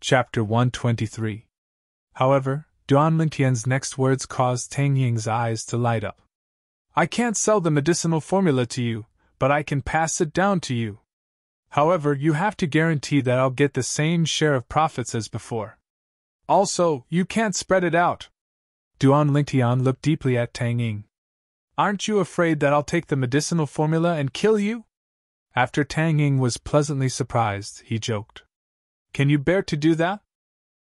Chapter 123. However, Duan Lingtian's next words caused Tang Ying's eyes to light up. I can't sell the medicinal formula to you, but I can pass it down to you. However, you have to guarantee that I'll get the same share of profits as before. Also, you can't spread it out. Duan Lingtian looked deeply at Tang Ying. Aren't you afraid that I'll take the medicinal formula and kill you? After Tang Ying was pleasantly surprised, he joked. Can you bear to do that?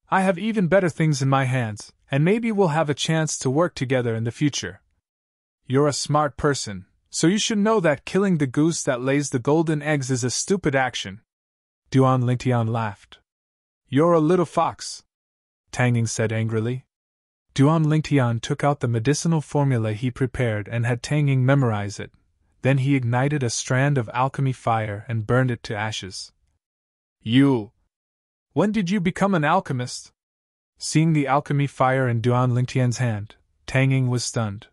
I have even better things in my hands, and maybe we'll have a chance to work together in the future. You're a smart person, so you should know that killing the goose that lays the golden eggs is a stupid action. Duan Lingtian laughed. You're a little fox, Tang Ying said angrily. Duan Lingtian took out the medicinal formula he prepared and had Tang Ying memorize it. Then he ignited a strand of alchemy fire and burned it to ashes. You! When did you become an alchemist? Seeing the alchemy fire in Duan Lingtian's hand, Tang Ying was stunned.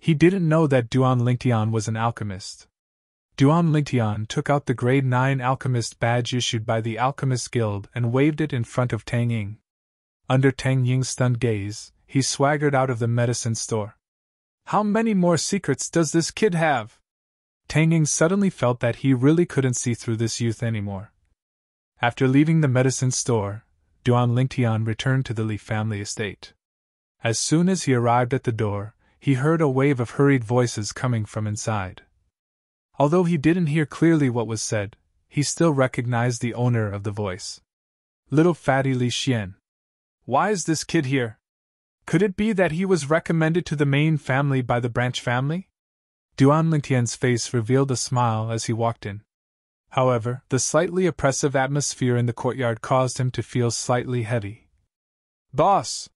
He didn't know that Duan Lingtian was an alchemist. Duan Lingtian took out the Grade 9 Alchemist badge issued by the Alchemist Guild and waved it in front of Tang Ying. Under Tang Ying's stunned gaze, he swaggered out of the medicine store. How many more secrets does this kid have? Tang Ying suddenly felt that he really couldn't see through this youth anymore. After leaving the medicine store, Duan Lingtian returned to the Li family estate. As soon as he arrived at the door, he heard a wave of hurried voices coming from inside. Although he didn't hear clearly what was said, he still recognized the owner of the voice. Little fatty Li Xian. Why is this kid here? Could it be that he was recommended to the main family by the branch family? Duan Lingtian's face revealed a smile as he walked in. However, the slightly oppressive atmosphere in the courtyard caused him to feel slightly heavy. Boss!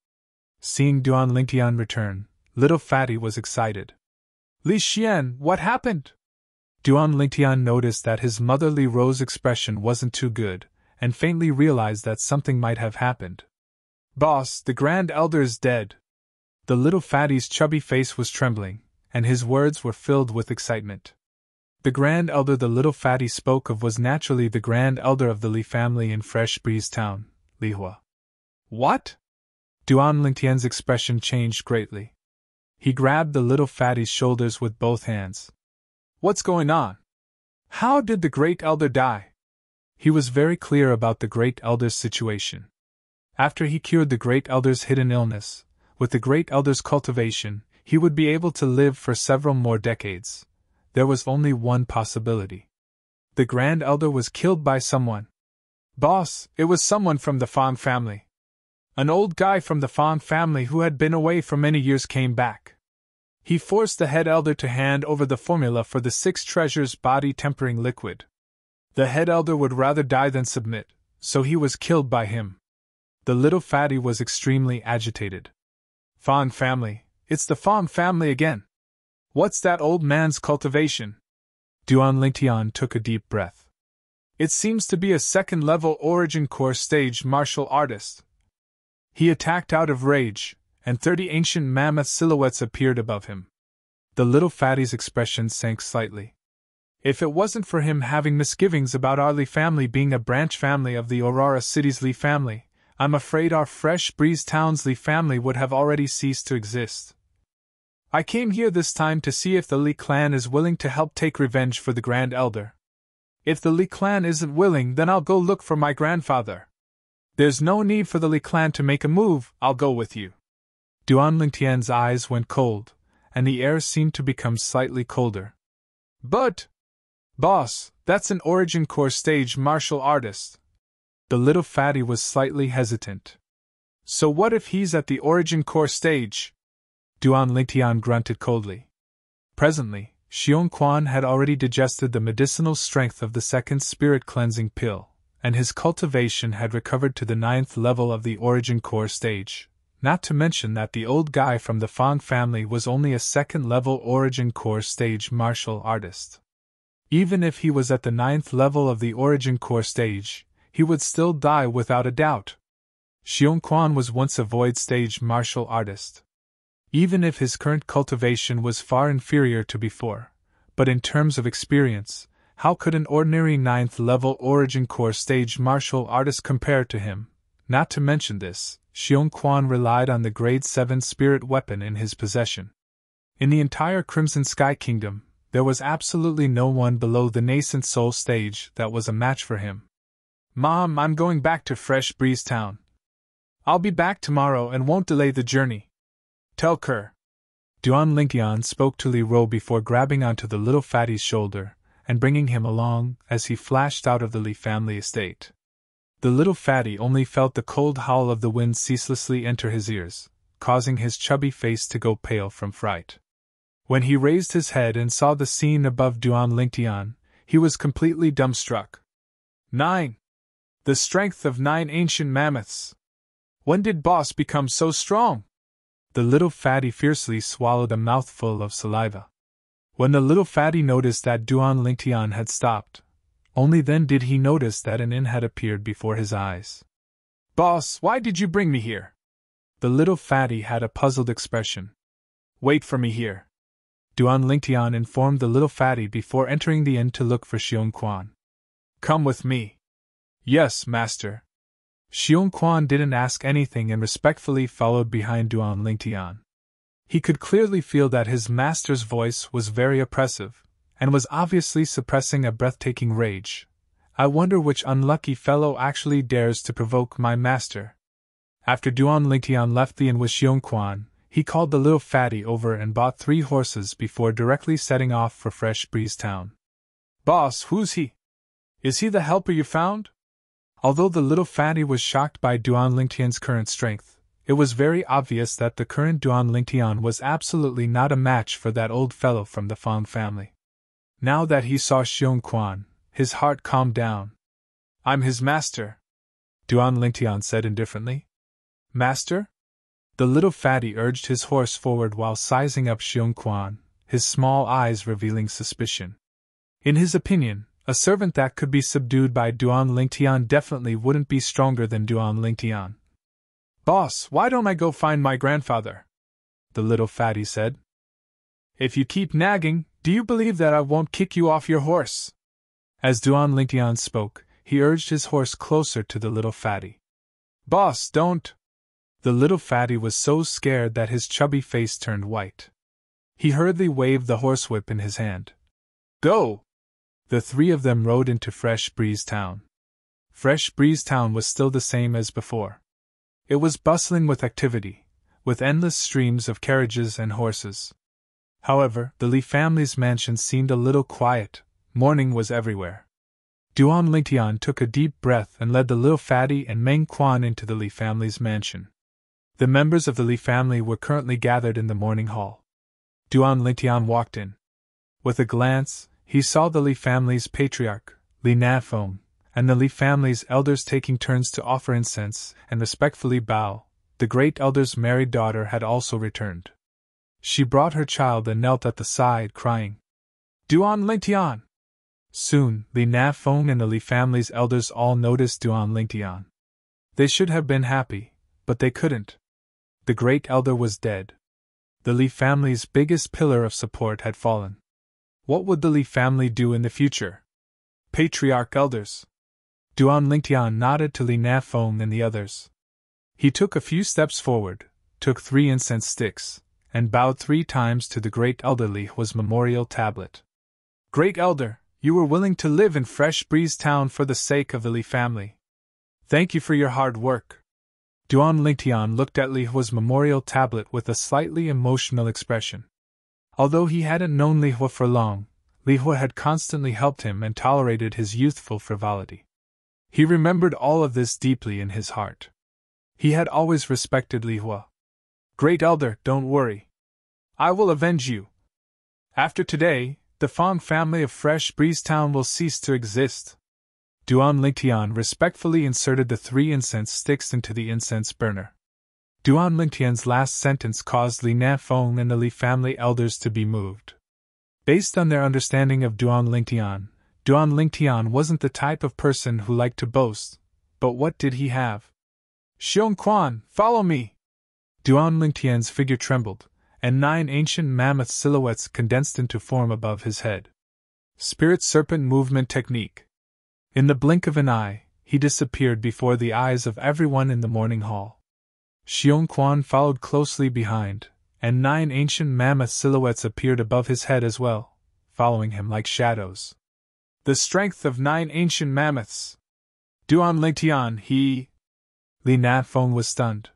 Seeing Duan Lingtian return, little fatty was excited. Li Xian, what happened? Duan Lingtian noticed that his motherly rose expression wasn't too good, and faintly realized that something might have happened. Boss, the Grand Elder is dead. The little fatty's chubby face was trembling, and his words were filled with excitement. The Grand Elder the little fatty spoke of was naturally the Grand Elder of the Li family in Fresh Breeze Town, Lihua. What? Duan Lingtian's expression changed greatly. He grabbed the little fatty's shoulders with both hands. What's going on? How did the Great Elder die? He was very clear about the Great Elder's situation. After he cured the Great Elder's hidden illness, with the Great Elder's cultivation, he would be able to live for several more decades. There was only one possibility. The Grand Elder was killed by someone. Boss, it was someone from the Fang family. An old guy from the Fang family who had been away for many years came back. He forced the head elder to hand over the formula for the 6 treasures body-tempering liquid. The head elder would rather die than submit, so he was killed by him. The little fatty was extremely agitated. Fang family, it's the Fang family again. What's that old man's cultivation? Duan Lingtian took a deep breath. It seems to be a second-level origin core stage martial artist. He attacked out of rage, and 30 ancient mammoth silhouettes appeared above him. The little fatty's expression sank slightly. If it wasn't for him having misgivings about our Li family being a branch family of the Aurora City's Li family, I'm afraid our Fresh Breeze Town's Li family would have already ceased to exist. I came here this time to see if the Li clan is willing to help take revenge for the Grand Elder. If the Li clan isn't willing, then I'll go look for my grandfather. There's no need for the Li clan to make a move, I'll go with you. Duan Lingtian's eyes went cold, and the air seemed to become slightly colder. But, boss, that's an origin core stage martial artist. The little fatty was slightly hesitant. So what if he's at the origin core stage? Duan Lingtian grunted coldly. Presently, Xiong Quan had already digested the medicinal strength of the second spirit cleansing pill, and his cultivation had recovered to the 9th level of the origin core stage, not to mention that the old guy from the Fang family was only a 2nd level origin core stage martial artist. Even if he was at the 9th level of the origin core stage, he would still die without a doubt. Xiong Quan was once a void stage martial artist. Even if his current cultivation was far inferior to before, but in terms of experience, how could an ordinary 9th level origin core stage martial artist compare to him? Not to mention this, Xiong Quan relied on the grade 7 spirit weapon in his possession. In the entire Crimson Sky Kingdom, there was absolutely no one below the nascent soul stage that was a match for him. Mom, I'm going back to Fresh Breeze Town. I'll be back tomorrow and won't delay the journey. Tell Kerr. Duan Lingtian spoke to Li Ro before grabbing onto the little fatty's shoulder and bringing him along as he flashed out of the Li family estate. The little fatty only felt the cold howl of the wind ceaselessly enter his ears, causing his chubby face to go pale from fright. When he raised his head and saw the scene above Duan Lingtian, he was completely dumbstruck. 9. The strength of 9 ancient mammoths. When did Boss become so strong? The little fatty fiercely swallowed a mouthful of saliva. When the little fatty noticed that Duan Lingtian had stopped, only then did he notice that an inn had appeared before his eyes. Boss, why did you bring me here? The little fatty had a puzzled expression. Wait for me here. Duan Lingtian informed the little fatty before entering the inn to look for Xiong Quan. Come with me. Yes, master. Xiong Quan didn't ask anything and respectfully followed behind Duan Lingtian. He could clearly feel that his master's voice was very oppressive, and was obviously suppressing a breathtaking rage. I wonder which unlucky fellow actually dares to provoke my master. After Duan Lingtian left the inn with Xiong Quan, he called the little fatty over and bought 3 horses before directly setting off for Fresh Breeze Town. Boss, who's he? Is he the helper you found? Although the little fatty was shocked by Duan Lingtian's current strength, it was very obvious that the current Duan Lingtian was absolutely not a match for that old fellow from the Fang family. Now that he saw Xiong Quan, his heart calmed down. I'm his master, Duan Lingtian said indifferently. Master? The little fatty urged his horse forward while sizing up Xiong Quan, his small eyes revealing suspicion. In his opinion, a servant that could be subdued by Duan Lingtian definitely wouldn't be stronger than Duan Lingtian. Boss, why don't I go find my grandfather? The little fatty said. If you keep nagging, do you believe that I won't kick you off your horse? As Duan Lingtian spoke, he urged his horse closer to the little fatty. Boss, don't! The little fatty was so scared that his chubby face turned white. He hurriedly waved the horsewhip in his hand. Go! The 3 of them rode into Fresh Breeze Town. Fresh Breeze Town was still the same as before. It was bustling with activity, with endless streams of carriages and horses. However, the Li family's mansion seemed a little quiet. Mourning was everywhere. Duan Lingtian took a deep breath and led the little fatty and Meng Quan into the Li family's mansion. The members of the Li family were currently gathered in the morning hall. Duan Lingtian walked in. With a glance, he saw the Li family's patriarch, Li Nafeng, and the Li family's elders taking turns to offer incense and respectfully bow. The great elder's married daughter had also returned. She brought her child and knelt at the side, crying, Duan Lingtian! Soon, Li Nafeng and the Li family's elders all noticed Duan Lingtian. They should have been happy, but they couldn't. The great elder was dead. The Li family's biggest pillar of support had fallen. What would the Li family do in the future? Patriarch elders. Duan Lingtian nodded to Li Nafeng and the others. He took a few steps forward, took 3 incense sticks, and bowed 3 times to the great elder Li Hua's memorial tablet. Great elder, you were willing to live in Fresh Breeze Town for the sake of the Li family. Thank you for your hard work. Duan Lingtian looked at Li Hua's memorial tablet with a slightly emotional expression. Although he hadn't known Li Hua for long, Li Hua had constantly helped him and tolerated his youthful frivolity. He remembered all of this deeply in his heart. He had always respected Li Hua. Great elder, don't worry. I will avenge you. After today, the Fang family of Fresh Breeze Town will cease to exist. Duan Lingtian respectfully inserted the 3 incense sticks into the incense burner. Duan Lingtian's last sentence caused Li Nafeng and the Li family elders to be moved. Based on their understanding of Duan Lingtian wasn't the type of person who liked to boast, but what did he have? Xiong Quan, follow me! Duan Lingtian's figure trembled, and 9 ancient mammoth silhouettes condensed into form above his head. Spirit Serpent Movement Technique. In the blink of an eye, he disappeared before the eyes of everyone in the morning hall. Xiong Quan followed closely behind, and 9 ancient mammoth silhouettes appeared above his head as well, following him like shadows. The strength of 9 ancient mammoths! Duan Lingtian, he... Li Nanfeng was stunned.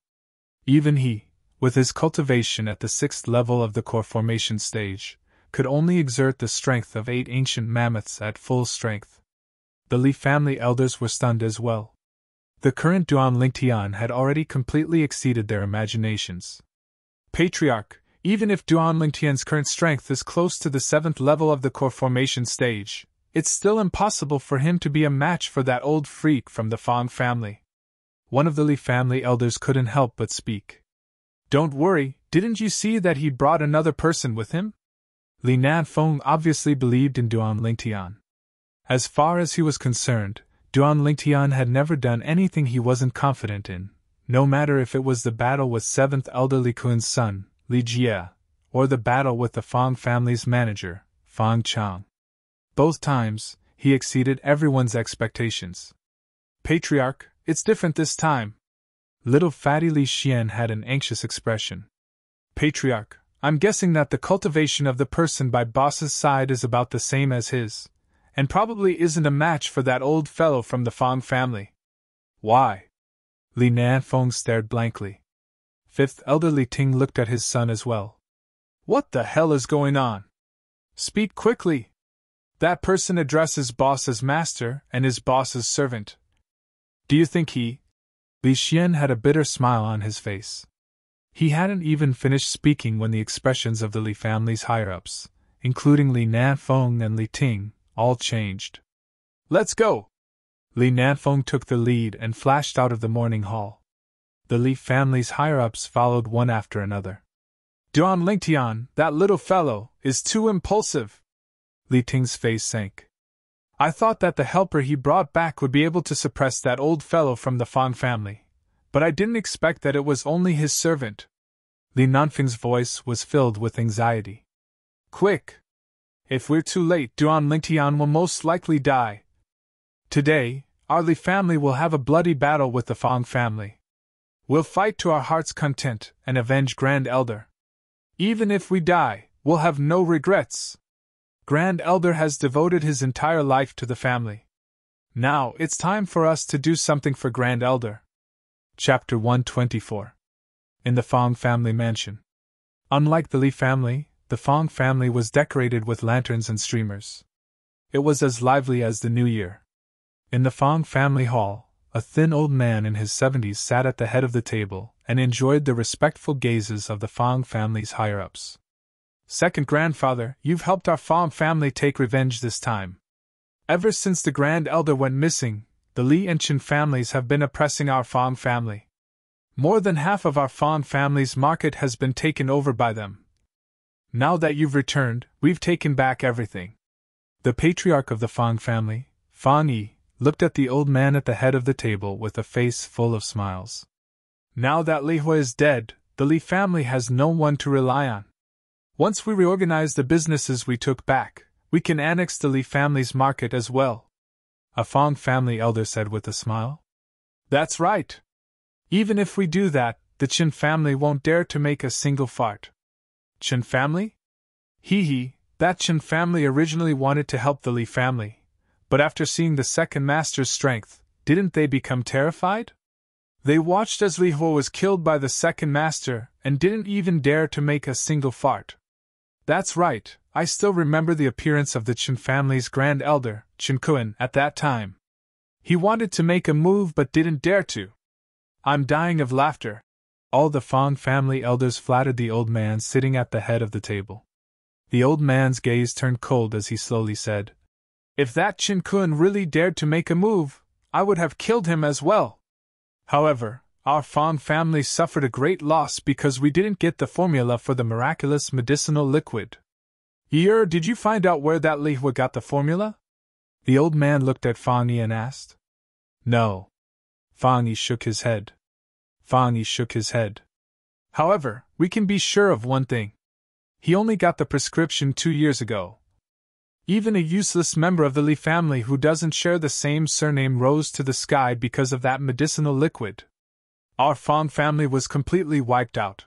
Even he, with his cultivation at the 6th level of the core formation stage, could only exert the strength of 8 ancient mammoths at full strength. The Li family elders were stunned as well. The current Duan Lingtian had already completely exceeded their imaginations. Patriarch, even if Duan Lingtian's current strength is close to the 7th level of the core formation stage, it's still impossible for him to be a match for that old freak from the Fang family. One of the Li family elders couldn't help but speak. Don't worry, didn't you see that he brought another person with him? Li Nanfeng obviously believed in Duan Lingtian. As far as he was concerned, Duan Lingtian had never done anything he wasn't confident in, no matter if it was the battle with 7th Elder Li Kun's son, Li Jie, or the battle with the Fang family's manager, Fang Chang. Both times, he exceeded everyone's expectations. Patriarch, it's different this time. Little fatty Li Xian had an anxious expression. Patriarch, I'm guessing that the cultivation of the person by boss's side is about the same as his, and probably isn't a match for that old fellow from the Fang family. Why? Li Nanfeng stared blankly. 5th Elder Li Ting looked at his son as well. What the hell is going on? Speak quickly! That person addresses boss as master and is boss's servant. Do you think he... Li Xian had a bitter smile on his face. He hadn't even finished speaking when the expressions of the Li family's higher-ups, including Li Nanfeng and Li Ting, all changed. Let's go! Li Nanfeng took the lead and flashed out of the morning hall. The Li family's higher-ups followed one after another. Duan Lingtian, that little fellow, is too impulsive! Li Ting's face sank. I thought that the helper he brought back would be able to suppress that old fellow from the Fang family, but I didn't expect that it was only his servant. Li Nanfeng's voice was filled with anxiety. Quick! If we're too late, Duan Lingtian will most likely die. Today, our Li family will have a bloody battle with the Fang family. We'll fight to our heart's content and avenge Grand Elder. Even if we die, we'll have no regrets. Grand Elder has devoted his entire life to the family. Now it's time for us to do something for Grand Elder. Chapter 124. In the Fang family mansion. Unlike the Li family, the Fang family was decorated with lanterns and streamers. It was as lively as the New Year. In the Fang family hall, a thin old man in his 70s sat at the head of the table and enjoyed the respectful gazes of the Fang family's higher-ups. Second grandfather, you've helped our Fang family take revenge this time. Ever since the Grand Elder went missing, the Li and Qin families have been oppressing our Fang family. More than half of our Fang family's market has been taken over by them. Now that you've returned, we've taken back everything. The patriarch of the Fang family, Fang Yi, looked at the old man at the head of the table with a face full of smiles. Now that Li Hui is dead, the Li family has no one to rely on. Once we reorganize the businesses we took back, we can annex the Li family's market as well. A Fang family elder said with a smile. That's right. Even if we do that, the Qin family won't dare to make a single fart. Qin family? Hee, that Qin family originally wanted to help the Li family, but after seeing the second master's strength, didn't they become terrified? They watched as Li Hui was killed by the second master and didn't even dare to make a single fart. That's right, I still remember the appearance of the Qin family's grand elder, Qin Kun, at that time. He wanted to make a move but didn't dare to. I'm dying of laughter. All the Fang family elders flattered the old man sitting at the head of the table. The old man's gaze turned cold as he slowly said, If that Qin Kun really dared to make a move, I would have killed him as well. However, our Fang family suffered a great loss because we didn't get the formula for the miraculous medicinal liquid. Did you find out where that Li Hui got the formula? The old man looked at Fang Yi and asked. No. Fang Yi shook his head. However, we can be sure of one thing. He only got the prescription 2 years ago. Even a useless member of the Li family who doesn't share the same surname rose to the sky because of that medicinal liquid. Our Fang family was completely wiped out.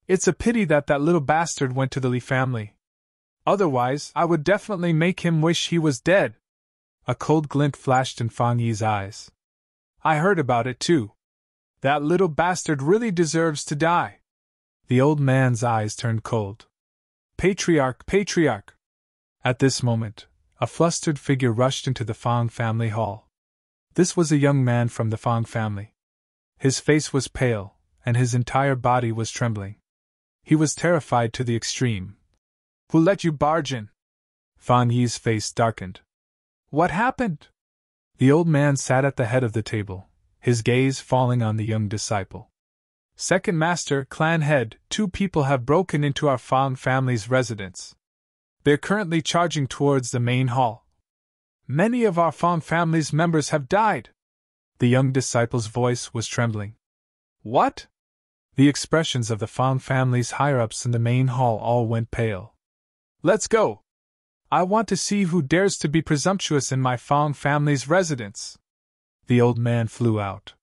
It's a pity that little bastard went to the Li family. Otherwise, I would definitely make him wish he was dead. A cold glint flashed in Fang Yi's eyes. I heard about it too. That little bastard really deserves to die. The old man's eyes turned cold. Patriarch, patriarch! At this moment, a flustered figure rushed into the Fang family hall. This was a young man from the Fang family. His face was pale, and his entire body was trembling. He was terrified to the extreme. Who let you barge in? Fang Yi's face darkened. What happened? The old man sat at the head of the table, his gaze falling on the young disciple. Second Master, clan head, 2 people have broken into our Fang family's residence. They're currently charging towards the main hall. Many of our Fang family's members have died. The young disciple's voice was trembling. What? The expressions of the Fang family's higher-ups in the main hall all went pale. Let's go! I want to see who dares to be presumptuous in my Fang family's residence. The old man flew out.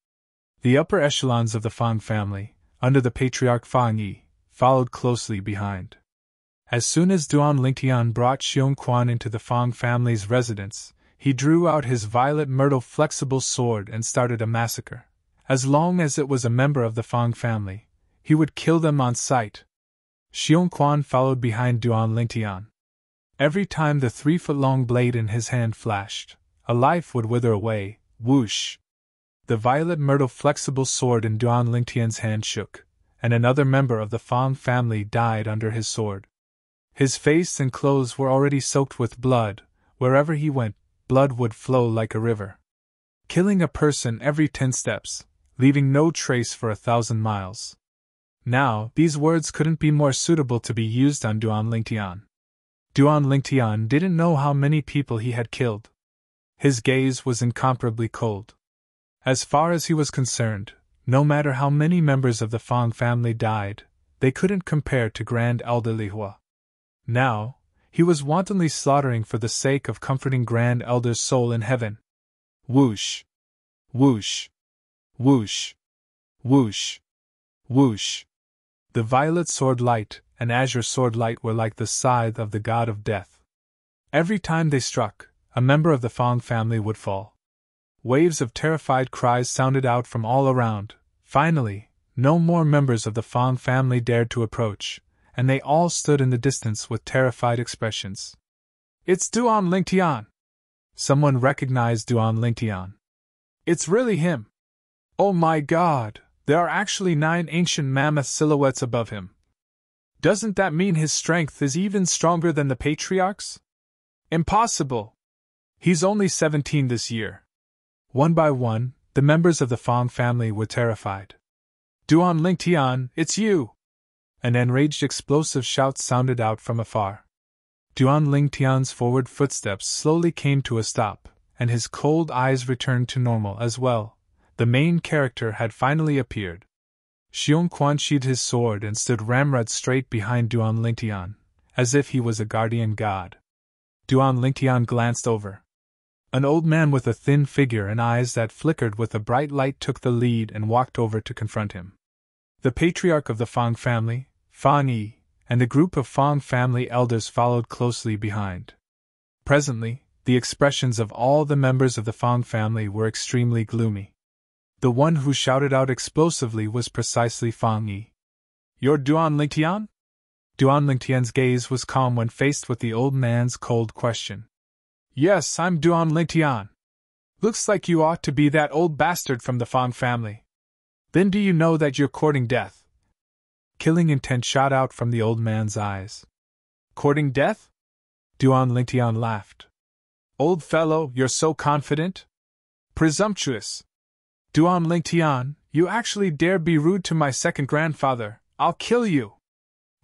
The upper echelons of the Fang family, under the patriarch Fang Yi, followed closely behind. As soon as Duan Lingtian brought Xiong Quan into the Fang family's residence, he drew out his violet myrtle flexible sword and started a massacre. As long as it was a member of the Fang family, he would kill them on sight. Xiong Quan followed behind Duan Lingtian. Every time the 3-foot-long blade in his hand flashed, a life would wither away, whoosh. The violet myrtle flexible sword in Duan Lingtian's hand shook, and another member of the Fang family died under his sword. His face and clothes were already soaked with blood. Wherever he went, blood would flow like a river. Killing a person every 10 steps, leaving no trace for 1,000 miles. Now, these words couldn't be more suitable to be used on Duan Lingtian. Duan Lingtian didn't know how many people he had killed. His gaze was incomparably cold. As far as he was concerned, no matter how many members of the Fang family died, they couldn't compare to Grand Elder Li Hua. Now, he was wantonly slaughtering for the sake of comforting Grand Elder's soul in heaven. Whoosh! Whoosh! Whoosh! Whoosh! Whoosh! The violet sword light and azure sword light were like the scythe of the god of death. Every time they struck, a member of the Fang family would fall. Waves of terrified cries sounded out from all around. Finally, no more members of the Fang family dared to approach, and they all stood in the distance with terrified expressions. It's Duan Lingtian! Someone recognized Duan Lingtian. It's really him! Oh my god, there are actually 9 ancient mammoth silhouettes above him. Doesn't that mean his strength is even stronger than the patriarch's? Impossible! He's only 17 this year. One by one, the members of the Fang family were terrified. Duan Lingtian, it's you! An enraged explosive shout sounded out from afar. Duan Lingtian's forward footsteps slowly came to a stop, and his cold eyes returned to normal as well. The main character had finally appeared. Xiong Quan sheathed his sword and stood ramrod straight behind Duan Lingtian, as if he was a guardian god. Duan Lingtian glanced over. An old man with a thin figure and eyes that flickered with a bright light took the lead and walked over to confront him. The patriarch of the Fang family, Fang Yi, and a group of Fang family elders followed closely behind. Presently, the expressions of all the members of the Fang family were extremely gloomy. The one who shouted out explosively was precisely Fang Yi. You're Duan Lingtian? Duan Lingtian's gaze was calm when faced with the old man's cold question. Yes, I'm Duan Lingtian. Looks like you ought to be that old bastard from the Fang family. Then do you know that you're courting death? Killing intent shot out from the old man's eyes. Courting death? Duan Lingtian laughed. Old fellow, you're so confident? Presumptuous. Duan Lingtian, you actually dare be rude to my second grandfather. I'll kill you.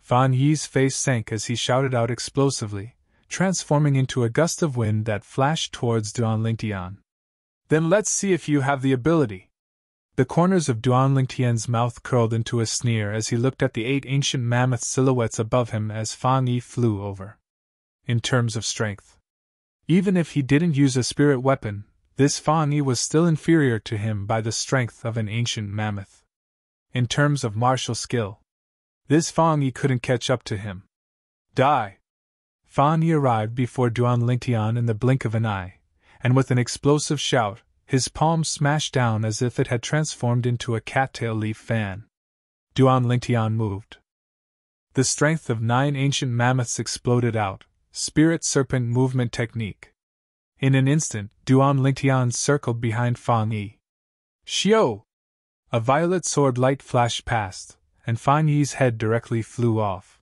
Fang Yi's face sank as he shouted out explosively, transforming into a gust of wind that flashed towards Duan Lingtian. Then let's see if you have the ability. The corners of Duan Lingtian's mouth curled into a sneer as he looked at the 8 ancient mammoth silhouettes above him as Fang Yi flew over. In terms of strength, Even if he didn't use a spirit weapon, this Fang Yi was still inferior to him by the strength of an ancient mammoth. In terms of martial skill, this Fang Yi couldn't catch up to him. Die! Fan Yi arrived before Duan Lingtian in the blink of an eye, and with an explosive shout, his palm smashed down as if it had transformed into a cattail leaf fan. Duan Lingtian moved. The strength of 9 ancient mammoths exploded out, spirit serpent movement technique. In an instant, Duan Lingtian circled behind Fan Yi. Xiao! A violet sword light flashed past, and Fan Yi's head directly flew off.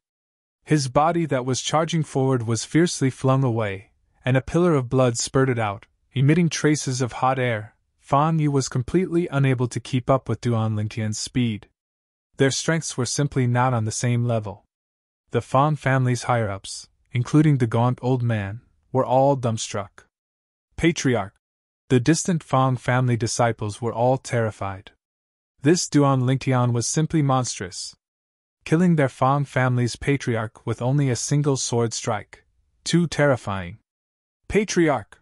His body that was charging forward was fiercely flung away, and a pillar of blood spurted out, emitting traces of hot air. Fan Yi was completely unable to keep up with Duan Lingtian's speed. Their strengths were simply not on the same level. The Fan family's higher-ups, including the gaunt old man, were all dumbstruck. Patriarch! The distant Fan family disciples were all terrified. This Duan Lingtian was simply monstrous. Killing their Fan family's patriarch with only a single sword strike. Too terrifying. Patriarch!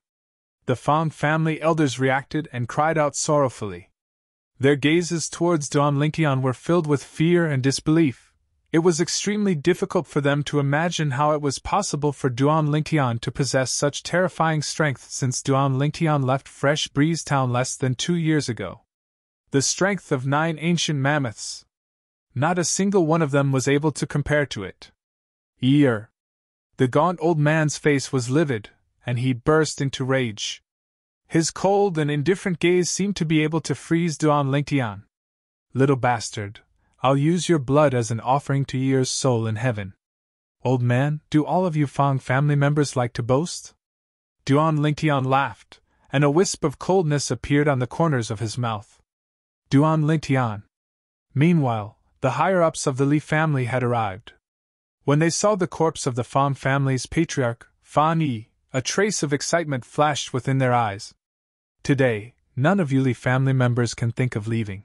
The Fan family elders reacted and cried out sorrowfully. Their gazes towards Duan Lingtian were filled with fear and disbelief. It was extremely difficult for them to imagine how it was possible for Duan Lingtian to possess such terrifying strength since Duan Lingtian left Fresh Breeze Town less than 2 years ago. The strength of 9 ancient mammoths. Not a single one of them was able to compare to it. The gaunt old man's face was livid, and he burst into rage. His cold and indifferent gaze seemed to be able to freeze Duan Lingtian. Little bastard, I'll use your blood as an offering to Year's soul in heaven. Old man, do all of you Fang family members like to boast? Duan Lingtian laughed, and a wisp of coldness appeared on the corners of his mouth. Duan Lingtian. Meanwhile, the higher-ups of the Li family had arrived. When they saw the corpse of the Fan family's patriarch, Fan Yi, a trace of excitement flashed within their eyes. Today, none of you Li family members can think of leaving.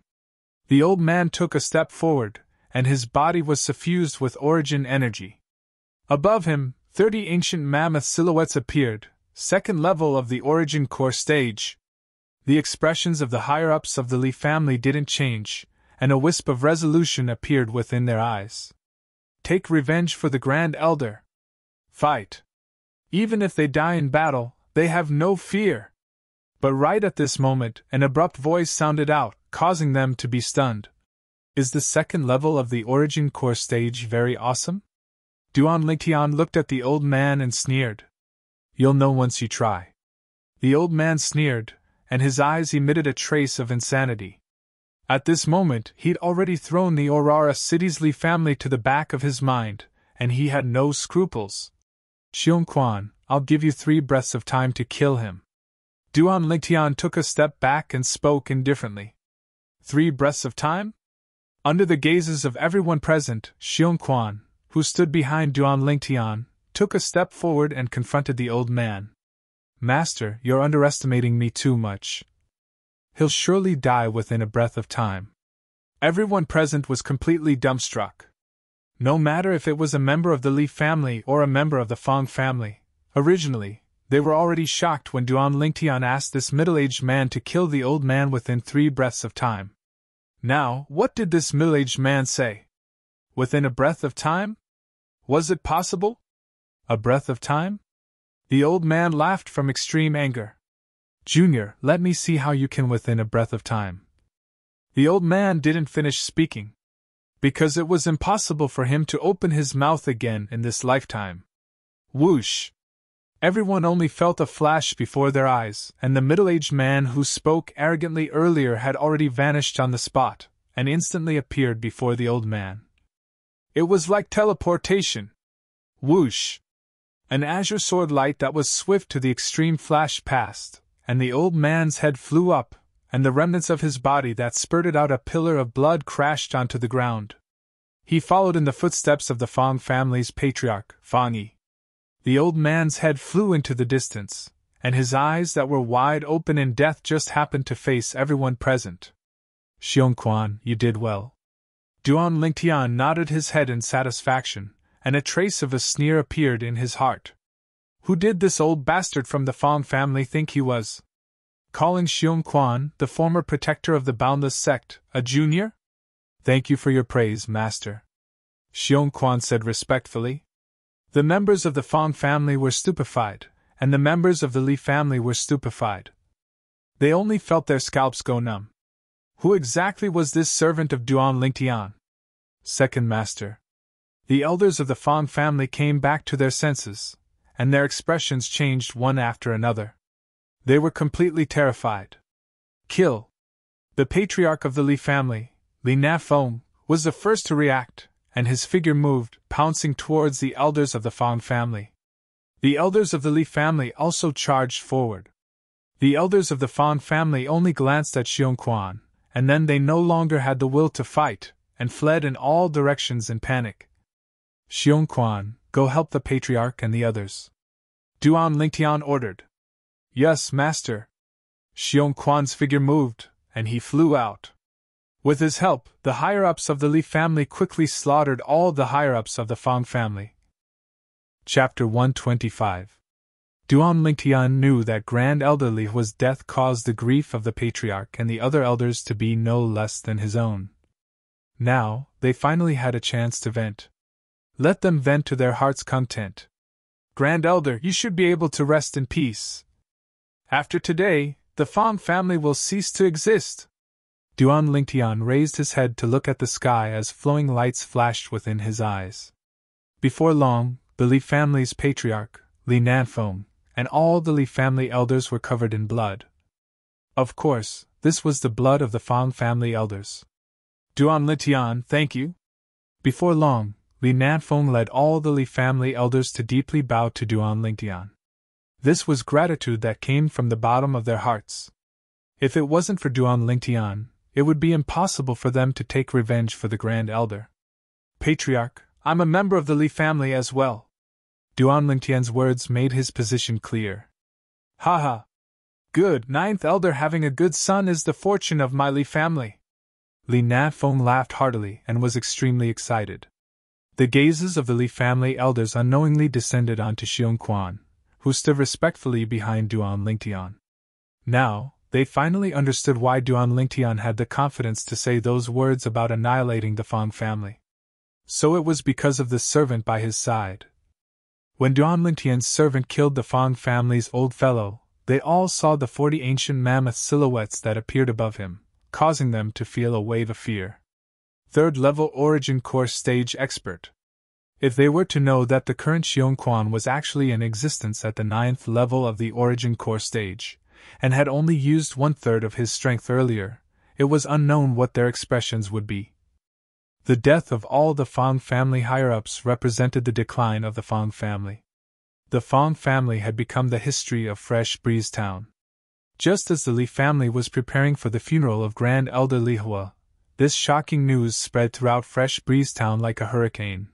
The old man took a step forward, and his body was suffused with origin energy. Above him, 30 ancient mammoth silhouettes appeared, second level of the origin core stage. The expressions of the higher-ups of the Li family didn't change, and a wisp of resolution appeared within their eyes. Take revenge for the Grand Elder. Fight. Even if they die in battle, they have no fear. But right at this moment, an abrupt voice sounded out, causing them to be stunned. Is the second level of the origin core stage very awesome? Duan Lingtian looked at the old man and sneered. You'll know once you try. The old man sneered, and his eyes emitted a trace of insanity. At this moment, he'd already thrown the Aurora City's Li family to the back of his mind, and he had no scruples. Xiongquan, I'll give you 3 breaths of time to kill him. Duan Lingtian took a step back and spoke indifferently. 3 breaths of time? Under the gazes of everyone present, Xiongquan, who stood behind Duan Lingtian, took a step forward and confronted the old man. Master, you're underestimating me too much. He'll surely die within a breath of time. Everyone present was completely dumbstruck. No matter if it was a member of the Li family or a member of the Fang family, originally, they were already shocked when Duan Lingtian asked this middle-aged man to kill the old man within 3 breaths of time. Now, what did this middle-aged man say? Within a breath of time? Was it possible? A breath of time? The old man laughed from extreme anger. Junior, let me see how you can within a breath of time. The old man didn't finish speaking, because it was impossible for him to open his mouth again in this lifetime. Whoosh! Everyone only felt a flash before their eyes, and the middle-aged man who spoke arrogantly earlier had already vanished on the spot, and instantly appeared before the old man. It was like teleportation. Whoosh! An azure sword light that was swift to the extreme flashed past, and the old man's head flew up, and the remnants of his body that spurted out a pillar of blood crashed onto the ground. He followed in the footsteps of the Fang family's patriarch, Fang Yi. The old man's head flew into the distance, and his eyes that were wide open in death just happened to face everyone present. Xiongquan, you did well. Duan Lingtian nodded his head in satisfaction, and a trace of a sneer appeared in his heart. Who did this old bastard from the Fong family think he was? Calling Xiong Quan, the former protector of the Boundless Sect, a junior? Thank you for your praise, master, Xiong Quan said respectfully. The members of the Fong family were stupefied, and the members of the Li family were stupefied. They only felt their scalps go numb. Who exactly was this servant of Duan Lingtian? Second master. The elders of the Fong family came back to their senses, and their expressions changed one after another. They were completely terrified. Kill! The patriarch of the Li family, Li Nafeng, was the first to react, and his figure moved, pouncing towards the elders of the Fong family. The elders of the Li family also charged forward. The elders of the Fong family only glanced at Xiong Quan, and then they no longer had the will to fight, and fled in all directions in panic. Xiong Quan, go help the patriarch and the others, Duan Lingtian ordered. Yes, master. Xiong Quan's figure moved, and he flew out. With his help, the higher-ups of the Li family quickly slaughtered all the higher-ups of the Fong family. Chapter 125. Duan Lingtian knew that Grand Elder Lihua's death caused the grief of the patriarch and the other elders to be no less than his own. Now, they finally had a chance to vent. Let them vent to their heart's content. Grand Elder, you should be able to rest in peace. After today, the Fong family will cease to exist. Duan Lingtian raised his head to look at the sky as flowing lights flashed within his eyes. Before long, the Li family's patriarch, Li Nanfeng, and all the Li family elders were covered in blood. Of course, this was the blood of the Fong family elders. Duan Lingtian, thank you. Before long, Li Nanfeng led all the Li family elders to deeply bow to Duan Lingtian. This was gratitude that came from the bottom of their hearts. If it wasn't for Duan Lingtian, it would be impossible for them to take revenge for the Grand Elder. Patriarch, I'm a member of the Li family as well. Duan Lingtian's words made his position clear. Haha. Good, ninth elder having a good son is the fortune of my Li family. Li Nanfeng laughed heartily and was extremely excited. The gazes of the Li family elders unknowingly descended onto Xiong Quan, who stood respectfully behind Duan Lingtian. Now, they finally understood why Duan Lingtian had the confidence to say those words about annihilating the Fong family. So it was because of the servant by his side. When Duan Lingtian's servant killed the Fong family's old fellow, they all saw the 40 ancient mammoth silhouettes that appeared above him, causing them to feel a wave of fear. Third-level Origin Core Stage Expert. If they were to know that the current Xiong Quan was actually in existence at the 9th level of the Origin Core Stage, and had only used 1/3 of his strength earlier, it was unknown what their expressions would be. The death of all the Fong family higher-ups represented the decline of the Fong family. The Fong family had become the history of Fresh Breeze Town. Just as the Li family was preparing for the funeral of Grand Elder Lihua, this shocking news spread throughout Fresh Breeze Town like a hurricane.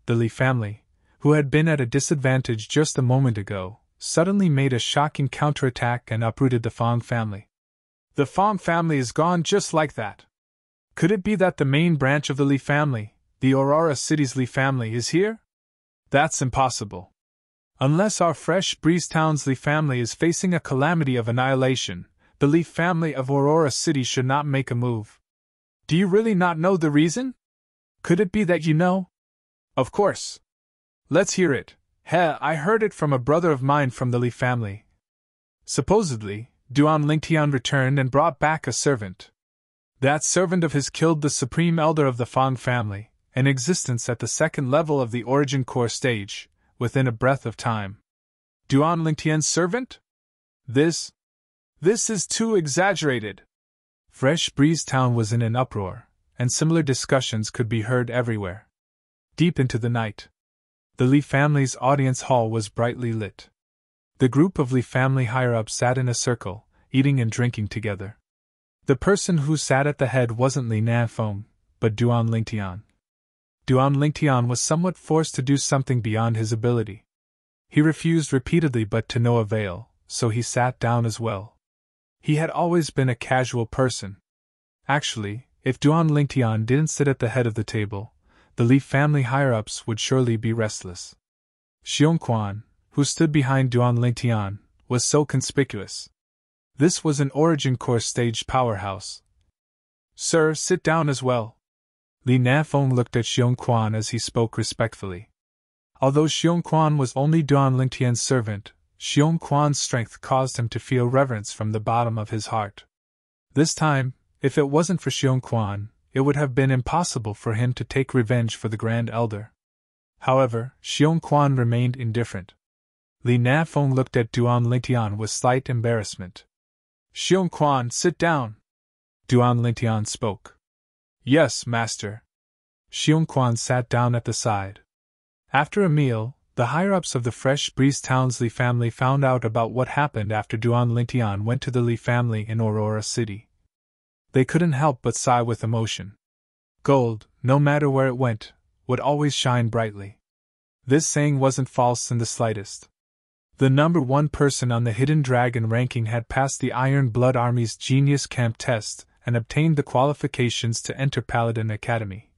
The Li family, who had been at a disadvantage just a moment ago, suddenly made a shocking counterattack and uprooted the Fong family. The Fong family is gone just like that. Could it be that the main branch of the Li family, the Aurora City's Li family, is here? That's impossible. Unless our Fresh Breeze Town's Li family is facing a calamity of annihilation, the Li family of Aurora City should not make a move. Do you really not know the reason? Could it be that you know? Of course. Let's hear it. I heard it from a brother of mine from the Li family. Supposedly, Duan Lingtian returned and brought back a servant. That servant of his killed the supreme elder of the Fong family, in existence at the 2nd level of the Origin Core Stage, within a breath of time. Duan Lingtian's servant? This is too exaggerated. Fresh Breeze Town was in an uproar, and similar discussions could be heard everywhere. Deep into the night, the Li family's audience hall was brightly lit. The group of Li family higher-ups sat in a circle, eating and drinking together. The person who sat at the head wasn't Li Nanfeng, but Duan Lingtian. Duan Lingtian was somewhat forced to do something beyond his ability. He refused repeatedly but to no avail, so he sat down as well. He had always been a casual person. Actually, if Duan Lingtian didn't sit at the head of the table, the Li family higher-ups would surely be restless. Xiong Quan, who stood behind Duan Lingtian, was so conspicuous. This was an Origin Core staged powerhouse. Sir, sit down as well. Li Nafeng looked at Xiong Quan as he spoke respectfully. Although Xiong Quan was only Duan Lingtian's servant, Xiong Quan's strength caused him to feel reverence from the bottom of his heart. This time, if it wasn't for Xiong Quan, it would have been impossible for him to take revenge for the Grand Elder. However, Xiong Quan remained indifferent. Li Nafeng looked at Duan Lingtian with slight embarrassment. Xiong Quan, sit down. Duan Lingtian spoke. Yes, master. Xiong Quan sat down at the side. After a meal, the higher-ups of the Fresh Breeze Townsley family found out about what happened after Duan Lingtian went to the Li family in Aurora City. They couldn't help but sigh with emotion. Gold, no matter where it went, would always shine brightly. This saying wasn't false in the slightest. The number one person on the Hidden Dragon ranking had passed the Iron Blood Army's Genius Camp test and obtained the qualifications to enter Paladin Academy.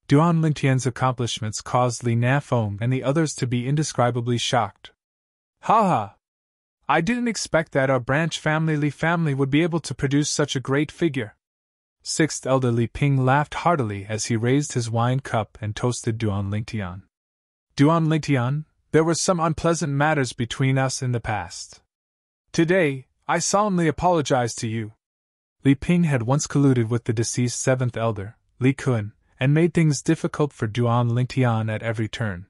Duan Lingtian's accomplishments caused Li Nafeng and the others to be indescribably shocked. Ha! I didn't expect that our branch family Li family would be able to produce such a great figure. Sixth Elder Li Ping laughed heartily as he raised his wine cup and toasted Duan Lingtian. Duan Lingtian, there were some unpleasant matters between us in the past. Today, I solemnly apologize to you. Li Ping had once colluded with the deceased seventh elder, Li Kun, and made things difficult for Duan Lingtian at every turn.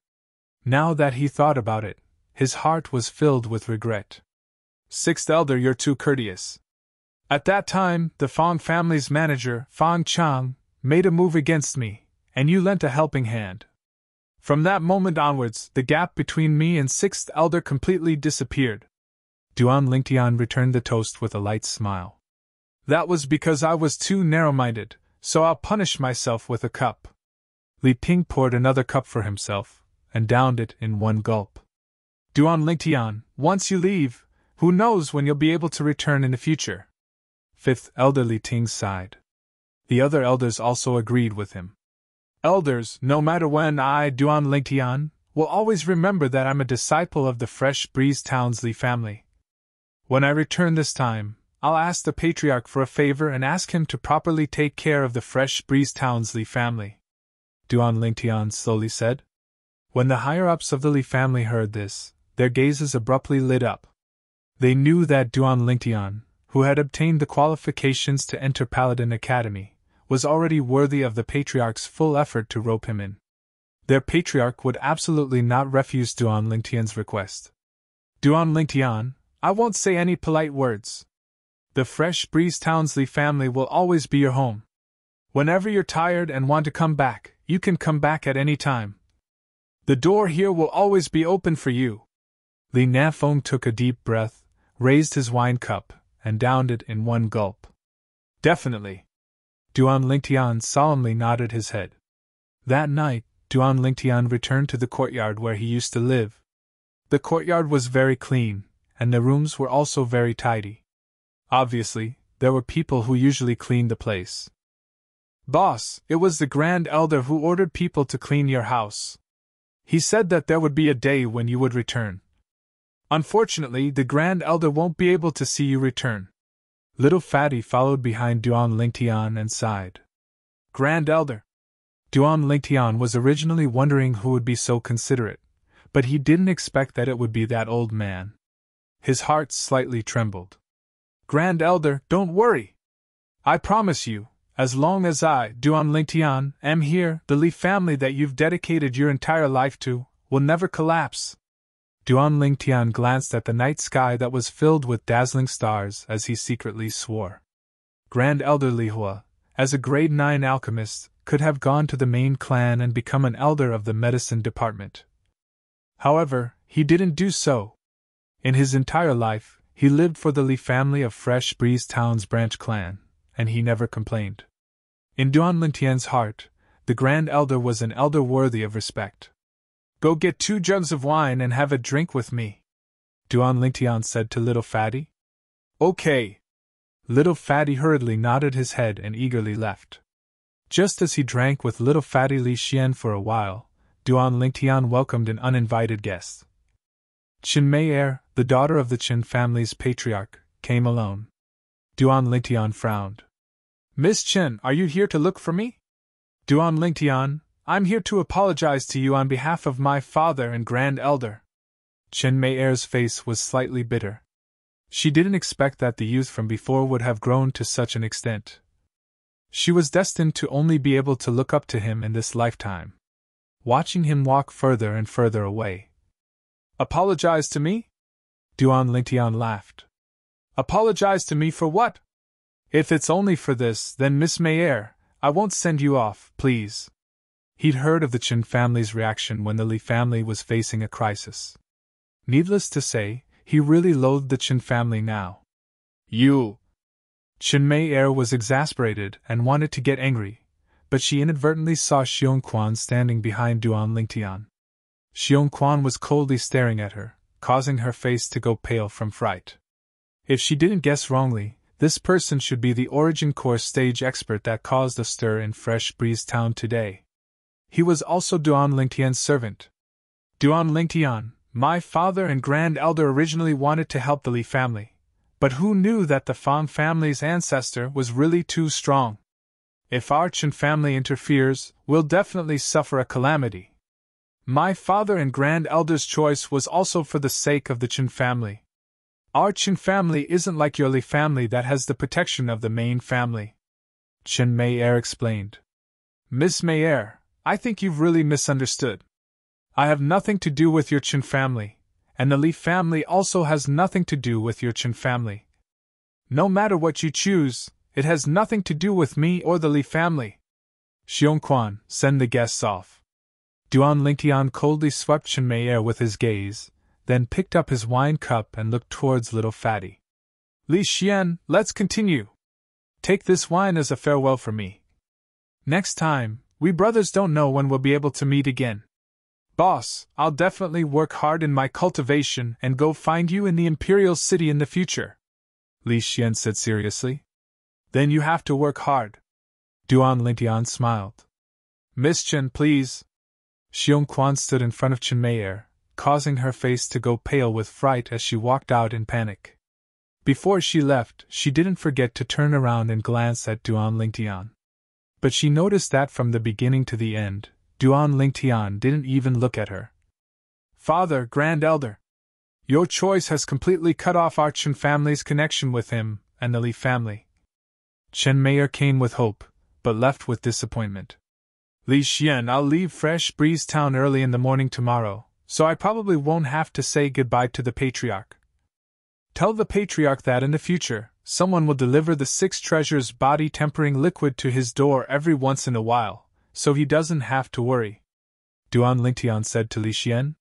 Now that he thought about it, his heart was filled with regret. Sixth elder, you're too courteous. At that time, the Fong family's manager, Fong Chang, made a move against me, and you lent a helping hand. From that moment onwards, the gap between me and sixth elder completely disappeared. Duan Lingtian returned the toast with a light smile. That was because I was too narrow-minded, so I'll punish myself with a cup. Li Ping poured another cup for himself, and downed it in one gulp. Duan Lingtian, once you leave, who knows when you'll be able to return in the future? Fifth elder Li Ting sighed. The other elders also agreed with him. Elders, no matter when I, Duan Lingtian, will always remember that I'm a disciple of the Fresh Breeze Townsley family. When I return this time, I'll ask the Patriarch for a favor and ask him to properly take care of the Fresh Breeze Townsley family. Duan Lingtian slowly said. When the higher-ups of the Li family heard this, their gazes abruptly lit up. They knew that Duan Lingtian, who had obtained the qualifications to enter Paladin Academy, was already worthy of the Patriarch's full effort to rope him in. Their Patriarch would absolutely not refuse Duan Lingtian's request. Duan Lingtian, I won't say any polite words. The Fresh Breeze Townsley family will always be your home. Whenever you're tired and want to come back, you can come back at any time. The door here will always be open for you. Li Nafeng took a deep breath, raised his wine cup, and downed it in one gulp. Definitely. Duan Lingtian solemnly nodded his head. That night, Duan Lingtian returned to the courtyard where he used to live. The courtyard was very clean, and the rooms were also very tidy. Obviously, there were people who usually cleaned the place. Boss, it was the Grand Elder who ordered people to clean your house. He said that there would be a day when you would return. Unfortunately, the Grand Elder won't be able to see you return. Little Fatty followed behind Duan Lingtian and sighed. Grand Elder. Duan Lingtian was originally wondering who would be so considerate, but he didn't expect that it would be that old man. His heart slightly trembled. Grand Elder, don't worry. I promise you, as long as I, Duan Lingtian, am here, the Li family that you've dedicated your entire life to, will never collapse. Duan Lingtian glanced at the night sky that was filled with dazzling stars as he secretly swore. Grand Elder Li Hua, as a grade 9 alchemist, could have gone to the main clan and become an elder of the medicine department. However, he didn't do so. In his entire life, he lived for the Li family of Fresh Breeze Town's branch clan, and he never complained. In Duan Lingtian's heart, the Grand Elder was an elder worthy of respect. Go get 2 jugs of wine and have a drink with me, Duan Lingtian said to Little Fatty. Okay. Little Fatty hurriedly nodded his head and eagerly left. Just as he drank with Little Fatty Li Xian for a while, Duan Lingtian welcomed an uninvited guest. Qin Mei, the daughter of the Qin family's patriarch, came alone. Duan Lingtian frowned. Miss Qin, are you here to look for me? Duan Lingtian, I'm here to apologize to you on behalf of my father and grand elder. Qin Mei's face was slightly bitter. She didn't expect that the youth from before would have grown to such an extent. She was destined to only be able to look up to him in this lifetime. Watching him walk further and further away. Apologize to me? Duan Lingtian laughed. Apologize to me for what? If it's only for this, then Miss Mei, I won't send you off, please. He'd heard of the Qin family's reaction when the Li family was facing a crisis. Needless to say, he really loathed the Qin family now. You! Qin Mei was exasperated and wanted to get angry, but she inadvertently saw Xiong Quan standing behind Duan Lingtian. Xiong Quan was coldly staring at her, causing her face to go pale from fright. If she didn't guess wrongly, this person should be the Origin Core stage expert that caused a stir in Fresh Breeze Town today. He was also Duan Lingtian's servant. Duan Lingtian, my father and grand elder originally wanted to help the Li family, but who knew that the Fang family's ancestor was really too strong? If our Qin family interferes, we'll definitely suffer a calamity. My father and grand elder's choice was also for the sake of the Qin family. Our Qin family isn't like your Li family that has the protection of the main family. Qin Mei explained. Miss Mei, I think you've really misunderstood. I have nothing to do with your Qin family, and the Li family also has nothing to do with your Qin family. No matter what you choose, it has nothing to do with me or the Li family. Xiong Quan, send the guests off. Duan Lingtian coldly swept Qin Mei with his gaze, then picked up his wine cup and looked towards little Fatty. Li Xian, let's continue. Take this wine as a farewell for me. Next time, we brothers don't know when we'll be able to meet again. Boss, I'll definitely work hard in my cultivation and go find you in the Imperial City in the future. Li Xian said seriously. Then you have to work hard. Duan Lingtian smiled. Miss Qin, please. Xiong Quan stood in front of Qin Mei, causing her face to go pale with fright as she walked out in panic. Before she left, she didn't forget to turn around and glance at Duan Lingtian. But she noticed that from the beginning to the end, Duan Lingtian didn't even look at her. Father, Grand Elder, your choice has completely cut off our Qin family's connection with him and the Li family. Qin Mei came with hope, but left with disappointment. Li Xian, I'll leave Fresh Breeze Town early in the morning tomorrow, so I probably won't have to say goodbye to the Patriarch. Tell the Patriarch that in the future, someone will deliver the 6 treasures body-tempering liquid to his door every once in a while, so he doesn't have to worry. Duan Lingtian said to Li Xian.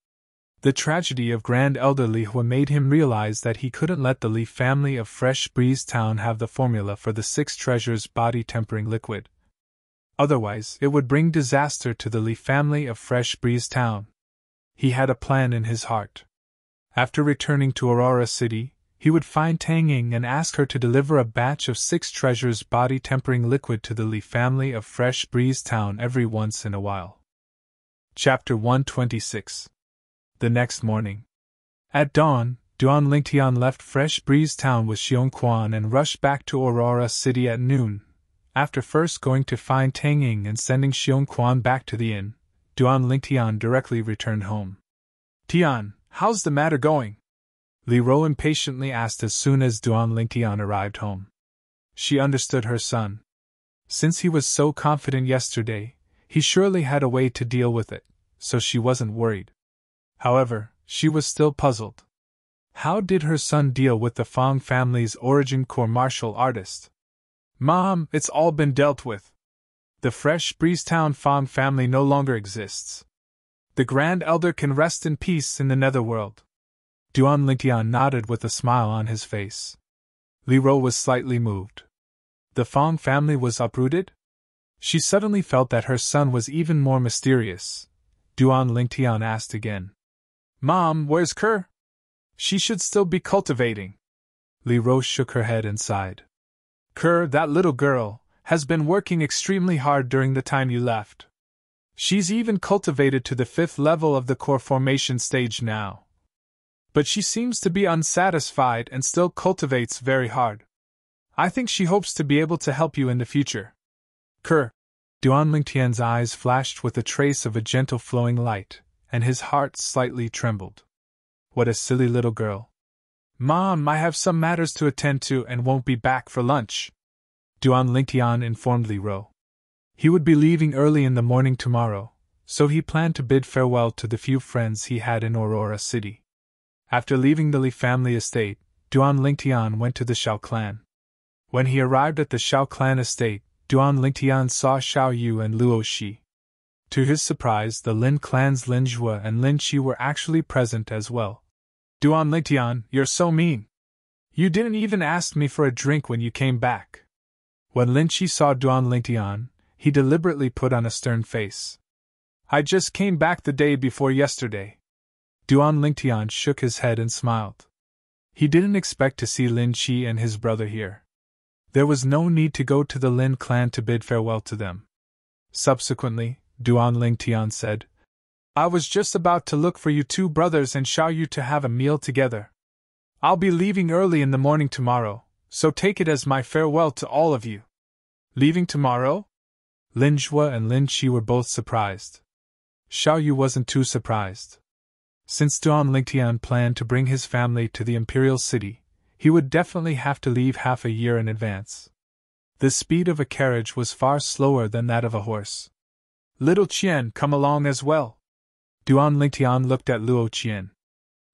The tragedy of Grand Elder Li Hua made him realize that he couldn't let the Li family of Fresh Breeze Town have the formula for the 6 treasures body-tempering liquid. Otherwise, it would bring disaster to the Li family of Fresh Breeze Town. He had a plan in his heart. After returning to Aurora City, he would find Tang Ying and ask her to deliver a batch of 6 treasures body-tempering liquid to the Li family of Fresh Breeze Town every once in a while. Chapter 126. The next morning. At dawn, Duan Lingtian left Fresh Breeze Town with Xiong Quan and rushed back to Aurora City at noon. After first going to find Tang Ying and sending Xiong Quan back to the inn, Duan Lingtian directly returned home. Tian, how's the matter going? Li Ro impatiently asked as soon as Duan Lingtian arrived home. She understood her son. Since he was so confident yesterday, he surely had a way to deal with it, so she wasn't worried. However, she was still puzzled. How did her son deal with the Fang family's Origin Core martial artist? Mom, it's all been dealt with. The Fresh Breeze Town Fang family no longer exists. The Grand Elder can rest in peace in the netherworld. Duan Lingtian nodded with a smile on his face. Li Ro was slightly moved. The Fang family was uprooted? She suddenly felt that her son was even more mysterious. Duan Lingtian asked again. Mom, where's Kerr? She should still be cultivating. Li Ro shook her head and sighed. Kerr, that little girl, has been working extremely hard during the time you left. She's even cultivated to the 5th level of the core formation stage now. But she seems to be unsatisfied and still cultivates very hard. I think she hopes to be able to help you in the future. Kerr. Duan Lingtian's eyes flashed with a trace of a gentle flowing light, and his heart slightly trembled. What a silly little girl. Mom, I have some matters to attend to and won't be back for lunch, Duan Lingtian informed Li Ro. He would be leaving early in the morning tomorrow, so he planned to bid farewell to the few friends he had in Aurora City. After leaving the Li family estate, Duan Lingtian went to the Shao clan. When he arrived at the Shao clan estate, Duan Lingtian saw Xiao Yu and Luo Shi. To his surprise, the Lin clans Lin Zhua and Lin Qi were actually present as well. Duan Lingtian, you're so mean. You didn't even ask me for a drink when you came back. When Lin Qi saw Duan Lingtian, he deliberately put on a stern face. I just came back the day before yesterday. Duan Lingtian shook his head and smiled. He didn't expect to see Lin Qi and his brother here. There was no need to go to the Lin clan to bid farewell to them. Subsequently, Duan Lingtian said, I was just about to look for you two brothers and Xiao Yu to have a meal together. I'll be leaving early in the morning tomorrow, so take it as my farewell to all of you. Leaving tomorrow? Lin Zhua and Lin Qi were both surprised. Xiao Yu wasn't too surprised. Since Duan Lingtian planned to bring his family to the Imperial City, he would definitely have to leave half a year in advance. The speed of a carriage was far slower than that of a horse. Little Qian, come along as well. Duan Lingtian looked at Luo Qian.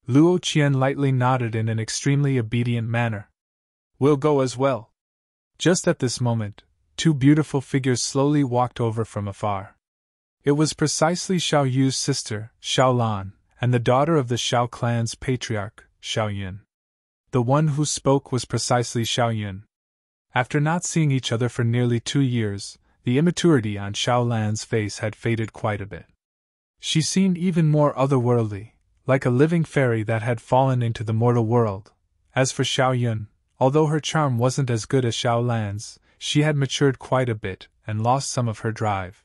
Luo Qian lightly nodded in an extremely obedient manner. We'll go as well. Just at this moment, two beautiful figures slowly walked over from afar. It was precisely Xiao Yu's sister, Xiao Lan, and the daughter of the Shao clan's patriarch, Xiao Yun. The one who spoke was precisely Xiao Yun. After not seeing each other for nearly 2 years, the immaturity on Xiao Lan's face had faded quite a bit. She seemed even more otherworldly, like a living fairy that had fallen into the mortal world. As for Xiao Yun, although her charm wasn't as good as Xiao Lan's, she had matured quite a bit and lost some of her drive.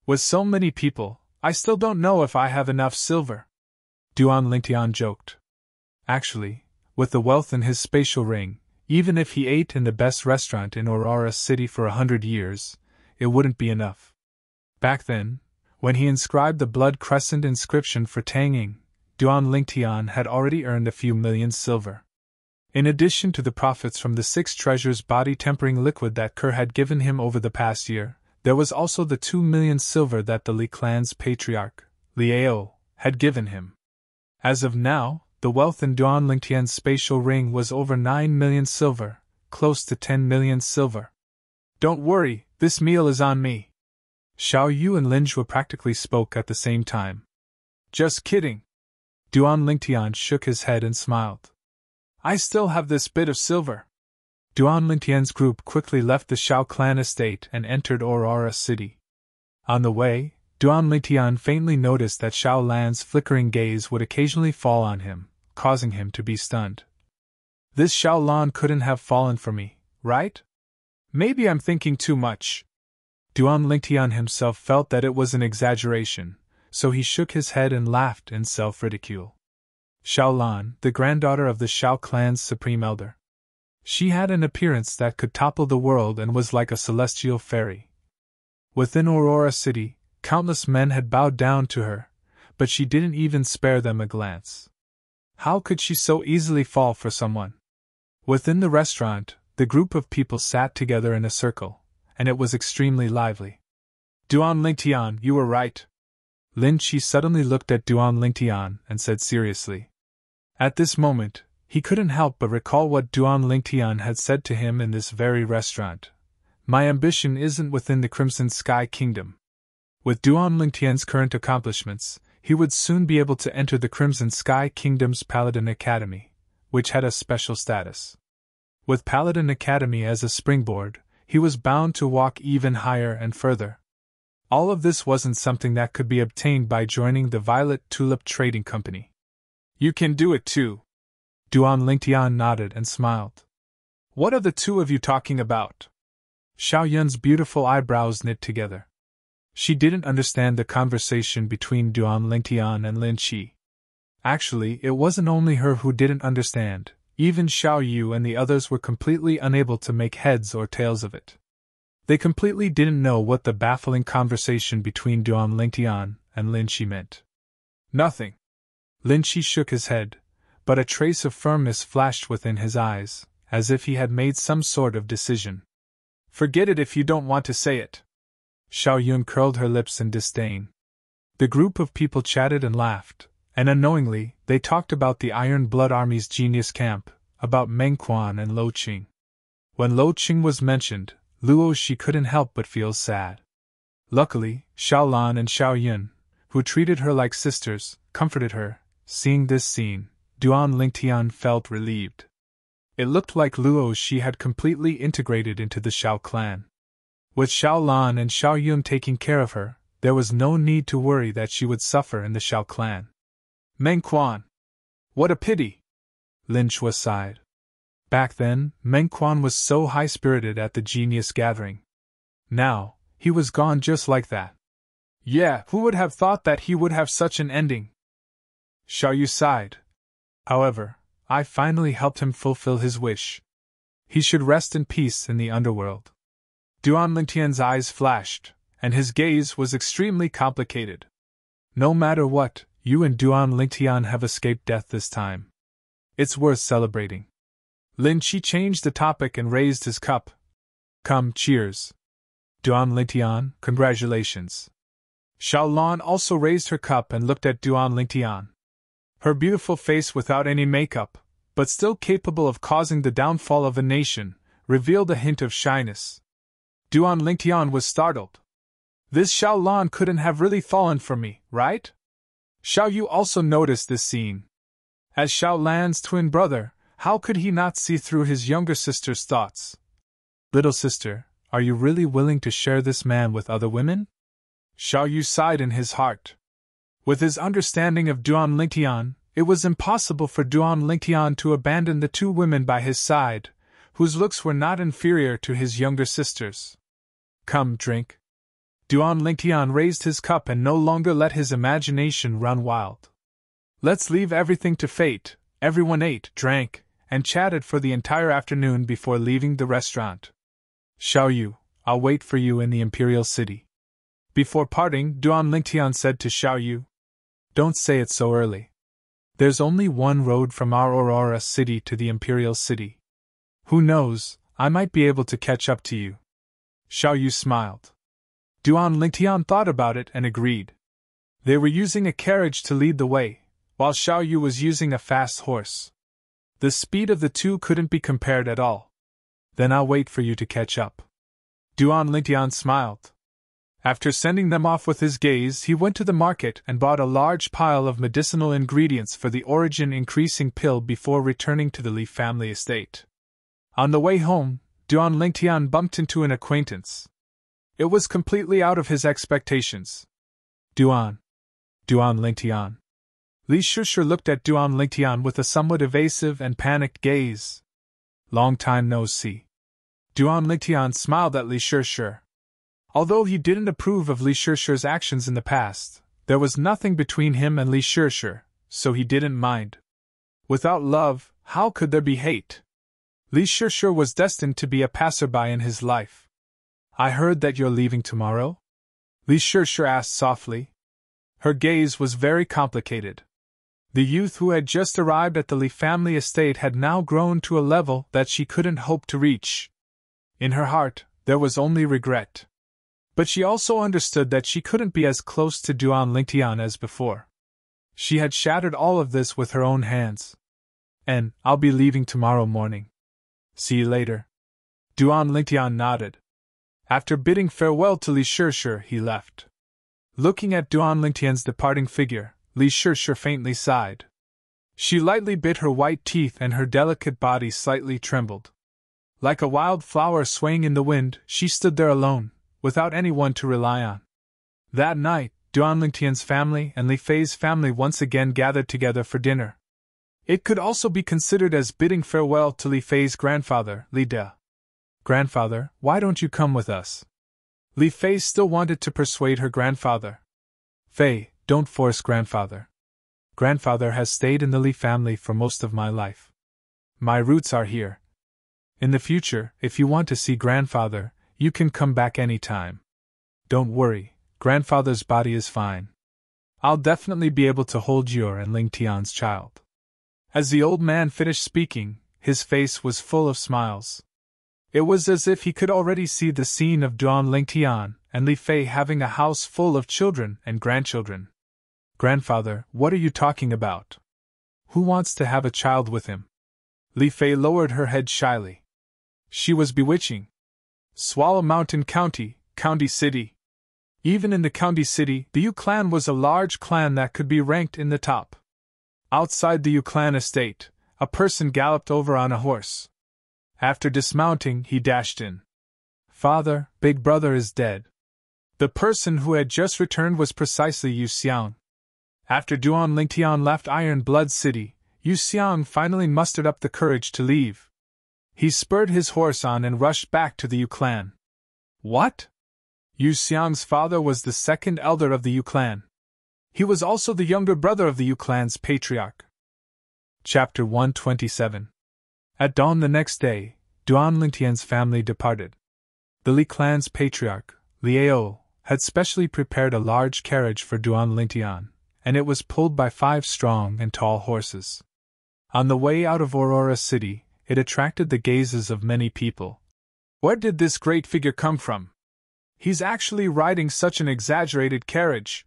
With so many people, I still don't know if I have enough silver, Duan Lingtian joked. Actually, with the wealth in his spatial ring, even if he ate in the best restaurant in Aurora City for 100 years, it wouldn't be enough. Back then, when he inscribed the blood crescent inscription for Tang Ying, Duan Lingtian had already earned a few million silver. In addition to the profits from the 6 treasures body-tempering liquid that Kerr had given him over the past year, there was also the 2 million silver that the Li clan's patriarch, Liao, had given him. As of now, the wealth in Duan Lingtian's spatial ring was over 9 million silver, close to 10 million silver. Don't worry, this meal is on me. Xiao Yu and Lin Zhua practically spoke at the same time. Just kidding. Duan Lingtian shook his head and smiled. I still have this bit of silver. Duan Lingtian's group quickly left the Shao clan estate and entered Aurora City. On the way, Duan Lingtian faintly noticed that Xiao Lan's flickering gaze would occasionally fall on him, causing him to be stunned. This Xiao Lan couldn't have fallen for me, right? Maybe I'm thinking too much. Duan Lingtian himself felt that it was an exaggeration, so he shook his head and laughed in self-ridicule. Xiao Lan, the granddaughter of the Shao clan's supreme elder. She had an appearance that could topple the world and was like a celestial fairy. Within Aurora City, countless men had bowed down to her, but she didn't even spare them a glance. How could she so easily fall for someone? Within the restaurant, the group of people sat together in a circle, and it was extremely lively. Duan Lingtian, you were right. Lin Qi suddenly looked at Duan Lingtian and said seriously. At this moment, he couldn't help but recall what Duan Lingtian had said to him in this very restaurant. My ambition isn't within the Crimson Sky Kingdom. With Duan Lingtian's current accomplishments, he would soon be able to enter the Crimson Sky Kingdom's Paladin Academy, which had a special status. With Paladin Academy as a springboard, he was bound to walk even higher and further. All of this wasn't something that could be obtained by joining the Violet Tulip Trading Company. You can do it too. Duan Lingtian nodded and smiled. What are the two of you talking about? Xiao Yun's beautiful eyebrows knit together. She didn't understand the conversation between Duan Lingtian and Lin Qi. Actually, it wasn't only her who didn't understand, even Xiao Yu and the others were completely unable to make heads or tails of it. They completely didn't know what the baffling conversation between Duan Lingtian and Lin Shi meant. Nothing. Lin Shi shook his head, but a trace of firmness flashed within his eyes, as if he had made some sort of decision. Forget it if you don't want to say it. Xiao Yun curled her lips in disdain. The group of people chatted and laughed, and unknowingly, they talked about the Iron Blood Army's genius camp, about Meng Quan and Lo Qing. When Lo Qing was mentioned, Luo Shi couldn't help but feel sad. Luckily, Xiao Lan and Xiao Yun, who treated her like sisters, comforted her. Seeing this scene, Duan Lingtian felt relieved. It looked like Luo Shi had completely integrated into the Xiao clan. With Xiao Lan and Xiao Yun taking care of her, there was no need to worry that she would suffer in the Xiao clan. Meng Quan! What a pity! Lin Chua sighed. Back then, Meng Quan was so high-spirited at the genius gathering. Now, he was gone just like that. Yeah, who would have thought that he would have such an ending? Xiao Yu sighed. However, I finally helped him fulfill his wish. He should rest in peace in the underworld. Duan Lingtian's eyes flashed, and his gaze was extremely complicated. No matter what, you and Duan Lingtian have escaped death this time. It's worth celebrating. Lin Qi changed the topic and raised his cup. Come, cheers. Duan Lingtian, congratulations. Xiao Lan also raised her cup and looked at Duan Lingtian. Her beautiful face without any makeup, but still capable of causing the downfall of a nation, revealed a hint of shyness. Duan Lingtian was startled. This Xiao Lan couldn't have really fallen for me, right? Xiao Yu also noticed this scene. As Xiao Lan's twin brother, how could he not see through his younger sister's thoughts? Little sister, are you really willing to share this man with other women? Xiao Yu sighed in his heart. With his understanding of Duan Lingtian, it was impossible for Duan Lingtian to abandon the two women by his side, whose looks were not inferior to his younger sister's. Come, drink. Duan Lingtian raised his cup and no longer let his imagination run wild. Let's leave everything to fate. Everyone ate, drank, and chatted for the entire afternoon before leaving the restaurant. Xiao Yu, I'll wait for you in the Imperial City. Before parting, Duan Lingtian said to Xiao Yu, don't say it so early. There's only one road from our Aurora City to the Imperial City. Who knows, I might be able to catch up to you. Xiao Yu smiled. Duan Lingtian thought about it and agreed. They were using a carriage to lead the way, while Xiao Yu was using a fast horse. The speed of the two couldn't be compared at all. Then I'll wait for you to catch up. Duan Lingtian smiled. After sending them off with his gaze, he went to the market and bought a large pile of medicinal ingredients for the origin-increasing pill before returning to the Li family estate. On the way home, Duan Lingtian bumped into an acquaintance. It was completely out of his expectations. Duan Lingtian. Li Shishir looked at Duan Lingtian with a somewhat evasive and panicked gaze. Long time no see. Duan Lingtian smiled at Li Shishir. Although he didn't approve of Li Shishir's actions in the past, there was nothing between him and Li Shishir, so he didn't mind. Without love, how could there be hate? Li Shishir was destined to be a passerby in his life. I heard that you're leaving tomorrow? Li Shishir asked softly. Her gaze was very complicated. The youth who had just arrived at the Li family estate had now grown to a level that she couldn't hope to reach. In her heart, there was only regret. But she also understood that she couldn't be as close to Duan Lingtian as before. She had shattered all of this with her own hands. And I'll be leaving tomorrow morning. See you later. Duan Lingtian nodded. After bidding farewell to Li Shishir, he left. Looking at Duan Lingtian's departing figure, Li Shishir faintly sighed. She lightly bit her white teeth and her delicate body slightly trembled. Like a wild flower swaying in the wind, she stood there alone, without anyone to rely on. That night, Duan Lingtian's family and Li Fei's family once again gathered together for dinner. It could also be considered as bidding farewell to Li Fei's grandfather, Li De. Grandfather, why don't you come with us? Li Fei still wanted to persuade her grandfather. Fei, don't force grandfather. Grandfather has stayed in the Li family for most of my life. My roots are here. In the future, if you want to see Grandfather, you can come back any time. Don't worry, Grandfather's body is fine. I'll definitely be able to hold your and Ling Tian's child. As the old man finished speaking, his face was full of smiles. It was as if he could already see the scene of Duan Ling Tian and Li Fei having a house full of children and grandchildren. Grandfather, what are you talking about? Who wants to have a child with him? Li Fei lowered her head shyly. She was bewitching. Swallow Mountain County, County City. Even in the county city, the Yu clan was a large clan that could be ranked in the top. Outside the Yu clan estate, a person galloped over on a horse. After dismounting, he dashed in. Father, big brother is dead. The person who had just returned was precisely Yu Xiang. After Duan Lingtian left Iron Blood City, Yu Xiang finally mustered up the courage to leave. He spurred his horse on and rushed back to the Yu clan. What? Yu Xiang's father was the second elder of the Yu clan. He was also the younger brother of the Yu clan's patriarch. Chapter 127. At dawn the next day, Duan Lingtian's family departed. The Li clan's patriarch, Liao, had specially prepared a large carriage for Duan Lingtian, and it was pulled by 5 strong and tall horses. On the way out of Aurora City, it attracted the gazes of many people. Where did this great figure come from? He's actually riding such an exaggerated carriage.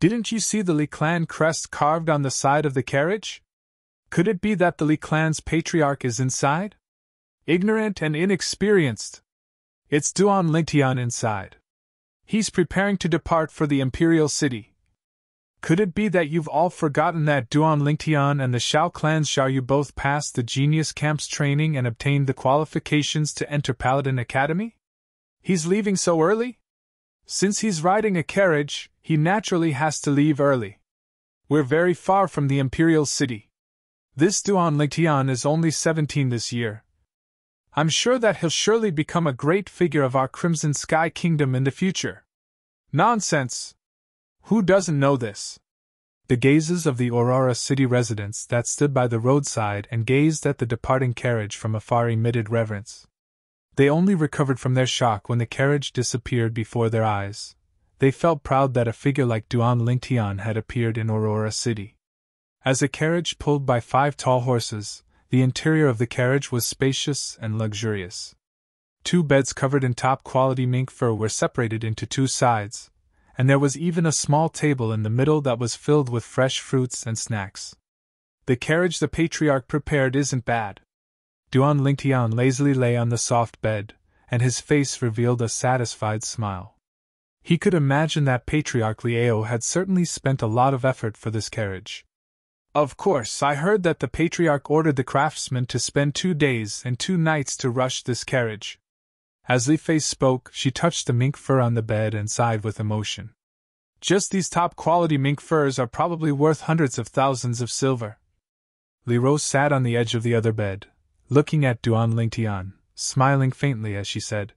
Didn't you see the Li clan crest carved on the side of the carriage? Could it be that the Li clan's patriarch is inside? Ignorant and inexperienced. It's Duan Lingtian inside. He's preparing to depart for the Imperial City. Could it be that you've all forgotten that Duan Lingtian and the Shao clan's Xiaoyu both passed the Genius Camp's training and obtained the qualifications to enter Paladin Academy? He's leaving so early? Since he's riding a carriage, he naturally has to leave early. We're very far from the Imperial City. This Duan Lingtian is only 17 this year. I'm sure that he'll surely become a great figure of our Crimson Sky Kingdom in the future. Nonsense! Who doesn't know this? The gazes of the Aurora City residents that stood by the roadside and gazed at the departing carriage from afar emitted reverence. They only recovered from their shock when the carriage disappeared before their eyes. They felt proud that a figure like Duan Lingtian had appeared in Aurora City. As a carriage pulled by 5 tall horses, the interior of the carriage was spacious and luxurious. 2 beds covered in top-quality mink fur were separated into 2 sides, and there was even a small table in the middle that was filled with fresh fruits and snacks. The carriage the patriarch prepared isn't bad. Duan Lingtian lazily lay on the soft bed, and his face revealed a satisfied smile. He could imagine that Patriarch Liao had certainly spent a lot of effort for this carriage. Of course, I heard that the Patriarch ordered the craftsmen to spend 2 days and 2 nights to rush this carriage. As Li Fei spoke, she touched the mink fur on the bed and sighed with emotion. Just these top-quality mink furs are probably worth hundreds of thousands of silver. Li Rose sat on the edge of the other bed, looking at Duan Lingtian, smiling faintly as she said,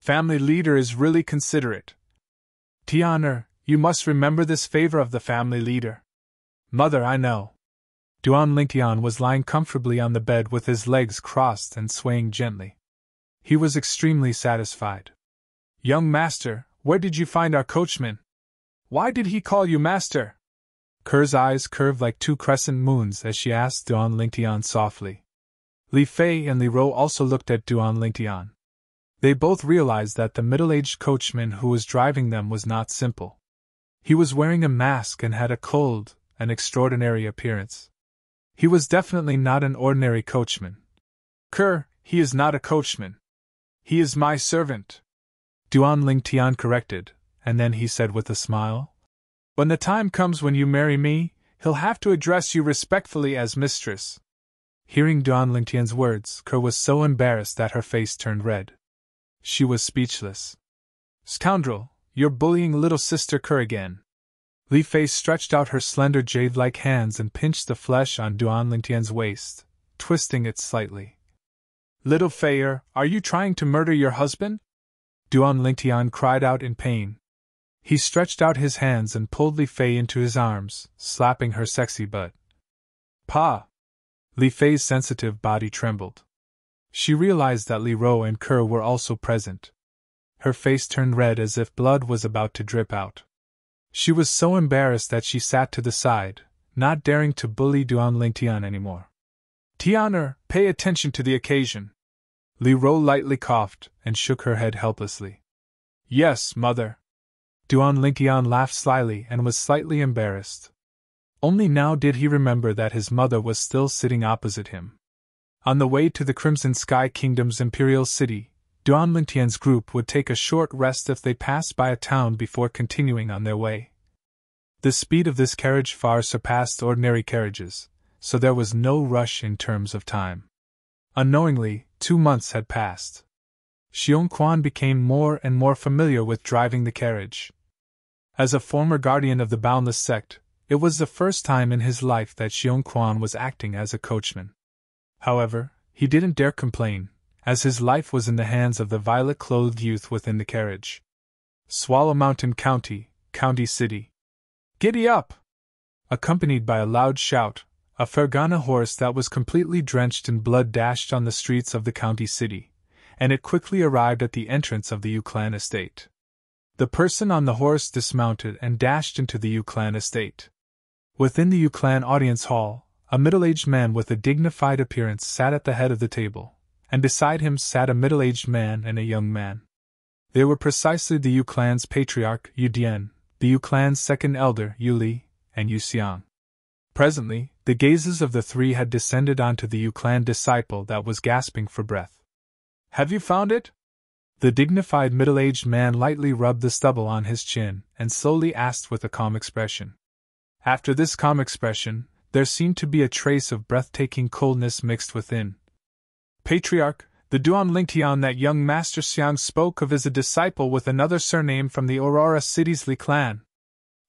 Family leader is really considerate. Tianer, you must remember this favor of the family leader. Mother, I know. Duan Lingtian was lying comfortably on the bed with his legs crossed and swaying gently. He was extremely satisfied. Young master, where did you find our coachman? Why did he call you master? Ker's eyes curved like 2 crescent moons as she asked Duan Lingtian softly. Li Fei and Li Ro also looked at Duan Lingtian. They both realized that the middle-aged coachman who was driving them was not simple. He was wearing a mask and had a cold and extraordinary appearance. He was definitely not an ordinary coachman. Ker, he is not a coachman. He is my servant. Duan Lingtian corrected, and then he said with a smile, When the time comes when you marry me, he'll have to address you respectfully as mistress. Hearing Duan Lingtian's words, Ker was so embarrassed that her face turned red. She was speechless. Scoundrel, you're bullying little sister Ker again. Li Fei stretched out her slender jade-like hands and pinched the flesh on Duan Lingtian's waist, twisting it slightly. Little Feier, are you trying to murder your husband? Duan Lingtian cried out in pain. He stretched out his hands and pulled Li Fei into his arms, slapping her sexy butt. Pa! Li Fei's sensitive body trembled. She realized that Li Ro and Kerr were also present. Her face turned red as if blood was about to drip out. She was so embarrassed that she sat to the side, not daring to bully Duan Lingtian anymore. Tianer, pay attention to the occasion. Li Ro lightly coughed and shook her head helplessly. Yes, mother. Duan Lingtian laughed slyly and was slightly embarrassed. Only now did he remember that his mother was still sitting opposite him. On the way to the Crimson Sky Kingdom's imperial city, Duan Lingtian's group would take a short rest if they passed by a town before continuing on their way. The speed of this carriage far surpassed ordinary carriages, so there was no rush in terms of time. Unknowingly, 2 months had passed. Xiong Quan became more and more familiar with driving the carriage. As a former guardian of the Boundless Sect, it was the first time in his life that Xiong Quan was acting as a coachman. However, he didn't dare complain, as his life was in the hands of the violet-clothed youth within the carriage. Swallow Mountain County, County City. Giddy up! Accompanied by a loud shout, a Fergana horse that was completely drenched in blood dashed on the streets of the county city, and it quickly arrived at the entrance of the Yu Clan estate. The person on the horse dismounted and dashed into the Yu Clan estate. Within the Yu Clan audience hall, a middle-aged man with a dignified appearance sat at the head of the table, and beside him sat a middle-aged man and a young man. They were precisely the Yu Clan's patriarch, Yu Dian, the Yu Clan's second elder, Yu Li, and Yu Xiang. Presently, the gazes of the three had descended onto the Yu Clan disciple that was gasping for breath. Have you found it? The dignified middle-aged man lightly rubbed the stubble on his chin and slowly asked with a calm expression. After this calm expression, there seemed to be a trace of breathtaking coldness mixed within. Patriarch, the Duan Lingtian that young Master Xiang spoke of is a disciple with another surname from the Aurora City's Li clan.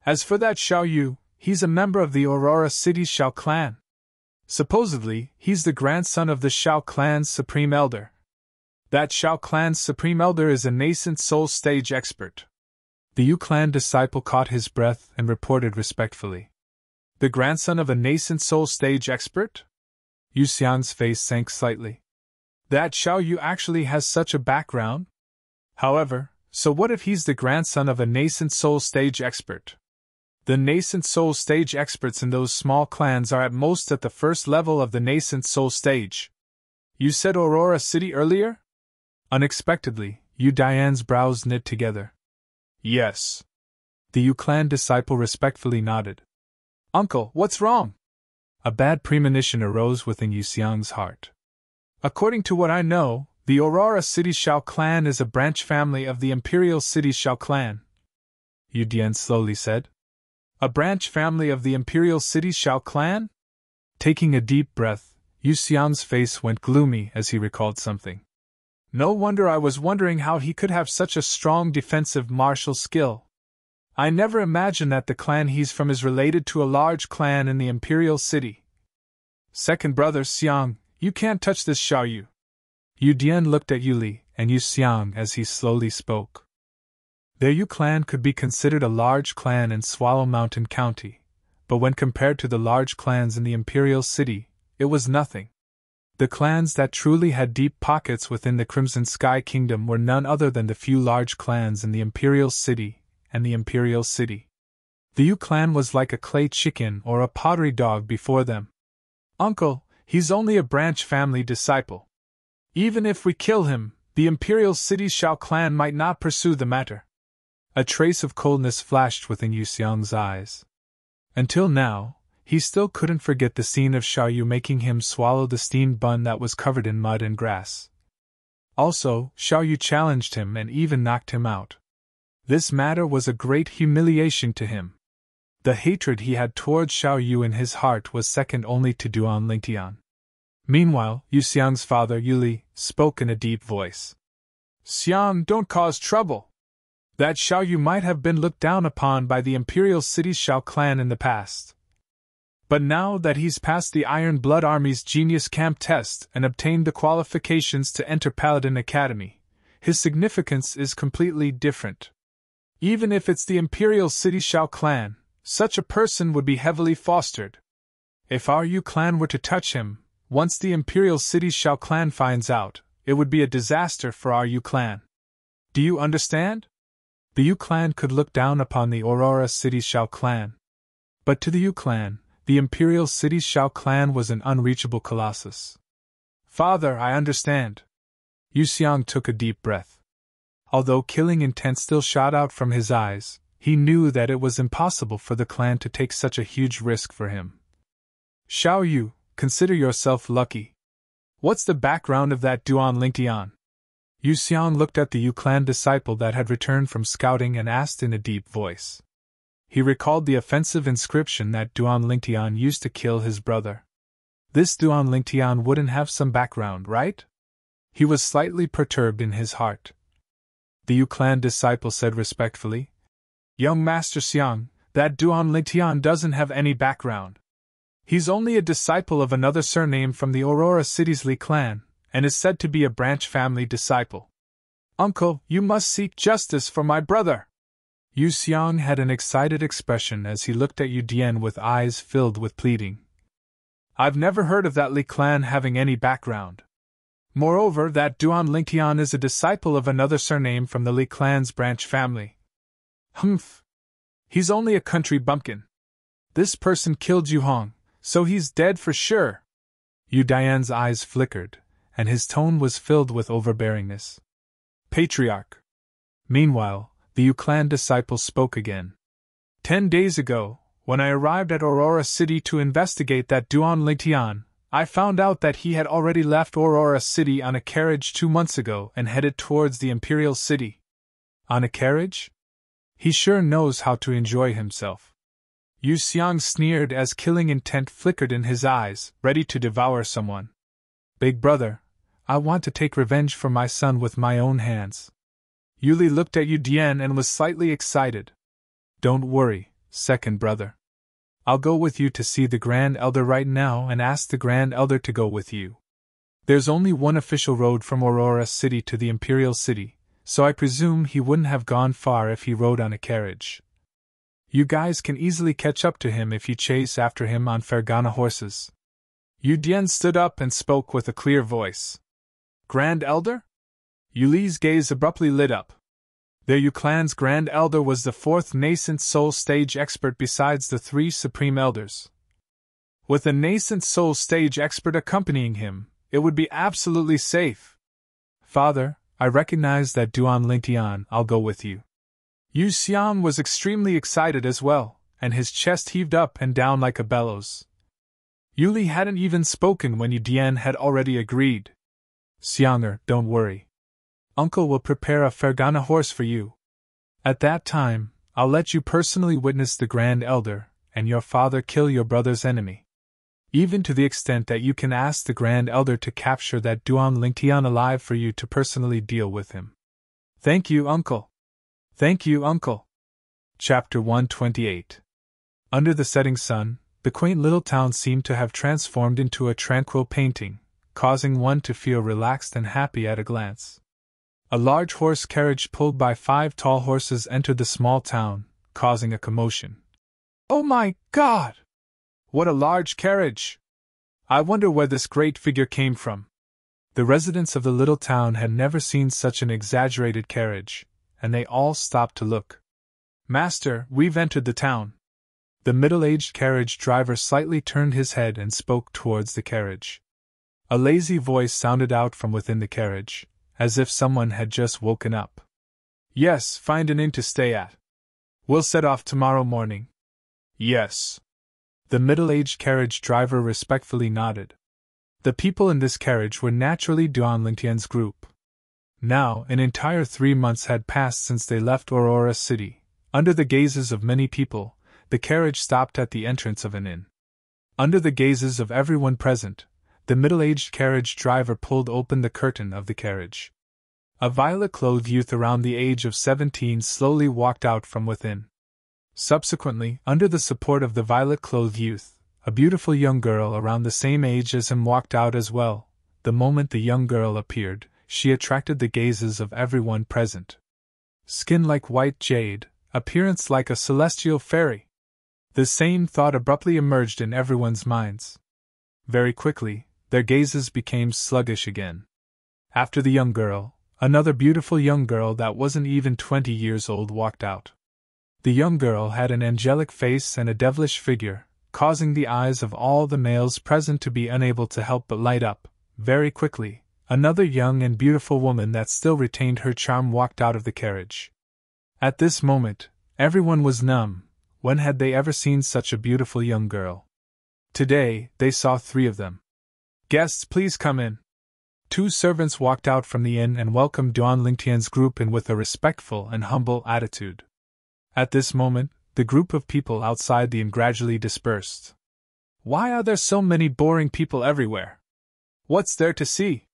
As for that Xiao Yu, he's a member of the Aurora City's Xiao clan. Supposedly, he's the grandson of the Xiao clan's supreme elder. That Xiao clan's supreme elder is a nascent soul stage expert. The Yu clan disciple caught his breath and reported respectfully. The grandson of a nascent soul stage expert? Yu Xiang's face sank slightly. That Xiao Yu actually has such a background? However, so what if he's the grandson of a nascent soul stage expert? The nascent soul stage experts in those small clans are at most at the first level of the nascent soul stage. You said Aurora City earlier? Unexpectedly, Yu Dian's brows knit together. Yes. The Yu clan disciple respectfully nodded. Uncle, what's wrong? A bad premonition arose within Yu Xiang's heart. According to what I know, the Aurora City Xiao clan is a branch family of the Imperial City Xiao clan. Yu Dian slowly said. A branch family of the Imperial City Xiao clan? Taking a deep breath, Yu Xiang's face went gloomy as he recalled something. No wonder I was wondering how he could have such a strong defensive martial skill. I never imagined that the clan he's from is related to a large clan in the Imperial City. Second brother Xiang, you can't touch this Xiao Yu. Yu Dian looked at Yu Li and Yu Xiang as he slowly spoke. Their Yu clan could be considered a large clan in Swallow Mountain County, but when compared to the large clans in the Imperial City, it was nothing. The clans that truly had deep pockets within the Crimson Sky Kingdom were none other than the few large clans in the Imperial City and the Imperial City. The Yu clan was like a clay chicken or a pottery dog before them. Uncle, he's only a branch family disciple. Even if we kill him, the Imperial City Xiao clan might not pursue the matter. A trace of coldness flashed within Yu Xiang's eyes. Until now, he still couldn't forget the scene of Xiao Yu making him swallow the steamed bun that was covered in mud and grass. Also, Xiao Yu challenged him and even knocked him out. This matter was a great humiliation to him. The hatred he had towards Xiao Yu in his heart was second only to Duan Lingtian. Meanwhile, Yu Xiang's father, Yu Li, spoke in a deep voice. Xiang, don't cause trouble. That Xiao Yu might have been looked down upon by the Imperial City Xiao clan in the past. But now that he's passed the Iron Blood Army's Genius Camp test and obtained the qualifications to enter Paladin Academy, his significance is completely different. Even if it's the Imperial City Shao clan, such a person would be heavily fostered. If our Yu clan were to touch him, once the Imperial City Shao clan finds out, it would be a disaster for our Yu clan. Do you understand? The Yu clan could look down upon the Aurora City Shao clan. But to the Yu clan, the Imperial City Shao clan was an unreachable colossus. Father, I understand. Yu Xiang took a deep breath. Although killing intent still shot out from his eyes, he knew that it was impossible for the clan to take such a huge risk for him. Xiao Yu, consider yourself lucky. What's the background of that Duan Lingtian? Yu Xiang looked at the Yu clan disciple that had returned from scouting and asked in a deep voice. He recalled the offensive inscription that Duan Lingtian used to kill his brother. This Duan Lingtian wouldn't have some background, right? He was slightly perturbed in his heart. The Yu clan disciple said respectfully, Young Master Xiang, that Duan Lingtian doesn't have any background. He's only a disciple of another surname from the Aurora City's Li clan, and is said to be a branch family disciple. Uncle, you must seek justice for my brother. Yu Xiang had an excited expression as he looked at Yu Dian with eyes filled with pleading. I've never heard of that Li clan having any background. Moreover, that Duan Lingtian is a disciple of another surname from the Li clan's branch family. Humph. He's only a country bumpkin. This person killed Yu Hong, so he's dead for sure. Yu Dian's eyes flickered, and his tone was filled with overbearingness. Patriarch. Meanwhile, the Yu clan disciple spoke again. 10 days ago, when I arrived at Aurora City to investigate that Duan Lingtian, I found out that he had already left Aurora City on a carriage 2 months ago and headed towards the Imperial City. On a carriage? He sure knows how to enjoy himself. Yu Xiang sneered as killing intent flickered in his eyes, ready to devour someone. Big brother, I want to take revenge for my son with my own hands. Yuli looked at Yu Dian and was slightly excited. Don't worry, second brother. I'll go with you to see the Grand Elder right now and ask the Grand Elder to go with you. There's only one official road from Aurora City to the Imperial City, so I presume he wouldn't have gone far if he rode on a carriage. You guys can easily catch up to him if you chase after him on Fergana horses. Yu Dian stood up and spoke with a clear voice. Grand Elder? Yuli's gaze abruptly lit up. Their Yu clan's Grand Elder was the 4th nascent soul stage expert besides the 3 Supreme Elders. With a nascent soul stage expert accompanying him, it would be absolutely safe. Father, I recognize that Duan Lingtian, I'll go with you. Yu Xiang was extremely excited as well, and his chest heaved up and down like a bellows. Yuli hadn't even spoken when Yu Dian had already agreed. Xianger, don't worry. Uncle will prepare a Fergana horse for you. At that time, I'll let you personally witness the Grand Elder and your father kill your brother's enemy. Even to the extent that you can ask the Grand Elder to capture that Duan Lingtian alive for you to personally deal with him. Thank you, Uncle. Thank you, Uncle. Chapter 128. Under the setting sun, the quaint little town seemed to have transformed into a tranquil painting, causing one to feel relaxed and happy at a glance. A large horse carriage pulled by 5 tall horses entered the small town, causing a commotion. Oh my God! What a large carriage! I wonder where this great figure came from. The residents of the little town had never seen such an exaggerated carriage, and they all stopped to look. Master, we've entered the town. The middle-aged carriage driver slightly turned his head and spoke towards the carriage. A lazy voice sounded out from within the carriage, as if someone had just woken up. Yes, find an inn to stay at. We'll set off tomorrow morning. Yes. The middle-aged carriage driver respectfully nodded. The people in this carriage were naturally Duan Lingtian's group. Now, an entire 3 months had passed since they left Aurora City. Under the gazes of many people, the carriage stopped at the entrance of an inn. Under the gazes of everyone present, the middle-aged carriage driver pulled open the curtain of the carriage. A violet-clothed youth around the age of 17 slowly walked out from within. Subsequently, under the support of the violet-clothed youth, a beautiful young girl around the same age as him walked out as well. The moment the young girl appeared, she attracted the gazes of everyone present. Skin like white jade, appearance like a celestial fairy. The same thought abruptly emerged in everyone's minds. Very quickly, their gazes became sluggish again. After the young girl, another beautiful young girl that wasn't even 20 years old walked out. The young girl had an angelic face and a devilish figure, causing the eyes of all the males present to be unable to help but light up. Very quickly, another young and beautiful woman that still retained her charm walked out of the carriage. At this moment, everyone was numb. When had they ever seen such a beautiful young girl? Today, they saw 3 of them. "Guests, please come in." 2 servants walked out from the inn and welcomed Duan Lingtian's group in with a respectful and humble attitude. At this moment, the group of people outside the inn gradually dispersed. "Why are there so many boring people everywhere? What's there to see?"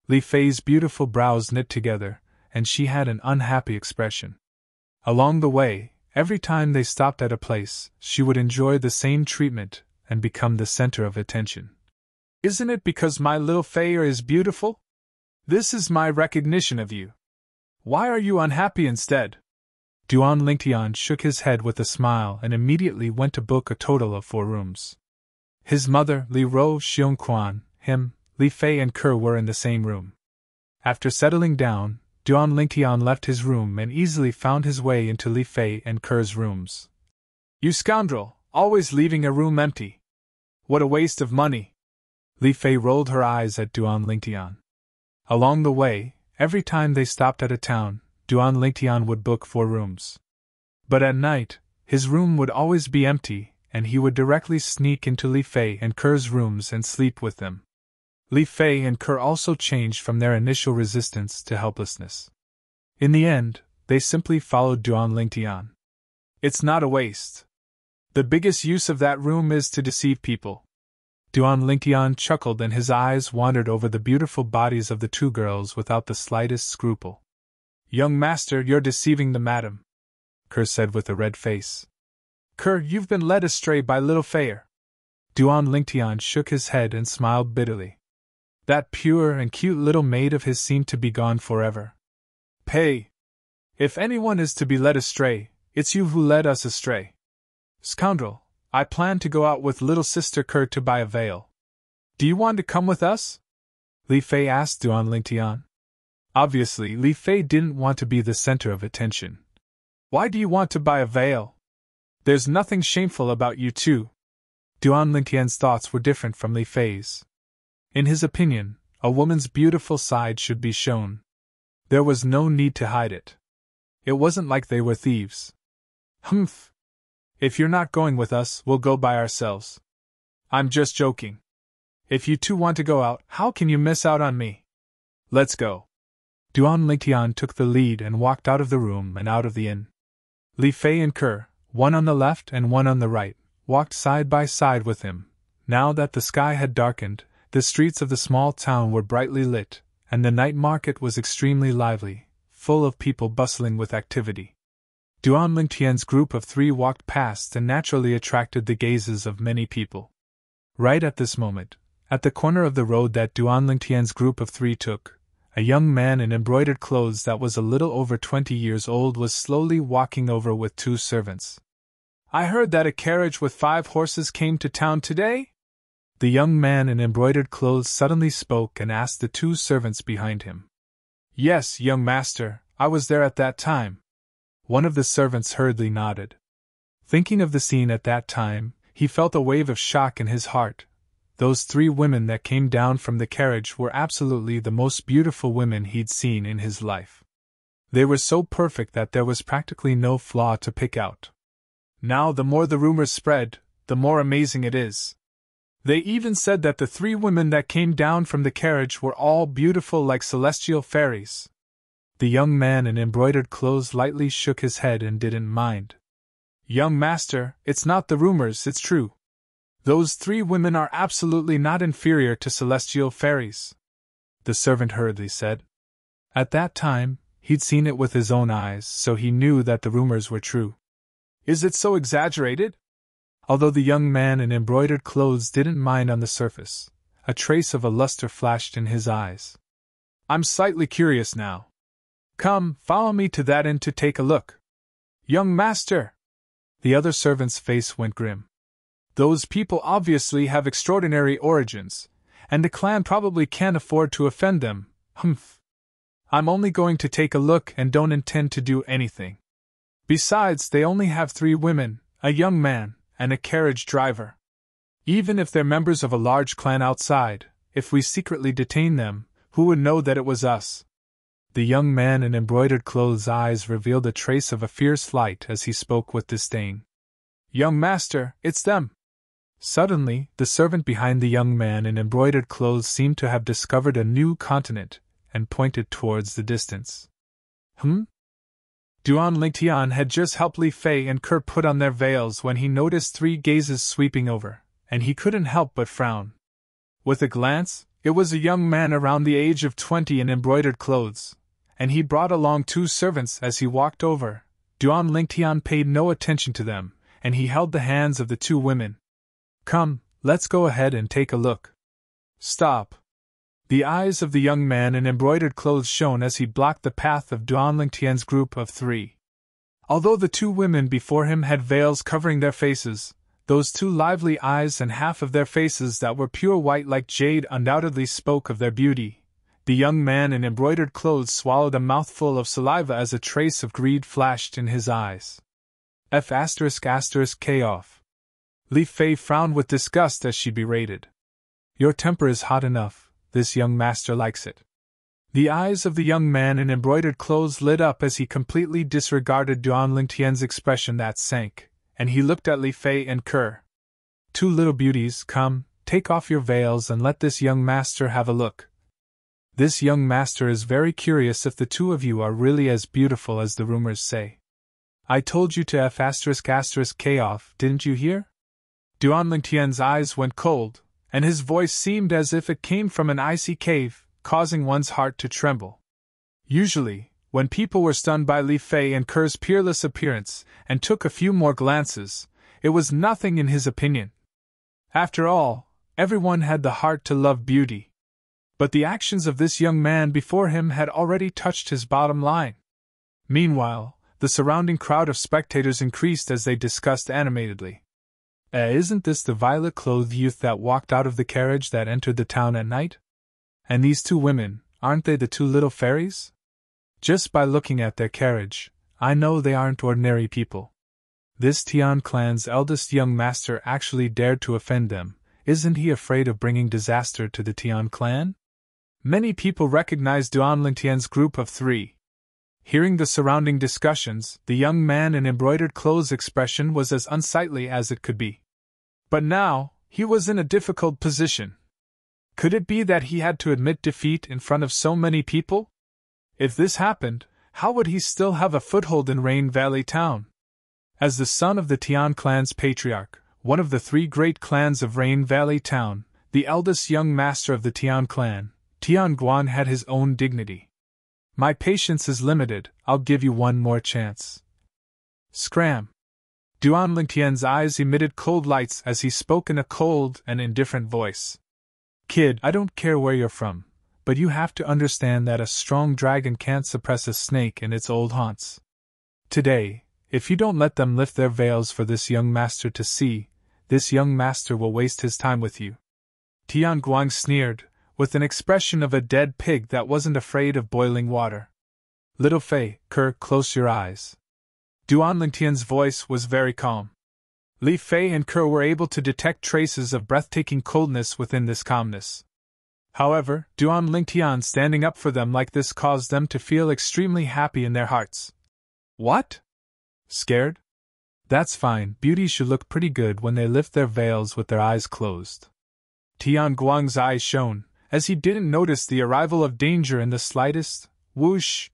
Li Fei's beautiful brows knit together, and she had an unhappy expression. Along the way, every time they stopped at a place, she would enjoy the same treatment and become the center of attention. "Isn't it because my little Fei is beautiful? This is my recognition of you. Why are you unhappy instead?" Duan Lingtian shook his head with a smile and immediately went to book a total of 4 rooms. His mother, Li Ro Xiongquan, him, Li Fei and Ke were in the same room. After settling down, Duan Lingtian left his room and easily found his way into Li Fei and Ke's rooms. "You scoundrel, always leaving a room empty. What a waste of money." Li Fei rolled her eyes at Duan Lingtian. Along the way, every time they stopped at a town, Duan Lingtian would book 4 rooms. But at night, his room would always be empty, and he would directly sneak into Li Fei and Ke's rooms and sleep with them. Li Fei and Ke also changed from their initial resistance to helplessness. In the end, they simply followed Duan Lingtian. "It's not a waste. The biggest use of that room is to deceive people." Duan Lingtian chuckled and his eyes wandered over the beautiful bodies of the 2 girls without the slightest scruple. "Young master, you're deceiving the madam," Ke said with a red face. "Ke, you've been led astray by little Fei." Duan Lingtian shook his head and smiled bitterly. That pure and cute little maid of his seemed to be gone forever. "Pei! If anyone is to be led astray, it's you who led us astray. Scoundrel, I plan to go out with little sister Ke to buy a veil. Do you want to come with us?" Li Fei asked Duan Lingtian. Obviously, Li Fei didn't want to be the center of attention. "Why do you want to buy a veil? There's nothing shameful about you two." Duan Lingtian's thoughts were different from Li Fei's. In his opinion, a woman's beautiful side should be shown. There was no need to hide it. It wasn't like they were thieves. "Humph! If you're not going with us, we'll go by ourselves." "I'm just joking. If you two want to go out, how can you miss out on me? Let's go." Duan Lingtian took the lead and walked out of the room and out of the inn. Li Fei and Ke, one on the left and one on the right, walked side by side with him. Now that the sky had darkened, the streets of the small town were brightly lit, and the night market was extremely lively, full of people bustling with activity. Duan Lingtian's group of 3 walked past and naturally attracted the gazes of many people. Right at this moment, at the corner of the road that Duan Lingtian's group of 3 took, a young man in embroidered clothes that was a little over 20 years old was slowly walking over with 2 servants. "I heard that a carriage with 5 horses came to town today?" The young man in embroidered clothes suddenly spoke and asked the 2 servants behind him. "Yes, young master, I was there at that time." One of the servants hurriedly nodded. Thinking of the scene at that time, he felt a wave of shock in his heart. Those 3 women that came down from the carriage were absolutely the most beautiful women he'd seen in his life. They were so perfect that there was practically no flaw to pick out. Now the more the rumors spread, the more amazing it is. They even said that the 3 women that came down from the carriage were all beautiful like celestial fairies. The young man in embroidered clothes lightly shook his head and didn't mind. "Young master, it's not the rumors, it's true. Those 3 women are absolutely not inferior to celestial fairies," the servant hurriedly said. At that time, he'd seen it with his own eyes, so he knew that the rumors were true. "Is it so exaggerated?" Although the young man in embroidered clothes didn't mind on the surface, a trace of a luster flashed in his eyes. "I'm slightly curious now. Come, follow me to that inn to take a look." Young master! The other servant's face went grim. Those people obviously have extraordinary origins, and the clan probably can't afford to offend them. Humph. I'm only going to take a look and don't intend to do anything. Besides, they only have 3 women, a young man, and a carriage driver. Even if they're members of a large clan outside, if we secretly detain them, who would know that it was us? The young man in embroidered clothes' eyes revealed a trace of a fierce light as he spoke with disdain. Young master, it's them! Suddenly, the servant behind the young man in embroidered clothes seemed to have discovered a new continent, and pointed towards the distance. Duan Lingtian had just helped Li Fei and Kerr put on their veils when he noticed 3 gazes sweeping over, and he couldn't help but frown. With a glance, it was a young man around the age of 20 in embroidered clothes, and he brought along 2 servants as he walked over. Duan Lingtian paid no attention to them, and he held the hands of the 2 women. Come, let's go ahead and take a look. Stop. The eyes of the young man in embroidered clothes shone as he blocked the path of Duan Lingtian's group of 3. Although the 2 women before him had veils covering their faces, those 2 lively eyes and half of their faces that were pure white like jade undoubtedly spoke of their beauty. The young man in embroidered clothes swallowed a mouthful of saliva as a trace of greed flashed in his eyes. K off. Li Fei frowned with disgust as she berated. Your temper is hot enough, this young master likes it. The eyes of the young man in embroidered clothes lit up as he completely disregarded Duan Lingtian's expression that sank, and he looked at Li Fei and Kerr. 2 little beauties, come, take off your veils and let this young master have a look. This young master is very curious if the 2 of you are really as beautiful as the rumors say. I told you to K off, didn't you hear? Duan Lingtian's eyes went cold, and his voice seemed as if it came from an icy cave, causing one's heart to tremble. Usually, when people were stunned by Li Fei and Kerr's peerless appearance and took a few more glances, it was nothing in his opinion. After all, everyone had the heart to love beauty. But the actions of this young man before him had already touched his bottom line. Meanwhile, the surrounding crowd of spectators increased as they discussed animatedly. Isn't this the violet-clothed youth that walked out of the carriage that entered the town at night? And these 2 women, aren't they the 2 little fairies? Just by looking at their carriage, I know they aren't ordinary people. This Tian clan's eldest young master actually dared to offend them. Isn't he afraid of bringing disaster to the Tian clan? Many people recognized Duan Lingtian's group of 3. Hearing the surrounding discussions, the young man in embroidered clothes' expression was as unsightly as it could be. But now, he was in a difficult position. Could it be that he had to admit defeat in front of so many people? If this happened, how would he still have a foothold in Rain Valley Town? As the son of the Tian clan's patriarch, one of the 3 great clans of Rain Valley Town, the eldest young master of the Tian clan, Tian Guan had his own dignity. My patience is limited, I'll give you one more chance. Scram! Duan Lingtian's eyes emitted cold lights as he spoke in a cold and indifferent voice. Kid, I don't care where you're from, but you have to understand that a strong dragon can't suppress a snake in its old haunts. Today, if you don't let them lift their veils for this young master to see, this young master will waste his time with you. Tian Guang sneered, with an expression of a dead pig that wasn't afraid of boiling water. Little Fei, Kerr, close your eyes. Duan Lingtian's voice was very calm. Li Fei and Kerr were able to detect traces of breathtaking coldness within this calmness. However, Duan Lingtian standing up for them like this caused them to feel extremely happy in their hearts. What? Scared? That's fine, beauties should look pretty good when they lift their veils with their eyes closed. Tian Guang's eyes shone, as he didn't notice the arrival of danger in the slightest. Whoosh!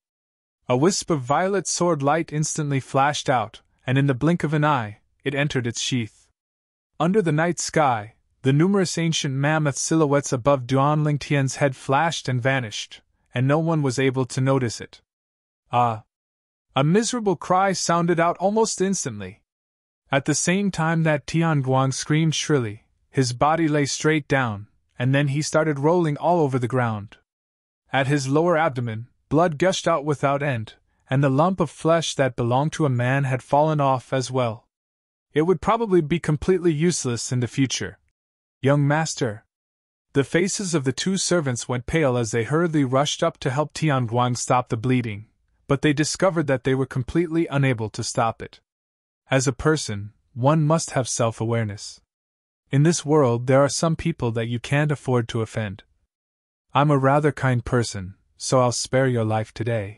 A wisp of violet sword light instantly flashed out, and in the blink of an eye, it entered its sheath. Under the night sky, the numerous ancient mammoth silhouettes above Duan Lingtian's head flashed and vanished, and no one was able to notice it. Ah! A miserable cry sounded out almost instantly. At the same time that Tian Guang screamed shrilly, his body lay straight down, and then he started rolling all over the ground. At his lower abdomen, blood gushed out without end, and the lump of flesh that belonged to a man had fallen off as well. It would probably be completely useless in the future. Young master. The faces of the two servants went pale as they hurriedly rushed up to help Tianguang stop the bleeding, but they discovered that they were completely unable to stop it. As a person, one must have self-awareness. In this world there are some people that you can't afford to offend. I'm a rather kind person, so I'll spare your life today.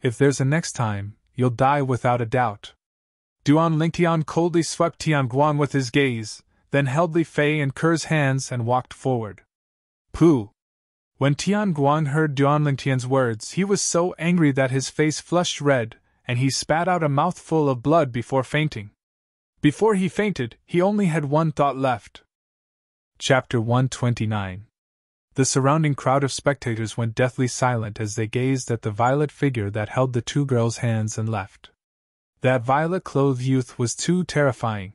If there's a next time, you'll die without a doubt. Duan Lingtian coldly swept Tianguang with his gaze, then held Li Fei and Ker's hands and walked forward. Pooh! When Tianguang heard Duan Lingtian's words, he was so angry that his face flushed red, and he spat out a mouthful of blood before fainting. Before he fainted, he only had one thought left. Chapter 129. The surrounding crowd of spectators went deathly silent as they gazed at the violet figure that held the two girls' hands and left. That violet-clothed youth was too terrifying.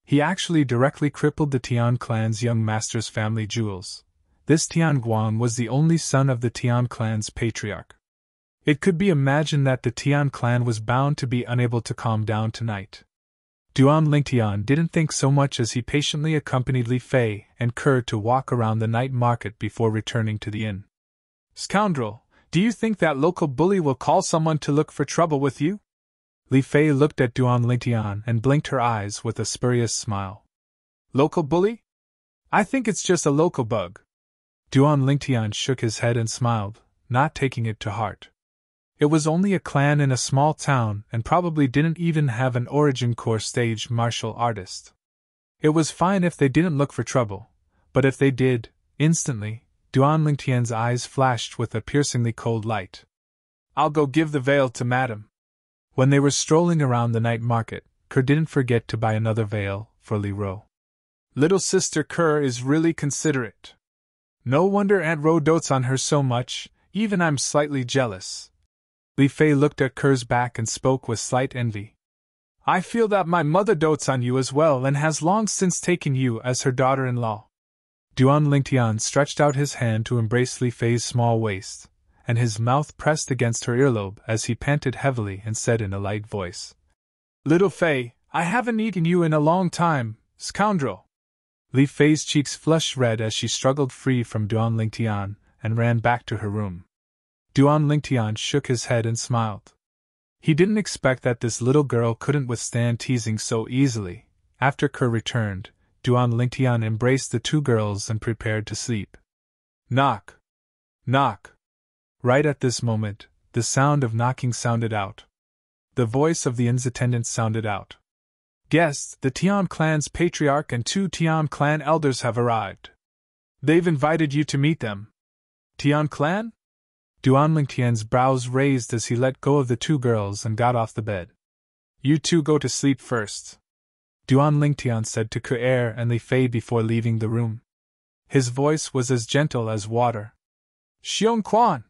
He actually directly crippled the Tian clan's young master's family jewels. This Tianguang was the only son of the Tian clan's patriarch. It could be imagined that the Tian clan was bound to be unable to calm down tonight. Duan Lingtian didn't think so much as he patiently accompanied Li Fei and Ker to walk around the night market before returning to the inn. Scoundrel, do you think that local bully will call someone to look for trouble with you? Li Fei looked at Duan Lingtian and blinked her eyes with a spurious smile. Local bully? I think it's just a local bug. Duan Lingtian shook his head and smiled, not taking it to heart. It was only a clan in a small town and probably didn't even have an origin core stage martial artist. It was fine if they didn't look for trouble, but if they did, instantly, Duan Lingtian's eyes flashed with a piercingly cold light. I'll go give the veil to madam. When they were strolling around the night market, Ker didn't forget to buy another veil for Li Ro. Little sister Ker is really considerate. No wonder Aunt Ro dotes on her so much, even I'm slightly jealous. Li Fei looked at Ker's back and spoke with slight envy. I feel that my mother dotes on you as well and has long since taken you as her daughter-in-law. Duan Lingtian stretched out his hand to embrace Li Fei's small waist, and his mouth pressed against her earlobe as he panted heavily and said in a light voice, Little Fei, I haven't eaten you in a long time, scoundrel. Li Fei's cheeks flushed red as she struggled free from Duan Lingtian and ran back to her room. Duan Lingtian shook his head and smiled. He didn't expect that this little girl couldn't withstand teasing so easily. After Ker returned, Duan Lingtian embraced the two girls and prepared to sleep. Knock! Knock! Right at this moment, the sound of knocking sounded out. The voice of the inn's attendant sounded out. Guests, the Tian clan's patriarch and two Tian clan elders have arrived. They've invited you to meet them. Tian clan? Duan Lingtian's brows raised as he let go of the two girls and got off the bed. You two go to sleep first, Duan Lingtian said to Ker and Li Fei before leaving the room. His voice was as gentle as water. Xiong Quan!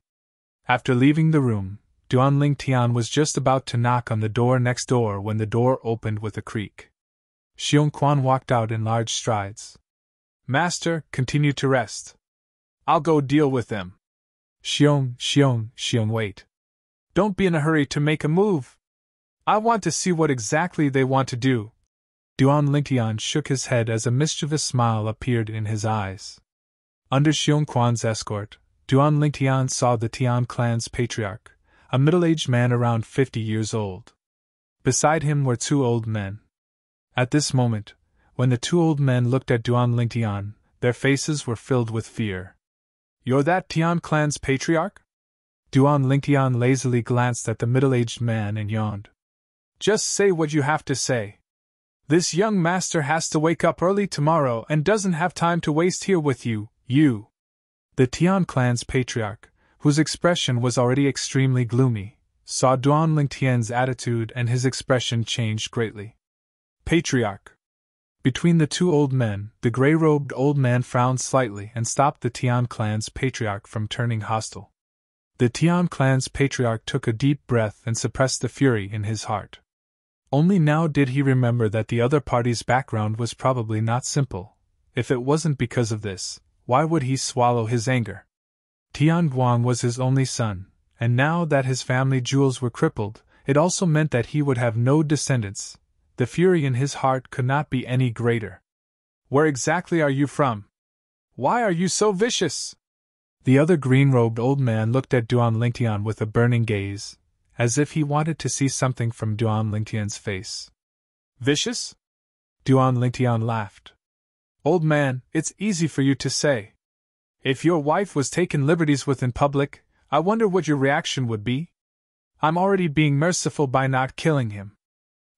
After leaving the room, Duan Lingtian was just about to knock on the door next door when the door opened with a creak. Xiong Quan walked out in large strides. Master, continue to rest. I'll go deal with them. Xiong, wait. Don't be in a hurry to make a move. I want to see what exactly they want to do. Duan Lingtian shook his head as a mischievous smile appeared in his eyes. Under Xiong Quan's escort, Duan Lingtian saw the Tian clan's patriarch, a middle-aged man around 50 years old. Beside him were two old men. At this moment, when the two old men looked at Duan Lingtian, their faces were filled with fear. You're that Tian clan's patriarch? Duan Lingtian lazily glanced at the middle-aged man and yawned. Just say what you have to say. This young master has to wake up early tomorrow and doesn't have time to waste here with you. The Tian clan's patriarch, whose expression was already extremely gloomy, saw Duan Lingtian's attitude and his expression changed greatly. Patriarch. Between the two old men, the gray-robed old man frowned slightly and stopped the Tian clan's patriarch from turning hostile. The Tian clan's patriarch took a deep breath and suppressed the fury in his heart. Only now did he remember that the other party's background was probably not simple. If it wasn't because of this, why would he swallow his anger? Tianguang was his only son, and now that his family jewels were crippled, it also meant that he would have no descendants. The fury in his heart could not be any greater. Where exactly are you from? Why are you so vicious? The other green-robed old man looked at Duan Lingtian with a burning gaze, as if he wanted to see something from Duan Lingtian's face. Vicious? Duan Lingtian laughed. Old man, it's easy for you to say. If your wife was taking liberties with in public, I wonder what your reaction would be? I'm already being merciful by not killing him.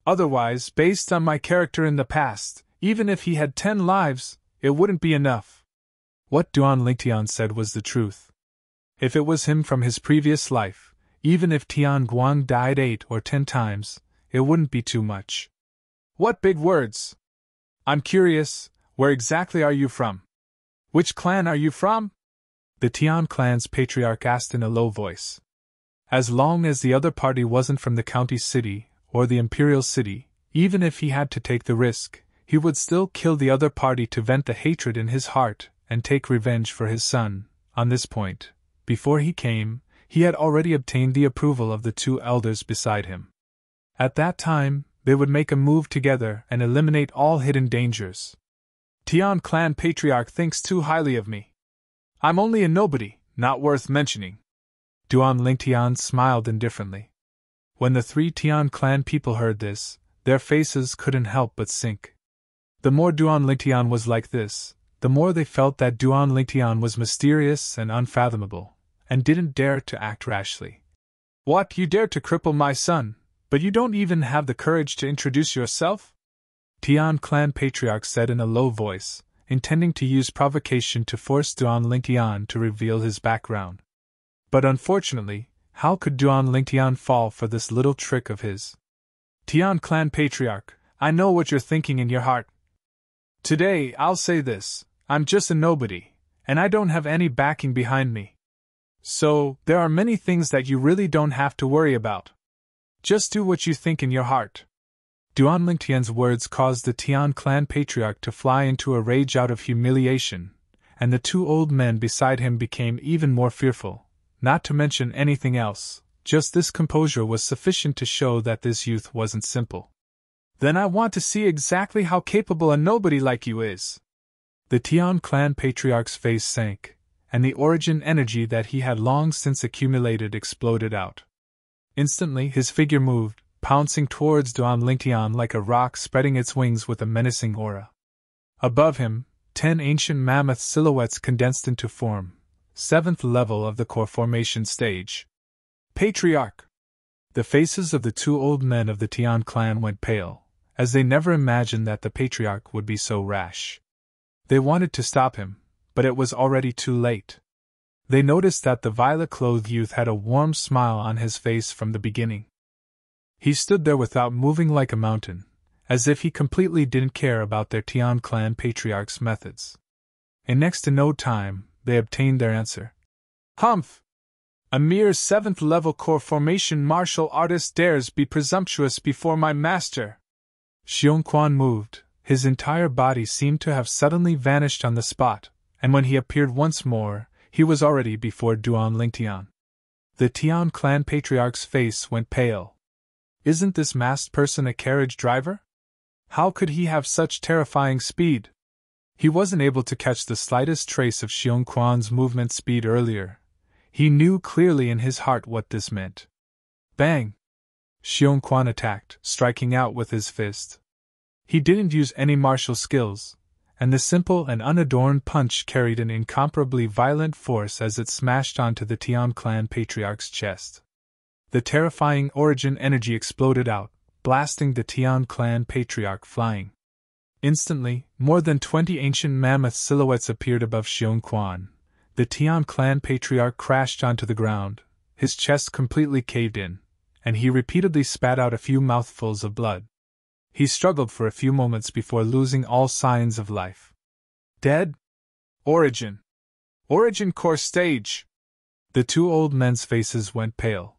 Otherwise, based on my character in the past, even if he had 10 lives, it wouldn't be enough. What Duan Lingtian said was the truth. If it was him from his previous life, even if Tian Guang died 8 or 10 times, it wouldn't be too much. What big words! I'm curious, where exactly are you from? Which clan are you from? The Tian clan's patriarch asked in a low voice. As long as the other party wasn't from the county city, or the imperial city, even if he had to take the risk, he would still kill the other party to vent the hatred in his heart and take revenge for his son. On this point, before he came, he had already obtained the approval of the 2 elders beside him. At that time, they would make a move together and eliminate all hidden dangers. Tian clan patriarch thinks too highly of me. I'm only a nobody, not worth mentioning. Duan Lingtian smiled indifferently. When the 3 Tian clan people heard this, their faces couldn't help but sink. The more Duan Lingtian was like this, the more they felt that Duan Lingtian was mysterious and unfathomable, and didn't dare to act rashly. What, you dare to cripple my son, but you don't even have the courage to introduce yourself? Tian clan patriarch said in a low voice, intending to use provocation to force Duan Lingtian to reveal his background. But unfortunately, how could Duan Lingtian fall for this little trick of his? Tian clan patriarch, I know what you're thinking in your heart. Today, I'll say this, I'm just a nobody, and I don't have any backing behind me. So, there are many things that you really don't have to worry about. Just do what you think in your heart. Duan Lingtian's words caused the Tian clan patriarch to fly into a rage out of humiliation, and the 2 old men beside him became even more fearful. Not to mention anything else, just this composure was sufficient to show that this youth wasn't simple. Then I want to see exactly how capable a nobody like you is. The Tian clan patriarch's face sank, and the origin energy that he had long since accumulated exploded out. Instantly his figure moved, pouncing towards Duan Lingtian like a rock spreading its wings with a menacing aura. Above him, 10 ancient mammoth silhouettes condensed into form, 7th level of the core formation stage. Patriarch! The faces of the 2 old men of the Tian clan went pale, as they never imagined that the patriarch would be so rash. They wanted to stop him, but it was already too late. They noticed that the violet-clothed youth had a warm smile on his face from the beginning. He stood there without moving like a mountain, as if he completely didn't care about their Tian clan patriarch's methods. In next to no time, they obtained their answer. Humph! A mere 7th level core formation martial artist dares be presumptuous before my master. Xiong Quan moved, his entire body seemed to have suddenly vanished on the spot, and when he appeared once more, he was already before Duan Lingtian. The Tian clan patriarch's face went pale. Isn't this masked person a carriage driver? How could he have such terrifying speed? He wasn't able to catch the slightest trace of Xiong Quan's movement speed earlier. He knew clearly in his heart what this meant. Bang! Xiong Quan attacked, striking out with his fist. He didn't use any martial skills, and the simple and unadorned punch carried an incomparably violent force as it smashed onto the Tian clan patriarch's chest. The terrifying origin energy exploded out, blasting the Tian clan patriarch flying. Instantly, more than 20 ancient mammoth silhouettes appeared above Xiong Quan. The Tian clan patriarch crashed onto the ground, his chest completely caved in, and he repeatedly spat out a few mouthfuls of blood. He struggled for a few moments before losing all signs of life. Dead? Origin core stage! The 2 old men's faces went pale.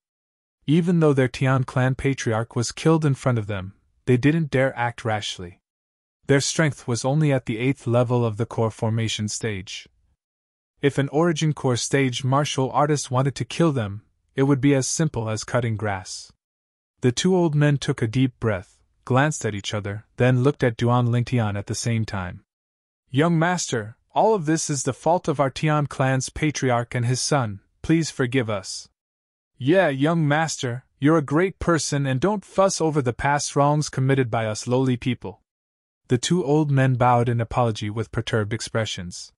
Even though their Tian clan patriarch was killed in front of them, they didn't dare act rashly. Their strength was only at the 8th level of the core formation stage. If an origin core stage martial artist wanted to kill them, it would be as simple as cutting grass. The two old men took a deep breath, glanced at each other, then looked at Duan Lingtian at the same time. Young master, all of this is the fault of our Tian clan's patriarch and his son, please forgive us. Yeah, young master, you're a great person and don't fuss over the past wrongs committed by us lowly people. The two old men bowed in apology with perturbed expressions.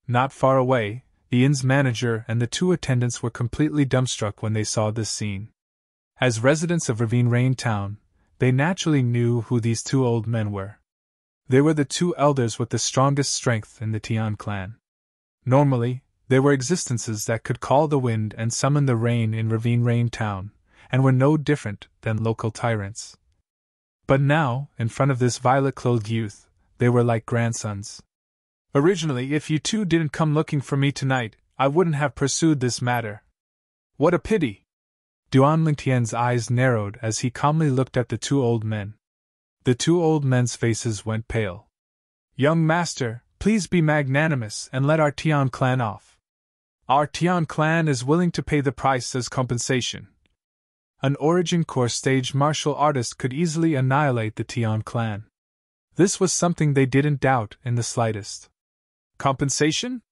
Not far away, the inn's manager and the two attendants were completely dumbstruck when they saw this scene. As residents of Ravine Rain Town, they naturally knew who these two old men were. They were the two elders with the strongest strength in the Tian clan. Normally, they were existences that could call the wind and summon the rain in Ravine Rain Town, and were no different than local tyrants. But now, in front of this violet-clothed youth, they were like grandsons. Originally, if you two didn't come looking for me tonight, I wouldn't have pursued this matter. What a pity! Duan Lingtian's eyes narrowed as he calmly looked at the two old men. The two old men's faces went pale. Young master, please be magnanimous and let our Tian clan off. Our Tian clan is willing to pay the price as compensation. An Origin Core stage martial artist could easily annihilate the Tian clan. This was something they didn't doubt in the slightest. Compensation?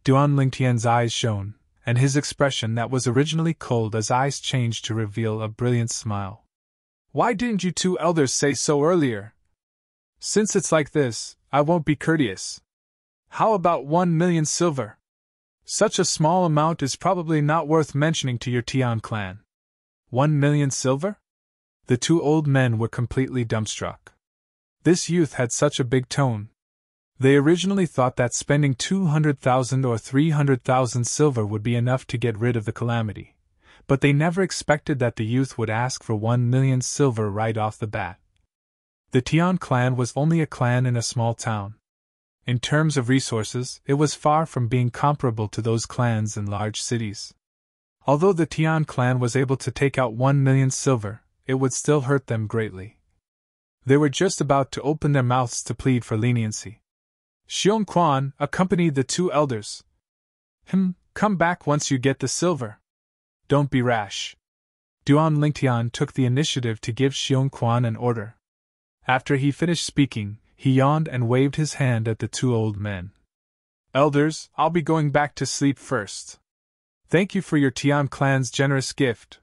Duan Lingtian's eyes shone, and his expression that was originally cold as ice changed to reveal a brilliant smile. Why didn't you two elders say so earlier? Since it's like this, I won't be courteous. How about 1 million silver? Such a small amount is probably not worth mentioning to your Tian clan. 1 million silver? The two old men were completely dumbstruck. This youth had such a big tone. They originally thought that spending 200,000 or 300,000 silver would be enough to get rid of the calamity, but they never expected that the youth would ask for 1 million silver right off the bat. The Tian clan was only a clan in a small town. In terms of resources, it was far from being comparable to those clans in large cities. Although the Tian clan was able to take out 1 million silver, it would still hurt them greatly. They were just about to open their mouths to plead for leniency. Xiong Quan accompanied the two elders. Come back once you get the silver. Don't be rash. Duan Lingtian took the initiative to give Xiong Quan an order. After he finished speaking, he yawned and waved his hand at the two old men. Elders, I'll be going back to sleep first. Thank you for your Tian clan's generous gift.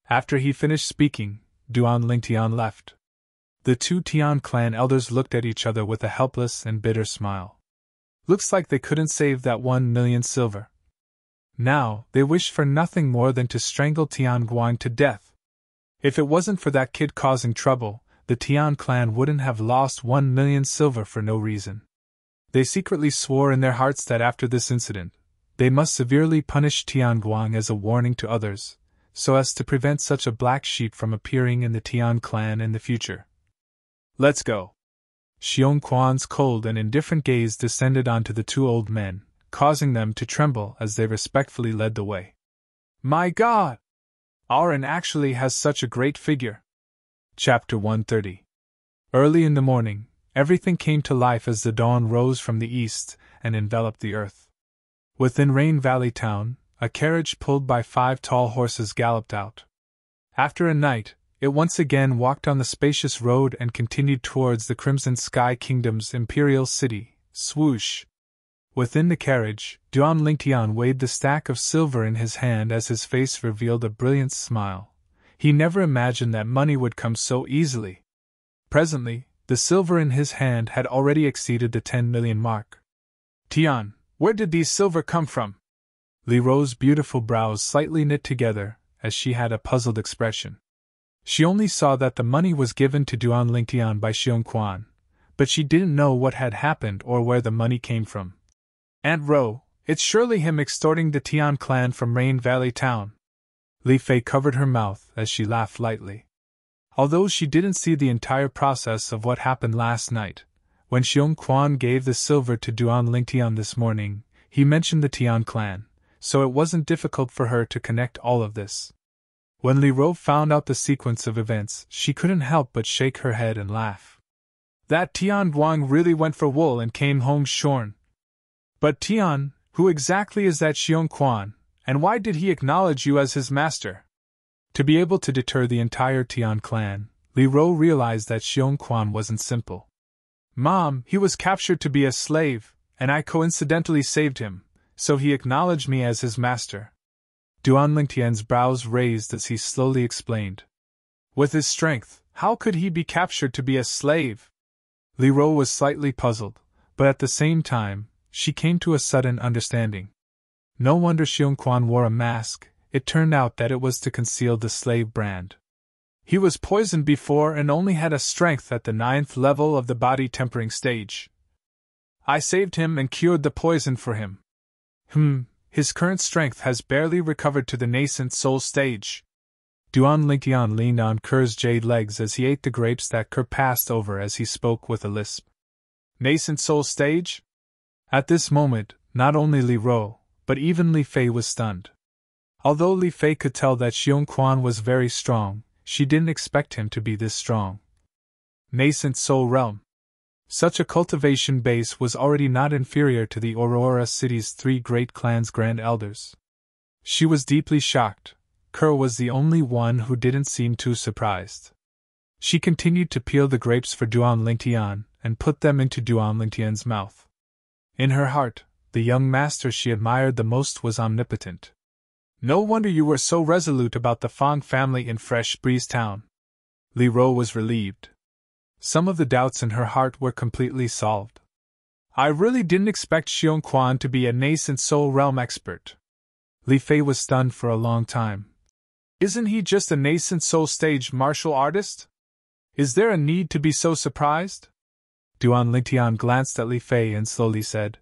After he finished speaking, Duan Lingtian left. The two Tian clan elders looked at each other with a helpless and bitter smile. Looks like they couldn't save that 1 million silver. Now, they wished for nothing more than to strangle Tian Guang to death. If it wasn't for that kid causing trouble, the Tian clan wouldn't have lost 1 million silver for no reason. They secretly swore in their hearts that after this incident, they must severely punish Tian Guang as a warning to others, so as to prevent such a black sheep from appearing in the Tian clan in the future. Let's go. Xiong Quan's cold and indifferent gaze descended onto the two old men, causing them to tremble as they respectfully led the way. My God! Auron actually has such a great figure. Chapter 130. Early in the morning, everything came to life as the dawn rose from the east and enveloped the earth. Within Rain Valley Town, a carriage pulled by 5 tall horses galloped out. After a night, it once again walked on the spacious road and continued towards the Crimson Sky Kingdom's imperial city, Swoosh. Within the carriage, Duan Lingtian weighed the stack of silver in his hand as his face revealed a brilliant smile. He never imagined that money would come so easily. Presently, the silver in his hand had already exceeded the 10 million mark. Tian, where did these silver come from? Li Ro's beautiful brows slightly knit together as she had a puzzled expression. She only saw that the money was given to Duan Lingtian by Xiong Quan, but she didn't know what had happened or where the money came from. Aunt Ro, it's surely him extorting the Tian clan from Rain Valley Town. Li Fei covered her mouth as she laughed lightly. Although she didn't see the entire process of what happened last night, when Xiong Quan gave the silver to Duan Lingtian this morning, he mentioned the Tian clan, so it wasn't difficult for her to connect all of this. When Li Ro found out the sequence of events, she couldn't help but shake her head and laugh. That Tian Guang really went for wool and came home shorn. But Tian, who exactly is that Xiong Quan, And why did he acknowledge you as his master? To be able to deter the entire Tian clan, Li Ro realized that Xiong Quan wasn't simple. Mom, he was captured to be a slave, and I coincidentally saved him, so he acknowledged me as his master. Duan Lingtian's brows raised as he slowly explained. With his strength, how could he be captured to be a slave? Li Ro was slightly puzzled, but at the same time, she came to a sudden understanding. No wonder Xiong Quan wore a mask, it turned out that it was to conceal the slave brand. He was poisoned before and only had a strength at the 9th level of the body tempering stage. I saved him and cured the poison for him. His current strength has barely recovered to the nascent soul stage. Duan Lingtian leaned on Ker's jade legs as he ate the grapes that Ker passed over as he spoke with a lisp. Nascent soul stage? At this moment, not only Li Ro, but even Li Fei was stunned. Although Li Fei could tell that Xiong Quan was very strong, she didn't expect him to be this strong. Nascent soul realm. Such a cultivation base was already not inferior to the Aurora City's 3 great clans' grand elders. She was deeply shocked. Ker was the only one who didn't seem too surprised. She continued to peel the grapes for Duan Lingtian and put them into Duan Lingtian's mouth. In her heart, the young master she admired the most was omnipotent. No wonder you were so resolute about the Fong family in Fresh Breeze Town. Li Ro was relieved. Some of the doubts in her heart were completely solved. I really didn't expect Xiong Quan to be a nascent soul realm expert. Li Fei was stunned for a long time. Isn't he just a nascent soul stage martial artist? Is there a need to be so surprised? Duan Lingtian glanced at Li Fei and slowly said,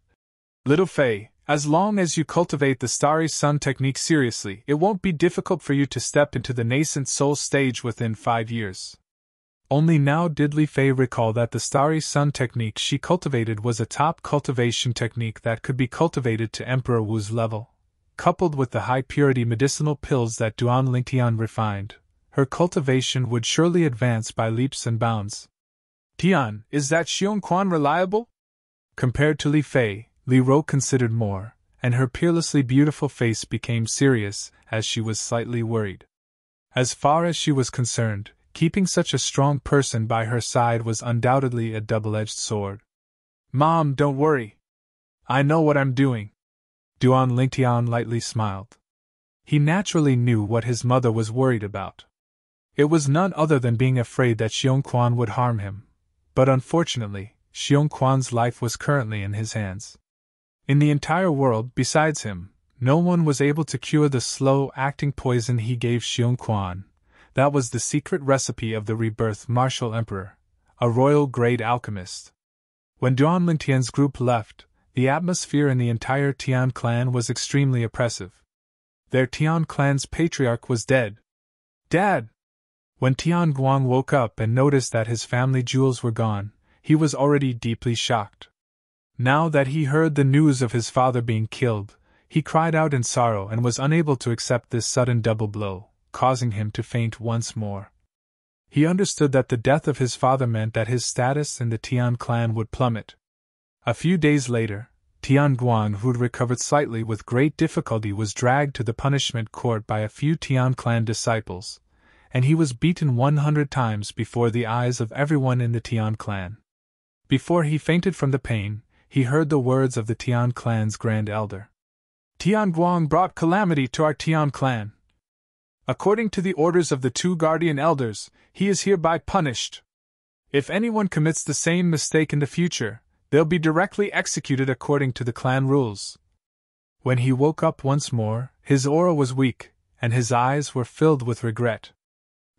Little Fei, as long as you cultivate the Starry Sun technique seriously, it won't be difficult for you to step into the nascent soul stage within 5 years. Only now did Li Fei recall that the Starry Sun technique she cultivated was a top cultivation technique that could be cultivated to Emperor Wu's level. Coupled with the high-purity medicinal pills that Duan Lingtian refined, her cultivation would surely advance by leaps and bounds. Tian, is that Xiong Quan reliable? Compared to Li Fei, Li Ro considered more, and her peerlessly beautiful face became serious as she was slightly worried. As far as she was concerned, keeping such a strong person by her side was undoubtedly a double-edged sword. Mom, don't worry. I know what I'm doing. Duan Lingtian lightly smiled. He naturally knew what his mother was worried about. It was none other than being afraid that Xiong Quan would harm him. But unfortunately, Xiong Quan's life was currently in his hands. In the entire world, besides him, no one was able to cure the slow-acting poison he gave Xiong Quan. That was the secret recipe of the rebirth martial emperor, a royal-grade alchemist. When Duan Lingtian's group left, the atmosphere in the entire Tian clan was extremely oppressive. Their Tian clan's patriarch was dead. Dad! When Tian Guang woke up and noticed that his family jewels were gone, he was already deeply shocked. Now that he heard the news of his father being killed, he cried out in sorrow and was unable to accept this sudden double blow, causing him to faint once more. He understood that the death of his father meant that his status in the Tian clan would plummet. A few days later, Tian Guang, who'd recovered slightly with great difficulty, was dragged to the punishment court by a few Tian clan disciples, and he was beaten 100 times before the eyes of everyone in the Tian clan. Before he fainted from the pain, he heard the words of the Tian clan's grand elder. Tian Guang brought calamity to our Tian clan. According to the orders of the 2 guardian elders, he is hereby punished. If anyone commits the same mistake in the future, they'll be directly executed according to the clan rules. When he woke up once more, his aura was weak, and his eyes were filled with regret.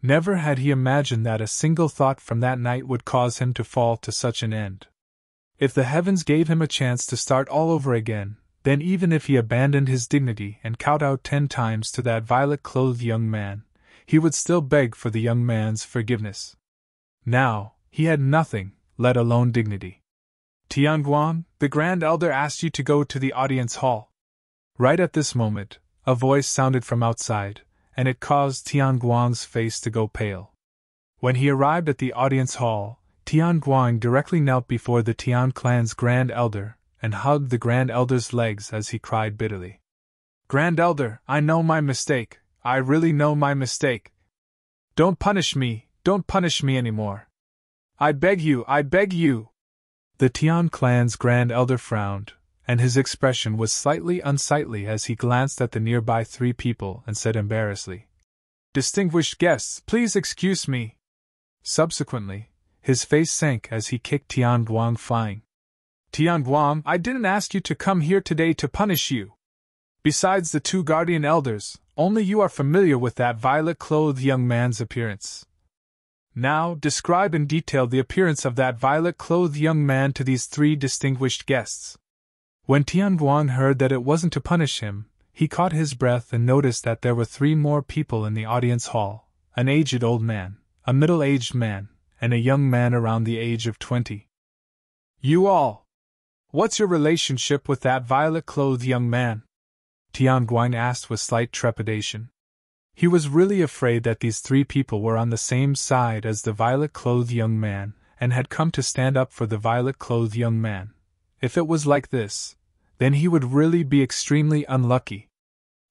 Never had he imagined that a single thought from that night would cause him to fall to such an end. If the heavens gave him a chance to start all over again, then even if he abandoned his dignity and kowtowed 10 times to that violet-clothed young man, he would still beg for the young man's forgiveness. Now, he had nothing, let alone dignity. Tian Guang, the grand elder asked you to go to the audience hall. Right at this moment, a voice sounded from outside, and it caused Tian Guang's face to go pale. When he arrived at the audience hall, Tian Guang directly knelt before the Tian clan's grand elder and hugged the grand elder's legs as he cried bitterly. Grand Elder, I know my mistake. I really know my mistake. Don't punish me anymore. I beg you, I beg you. The Tian clan's Grand Elder frowned, and his expression was slightly unsightly as he glanced at the nearby three people and said embarrassedly, Distinguished guests, please excuse me. Subsequently, his face sank as he kicked Tian Guang flying. Tian Guang, I didn't ask you to come here today to punish you. Besides the two guardian elders, only you are familiar with that violet-clothed young man's appearance. Now, describe in detail the appearance of that violet-clothed young man to these three distinguished guests. When Tian Guang heard that it wasn't to punish him, he caught his breath and noticed that there were three more people in the audience hall, an aged old man, a middle-aged man, and a young man around the age of 20. You all! What's your relationship with that violet-clothed young man? Tian Guang asked with slight trepidation. He was really afraid that these three people were on the same side as the violet-clothed young man, and had come to stand up for the violet-clothed young man. If it was like this, then he would really be extremely unlucky.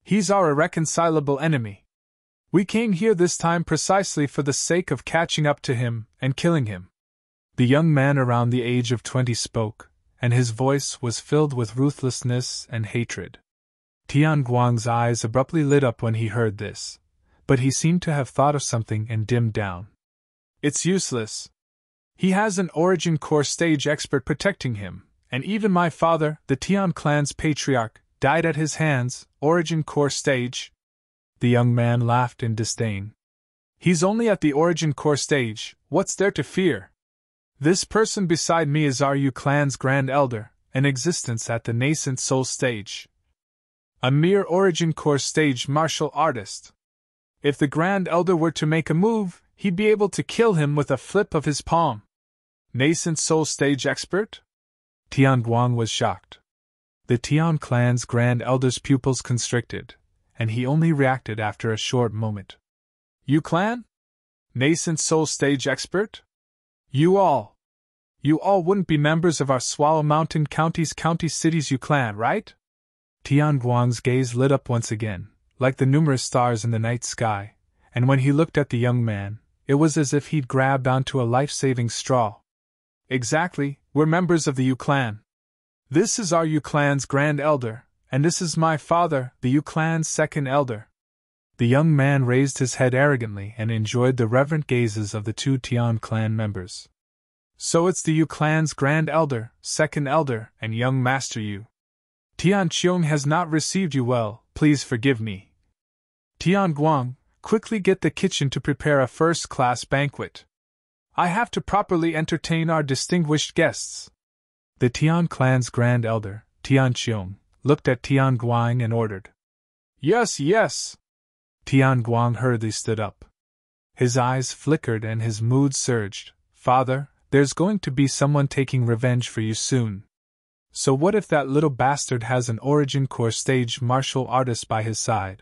He's our irreconcilable enemy. We came here this time precisely for the sake of catching up to him and killing him. The young man around the age of 20 spoke, and his voice was filled with ruthlessness and hatred. Tian Guang's eyes abruptly lit up when he heard this, but he seemed to have thought of something and dimmed down. It's useless. He has an origin core stage expert protecting him, and even my father, the Tian clan's patriarch, died at his hands. Origin core stage? The young man laughed in disdain. He's only at the origin core stage, what's there to fear? This person beside me is our Yu clan's Grand Elder, an existence at the nascent soul stage. A mere origin core stage martial artist. If the Grand Elder were to make a move, he'd be able to kill him with a flip of his palm. Nascent soul stage expert? Tian Guang was shocked. The Tian clan's Grand Elder's pupils constricted, and he only reacted after a short moment. You clan? Nascent soul stage expert? You all wouldn't be members of our Swallow Mountain County City's Yu clan, right? Tian Guang's gaze lit up once again, like the numerous stars in the night sky, and when he looked at the young man, it was as if he'd grabbed onto a life-saving straw. Exactly, we're members of the Yu clan. This is our Yu clan's Grand Elder, and this is my father, the Yu clan's second elder. The young man raised his head arrogantly and enjoyed the reverent gazes of the two Tian clan members. So it's the Yu clan's Grand Elder, second elder, and young Master Yu. Tian Qiong has not received you well, please forgive me. Tian Guang, quickly get the kitchen to prepare a first-class banquet. I have to properly entertain our distinguished guests. The Tian clan's Grand Elder, Tian Qiong, looked at Tian Guang and ordered. Yes, yes. Tian Guang hurriedly stood up. His eyes flickered and his mood surged. Father, there's going to be someone taking revenge for you soon. So what if that little bastard has an origin core stage martial artist by his side?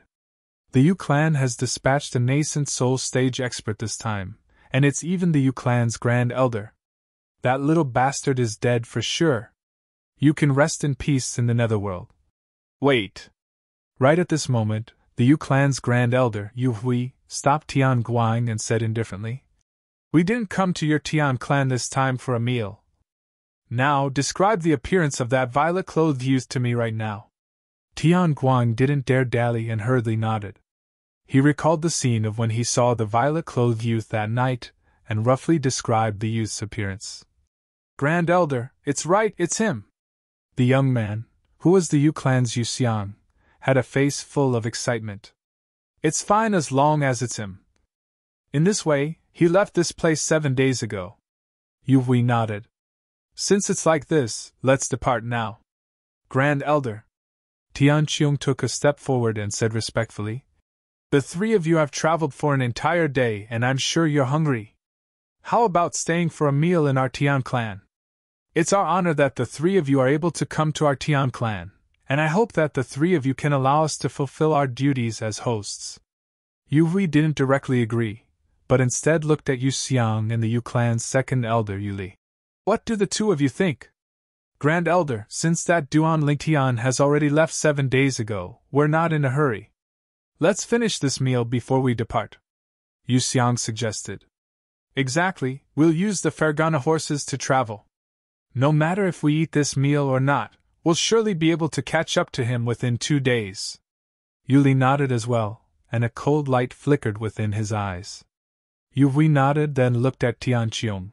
The Yu clan has dispatched a nascent soul stage expert this time, and it's even the Yu clan's Grand Elder. That little bastard is dead for sure. You can rest in peace in the netherworld. Wait. Right at this moment, the Yu clan's Grand Elder, Yu Hui, stopped Tian Guang and said indifferently, We didn't come to your Tian clan this time for a meal. Now, describe the appearance of that violet-clothed youth to me right now. Tian Guang didn't dare dally and hurriedly nodded. He recalled the scene of when he saw the violet-clothed youth that night, and roughly described the youth's appearance. Grand Elder, it's right, it's him. The young man, who was the Yu clan's Yu Xiang, had a face full of excitement. It's fine as long as it's him. In this way, he left this place 7 days ago. Yu Hui nodded. Since it's like this, let's depart now. Grand Elder. Tian Qiong took a step forward and said respectfully, The three of you have traveled for an entire day and I'm sure you're hungry. How about staying for a meal in our Tian clan? It's our honor that the three of you are able to come to our Tian clan, and I hope that the three of you can allow us to fulfill our duties as hosts. Yu Hui didn't directly agree, but instead looked at Yu Xiang and the Yu clan's second elder Yu Li. What do the two of you think? Grand Elder, since that Duan Lingtian has already left 7 days ago, we're not in a hurry. Let's finish this meal before we depart, Yu Xiang suggested. Exactly, we'll use the Fergana horses to travel. No matter if we eat this meal or not, we'll surely be able to catch up to him within 2 days. Yuli nodded as well, and a cold light flickered within his eyes. Yu Hui nodded, then looked at Tian Qiong.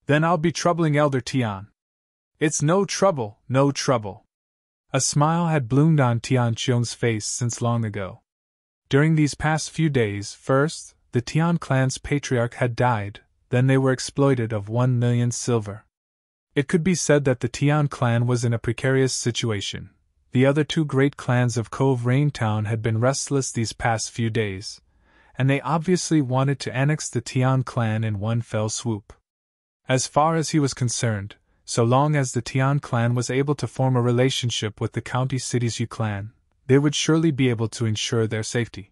Then I'll be troubling Elder Tian. It's no trouble, no trouble. A smile had bloomed on Tian Qiong's face since long ago. During these past few days, first, the Tian clan's patriarch had died, then they were exploited of 1 million silver. It could be said that the Tian clan was in a precarious situation. The other 2 great clans of Cove Rain Town had been restless these past few days, and they obviously wanted to annex the Tian clan in one fell swoop. As far as he was concerned, so long as the Tian clan was able to form a relationship with the county city's Yu clan, they would surely be able to ensure their safety.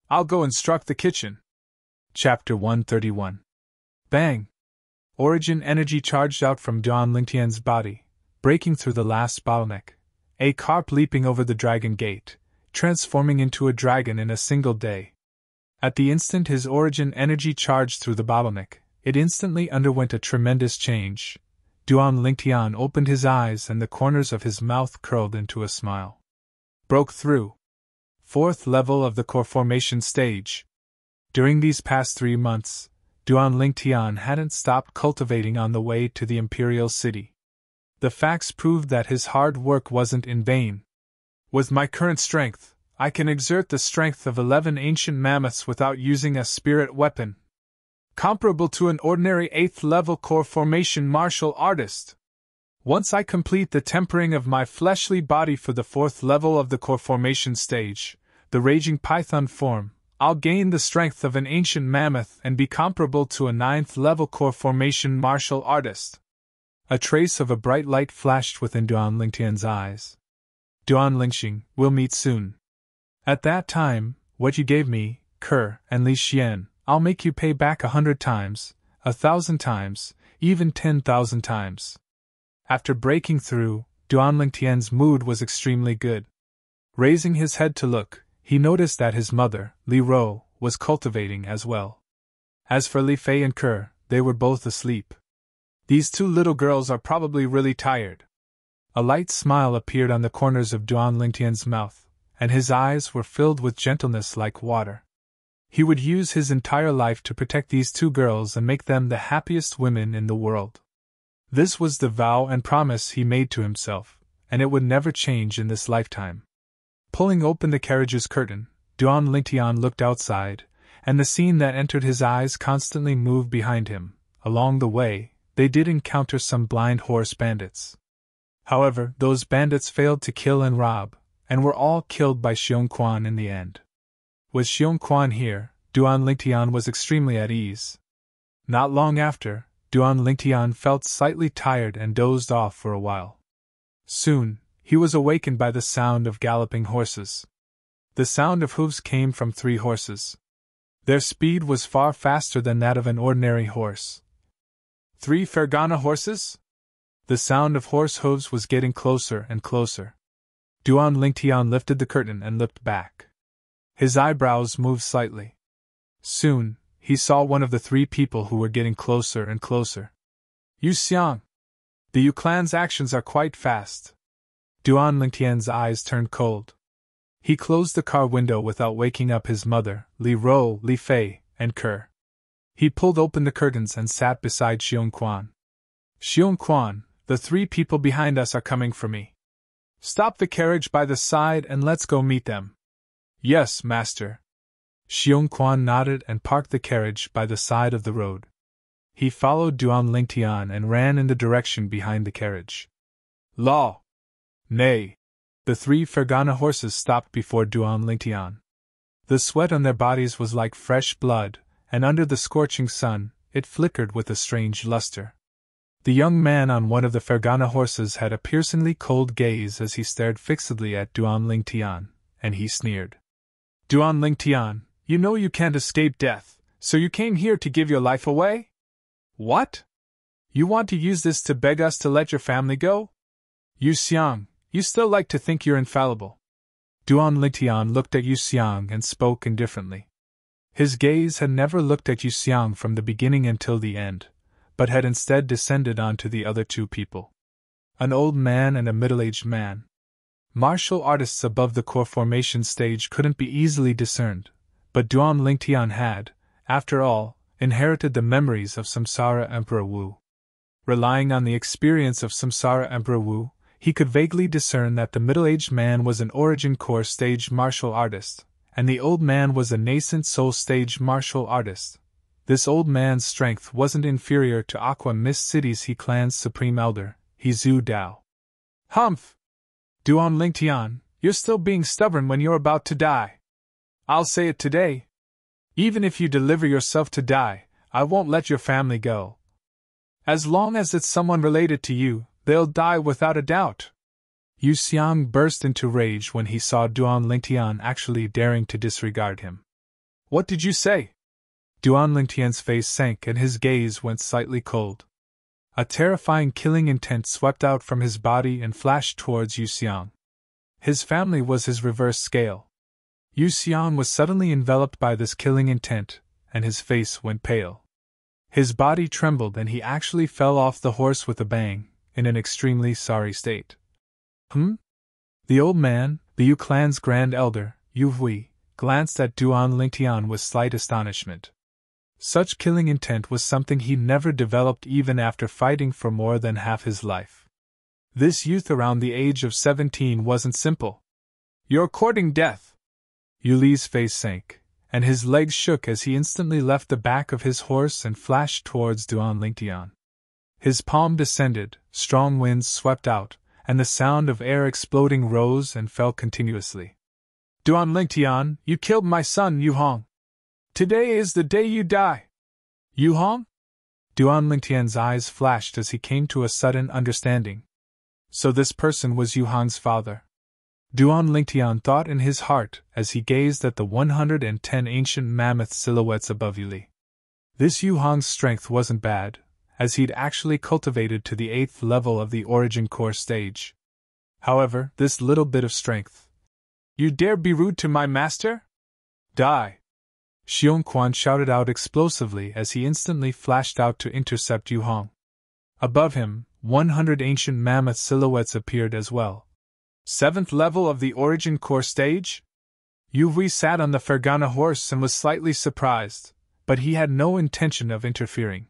I'll go instruct the kitchen. Chapter 131. Bang! Origin energy charged out from Duan Lingtian's body, breaking through the last bottleneck, a carp leaping over the dragon gate, transforming into a dragon in a single day. At the instant his origin energy charged through the bottleneck, it instantly underwent a tremendous change. Duan Lingtian opened his eyes and the corners of his mouth curled into a smile. Broke through. 4th level of the core formation stage. During these past 3 months, Duan Lingtian hadn't stopped cultivating on the way to the Imperial City. The facts proved that his hard work wasn't in vain. With my current strength, I can exert the strength of 11 ancient mammoths without using a spirit weapon, comparable to an ordinary 8th level core formation martial artist. Once I complete the tempering of my fleshly body for the 4th level of the core formation stage, the raging python form, I'll gain the strength of an ancient mammoth and be comparable to a 9th level core formation martial artist. A trace of a bright light flashed within Duan Lingtian's eyes. Duan Lingxing, we'll meet soon. At that time, what you gave me, Ke, and Li Xian, I'll make you pay back 100 times, 1,000 times, even 10,000 times. After breaking through, Duan Lingtian's mood was extremely good. Raising his head to look, he noticed that his mother, Li Ro, was cultivating as well. As for Li Fei and Ke, they were both asleep. These 2 little girls are probably really tired. A light smile appeared on the corners of Duan Lingtian's mouth, and his eyes were filled with gentleness like water. He would use his entire life to protect these 2 girls and make them the happiest women in the world. This was the vow and promise he made to himself, and it would never change in this lifetime. Pulling open the carriage's curtain, Duan Lingtian looked outside, and the scene that entered his eyes constantly moved behind him. Along the way, they did encounter some blind horse bandits. However, those bandits failed to kill and rob, and were all killed by Xiong Quan in the end. With Xiong Quan here, Duan Lingtian was extremely at ease. Not long after, Duan Lingtian felt slightly tired and dozed off for a while. Soon, he was awakened by the sound of galloping horses. The sound of hooves came from 3 horses. Their speed was far faster than that of an ordinary horse. 3 Fergana horses? The sound of horse hooves was getting closer and closer. Duan Lingtian lifted the curtain and looked back. His eyebrows moved slightly. Soon, he saw one of the 3 people who were getting closer and closer. Yu Xiang! The Yu clan's actions are quite fast. Duan Lingtian's eyes turned cold. He closed the car window without waking up his mother, Li Ro, Li Fei, and Ke. He pulled open the curtains and sat beside Xiong Quan. Xiong Quan, the 3 people behind us are coming for me. Stop the carriage by the side and let's go meet them. Yes, master. Xiong Quan nodded and parked the carriage by the side of the road. He followed Duan Lingtian and ran in the direction behind the carriage. Law! Nay! The 3 Fergana horses stopped before Duan Lingtian. The sweat on their bodies was like fresh blood, and under the scorching sun, it flickered with a strange luster. The young man on one of the Fergana horses had a piercingly cold gaze as he stared fixedly at Duan Lingtian, and he sneered. Duan Lingtian, you know you can't escape death, so you came here to give your life away? What? You want to use this to beg us to let your family go? Yu Xiang, you still like to think you're infallible. Duan Lingtian looked at Yu Xiang and spoke indifferently. His gaze had never looked at Yu Xiang from the beginning until the end, but had instead descended onto the other two people. An old man and a middle-aged man. Martial artists above the core formation stage couldn't be easily discerned, but Duan Lingtian had, after all, inherited the memories of Samsara Emperor Wu. Relying on the experience of Samsara Emperor Wu, he could vaguely discern that the middle-aged man was an origin core stage martial artist, and the old man was a nascent soul stage martial artist. This old man's strength wasn't inferior to Aqua Mist City's He clan's supreme elder, He Zhu Dao. Humph! Duan Lingtian, you're still being stubborn when you're about to die. I'll say it today. Even if you deliver yourself to die, I won't let your family go. As long as it's someone related to you, they'll die without a doubt. Yu Xiang burst into rage when he saw Duan Lingtian actually daring to disregard him. What did you say? Duan Lingtian's face sank and his gaze went slightly cold. A terrifying killing intent swept out from his body and flashed towards Yu Xiang. His family was his reverse scale. Yu Xiang was suddenly enveloped by this killing intent, and his face went pale. His body trembled and he actually fell off the horse with a bang, in an extremely sorry state. The old man, the Yu clan's grand elder, Yu Hui, glanced at Duan Lingtian with slight astonishment. Such killing intent was something he never developed even after fighting for more than half his life. This youth around the age of 17 wasn't simple. You're courting death. Yu Li's face sank, and his legs shook as he instantly left the back of his horse and flashed towards Duan Lingtian. His palm descended, strong winds swept out, and the sound of air exploding rose and fell continuously. Duan Lingtian, you killed my son Yu Hong. Today is the day you die. Yu Hong? Duan Lingtian's eyes flashed as he came to a sudden understanding. So this person was Yu Hong's father. Duan Lingtian thought in his heart as he gazed at the 110 ancient mammoth silhouettes above Yu Li. This Yu Hong's strength wasn't bad, as he'd actually cultivated to the 8th level of the origin core stage. However, this little bit of strength. You dare be rude to my master? Die! Xiong Quan shouted out explosively as he instantly flashed out to intercept Yu Hong. Above him, 100 ancient mammoth silhouettes appeared as well. 7th level of the origin core stage? Yu Hui sat on the Fergana horse and was slightly surprised, but he had no intention of interfering.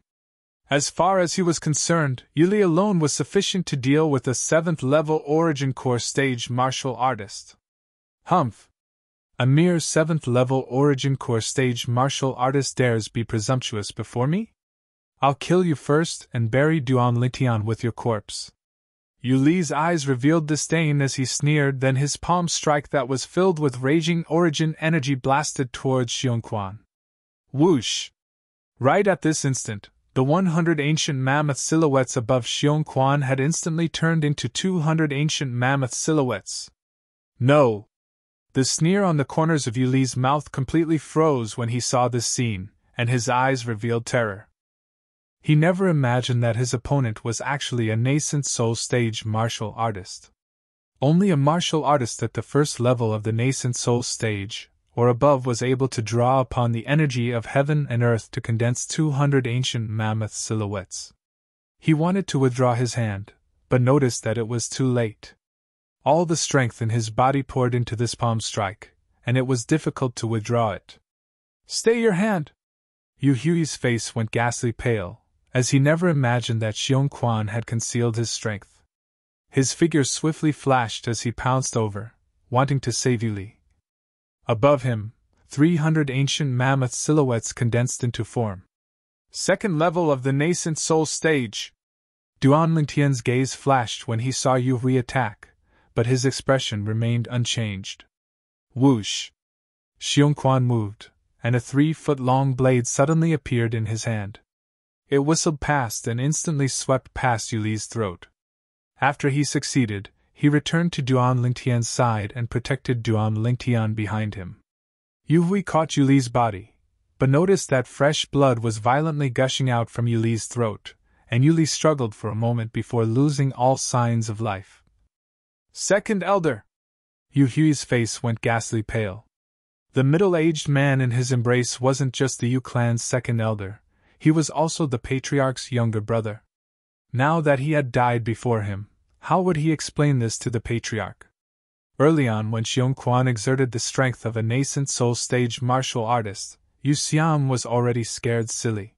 As far as he was concerned, Yu Li alone was sufficient to deal with a 7th level origin core stage martial artist. Humph! A mere 7th level origin core stage martial artist dares be presumptuous before me? I'll kill you first and bury Duan Lingtian with your corpse. Yu Li's eyes revealed disdain as he sneered, then his palm strike that was filled with raging origin energy blasted towards Xiong Quan. Whoosh! Right at this instant, the 100 ancient mammoth silhouettes above Xiong Quan had instantly turned into 200 ancient mammoth silhouettes. No! The sneer on the corners of Yu Li's mouth completely froze when he saw this scene, and his eyes revealed terror. He never imagined that his opponent was actually a nascent soul stage martial artist. Only a martial artist at the first level of the nascent soul stage, or above, was able to draw upon the energy of heaven and earth to condense 200 ancient mammoth silhouettes. He wanted to withdraw his hand, but noticed that it was too late. All the strength in his body poured into this palm strike, and it was difficult to withdraw it. Stay your hand! Yu Hui's face went ghastly pale, as he never imagined that Xiong Quan had concealed his strength. His figure swiftly flashed as he pounced over, wanting to save Yu Li. Above him, 300 ancient mammoth silhouettes condensed into form. 2nd level of the nascent soul stage. Duan Lingtian's gaze flashed when he saw Yu Hui attack, but his expression remained unchanged. Whoosh! Xiong Quan moved, and a 3-foot-long blade suddenly appeared in his hand. It whistled past and instantly swept past Yu Li's throat. After he succeeded, he returned to Duan Lingtian's side and protected Duan Lingtian behind him. Yu Hui caught Yu Li's body, but noticed that fresh blood was violently gushing out from Yu Li's throat, and Yu Li struggled for a moment before losing all signs of life. Second elder! Yu Hui's face went ghastly pale. The middle-aged man in his embrace wasn't just the Yu clan's second elder, he was also the patriarch's younger brother. Now that he had died before him, how would he explain this to the patriarch? Early on, when Xiong Quan exerted the strength of a nascent soul-stage martial artist, Yu Xiang was already scared silly.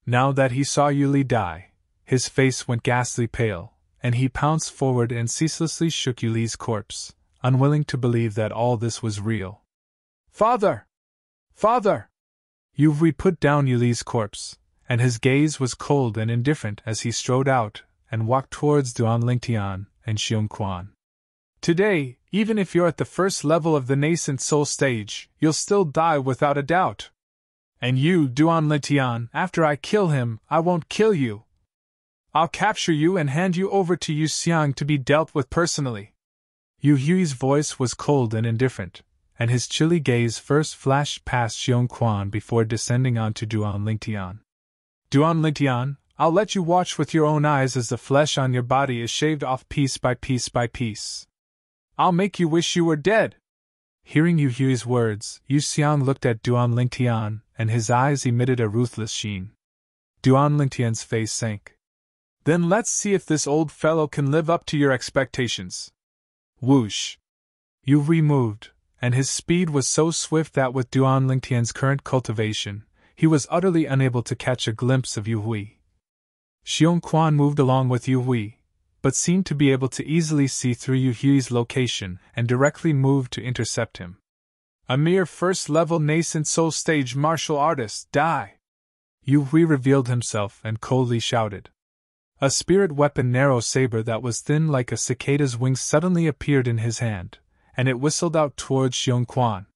Now that he saw Yu Li die, his face went ghastly pale, and he pounced forward and ceaselessly shook Yu Li's corpse, unwilling to believe that all this was real. Father! Father! Yu Hui put down Yu Li's corpse, and his gaze was cold and indifferent as he strode out and walked towards Duan Lingtian and Xiong Quan. Today, even if you're at the first level of the nascent soul stage, you'll still die without a doubt. And you, Duan Lingtian, after I kill him, I won't kill you. I'll capture you and hand you over to Yu Xiang to be dealt with personally. Yu Hui's voice was cold and indifferent, and his chilly gaze first flashed past Xiong Quan before descending onto Duan Lingtian. Duan Lingtian, I'll let you watch with your own eyes as the flesh on your body is shaved off piece by piece by piece. I'll make you wish you were dead. Hearing Yu Hui's words, Yu Xiang looked at Duan Lingtian, and his eyes emitted a ruthless sheen. Duan Lingtian's face sank. Then let's see if this old fellow can live up to your expectations. Whoosh! Yu Hui moved, and his speed was so swift that with Duan Lingtian's current cultivation, he was utterly unable to catch a glimpse of Yu Hui. Xiong Quan moved along with Yu Hui, but seemed to be able to easily see through Yu Hui's location and directly moved to intercept him. A mere first-level nascent soul-stage martial artist, die! Yu Hui revealed himself and coldly shouted. A spirit weapon narrow saber that was thin like a cicada's wings suddenly appeared in his hand, and it whistled out towards Xiong Quan.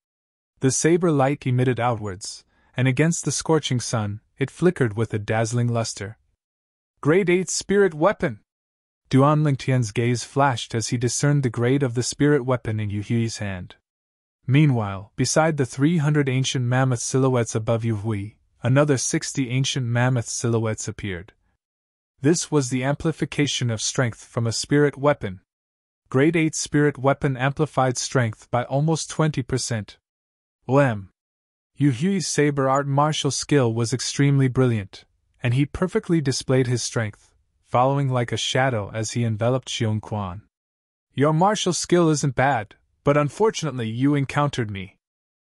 The saber light emitted outwards, and against the scorching sun, it flickered with a dazzling luster. Grade 8 spirit weapon! Duan Lingtian's gaze flashed as he discerned the grade of the spirit weapon in Yu Hui's hand. Meanwhile, beside the 300 ancient mammoth silhouettes above Yu Hui, another 60 ancient mammoth silhouettes appeared. This was the amplification of strength from a spirit weapon. Grade 8 spirit weapon amplified strength by almost 20%. Lem. Yu Hui's saber art martial skill was extremely brilliant, and he perfectly displayed his strength, following like a shadow as he enveloped Xiong Quan. Your martial skill isn't bad, but unfortunately you encountered me.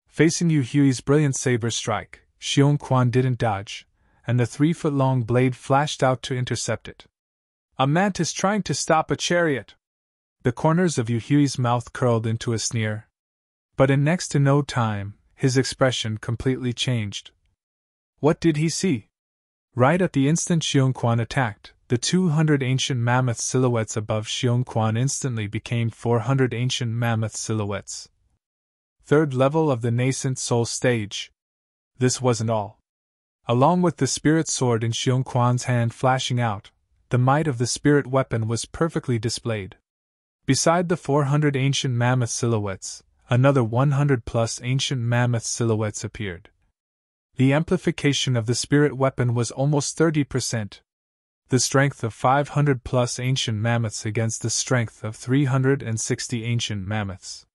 Facing Yu Hui's brilliant saber strike, Xiong Quan didn't dodge, and the 3-foot-long blade flashed out to intercept it. A mantis trying to stop a chariot! The corners of Yu Hui's mouth curled into a sneer. But in next to no time, his expression completely changed. What did he see? Right at the instant Xiong Quan attacked, the 200 ancient mammoth silhouettes above Xiong Quan instantly became 400 ancient mammoth silhouettes. Third level of the nascent soul stage. This wasn't all. Along with the spirit sword in Xiong Quan's hand flashing out, the might of the spirit weapon was perfectly displayed. Beside the 400 ancient mammoth silhouettes, another 100-plus ancient mammoth silhouettes appeared. The amplification of the spirit weapon was almost 30%. The strength of 500-plus ancient mammoths against the strength of 360 ancient mammoths.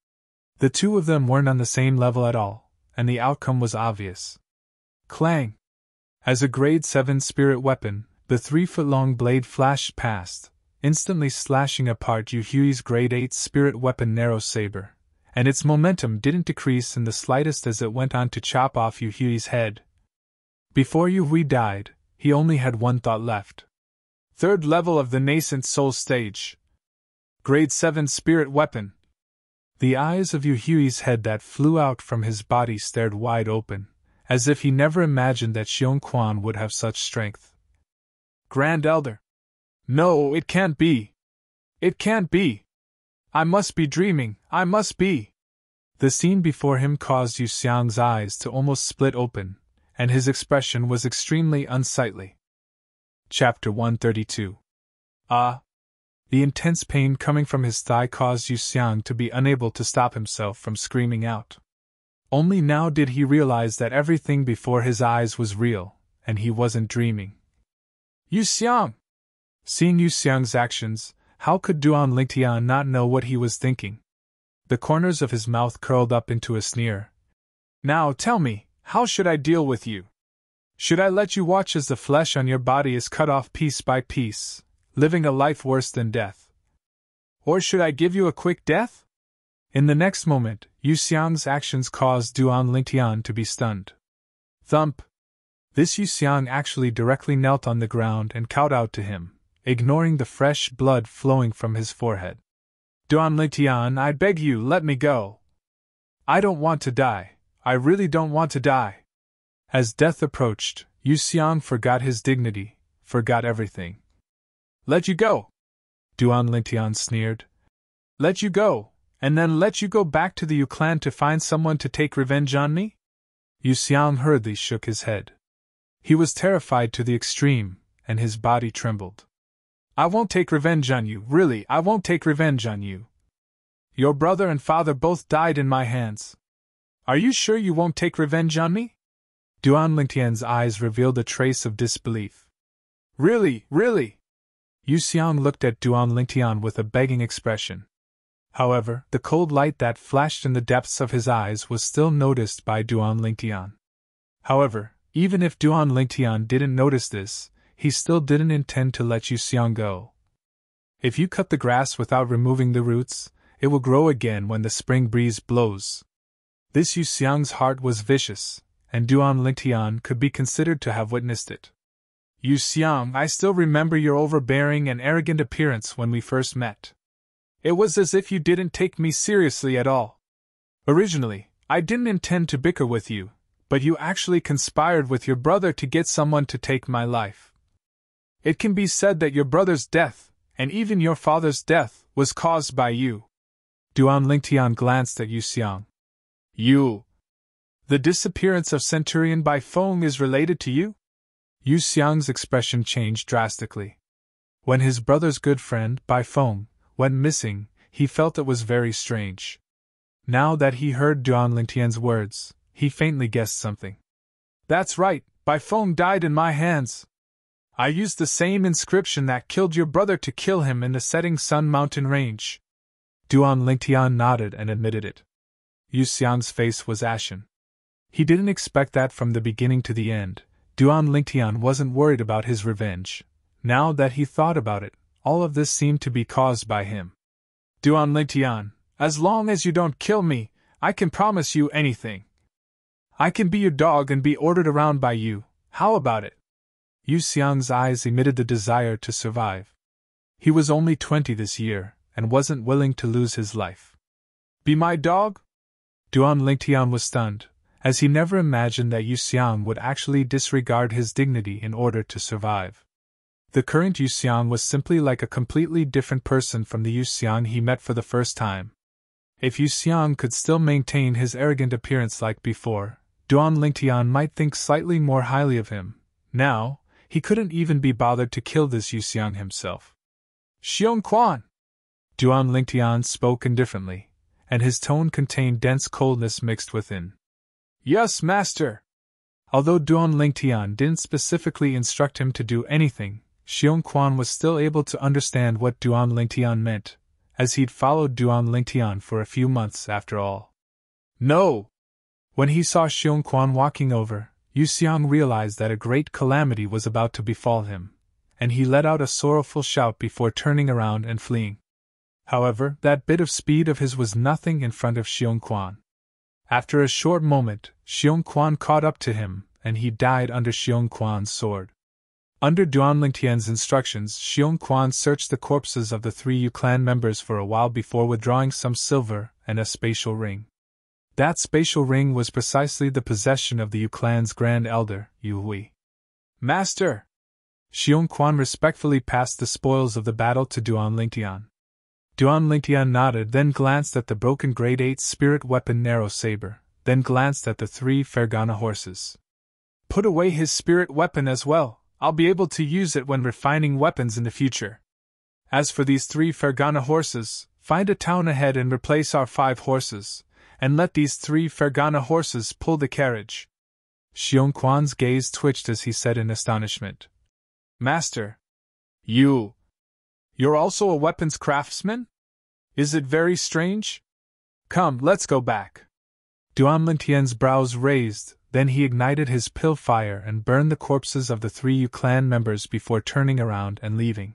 The two of them weren't on the same level at all, and the outcome was obvious. Clang! As a grade 7 spirit weapon, the 3-foot-long blade flashed past, instantly slashing apart Yu Hui's grade 8 spirit weapon narrow saber, and its momentum didn't decrease in the slightest as it went on to chop off Yu Hui's head. Before Yu Hui died, he only had one thought left. Third level of the nascent soul stage. Grade 7 spirit weapon. The eyes of Yu Hui's head that flew out from his body stared wide open, as if he never imagined that Xiong Quan would have such strength. Grand Elder! No, it can't be! It can't be! I must be dreaming, I must be! The scene before him caused Yu Xiang's eyes to almost split open, and his expression was extremely unsightly. Chapter 132. The intense pain coming from his thigh caused Yu Xiang to be unable to stop himself from screaming out. Only now did he realize that everything before his eyes was real, and he wasn't dreaming. Yu Xiang! Seeing Yu Xiang's actions, how could Duan Lingtian not know what he was thinking? The corners of his mouth curled up into a sneer. Now tell me, how should I deal with you? Should I let you watch as the flesh on your body is cut off piece by piece, living a life worse than death? Or should I give you a quick death? In the next moment, Yu Xiang's actions caused Duan Lingtian to be stunned. Thump! This Yu Xiang actually directly knelt on the ground and kowtowed to him, ignoring the fresh blood flowing from his forehead. Duan Lingtian, I beg you, let me go. I don't want to die. I really don't want to die. As death approached, Yu Xiang forgot his dignity, forgot everything. Let you go! Duan Lingtian sneered. Let you go, and then let you go back to the Yu clan to find someone to take revenge on me? Yu Xiang hurriedly shook his head. He was terrified to the extreme, and his body trembled. I won't take revenge on you, really, I won't take revenge on you. Your brother and father both died in my hands. Are you sure you won't take revenge on me? Duan Lingtian's eyes revealed a trace of disbelief. Really, really? Yu Xiang looked at Duan Lingtian with a begging expression. However, the cold light that flashed in the depths of his eyes was still noticed by Duan Lingtian. However, even if Duan Lingtian didn't notice this, he still didn't intend to let Yu Xiang go. If you cut the grass without removing the roots, it will grow again when the spring breeze blows. This Yu Xiang's heart was vicious, and Duan Lingtian could be considered to have witnessed it. Yu Xiang, I still remember your overbearing and arrogant appearance when we first met. It was as if you didn't take me seriously at all. Originally, I didn't intend to bicker with you, but you actually conspired with your brother to get someone to take my life. It can be said that your brother's death, and even your father's death, was caused by you. Duan Lingtian glanced at Yu Xiang. You. The disappearance of Centurion Bai Feng is related to you? Yu Xiang's expression changed drastically. When his brother's good friend, Bai Feng, went missing, he felt it was very strange. Now that he heard Duan Lingtian's words, he faintly guessed something. That's right, Bai Feng died in my hands. I used the same inscription that killed your brother to kill him in the Setting Sun mountain range. Duan Lingtian nodded and admitted it. Yu Xiang's face was ashen. He didn't expect that from the beginning to the end. Duan Lingtian wasn't worried about his revenge. Now that he thought about it, all of this seemed to be caused by him. Duan Lingtian, as long as you don't kill me, I can promise you anything. I can be your dog and be ordered around by you. How about it? Yu Xiang's eyes emitted the desire to survive. He was only 20 this year, and wasn't willing to lose his life. Be my dog? Duan Lingtian was stunned, as he never imagined that Yu Xiang would actually disregard his dignity in order to survive. The current Yu Xiang was simply like a completely different person from the Yu Xiang he met for the first time. If Yu Xiang could still maintain his arrogant appearance like before, Duan Lingtian might think slightly more highly of him. Now, he couldn't even be bothered to kill this Yu Xiang himself. Xiong Quan! Duan Lingtian spoke indifferently, and his tone contained dense coldness mixed within. Yes, master! Although Duan Lingtian didn't specifically instruct him to do anything, Xiong Quan was still able to understand what Duan Lingtian meant, as he'd followed Duan Lingtian for a few months after all. No! When he saw Xiong Quan walking over, Yu Xiang realized that a great calamity was about to befall him, and he let out a sorrowful shout before turning around and fleeing. However, that bit of speed of his was nothing in front of Xiong Quan. After a short moment, Xiong Quan caught up to him, and he died under Xiong Quan's sword. Under Duan Lingtian's instructions, Xiong Quan searched the corpses of the 3 Yu clan members for a while before withdrawing some silver and a spatial ring. That spatial ring was precisely the possession of the Yu clan's grand elder, Yu Hui. Master! Xiong Quan respectfully passed the spoils of the battle to Duan Lingtian. Duan Lingtian nodded, then glanced at the broken grade 8 spirit weapon narrow saber, then glanced at the 3 Fergana horses. Put away his spirit weapon as well, I'll be able to use it when refining weapons in the future. As for these 3 Fergana horses, find a town ahead and replace our 5 horses, and let these 3 Fergana horses pull the carriage. Xiong Quan's gaze twitched as he said in astonishment. Master! You! You're also a weapons craftsman? Is it very strange? Come, let's go back. Duan Lintian's brows raised, then he ignited his pill fire and burned the corpses of the 3 Yu clan members before turning around and leaving.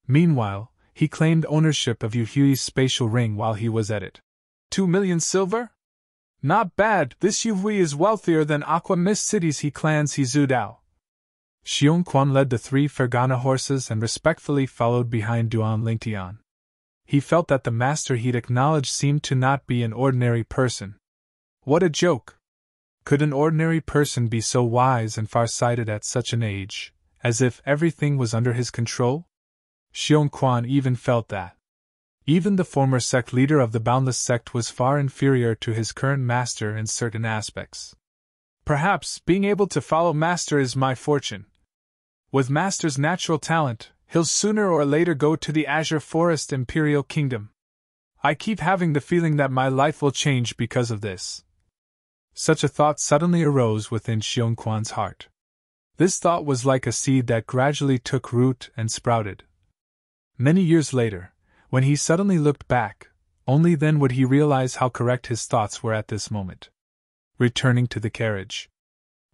Meanwhile, he claimed ownership of Yu Hui's spatial ring while he was at it. 2 million silver? Not bad, this Yu Hui is wealthier than Aqua Mist City's He clans He Zudao. Xiong Quan led the 3 Fergana horses and respectfully followed behind Duan Lingtian. He felt that the master he'd acknowledged seemed to not be an ordinary person. What a joke! Could an ordinary person be so wise and far-sighted at such an age, as if everything was under his control? Xiong Quan even felt that. Even the former sect leader of the Boundless sect was far inferior to his current master in certain aspects. Perhaps being able to follow master is my fortune. With master's natural talent, he'll sooner or later go to the Azure Forest Imperial Kingdom. I keep having the feeling that my life will change because of this. Such a thought suddenly arose within Xiong Quan's heart. This thought was like a seed that gradually took root and sprouted. Many years later, when he suddenly looked back, only then would he realize how correct his thoughts were at this moment. Returning to the carriage,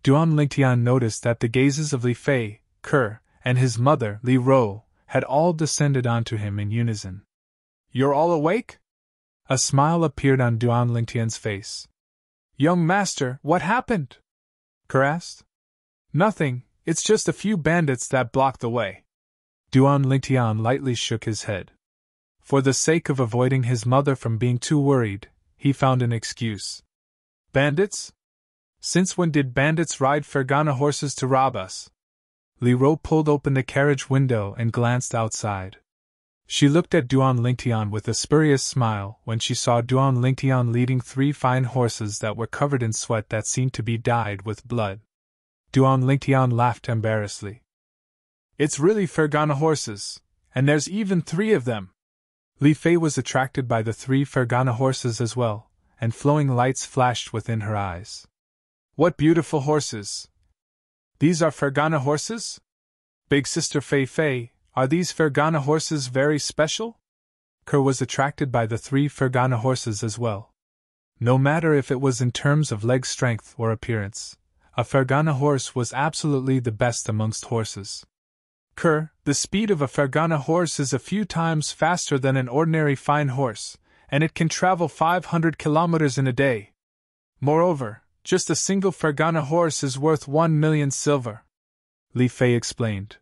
Duan Lingtian noticed that the gazes of Li Fei, Ke, and his mother, Li Ro, had all descended onto him in unison. You're all awake? A smile appeared on Duan Lingtian's face. Young master, what happened? Ke asked. Nothing, it's just a few bandits that blocked the way. Duan Lingtian lightly shook his head. For the sake of avoiding his mother from being too worried, he found an excuse. Bandits? Since when did bandits ride Fergana horses to rob us? Li Ro pulled open the carriage window and glanced outside. She looked at Duan Lingtian with a spurious smile when she saw Duan Lingtian leading 3 fine horses that were covered in sweat that seemed to be dyed with blood. Duan Lingtian laughed embarrassedly. It's really Fergana horses, and there's even 3 of them. Li Fei was attracted by the 3 Fergana horses as well, and flowing lights flashed within her eyes. What beautiful horses! These are Fergana horses? Big sister Fei Fei, are these Fergana horses very special? Ke was attracted by the 3 Fergana horses as well. No matter if it was in terms of leg strength or appearance, a Fergana horse was absolutely the best amongst horses. Ke, the speed of a Fergana horse is a few times faster than an ordinary fine horse, and it can travel 500 kilometers in a day. Moreover, just a single Fergana horse is worth 1 million silver. Li Fei explained.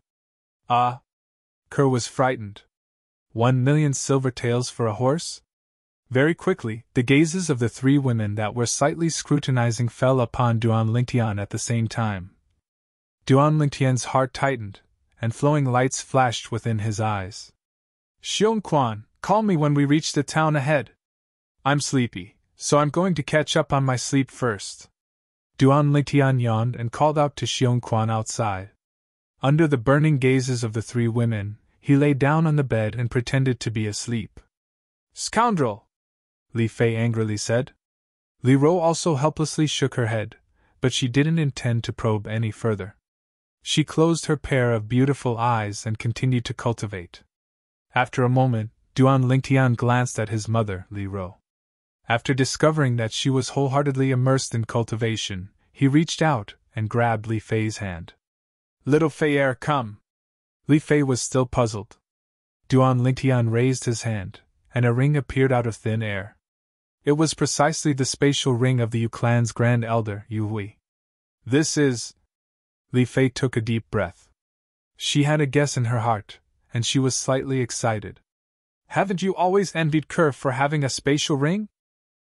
Ah! Ke was frightened. 1 million silver taels for a horse? Very quickly, the gazes of the 3 women that were slightly scrutinizing fell upon Duan Lingtian at the same time. Duan Lingtian's heart tightened, and flowing lights flashed within his eyes. Xiong Quan, call me when we reach the town ahead. I'm sleepy, so I'm going to catch up on my sleep first. Duan Lingtian yawned and called out to Xiong Quan outside. Under the burning gazes of the 3 women, he lay down on the bed and pretended to be asleep. Scoundrel! Li Fei angrily said. Li Ro also helplessly shook her head, but she didn't intend to probe any further. She closed her pair of beautiful eyes and continued to cultivate. After a moment, Duan Lingtian glanced at his mother, Li Ro. After discovering that she was wholeheartedly immersed in cultivation, he reached out and grabbed Li Fei's hand. Little Fei, come! Li Fei was still puzzled. Duan Lingtian raised his hand, and a ring appeared out of thin air. It was precisely the spatial ring of the Yu clan's grand elder, Yu Hui. This is... Li Fei took a deep breath. She had a guess in her heart, and she was slightly excited. Haven't you always envied Ke for having a spatial ring?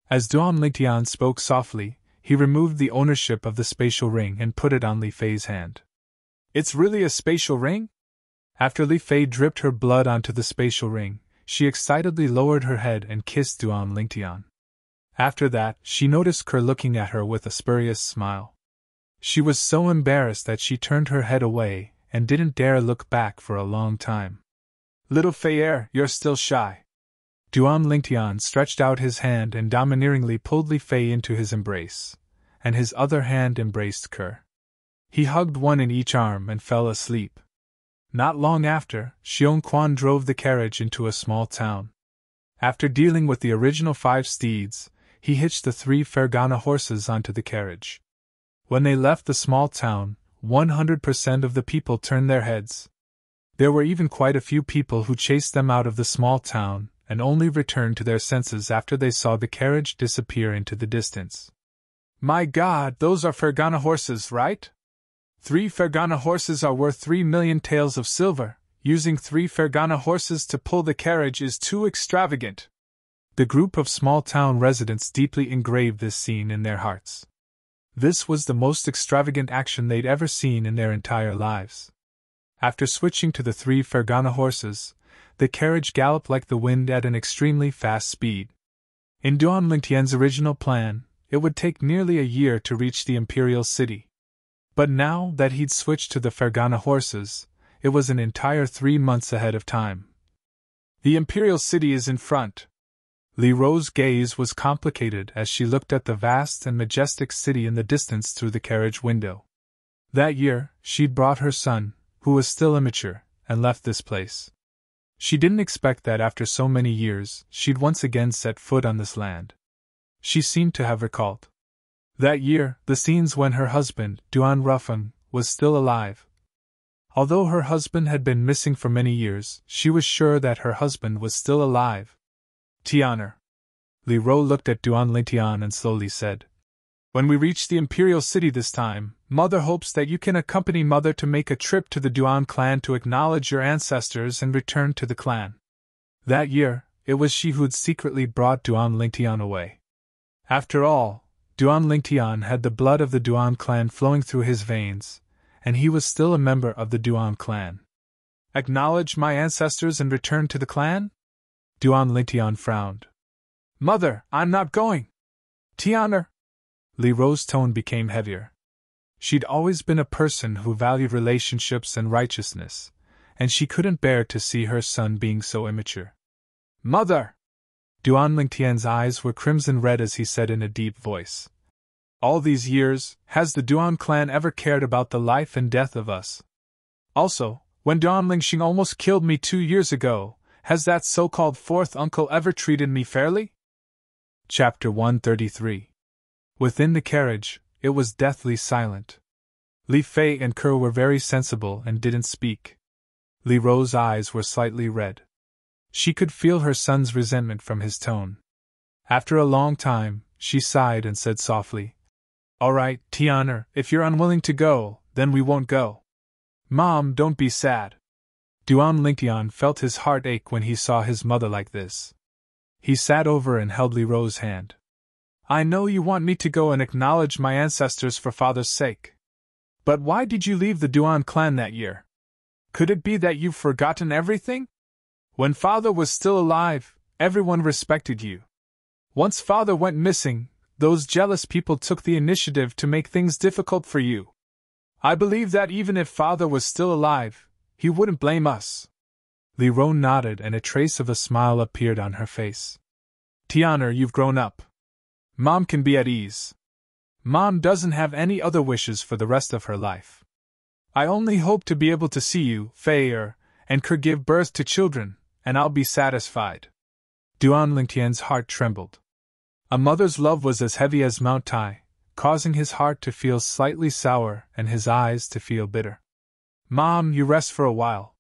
As Duan Lingtian spoke softly, he removed the ownership of the spatial ring and put it on Li Fei's hand. It's really a spatial ring? After Li Fei dripped her blood onto the spatial ring, she excitedly lowered her head and kissed Duan Lingtian. After that, she noticed Ke looking at her with a spurious smile. She was so embarrassed that she turned her head away and didn't dare look back for a long time. Little Fei, you're still shy. Duan Lingtian stretched out his hand and domineeringly pulled Li Fei into his embrace, and his other hand embraced Ke. He hugged one in each arm and fell asleep. Not long after, Xiong Quan drove the carriage into a small town. After dealing with the original 5 steeds, he hitched the 3 Fergana horses onto the carriage. When they left the small town, 100% of the people turned their heads. There were even quite a few people who chased them out of the small town and only returned to their senses after they saw the carriage disappear into the distance. My God, those are Fergana horses, right? 3 Fergana horses are worth 3 million taels of silver. Using 3 Fergana horses to pull the carriage is too extravagant. The group of small-town residents deeply engraved this scene in their hearts. This was the most extravagant action they'd ever seen in their entire lives. After switching to the 3 Fergana horses, the carriage galloped like the wind at an extremely fast speed. In Duan Lingtian's original plan, it would take nearly a year to reach the imperial city. But now that he'd switched to the Fergana horses, it was an entire 3 months ahead of time. The imperial city is in front. Li Ro's gaze was complicated as she looked at the vast and majestic city in the distance through the carriage window. That year, she'd brought her son, who was still immature, and left this place. She didn't expect that after so many years, she'd once again set foot on this land. She seemed to have recalled that year, the scenes when her husband, Duan Ruffin, was still alive. Although her husband had been missing for many years, she was sure that her husband was still alive. Tianer. Li Ro looked at Duan Lingtian and slowly said, When we reach the imperial city this time, Mother hopes that you can accompany Mother to make a trip to the Duan clan to acknowledge your ancestors and return to the clan. That year, it was she who'd secretly brought Duan Lingtian away. After all, Duan Lingtian had the blood of the Duan clan flowing through his veins, and he was still a member of the Duan clan. Acknowledge my ancestors and return to the clan? Duan Lingtian frowned. Mother, I'm not going. Tianer. Li Ro's tone became heavier. She'd always been a person who valued relationships and righteousness, and she couldn't bear to see her son being so immature. Mother! Duan Lingtian's eyes were crimson red as he said in a deep voice. All these years, has the Duan clan ever cared about the life and death of us? Also, when Duan Lingxing almost killed me 2 years ago, has that so-called fourth uncle ever treated me fairly? Chapter 133. Within the carriage, it was deathly silent. Li Fei and Ke were very sensible and didn't speak. Li Ro's eyes were slightly red. She could feel her son's resentment from his tone. After a long time, she sighed and said softly, All right, Tianer, if you're unwilling to go, then we won't go. Mom, don't be sad. Duan Lingtian felt his heart ache when he saw his mother like this. He sat over and held Li Ro's hand. I know you want me to go and acknowledge my ancestors for father's sake. But why did you leave the Duan clan that year? Could it be that you've forgotten everything? When father was still alive, everyone respected you. Once father went missing, those jealous people took the initiative to make things difficult for you. I believe that even if father was still alive, he wouldn't blame us. Li Ro nodded and a trace of a smile appeared on her face. Tianer, you've grown up. Mom can be at ease. Mom doesn't have any other wishes for the rest of her life. I only hope to be able to see you, Fei, and Ke give birth to children, and I'll be satisfied. Duan Lingtian's heart trembled. A mother's love was as heavy as Mount Tai, causing his heart to feel slightly sour and his eyes to feel bitter. Mom, you rest for a while.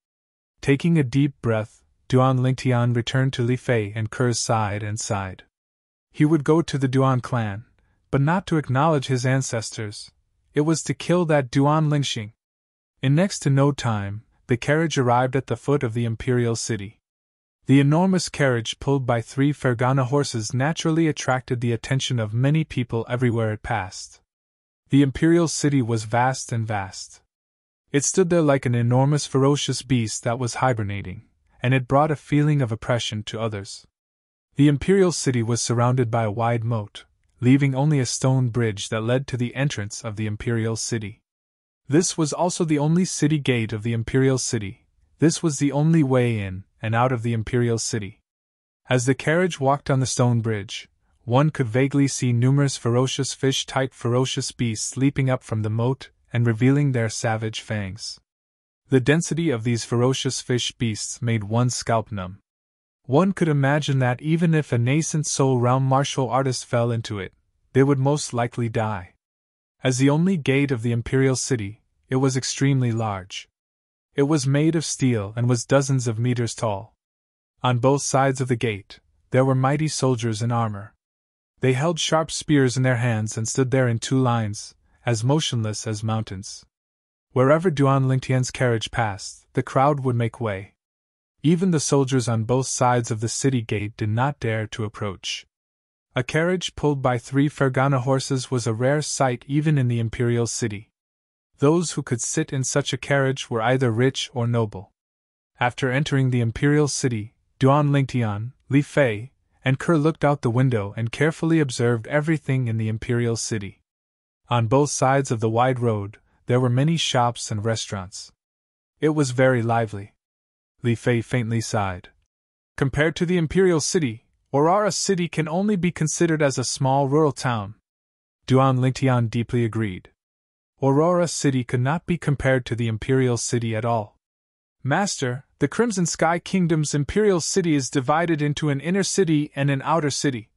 Taking a deep breath, Duan Lingtian returned to Li Fei and Ke's side and sighed. He would go to the Duan clan, but not to acknowledge his ancestors. It was to kill that Duan Lingxing. In next to no time, the carriage arrived at the foot of the imperial city. The enormous carriage pulled by 3 Fergana horses naturally attracted the attention of many people everywhere it passed. The imperial city was vast and vast. It stood there like an enormous ferocious beast that was hibernating, and it brought a feeling of oppression to others. The imperial city was surrounded by a wide moat, leaving only a stone bridge that led to the entrance of the imperial city. This was also the only city gate of the imperial city. This was the only way in and out of the imperial city. As the carriage walked on the stone bridge, one could vaguely see numerous ferocious fish-type ferocious beasts leaping up from the moat and revealing their savage fangs. The density of these ferocious fish beasts made one's scalp numb. One could imagine that even if a nascent soul-realm martial artist fell into it, they would most likely die. As the only gate of the imperial city, it was extremely large. It was made of steel and was dozens of meters tall. On both sides of the gate, there were mighty soldiers in armor. They held sharp spears in their hands and stood there in two lines, as motionless as mountains. Wherever Duan Lingtian's carriage passed, the crowd would make way. Even the soldiers on both sides of the city gate did not dare to approach. A carriage pulled by 3 Fergana horses was a rare sight even in the imperial city. Those who could sit in such a carriage were either rich or noble. After entering the imperial city, Duan Lingtian, Li Fei, and Ke looked out the window and carefully observed everything in the imperial city. On both sides of the wide road, there were many shops and restaurants. It was very lively. Li Fei faintly sighed. Compared to the imperial city, Aurora City can only be considered as a small rural town. Duan Lingtian deeply agreed. Aurora City could not be compared to the imperial city at all. Master, the Crimson Sky Kingdom's imperial city is divided into an inner city and an outer city.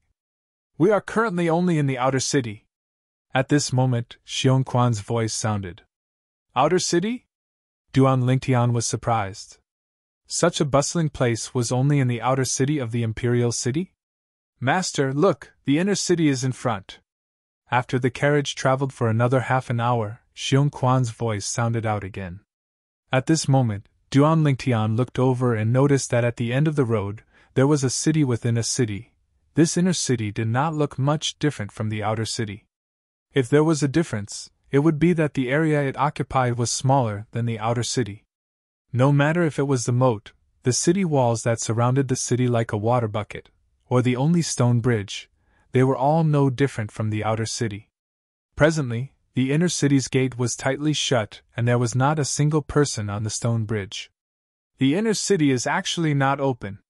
We are currently only in the outer city. At this moment, Xiong Quan's voice sounded. Outer city? Duan Lingtian was surprised. Such a bustling place was only in the outer city of the imperial city? Master, look, the inner city is in front. After the carriage traveled for another half an hour, Xiong Quan's voice sounded out again. At this moment, Duan Lingtian looked over and noticed that at the end of the road, there was a city within a city. This inner city did not look much different from the outer city. If there was a difference, it would be that the area it occupied was smaller than the outer city. No matter if it was the moat, the city walls that surrounded the city like a water bucket, or the only stone bridge, they were all no different from the outer city. Presently, the inner city's gate was tightly shut and there was not a single person on the stone bridge. The inner city is actually not open.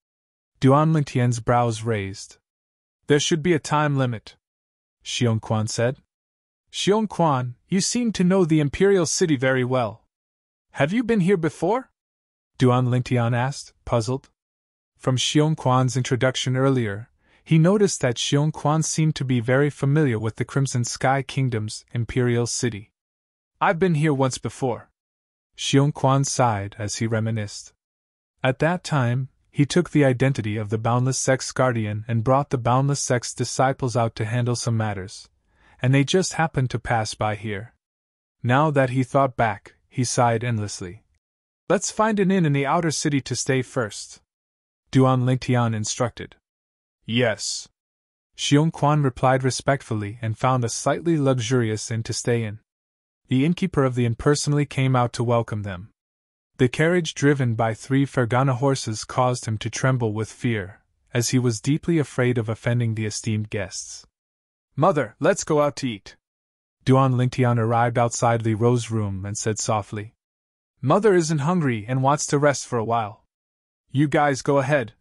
Duan Lingtian's brows raised. There should be a time limit, Xiong Quan said. Xiong Quan, you seem to know the imperial city very well. Have you been here before? Duan Lingtian asked, puzzled. From Xiong Quan's introduction earlier, he noticed that Xiong Quan seemed to be very familiar with the Crimson Sky Kingdom's imperial city. I've been here once before. Xiong Quan sighed as he reminisced. At that time, he took the identity of the Boundless Sect's guardian and brought the Boundless Sect's disciples out to handle some matters, and they just happened to pass by here. Now that he thought back, he sighed endlessly. Let's find an inn in the outer city to stay first, Duan Lingtian instructed. Yes. Xiong Quan replied respectfully and found a slightly luxurious inn to stay in. The innkeeper of the inn personally came out to welcome them. The carriage driven by 3 Fergana horses caused him to tremble with fear, as he was deeply afraid of offending the esteemed guests. Mother, let's go out to eat. Duan Lingtian arrived outside Li Ro's room and said softly. Mother isn't hungry and wants to rest for a while. You guys go ahead.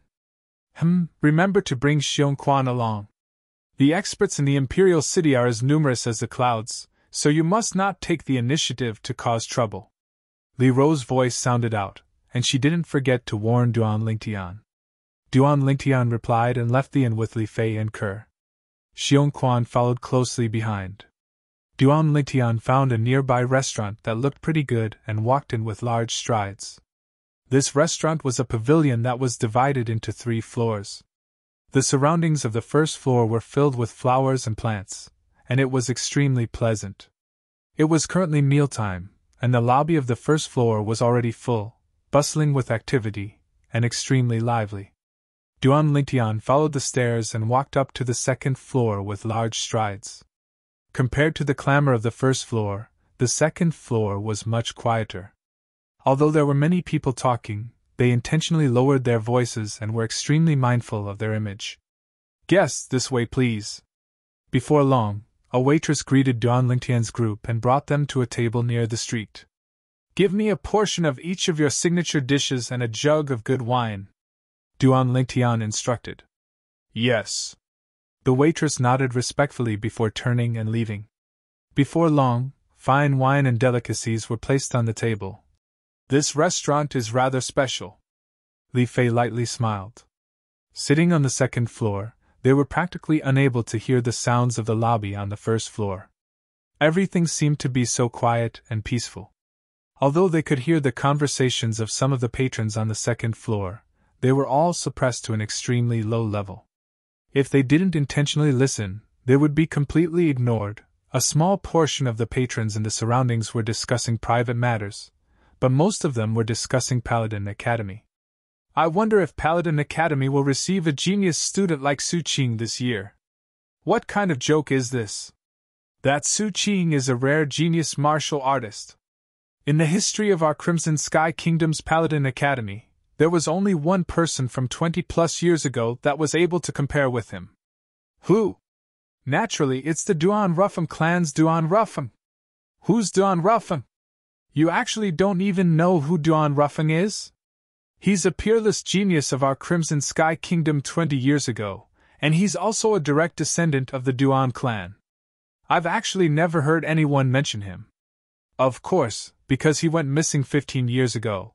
Remember to bring Xiong Quan along. The experts in the imperial city are as numerous as the clouds, so you must not take the initiative to cause trouble. Li Ro's voice sounded out, and she didn't forget to warn Duan Lingtian. Duan Lingtian replied and left the inn with Li Fei and Ke. Xiong Quan followed closely behind. Duan Lingtian found a nearby restaurant that looked pretty good and walked in with large strides. This restaurant was a pavilion that was divided into 3 floors. The surroundings of the first floor were filled with flowers and plants, and it was extremely pleasant. It was currently mealtime, and the lobby of the first floor was already full, bustling with activity, and extremely lively. Duan Lingtian followed the stairs and walked up to the second floor with large strides. Compared to the clamor of the first floor, the second floor was much quieter. Although there were many people talking, they intentionally lowered their voices and were extremely mindful of their image. Guests, this way please. Before long, a waitress greeted Duan Lingtian's group and brought them to a table near the street. Give me a portion of each of your signature dishes and a jug of good wine, Duan Lingtian instructed. Yes. The waitress nodded respectfully before turning and leaving. Before long, fine wine and delicacies were placed on the table. This restaurant is rather special. Li Fei lightly smiled. Sitting on the second floor, they were practically unable to hear the sounds of the lobby on the first floor. Everything seemed to be so quiet and peaceful. Although they could hear the conversations of some of the patrons on the second floor, they were all suppressed to an extremely low level. If they didn't intentionally listen, they would be completely ignored. A small portion of the patrons in the surroundings were discussing private matters, but most of them were discussing Paladin Academy. I wonder if Paladin Academy will receive a genius student like Su Qing this year. What kind of joke is this? That Su Qing is a rare genius martial artist. In the history of our Crimson Sky Kingdom's Paladin Academy, there was only one person from 20+ years ago that was able to compare with him. Who? Naturally, it's the Duan Ruffam clan's Duan Ruffam. Who's Duan Ruffam? You actually don't even know who Duan Ruffam is? He's a peerless genius of our Crimson Sky Kingdom 20 years ago, and he's also a direct descendant of the Duan clan. I've actually never heard anyone mention him. Of course, because he went missing 15 years ago.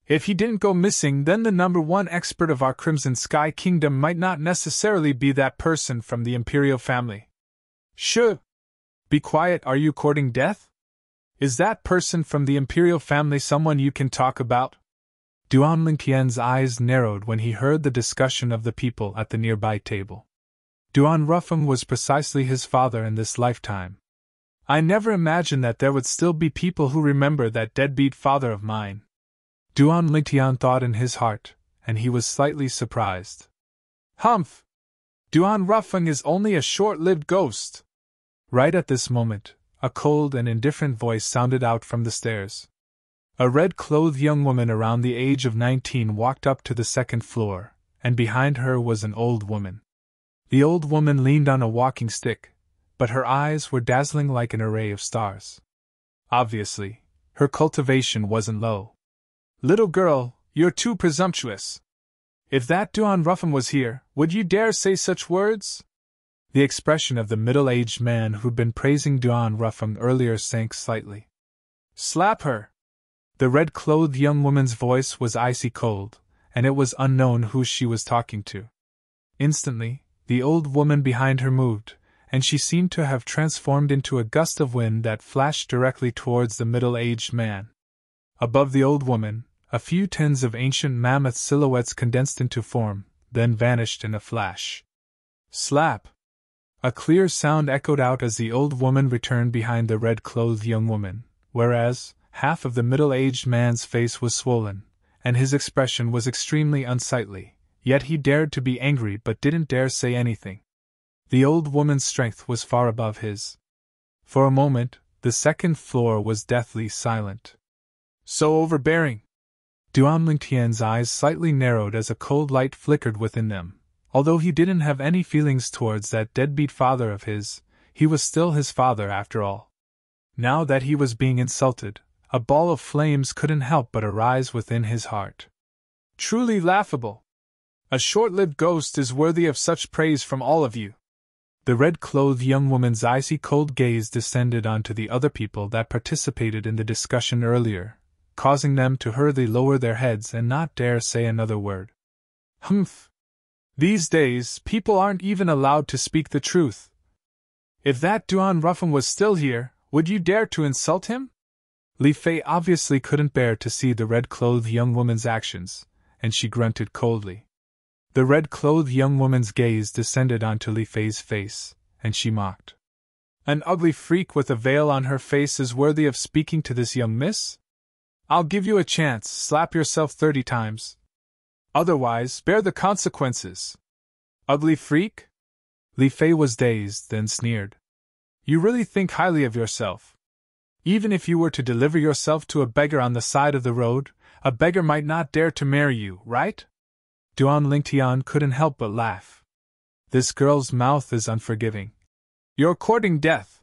If he didn't go missing, then the number one expert of our Crimson Sky Kingdom might not necessarily be that person from the Imperial family. Shh! Be quiet, are you courting death? Is that person from the Imperial family someone you can talk about? Duan Lingtian's eyes narrowed when he heard the discussion of the people at the nearby table. Duan Ruffam was precisely his father in this lifetime. I never imagined that there would still be people who remember that deadbeat father of mine. Duan Lingtian thought in his heart, and he was slightly surprised. Humph! Duan Ruffam is only a short-lived ghost. Right at this moment, a cold and indifferent voice sounded out from the stairs. A red-clothed young woman around the age of 19 walked up to the second floor, and behind her was an old woman. The old woman leaned on a walking stick, but her eyes were dazzling like an array of stars. Obviously, her cultivation wasn't low. Little girl, you're too presumptuous. If that Duan Ruffam was here, would you dare say such words? The expression of the middle-aged man who'd been praising Duan Ruffam earlier sank slightly. Slap her! The red-clothed young woman's voice was icy cold, and it was unknown who she was talking to. Instantly, the old woman behind her moved, and she seemed to have transformed into a gust of wind that flashed directly towards the middle-aged man. Above the old woman, a few tens of ancient mammoth silhouettes condensed into form, then vanished in a flash. Slap! A clear sound echoed out as the old woman returned behind the red-clothed young woman, whereas half of the middle-aged man's face was swollen, and his expression was extremely unsightly. Yet he dared to be angry but didn't dare say anything. The old woman's strength was far above his. For a moment, the second floor was deathly silent. So overbearing! Duan Lingtian's eyes slightly narrowed as a cold light flickered within them. Although he didn't have any feelings towards that deadbeat father of his, he was still his father after all. Now that he was being insulted, a ball of flames couldn't help but arise within his heart. Truly laughable! A short-lived ghost is worthy of such praise from all of you. The red-clothed young woman's icy cold gaze descended onto the other people that participated in the discussion earlier, causing them to hurriedly lower their heads and not dare say another word. Humph! These days, people aren't even allowed to speak the truth. If that Duan Ruffam was still here, would you dare to insult him? Li Fei obviously couldn't bear to see the red-clothed young woman's actions, and she grunted coldly. The red-clothed young woman's gaze descended onto Li Fei's face, and she mocked. An ugly freak with a veil on her face is worthy of speaking to this young miss? I'll give you a chance, slap yourself 30 times. Otherwise, bear the consequences. Ugly freak? Li Fei was dazed, then sneered. You really think highly of yourself. Even if you were to deliver yourself to a beggar on the side of the road, a beggar might not dare to marry you, right? Duan Lingtian couldn't help but laugh. This girl's mouth is unforgiving. You're courting death.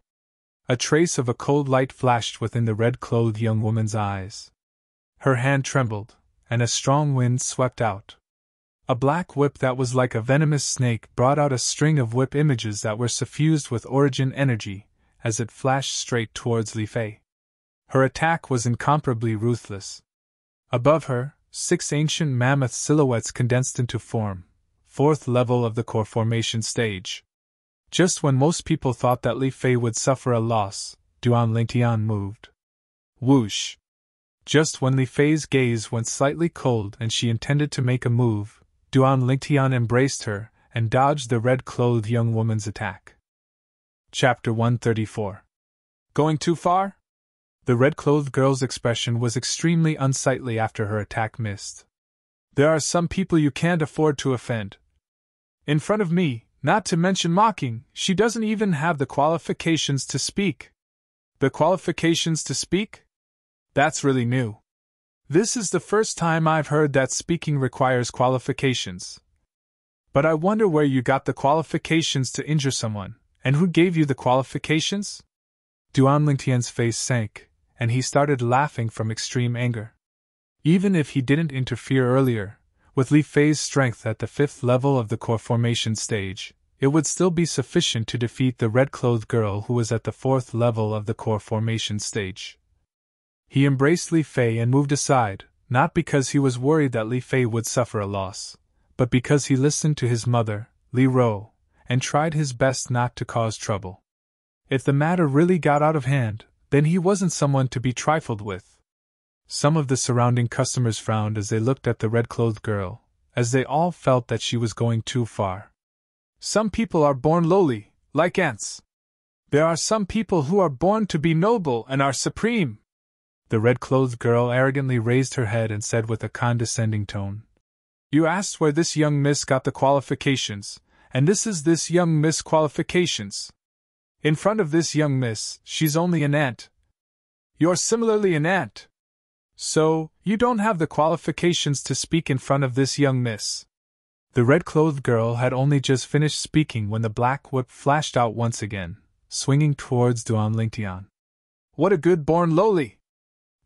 A trace of a cold light flashed within the red-clothed young woman's eyes. Her hand trembled, and a strong wind swept out. A black whip that was like a venomous snake brought out a string of whip images that were suffused with origin energy, as it flashed straight towards Li Fei. Her attack was incomparably ruthless. Above her, 6 ancient mammoth silhouettes condensed into form, 4th level of the core formation stage. Just when most people thought that Li Fei would suffer a loss, Duan Lingtian moved. Whoosh! Just when Li Fei's gaze went slightly cold and she intended to make a move, Duan Lingtian embraced her and dodged the red-clothed young woman's attack. Chapter 134. Going too far? The red-clothed girl's expression was extremely unsightly after her attack missed. There are some people you can't afford to offend. In front of me, not to mention mocking, she doesn't even have the qualifications to speak. The qualifications to speak? That's really new. This is the first time I've heard that speaking requires qualifications. But I wonder where you got the qualifications to injure someone, and who gave you the qualifications? Duan Lingtian's face sank, and he started laughing from extreme anger. Even if he didn't interfere earlier, with Li Fei's strength at the 5th level of the core formation stage, it would still be sufficient to defeat the red-clothed girl who was at the 4th level of the core formation stage. He embraced Li Fei and moved aside, not because he was worried that Li Fei would suffer a loss, but because he listened to his mother, Li Ro, and tried his best not to cause trouble. If the matter really got out of hand, then he wasn't someone to be trifled with. Some of the surrounding customers frowned as they looked at the red-clothed girl, as they all felt that she was going too far. Some people are born lowly, like ants. There are some people who are born to be noble and are supreme. The red-clothed girl arrogantly raised her head and said with a condescending tone, "You asked where this young miss got the qualifications, and this is this young miss' qualifications. In front of this young miss, she's only an ant. You're similarly an ant. So, you don't have the qualifications to speak in front of this young miss." The red-clothed girl had only just finished speaking when the black whip flashed out once again, swinging towards Duan Lingtian. "What a good-born lowly!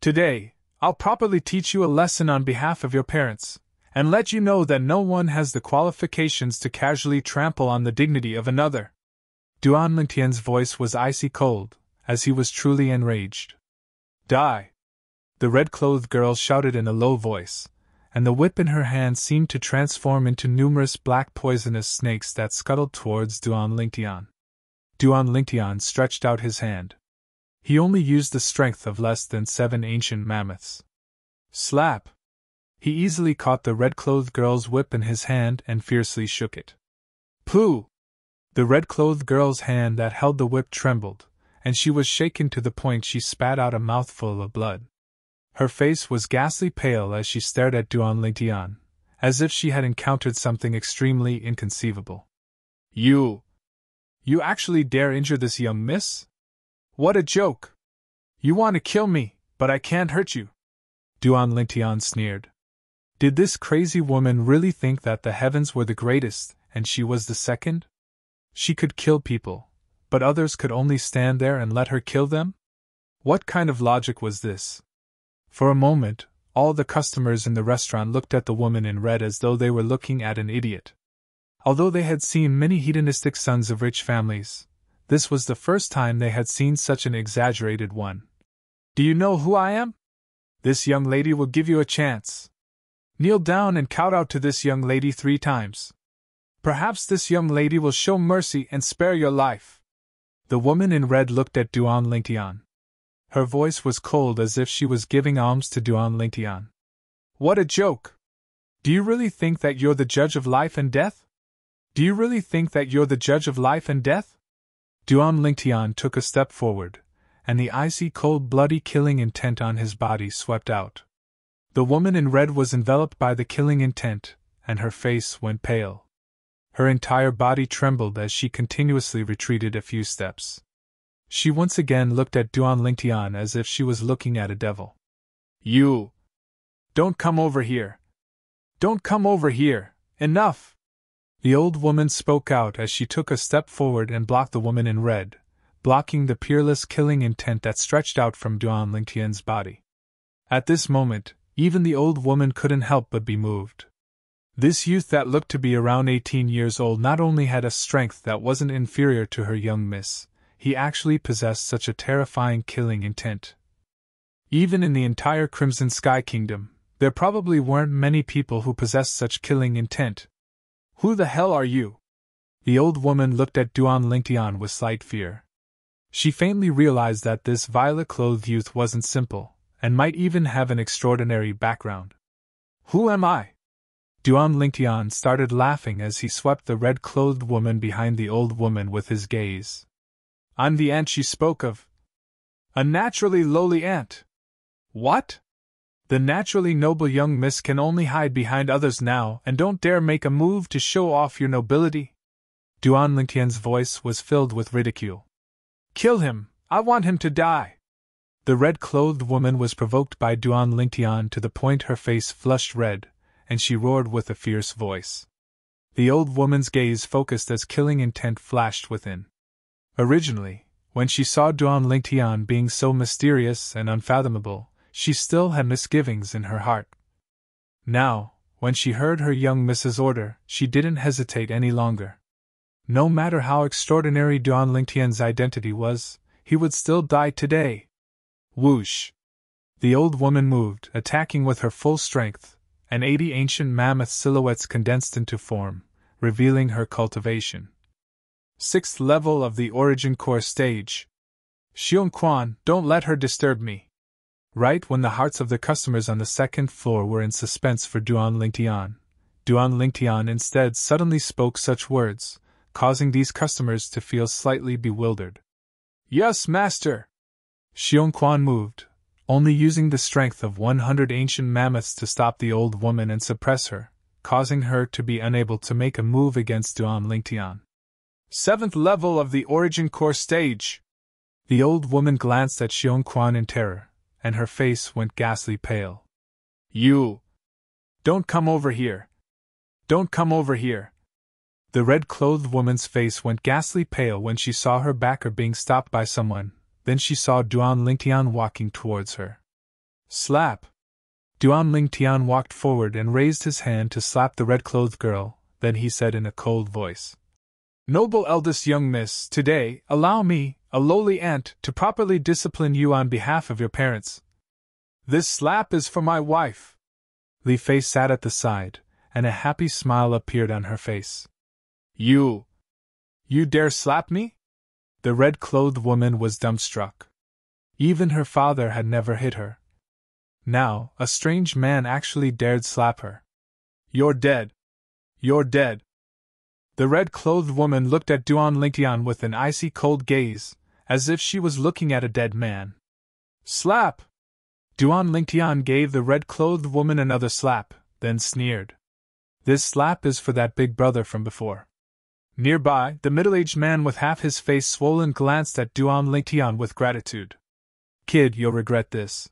Today, I'll properly teach you a lesson on behalf of your parents, and let you know that no one has the qualifications to casually trample on the dignity of another." Duan Lingtian's voice was icy cold, as he was truly enraged. "Die!" The red-clothed girl shouted in a low voice, and the whip in her hand seemed to transform into numerous black poisonous snakes that scuttled towards Duan Lingtian. Duan Lingtian stretched out his hand. He only used the strength of less than 7 ancient mammoths. Slap! He easily caught the red-clothed girl's whip in his hand and fiercely shook it. Pooh! The red-clothed girl's hand that held the whip trembled, and she was shaken to the point she spat out a mouthful of blood. Her face was ghastly pale as she stared at Duan Lingtian, as if she had encountered something extremely inconceivable. You actually dare injure this young miss? What a joke! You want to kill me, but I can't hurt you. Duan Lingtian sneered. Did this crazy woman really think that the heavens were the greatest, and she was the second? She could kill people, but others could only stand there and let her kill them? What kind of logic was this? For a moment, all the customers in the restaurant looked at the woman in red as though they were looking at an idiot. Although they had seen many hedonistic sons of rich families, this was the first time they had seen such an exaggerated one. Do you know who I am? This young lady will give you a chance. Kneel down and kowtow to this young lady 3 times. Perhaps this young lady will show mercy and spare your life. The woman in red looked at Duan Lingtian. Her voice was cold as if she was giving alms to Duan Lingtian. What a joke! Do you really think that you're the judge of life and death? Do you really think that you're the judge of life and death? Duan Lingtian took a step forward, and the icy cold bloody killing intent on his body swept out. The woman in red was enveloped by the killing intent, and her face went pale. Her entire body trembled as she continuously retreated a few steps. She once again looked at Duan Lingtian as if she was looking at a devil. You! Don't come over here! Don't come over here! Enough! The old woman spoke out as she took a step forward and blocked the woman in red, blocking the peerless killing intent that stretched out from Duan Lingtian's body. At this moment, even the old woman couldn't help but be moved. This youth that looked to be around 18 years old not only had a strength that wasn't inferior to her young miss, he actually possessed such a terrifying killing intent. Even in the entire Crimson Sky Kingdom, there probably weren't many people who possessed such killing intent. Who the hell are you? The old woman looked at Duan Lingtian with slight fear. She faintly realized that this violet-clothed youth wasn't simple, and might even have an extraordinary background. Who am I? Duan Lingtian started laughing as he swept the red-clothed woman behind the old woman with his gaze. I'm the ant she spoke of. A naturally lowly ant. What? The naturally noble young miss can only hide behind others now and don't dare make a move to show off your nobility? Duan Lingtian's voice was filled with ridicule. Kill him! I want him to die! The red-clothed woman was provoked by Duan Lingtian to the point her face flushed red, and she roared with a fierce voice. The old woman's gaze focused as killing intent flashed within. Originally, when she saw Duan Lingtian being so mysterious and unfathomable, she still had misgivings in her heart. Now, when she heard her young miss's order, she didn't hesitate any longer. No matter how extraordinary Duan Lingtian's identity was, he would still die today. Whoosh! The old woman moved, attacking with her full strength, and 80 ancient mammoth silhouettes condensed into form, revealing her cultivation. 6th level of the Origin Core stage. Xiong Quan, don't let her disturb me. Right when the hearts of the customers on the 2nd floor were in suspense for Duan Lingtian instead suddenly spoke such words, causing these customers to feel slightly bewildered. Yes, master! Xiong Quan moved, only using the strength of 100 ancient mammoths to stop the old woman and suppress her, causing her to be unable to make a move against Duan Lingtian. 7th level of the Origin Core stage! The old woman glanced at Xiong Quan in terror, and her face went ghastly pale. You! Don't come over here! Don't come over here! The red-clothed woman's face went ghastly pale when she saw her backer being stopped by someone. Then she saw Duan Lingtian walking towards her. Slap! Duan Lingtian walked forward and raised his hand to slap the red-clothed girl, then he said in a cold voice. Noble eldest young miss, today, allow me, a lowly ant, to properly discipline you on behalf of your parents. This slap is for my wife. Li Fei sat at the side, and a happy smile appeared on her face. You dare slap me? The red-clothed woman was dumbstruck. Even her father had never hit her. Now, a strange man actually dared slap her. You're dead. You're dead. The red-clothed woman looked at Duan Lingtian with an icy cold gaze, as if she was looking at a dead man. Slap! Duan Lingtian gave the red-clothed woman another slap, then sneered. This slap is for that big brother from before. Nearby, the middle-aged man with half his face swollen glanced at Duan Lingtian with gratitude. Kid, you'll regret this.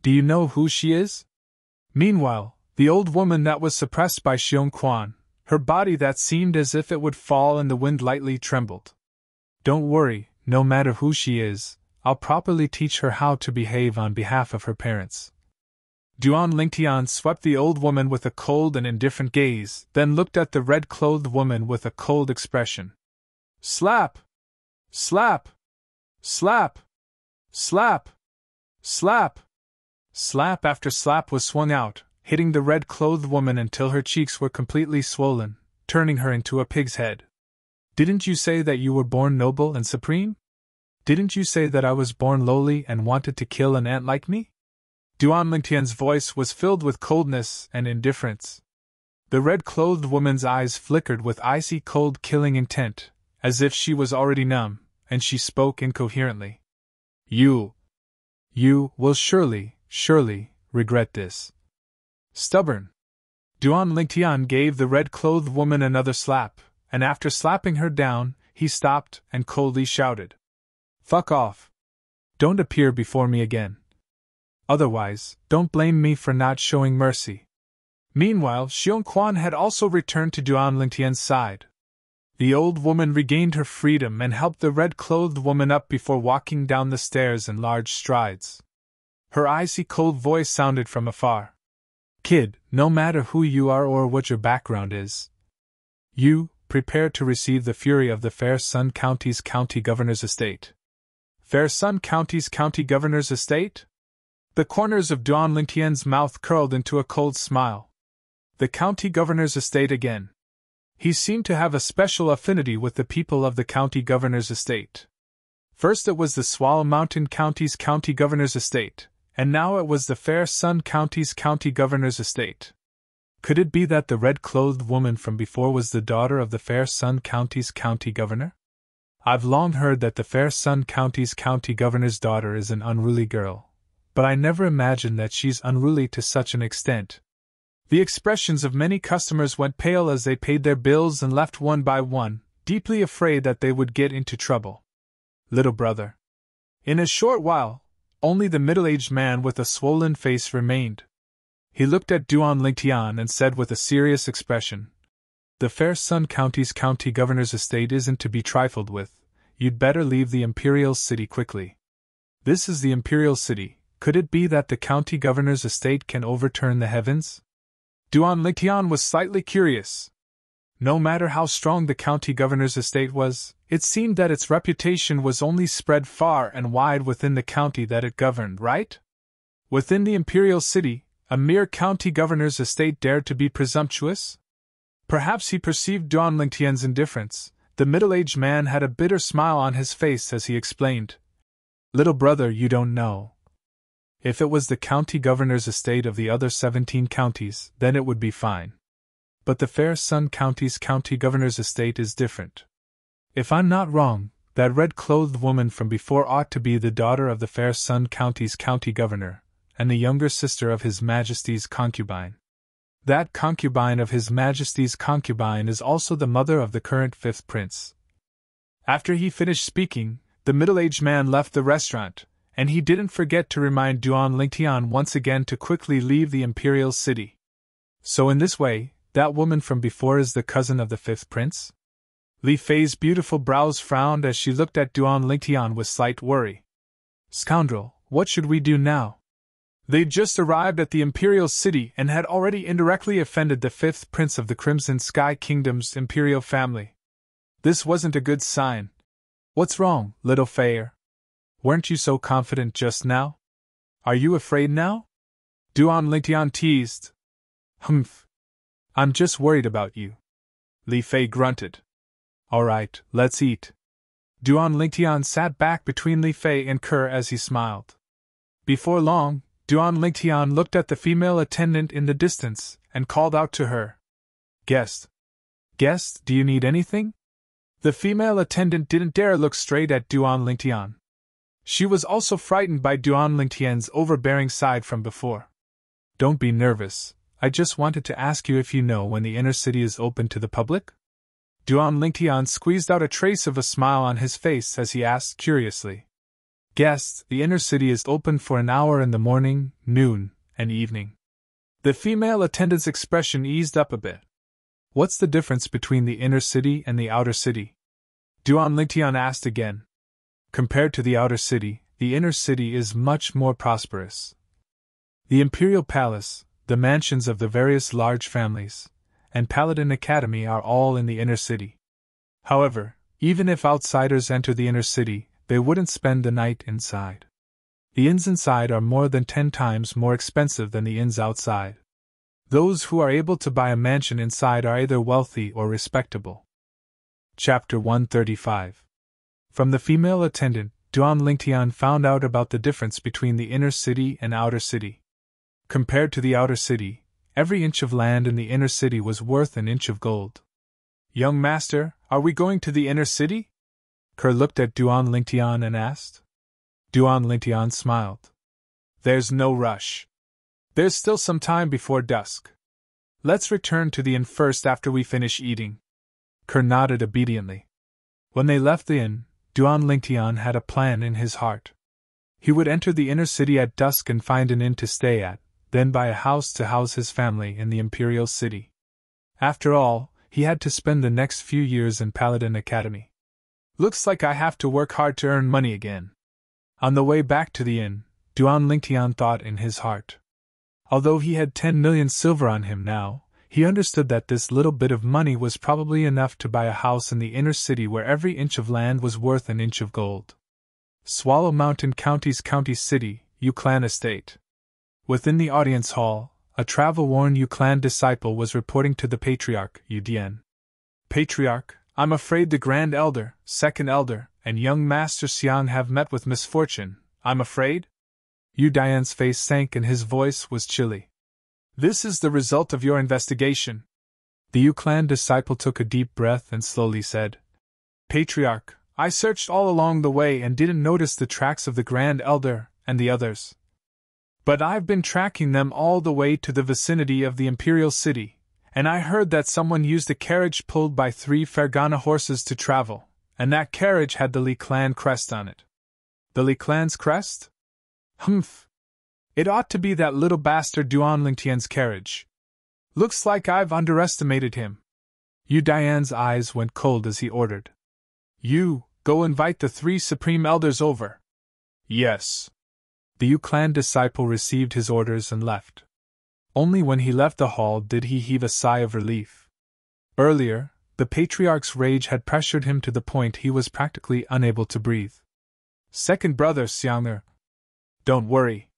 Do you know who she is? Meanwhile, the old woman that was suppressed by Xiong Quan, her body that seemed as if it would fall in the wind lightly trembled. Don't worry, no matter who she is, I'll properly teach her how to behave on behalf of her parents. Duan Lingtian swept the old woman with a cold and indifferent gaze, then looked at the red-clothed woman with a cold expression. Slap! Slap! Slap! Slap! Slap! Slap after slap was swung out, hitting the red-clothed woman until her cheeks were completely swollen, turning her into a pig's head. Didn't you say that you were born noble and supreme? Didn't you say that I was born lowly and wanted to kill an ant like me? Duan Lingtian's voice was filled with coldness and indifference. The red-clothed woman's eyes flickered with icy cold killing intent, as if she was already numb, and she spoke incoherently. You will surely regret this. Stubborn. Duan Lingtian gave the red-clothed woman another slap, and after slapping her down, he stopped and coldly shouted. Fuck off. Don't appear before me again. Otherwise, don't blame me for not showing mercy. Meanwhile, Xiong Quan had also returned to Duan Lingtian's side. The old woman regained her freedom and helped the red-clothed woman up before walking down the stairs in large strides. Her icy cold voice sounded from afar. Kid, no matter who you are or what your background is, you prepare to receive the fury of the Fair Sun County's county governor's estate. Fair Sun County's county governor's estate? The corners of Duan Lingtian's mouth curled into a cold smile. The county governor's estate again. He seemed to have a special affinity with the people of the county governor's estate. First it was the Swallow Mountain County's county governor's estate, and now it was the Fair Sun County's county governor's estate. Could it be that the red-clothed woman from before was the daughter of the Fair Sun County's county governor? I've long heard that the Fair Sun County's county governor's daughter is an unruly girl, but I never imagined that she's unruly to such an extent. The expressions of many customers went pale as they paid their bills and left one by one, deeply afraid that they would get into trouble. Little brother. In a short while, only the middle-aged man with a swollen face remained. He looked at Duan Lingtian and said with a serious expression, "The Fair Sun County's county governor's estate isn't to be trifled with. You'd better leave the imperial city quickly." "This is the imperial city. Could it be that the county governor's estate can overturn the heavens?" Duan Lingtian was slightly curious. No matter how strong the county governor's estate was, it seemed that its reputation was only spread far and wide within the county that it governed, right? Within the imperial city, a mere county governor's estate dared to be presumptuous? Perhaps he perceived Duan Lingtian's indifference. The middle-aged man had a bitter smile on his face as he explained, "Little brother, you don't know. If it was the county governor's estate of the other 17 counties, then it would be fine. But the Fair Sun County's county governor's estate is different. If I'm not wrong, that red-clothed woman from before ought to be the daughter of the Fair Sun County's county governor, and the younger sister of His Majesty's concubine. That concubine of His Majesty's concubine is also the mother of the current 5th prince." After he finished speaking, the middle-aged man left the restaurant, and he didn't forget to remind Duan Lingtian once again to quickly leave the imperial city. So in this way, that woman from before is the cousin of the 5th prince? Li Fei's beautiful brows frowned as she looked at Duan Lingtian with slight worry. "Scoundrel, what should we do now?" They'd just arrived at the imperial city and had already indirectly offended the 5th prince of the Crimson Sky Kingdom's imperial family. This wasn't a good sign. "What's wrong, little Fei? Weren't you so confident just now? Are you afraid now?" Duan Lingtian teased. "Humph. I'm just worried about you." Li Fei grunted. "All right, let's eat." Duan Lingtian sat back between Li Fei and Kerr as he smiled. Before long, Duan Lingtian looked at the female attendant in the distance and called out to her, "Guest. Guest, do you need anything?" The female attendant didn't dare look straight at Duan Lingtian. She was also frightened by Duan Lingtian's overbearing side from before. "Don't be nervous. I just wanted to ask you if you know when the inner city is open to the public?" Duan Lingtian squeezed out a trace of a smile on his face as he asked curiously. "Guests, the inner city is open for an hour in the morning, noon, and evening." The female attendant's expression eased up a bit. "What's the difference between the inner city and the outer city?" Duan Lingtian asked again. "Compared to the outer city, the inner city is much more prosperous. The imperial palace, the mansions of the various large families, and Paladin Academy are all in the inner city. However, even if outsiders enter the inner city, they wouldn't spend the night inside. The inns inside are more than 10 times more expensive than the inns outside. Those who are able to buy a mansion inside are either wealthy or respectable." Chapter 135. From the female attendant, Duan Lingtian found out about the difference between the inner city and outer city. Compared to the outer city, every inch of land in the inner city was worth an inch of gold. "Young master, are we going to the inner city?" Kerr looked at Duan Lingtian and asked. Duan Lingtian smiled. "There's no rush. There's still some time before dusk. Let's return to the inn first after we finish eating." Kerr nodded obediently. When they left the inn, Duan Lingtian had a plan in his heart. He would enter the inner city at dusk and find an inn to stay at, then buy a house to house his family in the imperial city. After all, he had to spend the next few years in Paladin Academy. "Looks like I have to work hard to earn money again." On the way back to the inn, Duan Lingtian thought in his heart. Although he had 10 million silver on him now, he understood that this little bit of money was probably enough to buy a house in the inner city where every inch of land was worth an inch of gold. Swallow Mountain County's county city, Yu Clan Estate. Within the audience hall, a travel-worn Yu-clan disciple was reporting to the Patriarch, Yu Dian. Patriarch, I'm afraid the Grand Elder, Second Elder, and young Master Xiang have met with misfortune. I'm afraid? Yu Dian's face sank and his voice was chilly. This is the result of your investigation. The Yu-clan disciple took a deep breath and slowly said, Patriarch, I searched all along the way and didn't notice the tracks of the Grand Elder and the others. But I've been tracking them all the way to the vicinity of the Imperial City, and I heard that someone used a carriage pulled by 3 Fergana horses to travel, and that carriage had the Li clan crest on it. The Li clan's crest? Humph. It ought to be that little bastard Duan Lingtian's carriage. Looks like I've underestimated him. Yu Dian's eyes went cold as he ordered. You, go invite the 3 Supreme Elders over. Yes. The Yu-clan disciple received his orders and left. Only when he left the hall did he heave a sigh of relief. Earlier, the Patriarch's rage had pressured him to the point he was practically unable to breathe. Second brother Xiang'er. Don't worry.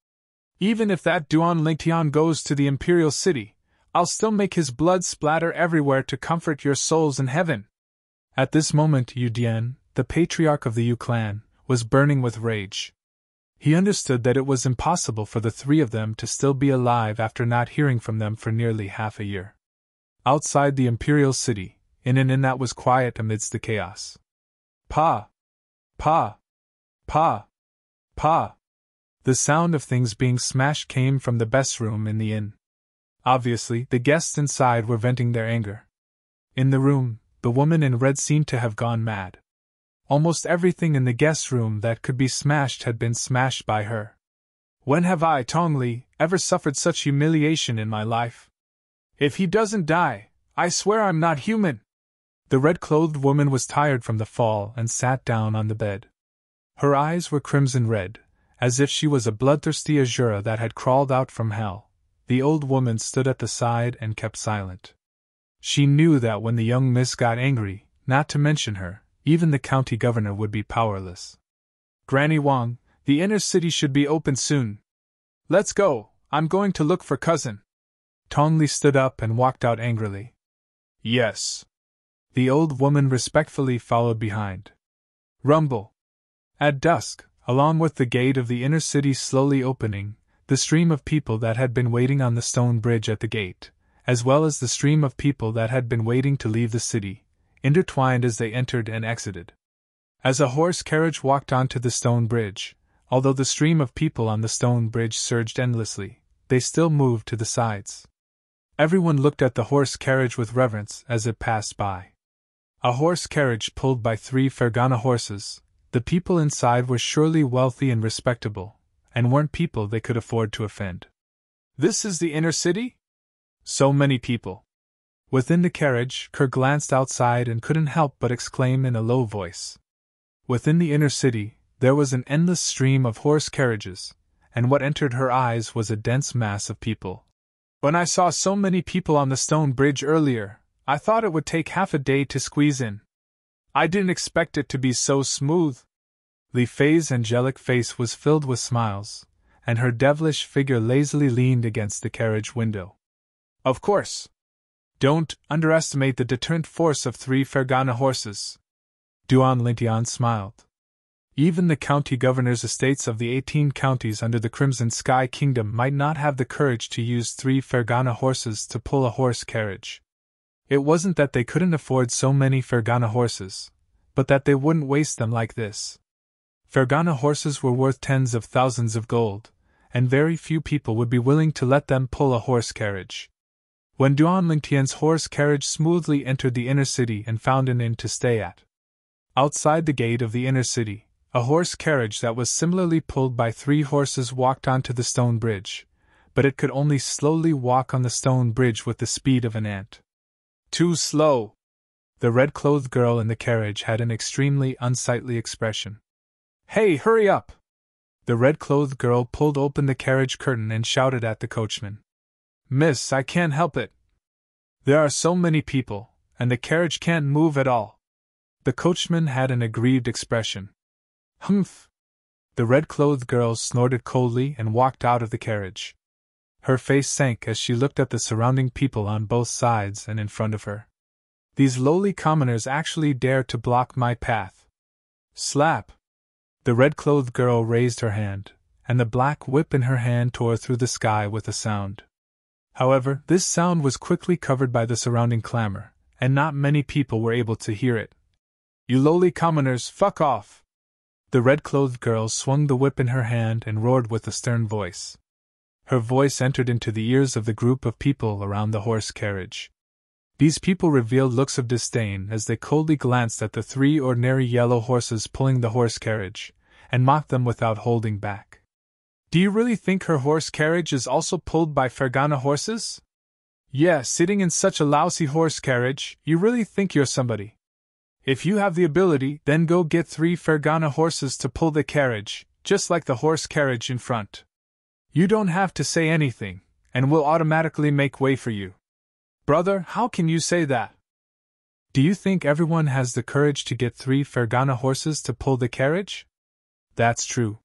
Even if that Duan Lingtian goes to the Imperial City, I'll still make his blood splatter everywhere to comfort your souls in heaven. At this moment Yu Dian, the Patriarch of the Yu-clan, was burning with rage. He understood that it was impossible for the 3 of them to still be alive after not hearing from them for nearly half a year. Outside the Imperial City, in an inn that was quiet amidst the chaos. Pa! Pa! Pa! Pa! The sound of things being smashed came from the best room in the inn. Obviously, the guests inside were venting their anger. In the room, the woman in red seemed to have gone mad. Almost everything in the guest room that could be smashed had been smashed by her. When have I, Tongli, ever suffered such humiliation in my life? If he doesn't die, I swear I'm not human. The red-clothed woman was tired from the fall and sat down on the bed. Her eyes were crimson red, as if she was a bloodthirsty Azura that had crawled out from hell. The old woman stood at the side and kept silent. She knew that when the young miss got angry, not to mention her, even the county governor would be powerless. Granny Wang, the inner city should be open soon. Let's go, I'm going to look for cousin. Tongli stood up and walked out angrily. Yes. The old woman respectfully followed behind. Rumble. At dusk, along with the gate of the inner city slowly opening, the stream of people that had been waiting on the stone bridge at the gate, as well as the stream of people that had been waiting to leave the city, intertwined as they entered and exited. As a horse carriage walked onto the stone bridge, although the stream of people on the stone bridge surged endlessly, they still moved to the sides. Everyone looked at the horse carriage with reverence as it passed by. A horse carriage pulled by 3 Fergana horses. The people inside were surely wealthy and respectable, and weren't people they could afford to offend. This is the inner city? So many people. Within the carriage, Kerr glanced outside and couldn't help but exclaim in a low voice. Within the inner city, there was an endless stream of horse carriages, and what entered her eyes was a dense mass of people. When I saw so many people on the stone bridge earlier, I thought it would take half a day to squeeze in. I didn't expect it to be so smooth. Li Fei's angelic face was filled with smiles, and her devilish figure lazily leaned against the carriage window. Of course. Don't underestimate the deterrent force of 3 Fergana horses. Duan Lingtian smiled. Even the county governors' estates of the 18 counties under the Crimson Sky Kingdom might not have the courage to use 3 Fergana horses to pull a horse carriage. It wasn't that they couldn't afford so many Fergana horses, but that they wouldn't waste them like this. Fergana horses were worth tens of thousands of gold, and very few people would be willing to let them pull a horse carriage. When Duan Lingtian's horse carriage smoothly entered the inner city and found an inn to stay at. Outside the gate of the inner city, a horse carriage that was similarly pulled by 3 horses walked onto the stone bridge, but it could only slowly walk on the stone bridge with the speed of an ant. Too slow! The red-clothed girl in the carriage had an extremely unsightly expression. Hey, hurry up! The red-clothed girl pulled open the carriage curtain and shouted at the coachman. Miss, I can't help it. There are so many people, and the carriage can't move at all. The coachman had an aggrieved expression. Humph! The red-clothed girl snorted coldly and walked out of the carriage. Her face sank as she looked at the surrounding people on both sides and in front of her. These lowly commoners actually dare to block my path. Slap! The red-clothed girl raised her hand, and the black whip in her hand tore through the sky with a sound. However, this sound was quickly covered by the surrounding clamor, and not many people were able to hear it. You lowly commoners, fuck off! The red-clothed girl swung the whip in her hand and roared with a stern voice. Her voice entered into the ears of the group of people around the horse carriage. These people revealed looks of disdain as they coldly glanced at the 3 ordinary yellow horses pulling the horse carriage, and mocked them without holding back. Do you really think her horse carriage is also pulled by Fergana horses? Yeah, sitting in such a lousy horse carriage, you really think you're somebody. If you have the ability, then go get 3 Fergana horses to pull the carriage, just like the horse carriage in front. You don't have to say anything, and we'll automatically make way for you. Brother, how can you say that? Do you think everyone has the courage to get 3 Fergana horses to pull the carriage? That's true.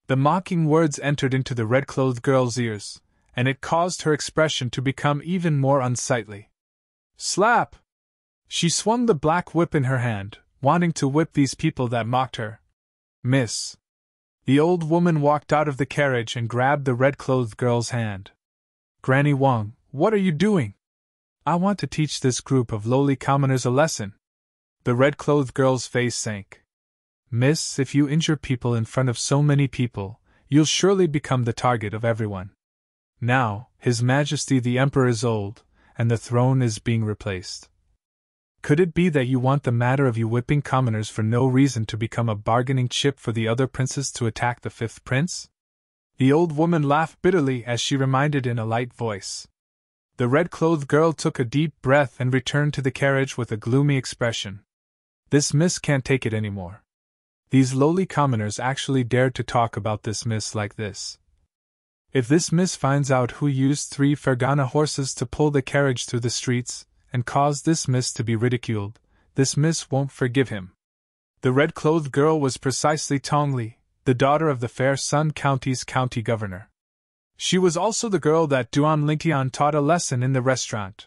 The mocking words entered into the red-clothed girl's ears, and it caused her expression to become even more unsightly. Slap! She swung the black whip in her hand, wanting to whip these people that mocked her. Miss. The old woman walked out of the carriage and grabbed the red-clothed girl's hand. Granny Wang, what are you doing? I want to teach this group of lowly commoners a lesson. The red-clothed girl's face sank. Miss, if you injure people in front of so many people, you'll surely become the target of everyone. Now, His Majesty the Emperor is old, and the throne is being replaced. Could it be that you want the matter of you whipping commoners for no reason to become a bargaining chip for the other princes to attack the 5th prince? The old woman laughed bitterly as she reminded in a light voice. The red-clothed girl took a deep breath and returned to the carriage with a gloomy expression. This miss can't take it anymore. These lowly commoners actually dared to talk about this miss like this. If this miss finds out who used 3 Fergana horses to pull the carriage through the streets, and caused this miss to be ridiculed, this miss won't forgive him. The red-clothed girl was precisely Tong Li, the daughter of the Fair Sun County's county governor. She was also the girl that Duan Lingtian taught a lesson in the restaurant.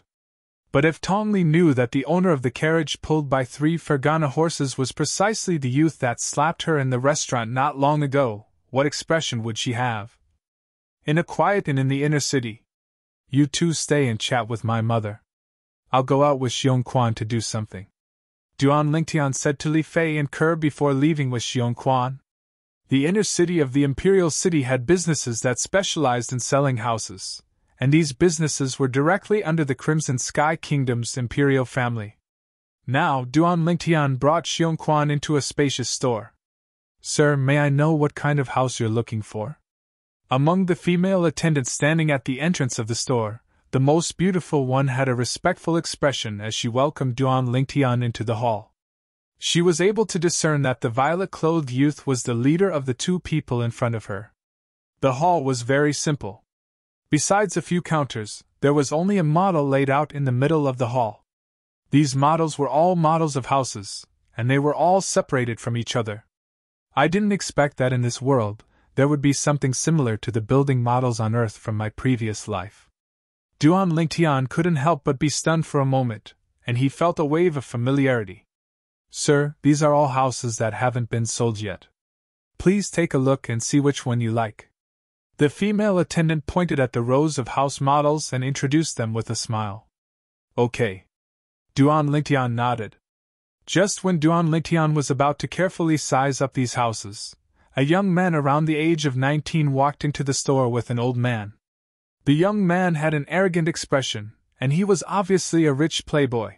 But if Tong Li knew that the owner of the carriage pulled by 3 Fergana horses was precisely the youth that slapped her in the restaurant not long ago, what expression would she have? In a quiet inn in the inner city. You two stay and chat with my mother. I'll go out with Xiong Quan to do something. Duan Lingtian said to Li Fei and Kerr before leaving with Xiong Quan. The inner city of the imperial city had businesses that specialized in selling houses, and these businesses were directly under the Crimson Sky Kingdom's imperial family. Now Duan Lingtian brought Xiong Quan into a spacious store. Sir, may I know what kind of house you're looking for? Among the female attendants standing at the entrance of the store, the most beautiful one had a respectful expression as she welcomed Duan Lingtian into the hall. She was able to discern that the violet-clothed youth was the leader of the 2 people in front of her. The hall was very simple. Besides a few counters, there was only a model laid out in the middle of the hall. These models were all models of houses, and they were all separated from each other. I didn't expect that in this world, there would be something similar to the building models on Earth from my previous life. Duan Lingtian couldn't help but be stunned for a moment, and he felt a wave of familiarity. Sir, these are all houses that haven't been sold yet. Please take a look and see which one you like. The female attendant pointed at the rows of house models and introduced them with a smile. Okay. Duan Lingtian nodded. Just when Duan Lingtian was about to carefully size up these houses, a young man around the age of 19 walked into the store with an old man. The young man had an arrogant expression, and he was obviously a rich playboy.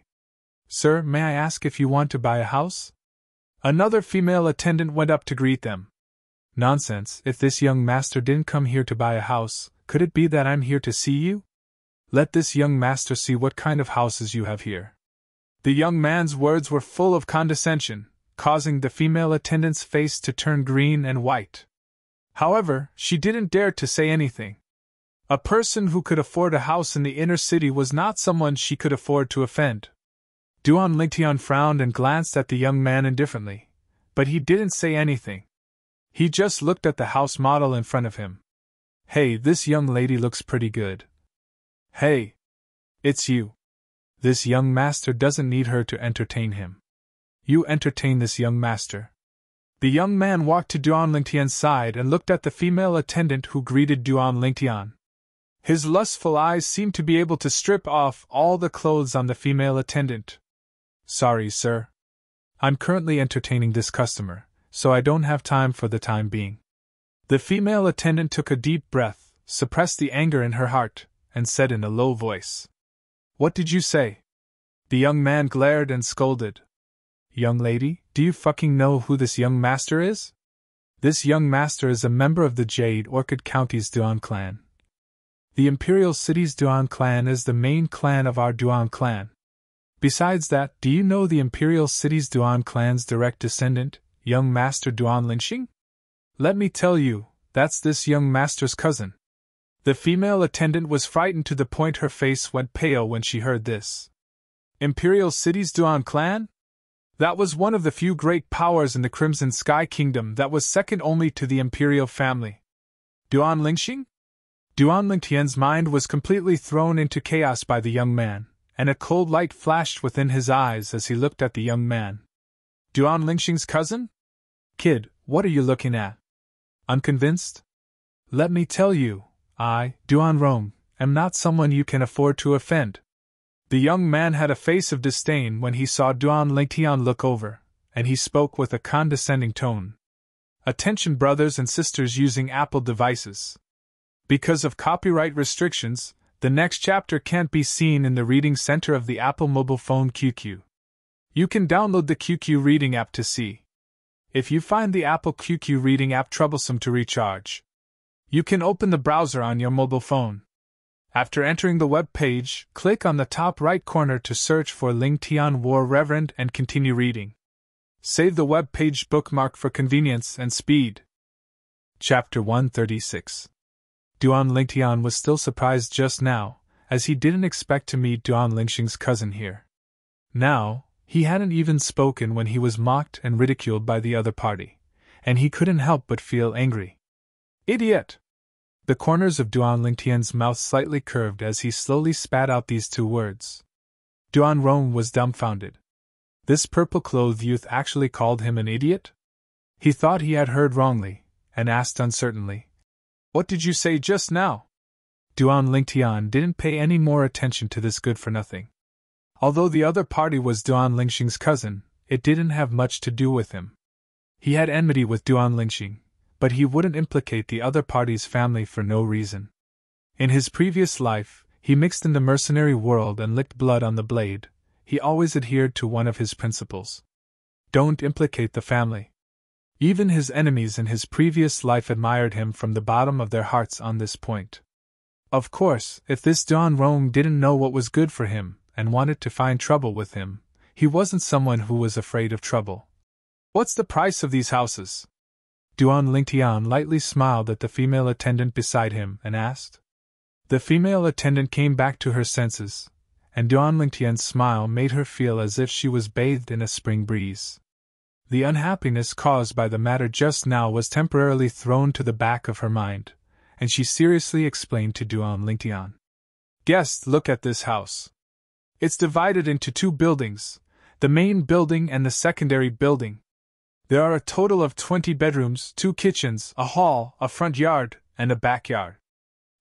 Sir, may I ask if you want to buy a house? Another female attendant went up to greet them. Nonsense, if this young master didn't come here to buy a house, could it be that I'm here to see you? Let this young master see what kind of houses you have here. The young man's words were full of condescension, causing the female attendant's face to turn green and white. However, she didn't dare to say anything. A person who could afford a house in the inner city was not someone she could afford to offend. Duan Lingtian frowned and glanced at the young man indifferently, but he didn't say anything. He just looked at the house model in front of him. Hey, this young lady looks pretty good. Hey! It's you. This young master doesn't need her to entertain him. You entertain this young master. The young man walked to Duan Lingtian's side and looked at the female attendant who greeted Duan Lingtian. His lustful eyes seemed to be able to strip off all the clothes on the female attendant. Sorry, sir. I'm currently entertaining this customer, so I don't have time for the time being. The female attendant took a deep breath, suppressed the anger in her heart, and said in a low voice, What did you say? The young man glared and scolded. Young lady, do you fucking know who this young master is? This young master is a member of the Jade Orchid County's Duan clan. The Imperial City's Duan clan is the main clan of our Duan clan. Besides that, do you know the Imperial City's Duan clan's direct descendant, young master Duan Lingxing? Let me tell you, that's this young master's cousin. The female attendant was frightened to the point her face went pale when she heard this. Imperial City's Duan clan? That was one of the few great powers in the Crimson Sky Kingdom that was second only to the Imperial family. Duan Lingxing? Duan Lingtian's mind was completely thrown into chaos by the young man, and a cold light flashed within his eyes as he looked at the young man. Duan Lingxing's cousin? Kid, what are you looking at? Unconvinced? Let me tell you, I, Duan Rong, am not someone you can afford to offend. The young man had a face of disdain when he saw Duan Lingtian look over, and he spoke with a condescending tone. Attention brothers and sisters using Apple devices. Because of copyright restrictions, the next chapter can't be seen in the reading center of the Apple mobile phone QQ. You can download the QQ reading app to see. If you find the Apple QQ reading app troublesome to recharge, you can open the browser on your mobile phone. After entering the web page, click on the top right corner to search for Ling Tian War Reverend and continue reading. Save the web page bookmark for convenience and speed. Chapter 136. Duan Lingtian was still surprised just now, as he didn't expect to meet Duan Lingxing's cousin here. Now, he hadn't even spoken when he was mocked and ridiculed by the other party, and he couldn't help but feel angry. Idiot! The corners of Duan Lingtian's mouth slightly curved as he slowly spat out these two words. Duan Rong was dumbfounded. This purple-clothed youth actually called him an idiot? He thought he had heard wrongly, and asked uncertainly, What did you say just now? Duan Lingtian didn't pay any more attention to this good-for-nothing. Although the other party was Duan Lingxing's cousin, it didn't have much to do with him. He had enmity with Duan Lingxing, but he wouldn't implicate the other party's family for no reason. In his previous life, he mixed in the mercenary world and licked blood on the blade. He always adhered to one of his principles. Don't implicate the family. Even his enemies in his previous life admired him from the bottom of their hearts on this point. Of course, if this Duan Rong didn't know what was good for him and wanted to find trouble with him, he wasn't someone who was afraid of trouble. What's the price of these houses? Duan Lingtian lightly smiled at the female attendant beside him and asked. The female attendant came back to her senses, and Duan Lingtian's smile made her feel as if she was bathed in a spring breeze. The unhappiness caused by the matter just now was temporarily thrown to the back of her mind, and she seriously explained to Duan Lingtian. Guest, look at this house. It's divided into two buildings, the main building and the secondary building. There are a total of 20 bedrooms, 2 kitchens, a hall, a front yard, and a backyard.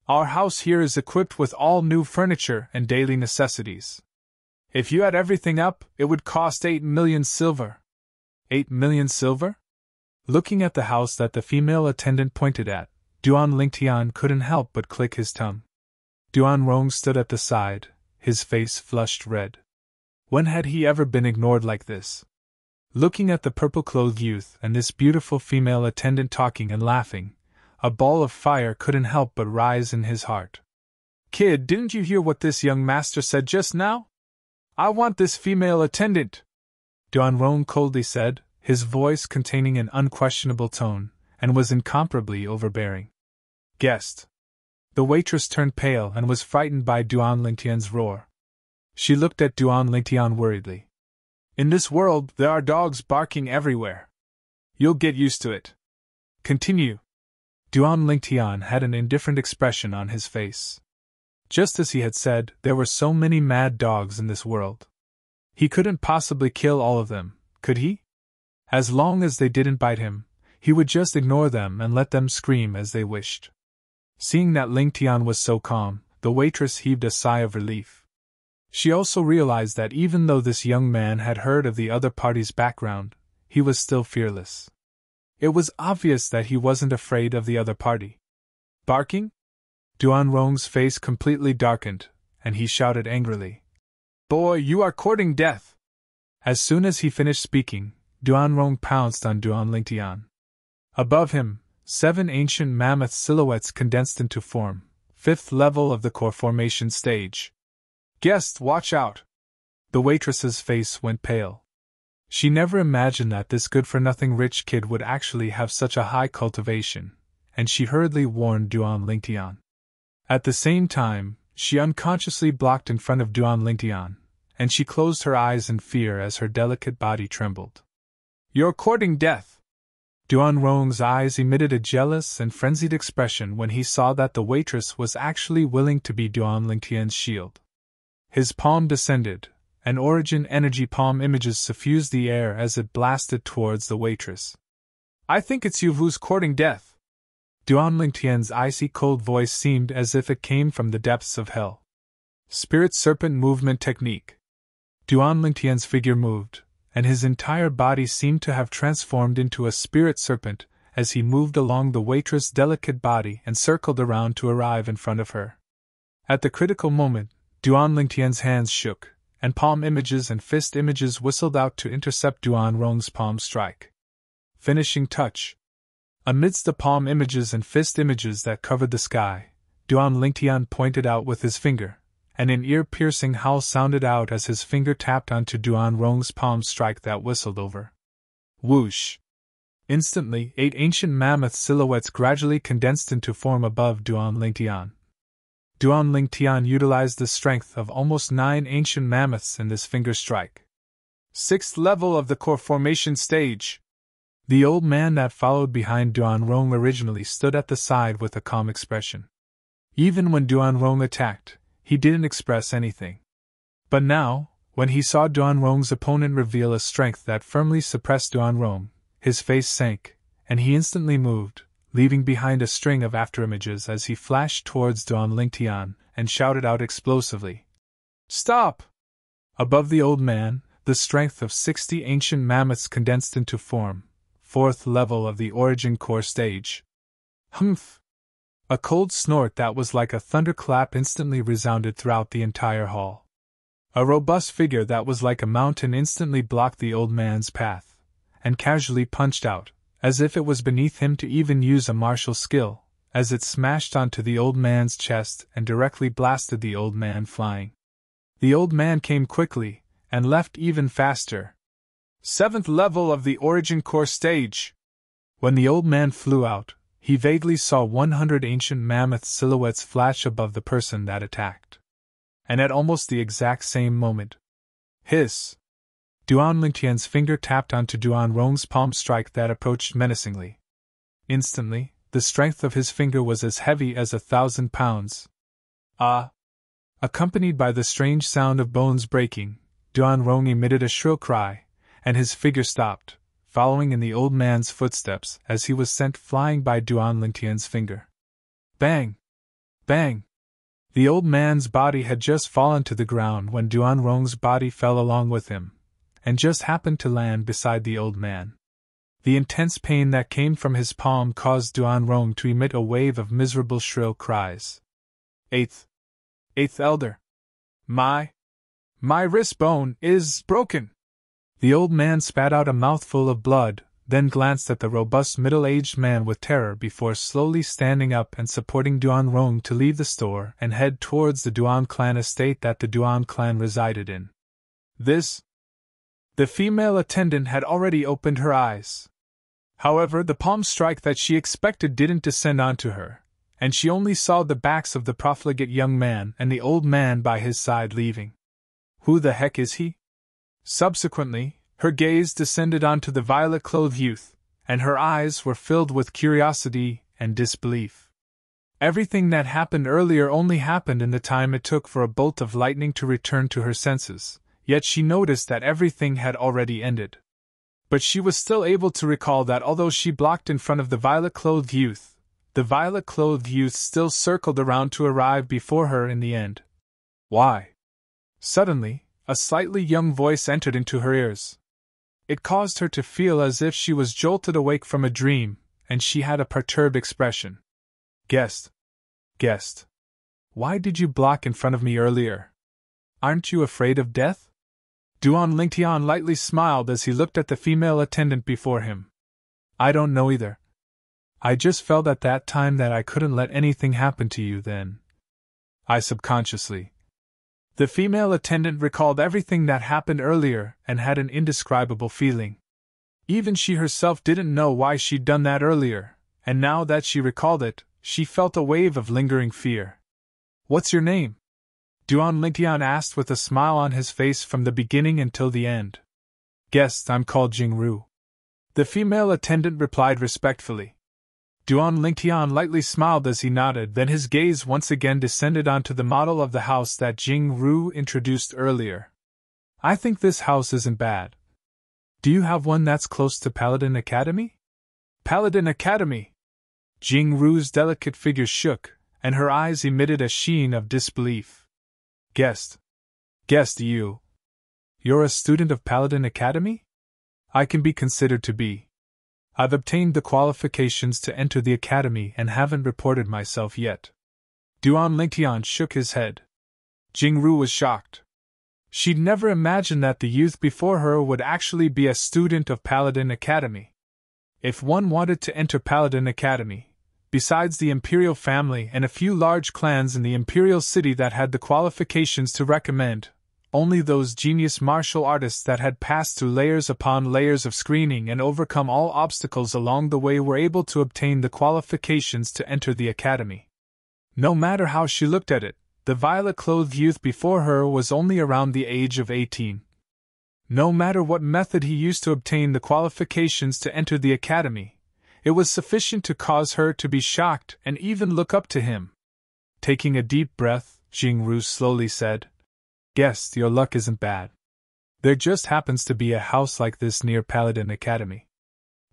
Our house here is equipped with all new furniture and daily necessities. If you add everything up, it would cost 8 million silver. 8 million silver? Looking at the house that the female attendant pointed at, Duan Lingtian couldn't help but click his tongue. Duan Rong stood at the side, his face flushed red. When had he ever been ignored like this? Looking at the purple-clothed youth and this beautiful female attendant talking and laughing, a ball of fire couldn't help but rise in his heart. Kid, didn't you hear what this young master said just now? I want this female attendant, Duan Rong coldly said, his voice containing an unquestionable tone, and was incomparably overbearing. Guest. The waitress turned pale and was frightened by Duan Lingtian's roar. She looked at Duan Lingtian worriedly. In this world, there are dogs barking everywhere. You'll get used to it. Continue. Duan Lingtian had an indifferent expression on his face. Just as he had said, there were so many mad dogs in this world. He couldn't possibly kill all of them, could he? As long as they didn't bite him, he would just ignore them and let them scream as they wished. Seeing that Lingtian was so calm, the waitress heaved a sigh of relief. She also realized that even though this young man had heard of the other party's background, he was still fearless. It was obvious that he wasn't afraid of the other party. Barking? Duan Rong's face completely darkened, and he shouted angrily, "Boy, you are courting death!" As soon as he finished speaking, Duan Rong pounced on Duan Lingtian. Above him, 7 ancient mammoth silhouettes condensed into form, 5th level of the core formation stage. "Guest, watch out!" The waitress's face went pale. She never imagined that this good-for-nothing rich kid would actually have such a high cultivation, and she hurriedly warned Duan Lingtian. At the same time, she unconsciously blocked in front of Duan Lingtian, and she closed her eyes in fear as her delicate body trembled. "You're courting death!" Duan Rong's eyes emitted a jealous and frenzied expression when he saw that the waitress was actually willing to be Duan Lingtian's shield. His palm descended, and origin energy palm images suffused the air as it blasted towards the waitress. "I think it's you who's courting death." Duan Lingtian's icy cold voice seemed as if it came from the depths of hell. Spirit Serpent Movement Technique. Duan Lingtian's figure moved, and his entire body seemed to have transformed into a spirit serpent as he moved along the waitress' delicate body and circled around to arrive in front of her. At the critical moment, Duan Lingtian's hands shook, and palm images and fist images whistled out to intercept Duan Rong's palm strike. Finishing touch. Amidst the palm images and fist images that covered the sky, Duan Lingtian pointed out with his finger, and an ear-piercing howl sounded out as his finger tapped onto Duan Rong's palm strike that whistled over. Whoosh! Instantly, 8 ancient mammoth silhouettes gradually condensed into form above Duan Lingtian. Duan Lingtian utilized the strength of almost 9 ancient mammoths in this finger strike. 6th level of the core formation stage. The old man that followed behind Duan Rong originally stood at the side with a calm expression. Even when Duan Rong attacked, he didn't express anything. But now, when he saw Duan Rong's opponent reveal a strength that firmly suppressed Duan Rong, his face sank, and he instantly moved, leaving behind a string of afterimages as he flashed towards Duan Lingtian and shouted out explosively, "Stop!" Above the old man, the strength of 60 ancient mammoths condensed into form, 4th level of the origin core stage. Humph! A cold snort that was like a thunderclap instantly resounded throughout the entire hall. A robust figure that was like a mountain instantly blocked the old man's path, and casually punched out, as if it was beneath him to even use a martial skill, as it smashed onto the old man's chest and directly blasted the old man flying. The old man came quickly, and left even faster. 7th level of the origin core stage. When the old man flew out, he vaguely saw 100 ancient mammoth silhouettes flash above the person that attacked. And at almost the exact same moment, hiss! Duan Lingtian's finger tapped onto Duan Rong's palm strike that approached menacingly. Instantly, the strength of his finger was as heavy as 1,000 pounds. Ah! Accompanied by the strange sound of bones breaking, Duan Rong emitted a shrill cry, and his figure stopped, following in the old man's footsteps as he was sent flying by Duan Lingtian's finger. Bang! Bang! The old man's body had just fallen to the ground when Duan Rong's body fell along with him, and just happened to land beside the old man. The intense pain that came from his palm caused Duan Rong to emit a wave of miserable shrill cries. Eighth Elder! My wrist bone is broken! The old man spat out a mouthful of blood, then glanced at the robust middle-aged man with terror before slowly standing up and supporting Duan Rong to leave the store and head towards the Duan clan estate that the Duan clan resided in. The female attendant had already opened her eyes. However, the palm strike that she expected didn't descend onto her, and she only saw the backs of the profligate young man and the old man by his side leaving. Who the heck is he? Subsequently, her gaze descended onto the violet-clothed youth, and her eyes were filled with curiosity and disbelief. Everything that happened earlier only happened in the time it took for a bolt of lightning to return to her senses, yet she noticed that everything had already ended. But she was still able to recall that although she blocked in front of the violet-clothed youth, the violet-clothed youth still circled around to arrive before her in the end. Why? Suddenly, a slightly young voice entered into her ears. It caused her to feel as if she was jolted awake from a dream, and she had a perturbed expression. Guest. Why did you block in front of me earlier? Aren't you afraid of death? Duan Lingtian lightly smiled as he looked at the female attendant before him. I don't know either. I just felt at that time that I couldn't let anything happen to you then. I subconsciously. The female attendant recalled everything that happened earlier and had an indescribable feeling. Even she herself didn't know why she'd done that earlier, and now that she recalled it, she felt a wave of lingering fear. What's your name? Duan Lingtian asked with a smile on his face from the beginning until the end. Guest, I'm called Jingru. The female attendant replied respectfully. Duan Lingtian lightly smiled as he nodded, then his gaze once again descended onto the model of the house that Jingru introduced earlier. I think this house isn't bad. Do you have one that's close to Paladin Academy? Paladin Academy! Jingru's delicate figure shook, and her eyes emitted a sheen of disbelief. Guest, you're a student of Paladin Academy? I can be considered to be. I've obtained the qualifications to enter the academy and haven't reported myself yet. Duan Lingtian shook his head. Jingru was shocked. She'd never imagined that the youth before her would actually be a student of Paladin Academy. If one wanted to enter Paladin Academy, besides the Imperial family and a few large clans in the Imperial city that had the qualifications to recommend, only those genius martial artists that had passed through layers upon layers of screening and overcome all obstacles along the way were able to obtain the qualifications to enter the academy. No matter how she looked at it, the violet-clothed youth before her was only around the age of 18. No matter what method he used to obtain the qualifications to enter the academy, it was sufficient to cause her to be shocked and even look up to him. Taking a deep breath, Jingru slowly said, Guest, your luck isn't bad. There just happens to be a house like this near Paladin Academy.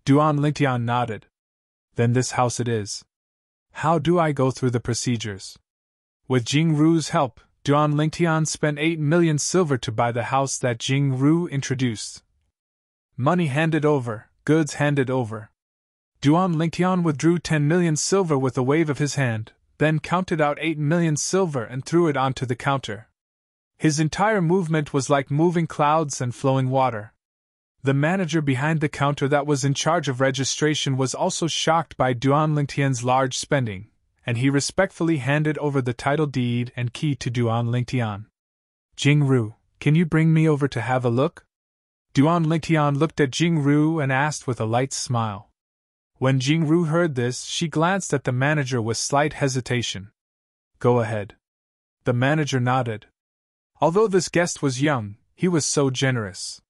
Duan Lingtian nodded. Then this house it is. How do I go through the procedures? With Jingru's help, Duan Lingtian spent 8 million silver to buy the house that Jingru introduced. Money handed over, goods handed over. Duan Lingtian withdrew 10 million silver with a wave of his hand, then counted out 8 million silver and threw it onto the counter. His entire movement was like moving clouds and flowing water. The manager behind the counter that was in charge of registration was also shocked by Duan Lingtian's large spending, and he respectfully handed over the title deed and key to Duan Lingtian. Jingru, can you bring me over to have a look? Duan Lingtian looked at Jingru and asked with a light smile. When Jingru heard this, she glanced at the manager with slight hesitation. Go ahead. The manager nodded. Although this guest was young, he was so generous.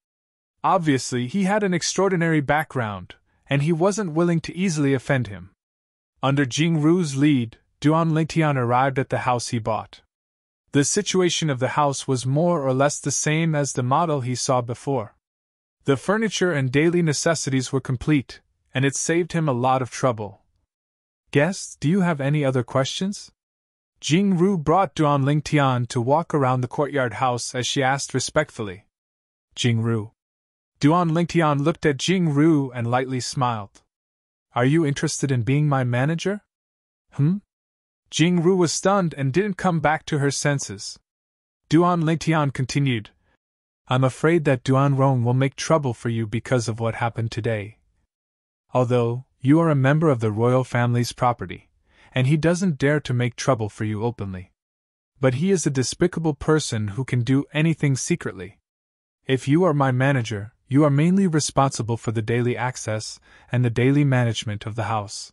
Obviously, he had an extraordinary background, and he wasn't willing to easily offend him. Under Jingru's lead, Duan Lingtian arrived at the house he bought. The situation of the house was more or less the same as the model he saw before. The furniture and daily necessities were complete, and it saved him a lot of trouble. Guest, do you have any other questions? Jingru brought Duan Lingtian to walk around the courtyard house as she asked respectfully. Jingru. Duan Lingtian looked at Jingru and lightly smiled. Are you interested in being my manager? Jingru was stunned and didn't come back to her senses. Duan Lingtian continued. I'm afraid that Duan Rong will make trouble for you because of what happened today. Although, you are a member of the royal family's property, and he doesn't dare to make trouble for you openly. But he is a despicable person who can do anything secretly. If you are my manager, you are mainly responsible for the daily access and the daily management of the house.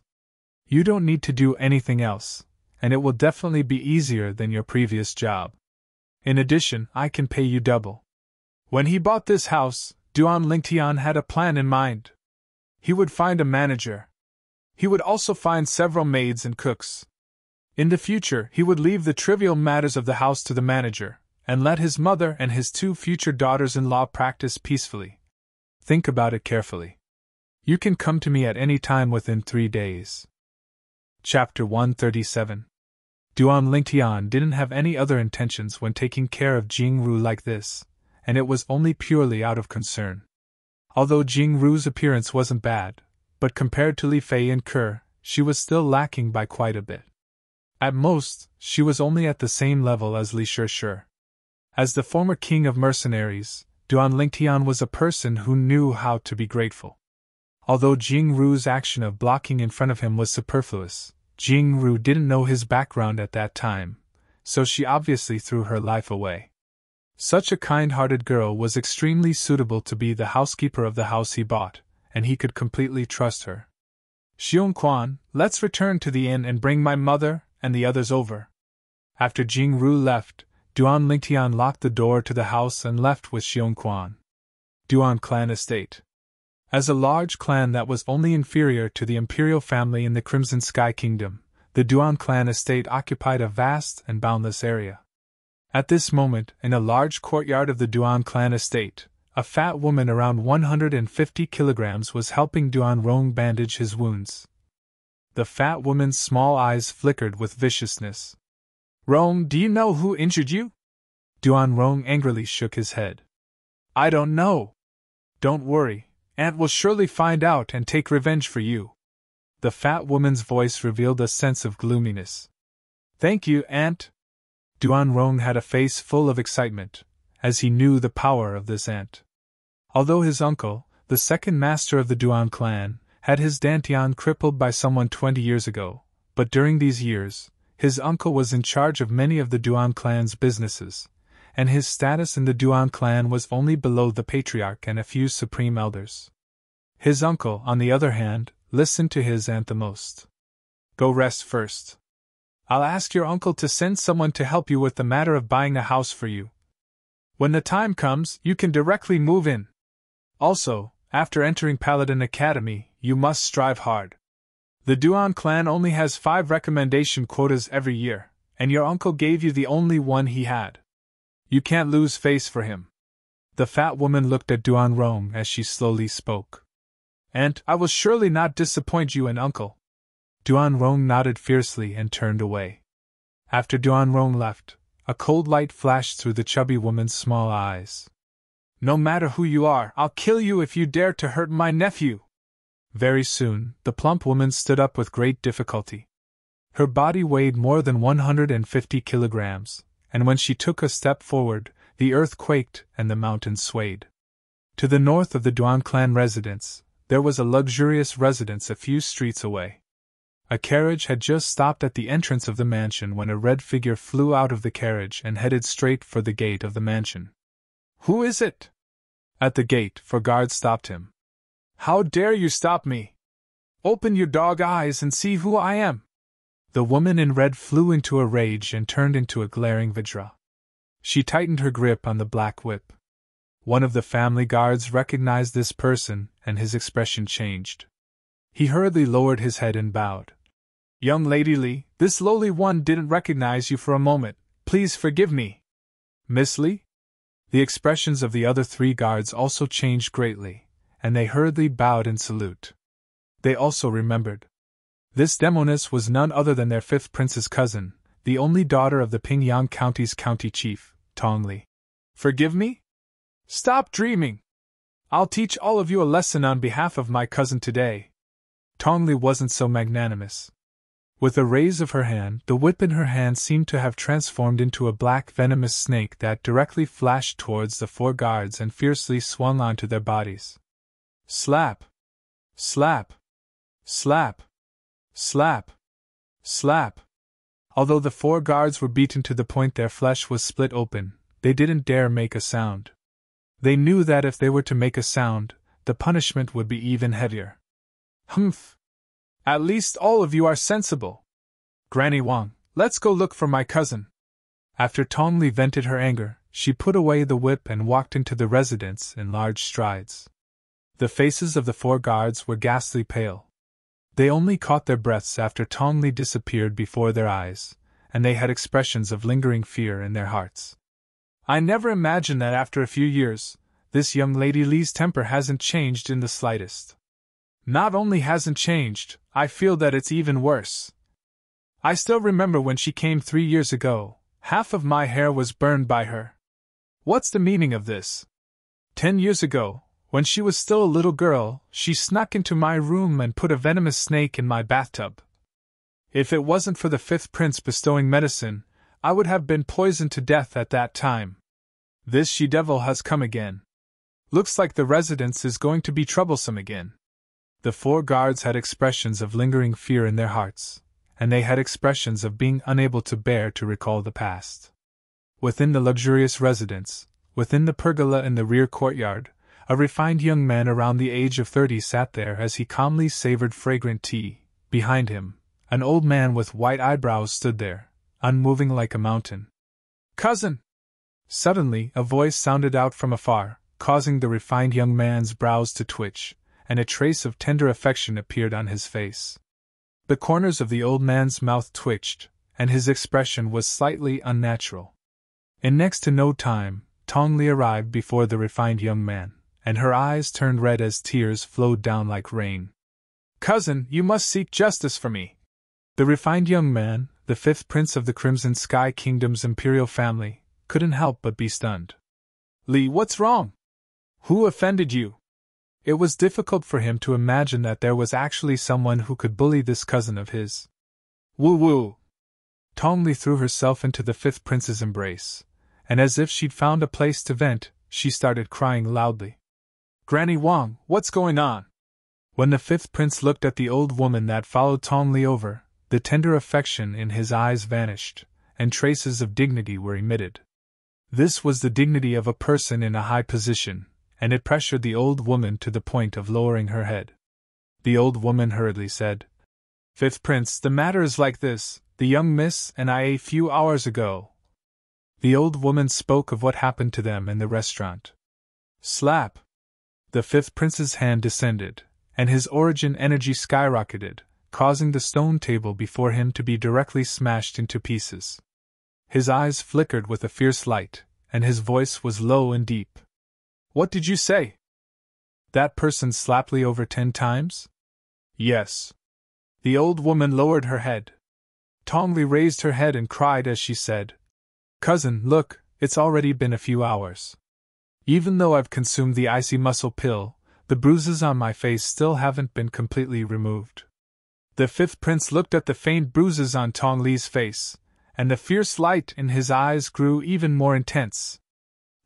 You don't need to do anything else, and it will definitely be easier than your previous job. In addition, I can pay you double. When he bought this house, Duan Lingtian had a plan in mind. He would find a manager. He would also find several maids and cooks. In the future, he would leave the trivial matters of the house to the manager, and let his mother and his 2 future daughters-in-law practice peacefully. Think about it carefully. You can come to me at any time within 3 days. Chapter 137. Duan Lingtian didn't have any other intentions when taking care of Jingru like this, and it was only purely out of concern. Although Jingru's appearance wasn't bad, but compared to Li Fei and Ke, she was still lacking by quite a bit. At most, she was only at the same level as Li Shi. As the former king of mercenaries, Duan Lingtian was a person who knew how to be grateful. Although Jingru's action of blocking in front of him was superfluous, Jingru didn't know his background at that time, so she obviously threw her life away. Such a kind-hearted girl was extremely suitable to be the housekeeper of the house he bought, and he could completely trust her. Xiongquan, let's return to the inn and bring my mother and the others over. After Jingru left, Duan Lingtian locked the door to the house and left with Xiongquan. Duan Clan Estate. As a large clan that was only inferior to the imperial family in the Crimson Sky Kingdom, the Duan Clan Estate occupied a vast and boundless area. At this moment, in a large courtyard of the Duan Clan Estate, a fat woman around 150 kilograms was helping Duan Rong bandage his wounds. The fat woman's small eyes flickered with viciousness. Rong, do you know who injured you? Duan Rong angrily shook his head. I don't know. Don't worry. Aunt will surely find out and take revenge for you. The fat woman's voice revealed a sense of gloominess. Thank you, Aunt. Duan Rong had a face full of excitement, as he knew the power of this aunt. Although his uncle, the second master of the Duan clan, had his dantian crippled by someone 20 years ago, but during these years, his uncle was in charge of many of the Duan clan's businesses, and his status in the Duan clan was only below the patriarch and a few supreme elders. His uncle, on the other hand, listened to his aunt the most. Go rest first. I'll ask your uncle to send someone to help you with the matter of buying a house for you. When the time comes, you can directly move in. Also, after entering Paladin Academy, you must strive hard. The Duan clan only has 5 recommendation quotas every year, and your uncle gave you the only one he had. You can't lose face for him. The fat woman looked at Duan Rong as she slowly spoke. Aunt, I will surely not disappoint you and uncle. Duan Rong nodded fiercely and turned away. After Duan Rong left, a cold light flashed through the chubby woman's small eyes. No matter who you are, I'll kill you if you dare to hurt my nephew. Very soon, the plump woman stood up with great difficulty. Her body weighed more than 150 kilograms, and when she took a step forward, the earth quaked and the mountains swayed. To the north of the Duan clan residence, there was a luxurious residence a few streets away. A carriage had just stopped at the entrance of the mansion when a red figure flew out of the carriage and headed straight for the gate of the mansion. Who is it? At the gate, 4 guards stopped him. How dare you stop me? Open your dog eyes and see who I am. The woman in red flew into a rage and turned into a glaring Vajra. She tightened her grip on the black whip. One of the family guards recognized this person, and his expression changed. He hurriedly lowered his head and bowed. Young Lady Li, this lowly one didn't recognize you for a moment. Please forgive me. Miss Li? The expressions of the other 3 guards also changed greatly, and they hurriedly bowed in salute. They also remembered. This demoness was none other than their 5th prince's cousin, the only daughter of the Pingyang County's county chief, Tong Li. Forgive me? Stop dreaming! I'll teach all of you a lesson on behalf of my cousin today. Tong Li wasn't so magnanimous. With a raise of her hand, the whip in her hand seemed to have transformed into a black venomous snake that directly flashed towards the 4 guards and fiercely swung onto their bodies. Slap! Slap! Slap! Slap! Slap! Although the 4 guards were beaten to the point their flesh was split open, they didn't dare make a sound. They knew that if they were to make a sound, the punishment would be even heavier. Humph! At least all of you are sensible. Granny Wang, let's go look for my cousin. After Tong Li vented her anger, she put away the whip and walked into the residence in large strides. The faces of the 4 guards were ghastly pale. They only caught their breaths after Tong Li disappeared before their eyes, and they had expressions of lingering fear in their hearts. I never imagined that after a few years, this young lady Li's temper hasn't changed in the slightest. Not only hasn't changed, I feel that it's even worse. I still remember when she came 3 years ago, half of my hair was burned by her. What's the meaning of this? 10 years ago, when she was still a little girl, she snuck into my room and put a venomous snake in my bathtub. If it wasn't for the fifth prince bestowing medicine, I would have been poisoned to death at that time. This she-devil has come again. Looks like the residence is going to be troublesome again. The 4 guards had expressions of lingering fear in their hearts, and they had expressions of being unable to bear to recall the past. Within the luxurious residence, within the pergola in the rear courtyard, a refined young man around the age of 30 sat there as he calmly savored fragrant tea. Behind him, an old man with white eyebrows stood there, unmoving like a mountain. "Cousin!" Suddenly, a voice sounded out from afar, causing the refined young man's brows to twitch, and a trace of tender affection appeared on his face. The corners of the old man's mouth twitched, and his expression was slightly unnatural. In next to no time, Tong Li arrived before the refined young man, and her eyes turned red as tears flowed down like rain. "Cousin, you must seek justice for me." The refined young man, the 5th prince of the Crimson Sky Kingdom's imperial family, couldn't help but be stunned. "Li, what's wrong? Who offended you?" It was difficult for him to imagine that there was actually someone who could bully this cousin of his. "Woo-woo!" Tong Li threw herself into the 5th prince's embrace, and as if she'd found a place to vent, she started crying loudly. "Granny Wang, what's going on?" When the 5th prince looked at the old woman that followed Tong Li over, the tender affection in his eyes vanished, and traces of dignity were emitted. This was the dignity of a person in a high position, and it pressured the old woman to the point of lowering her head. The old woman hurriedly said, "Fifth Prince, the matter is like this, the young miss and I a few hours ago." The old woman spoke of what happened to them in the restaurant. Slap! The 5th prince's hand descended, and his origin energy skyrocketed, causing the stone table before him to be directly smashed into pieces. His eyes flickered with a fierce light, and his voice was low and deep. "What did you say? That person slapped Li over 10 times? Yes." The old woman lowered her head. Tong Li raised her head and cried as she said, "Cousin, look, it's already been a few hours. Even though I've consumed the icy muscle pill, the bruises on my face still haven't been completely removed." The 5th prince looked at the faint bruises on Tong Li's face, and the fierce light in his eyes grew even more intense.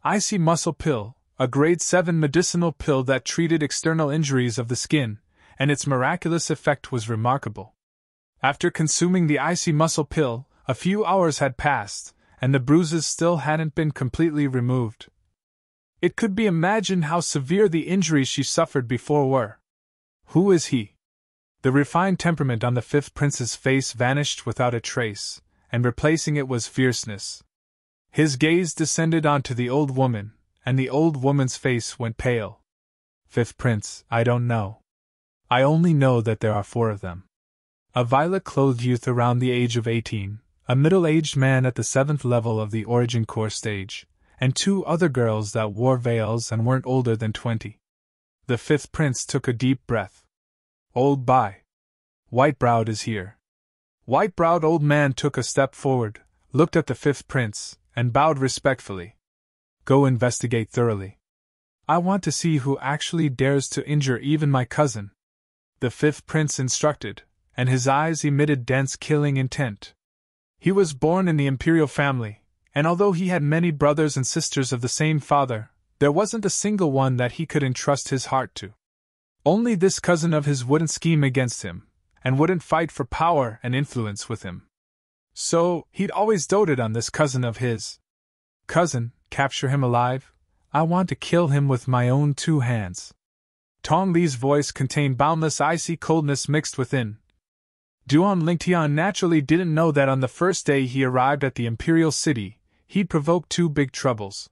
Icy muscle pill, a grade 7 medicinal pill that treated external injuries of the skin, and its miraculous effect was remarkable. After consuming the icy muscle pill, a few hours had passed, and the bruises still hadn't been completely removed. It could be imagined how severe the injuries she suffered before were. Who is he? The refined temperament on the 5th prince's face vanished without a trace, and replacing it was fierceness. His gaze descended onto the old woman, and the old woman's face went pale. "5th prince, I don't know. I only know that there are 4 of them. A violet-clothed youth around the age of 18, a middle-aged man at the 7th level of the origin core stage, and 2 other girls that wore veils and weren't older than 20. The 5th prince took a deep breath. "Old Bai. White-browed is here." White-browed old man took a step forward, looked at the 5th prince, and bowed respectfully. "Go investigate thoroughly. I want to see who actually dares to injure even my cousin." The 5th prince instructed, and his eyes emitted dense killing intent. He was born in the imperial family, and although he had many brothers and sisters of the same father, there wasn't a single one that he could entrust his heart to. Only this cousin of his wouldn't scheme against him, and wouldn't fight for power and influence with him. So, he'd always doted on this cousin of his. "Cousin, capture him alive. I want to kill him with my own 2 hands." Tong Li's voice contained boundless icy coldness mixed within. Duan Lingtian naturally didn't know that on the first day he arrived at the imperial city, he'd provoked 2 big troubles.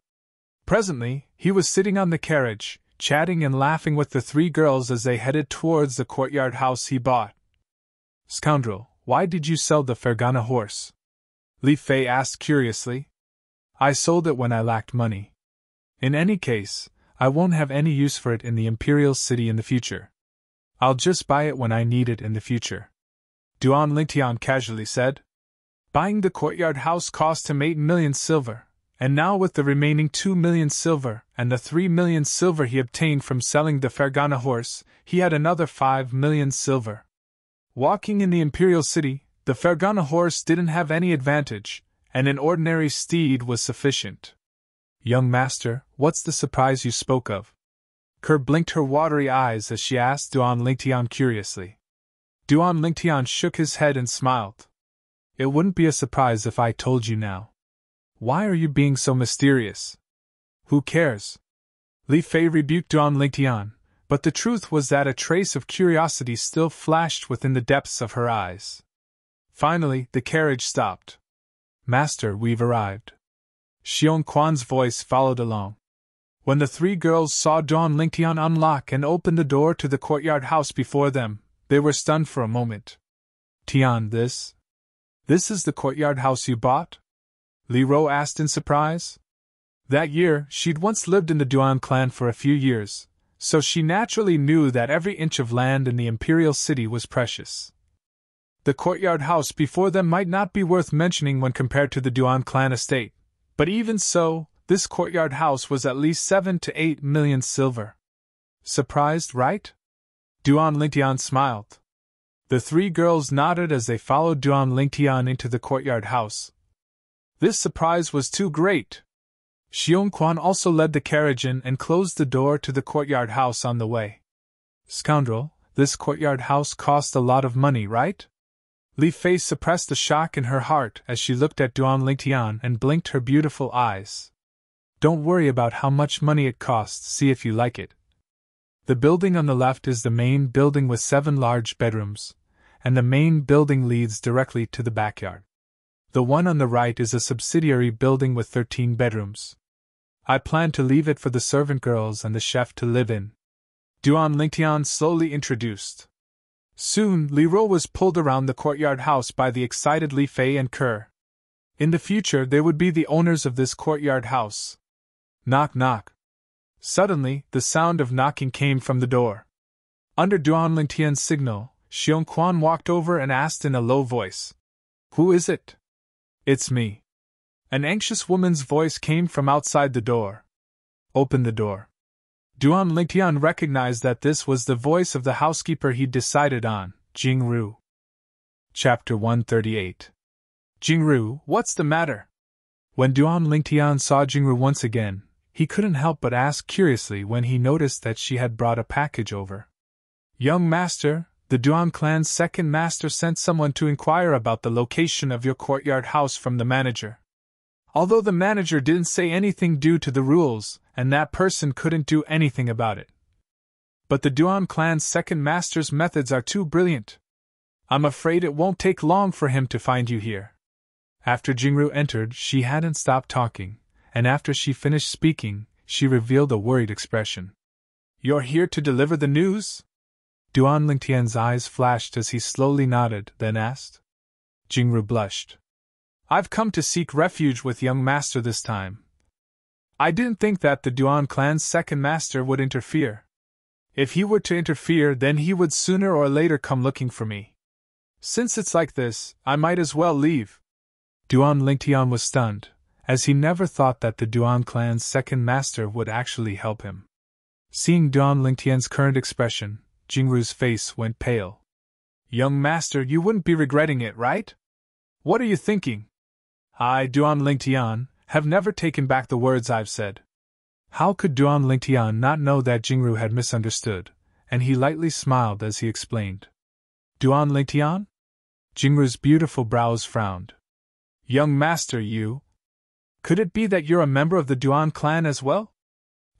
Presently, he was sitting on the carriage, chatting and laughing with the 3 girls as they headed towards the courtyard house he bought, Scoundrel, why did you sell the Fergana horse? Li Fei asked curiously. I sold it when I lacked money. In any case, I won't have any use for it in the Imperial City in the future. I'll just buy it when I need it in the future. Duan Lingtian casually said. Buying the courtyard house cost him 8 million silver, and now with the remaining 2 million silver and the 3 million silver he obtained from selling the Fergana horse, he had another 5 million silver. Walking in the Imperial City, the Fergana horse didn't have any advantage, and an ordinary steed was sufficient. Young master, what's the surprise you spoke of? Kerr blinked her watery eyes as she asked Duan Lingtian curiously. Duan Lingtian shook his head and smiled. It wouldn't be a surprise if I told you now. Why are you being so mysterious? Who cares? Li Fei rebuked Duan Lingtian, but the truth was that a trace of curiosity still flashed within the depths of her eyes. Finally, the carriage stopped. Master, we've arrived. Xiong Quan's voice followed along. When the three girls saw Duan Lingtian unlock and open the door to the courtyard house before them, they were stunned for a moment. Tian, this is the courtyard house you bought? Li Ro asked in surprise. That year, she'd once lived in the Duan clan for a few years, so she naturally knew that every inch of land in the Imperial City was precious. The courtyard house before them might not be worth mentioning when compared to the Duan clan estate, but even so, this courtyard house was at least 7 to 8 million silver. Surprised, right? Duan Lingtian smiled. The three girls nodded as they followed Duan Lingtian into the courtyard house. This surprise was too great. Xiong Quan also led the carriage in and closed the door to the courtyard house on the way. Scoundrel, this courtyard house cost a lot of money, right? Li Fei suppressed the shock in her heart as she looked at Duan Lingtian and blinked her beautiful eyes. Don't worry about how much money it costs, see if you like it. The building on the left is the main building with 7 large bedrooms, and the main building leads directly to the backyard. The one on the right is a subsidiary building with 13 bedrooms. I plan to leave it for the servant girls and the chef to live in. Duan Lingtian slowly introduced. Soon, Li Ro was pulled around the courtyard house by the excited Li Fei and Kerr. In the future, they would be the owners of this courtyard house. Knock knock. Suddenly, the sound of knocking came from the door. Under Duan Lingtian's signal, Xiong Quan walked over and asked in a low voice. Who is it? It's me. An anxious woman's voice came from outside the door. Open the door. Duan Lingtian recognized that this was the voice of the housekeeper he'd decided on, Jingru. Chapter 138. Jingru, what's the matter? When Duan Lingtian saw Jingru once again, he couldn't help but ask curiously when he noticed that she had brought a package over. Young master, the Duan clan's second master sent someone to inquire about the location of your courtyard house from the manager. Although the manager didn't say anything due to the rules, and that person couldn't do anything about it. But the Duan clan's second master's methods are too brilliant. I'm afraid it won't take long for him to find you here. After Jingru entered, she hadn't stopped talking, and after she finished speaking, she revealed a worried expression. You're here to deliver the news? Duan Lingtian's eyes flashed as he slowly nodded, then asked. Jingru blushed. I've come to seek refuge with young master this time. I didn't think that the Duan clan's second master would interfere. If he were to interfere, then he would sooner or later come looking for me. Since it's like this, I might as well leave. Duan Lingtian was stunned, as he never thought that the Duan clan's second master would actually help him. Seeing Duan Lingtian's current expression, Jingru's face went pale. Young master, you wouldn't be regretting it, right? What are you thinking? I, Duan Lingtian, have never taken back the words I've said. How could Duan Lingtian not know that Jingru had misunderstood, and he lightly smiled as he explained. Duan Lingtian? Jingru's beautiful brows frowned. Young master, you? Could it be that you're a member of the Duan clan as well?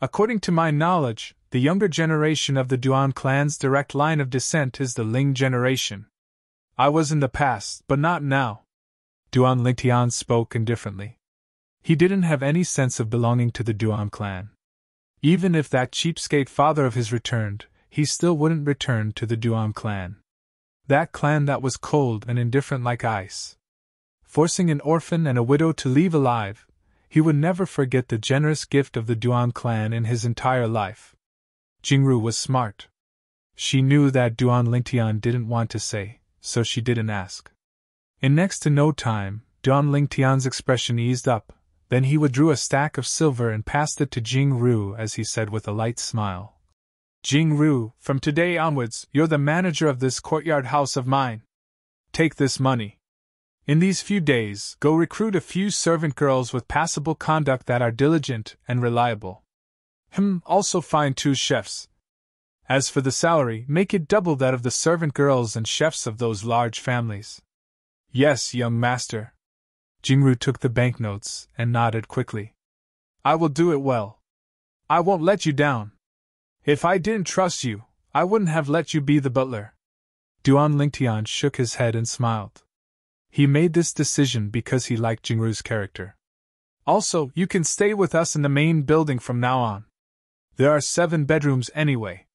According to my knowledge, the younger generation of the Duan clan's direct line of descent is the Ling generation. I was in the past, but not now. Duan Lingtian spoke indifferently. He didn't have any sense of belonging to the Duan clan. Even if that cheapskate father of his returned, he still wouldn't return to the Duan clan. That clan that was cold and indifferent like ice. Forcing an orphan and a widow to leave alive, he would never forget the generous gift of the Duan clan in his entire life. Jingru was smart. She knew that Duan Lingtian didn't want to say, so she didn't ask. In next to no time, Duan Lingtian's expression eased up, then he withdrew a stack of silver and passed it to Jingru as he said with a light smile. Jingru, from today onwards, you're the manager of this courtyard house of mine. Take this money. In these few days, go recruit a few servant girls with passable conduct that are diligent and reliable. Also find 2 chefs. As for the salary, make it double that of the servant girls and chefs of those large families. Yes, young master. Jingru took the banknotes and nodded quickly. I will do it well. I won't let you down. If I didn't trust you, I wouldn't have let you be the butler. Duan Lingtian shook his head and smiled. He made this decision because he liked Jingru's character. Also, you can stay with us in the main building from now on. There are 7 bedrooms anyway.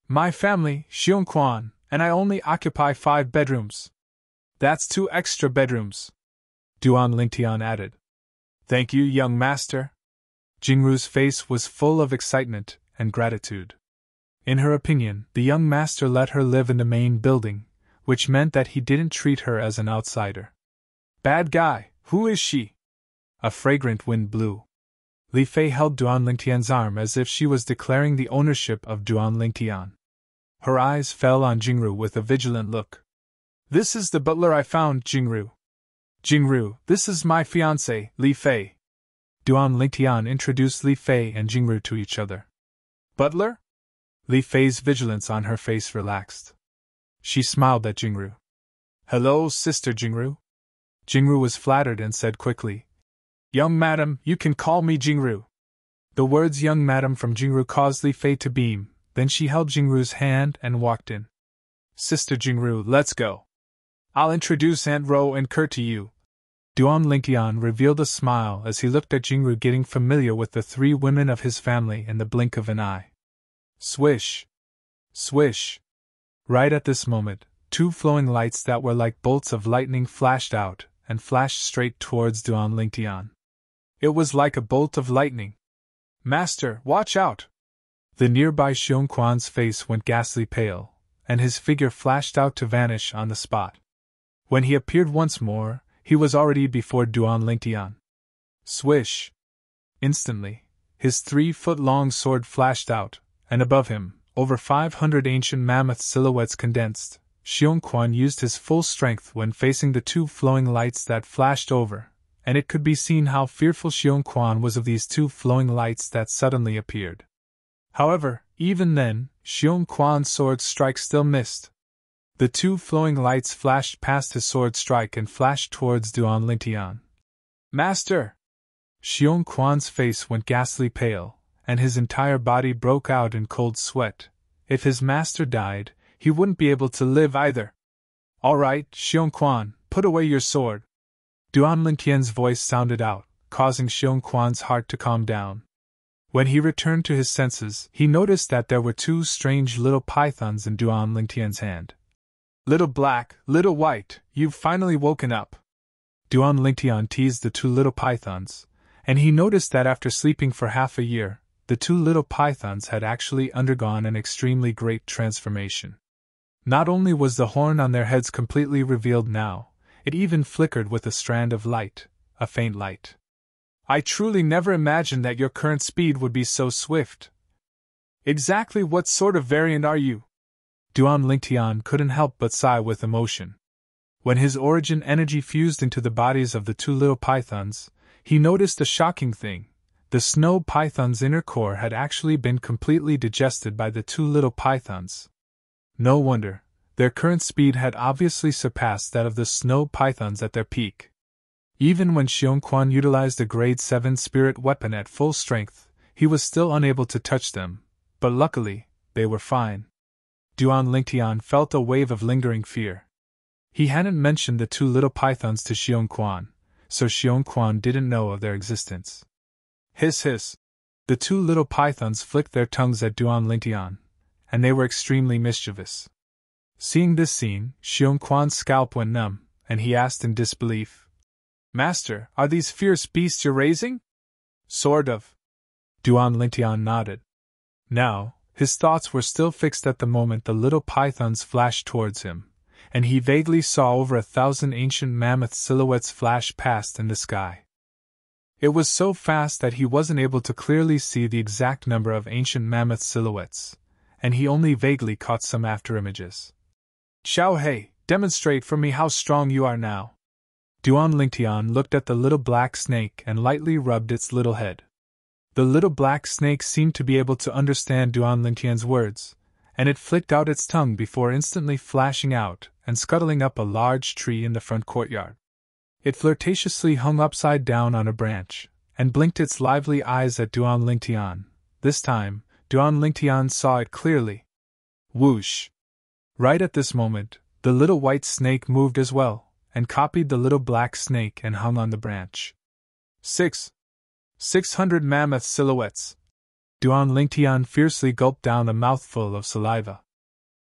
My family, Xiongquan, and I only occupy 5 bedrooms. That's 2 extra bedrooms. Duan Lingtian added. Thank you, young master. Jingru's face was full of excitement and gratitude. In her opinion, the young master let her live in the main building, which meant that he didn't treat her as an outsider. Bad guy, who is she? A fragrant wind blew. Li Fei held Duan Lingtian's arm as if she was declaring the ownership of Duan Lingtian. Her eyes fell on Jingru with a vigilant look. This is the butler I found, Jingru. Jingru, this is my fiancée, Li Fei. Duan Lingtian introduced Li Fei and Jingru to each other. Butler? Li Fei's vigilance on her face relaxed. She smiled at Jingru. Hello, Sister Jingru. Jingru was flattered and said quickly, Young madam, you can call me Jingru. The words young madam from Jingru caused Li Fei to beam, then she held Jingru's hand and walked in. Sister Jingru, let's go. I'll introduce Aunt Ro and Kurt to you. Duan Lingtian revealed a smile as he looked at Jingru getting familiar with the 3 women of his family in the blink of an eye. Swish! Swish! Right at this moment, 2 flowing lights that were like bolts of lightning flashed out and flashed straight towards Duan Lingtian. It was like a bolt of lightning. Master, watch out! The nearby Xiongquan's face went ghastly pale, and his figure flashed out to vanish on the spot. When he appeared once more, he was already before Duan Lingtian. Swish! Instantly, his 3-foot-long sword flashed out, and above him, over 500 ancient mammoth silhouettes condensed. Xiongquan used his full strength when facing the 2 flowing lights that flashed over, and it could be seen how fearful Xiongquan was of these 2 flowing lights that suddenly appeared. However, even then, Xiongquan's sword strike still missed. The 2 flowing lights flashed past his sword strike and flashed towards Duan Lingtian. Master! Xiongquan's face went ghastly pale, and his entire body broke out in cold sweat. If his master died, he wouldn't be able to live either. All right, Xiongquan, put away your sword. Duan Lingtian's voice sounded out, causing Xiongquan's heart to calm down. When he returned to his senses, he noticed that there were 2 strange little pythons in Duan Lingtian's hand. Little black, little white, you've finally woken up. Duan Lingtian teased the 2 little pythons, and he noticed that after sleeping for half a year, the 2 little pythons had actually undergone an extremely great transformation. Not only was the horn on their heads completely revealed now, it even flickered with a strand of light, a faint light. I truly never imagined that your current speed would be so swift. Exactly what sort of variant are you? Duan Lingtian couldn't help but sigh with emotion. When his origin energy fused into the bodies of the 2 little pythons, he noticed a shocking thing. The snow python's inner core had actually been completely digested by the 2 little pythons. No wonder, their current speed had obviously surpassed that of the snow pythons at their peak. Even when Xiongquan utilized a grade 7 spirit weapon at full strength, he was still unable to touch them, but luckily, they were fine. Duan Lingtian felt a wave of lingering fear. He hadn't mentioned the 2 little pythons to Xiongquan, so Xiongquan didn't know of their existence. Hiss hiss! The 2 little pythons flicked their tongues at Duan Lingtian, and they were extremely mischievous. Seeing this scene, Xiong Quan's scalp went numb, and he asked in disbelief, "Master, are these fierce beasts you're raising?" "Sort of." Duan Lintian nodded. Now, his thoughts were still fixed at the moment the little pythons flashed towards him, and he vaguely saw over 1,000 ancient mammoth silhouettes flash past in the sky. It was so fast that he wasn't able to clearly see the exact number of ancient mammoth silhouettes, and he only vaguely caught some afterimages. "Xiao Hei, demonstrate for me how strong you are now." Duan Lingtian looked at the little black snake and lightly rubbed its little head. The little black snake seemed to be able to understand Duan Lingtian's words, and it flicked out its tongue before instantly flashing out and scuttling up a large tree in the front courtyard. It flirtatiously hung upside down on a branch, and blinked its lively eyes at Duan Lingtian. This time, Duan Lingtian saw it clearly. Whoosh! Right at this moment, the little white snake moved as well, and copied the little black snake and hung on the branch. 600 mammoth silhouettes. Duan Lingtian fiercely gulped down a mouthful of saliva.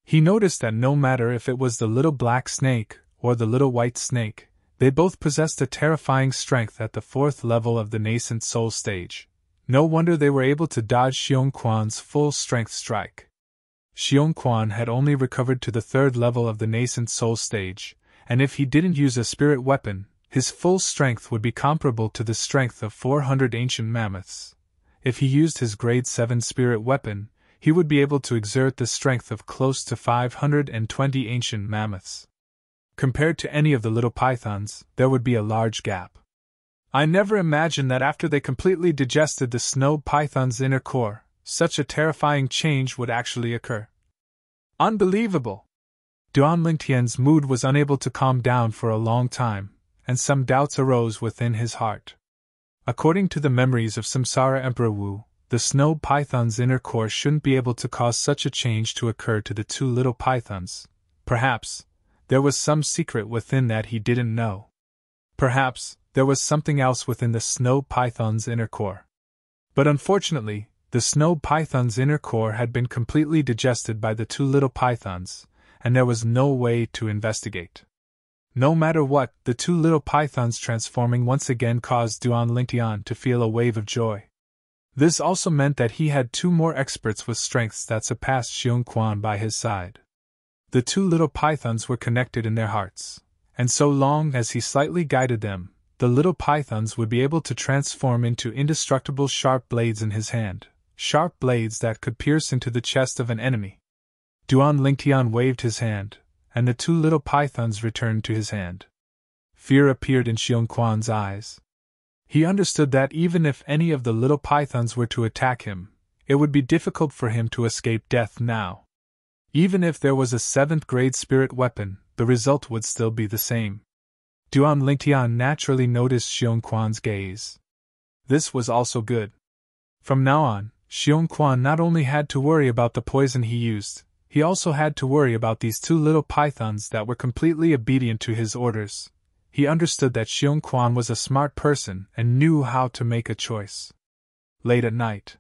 He noticed that no matter if it was the little black snake or the little white snake, they both possessed a terrifying strength at the 4th level of the nascent soul stage. No wonder they were able to dodge Xiong Quan's full-strength strike. Xiong Quan had only recovered to the 3rd level of the nascent soul stage, and if he didn't use a spirit weapon, his full strength would be comparable to the strength of 400 ancient mammoths. If he used his grade 7 spirit weapon, he would be able to exert the strength of close to 520 ancient mammoths. Compared to any of the little pythons, there would be a large gap. I never imagined that after they completely digested the snow python's inner core, such a terrifying change would actually occur. Unbelievable! Duan Lingtian's mood was unable to calm down for a long time, and some doubts arose within his heart. According to the memories of Samsara Emperor Wu, the snow python's inner core shouldn't be able to cause such a change to occur to the two little pythons. Perhaps there was some secret within that he didn't know. Perhaps there was something else within the snow python's inner core. But unfortunately, the snow python's inner core had been completely digested by the two little pythons, and there was no way to investigate. No matter what, the two little pythons transforming once again caused Duan Lingtian to feel a wave of joy. This also meant that he had two more experts with strengths that surpassed Xiong Quan by his side. The two little pythons were connected in their hearts, and so long as he slightly guided them, the little pythons would be able to transform into indestructible sharp blades in his hand, sharp blades that could pierce into the chest of an enemy. Duan Lingtian waved his hand, and the two little pythons returned to his hand. Fear appeared in Xiong Quan's eyes. He understood that even if any of the little pythons were to attack him, it would be difficult for him to escape death now. Even if there was a 7th grade spirit weapon, the result would still be the same. Duan Lingtian naturally noticed Xiong Quan's gaze. This was also good. From now on, Xiong Quan not only had to worry about the poison he used, he also had to worry about these two little pythons that were completely obedient to his orders. He understood that Xiong Quan was a smart person and knew how to make a choice. Late at night,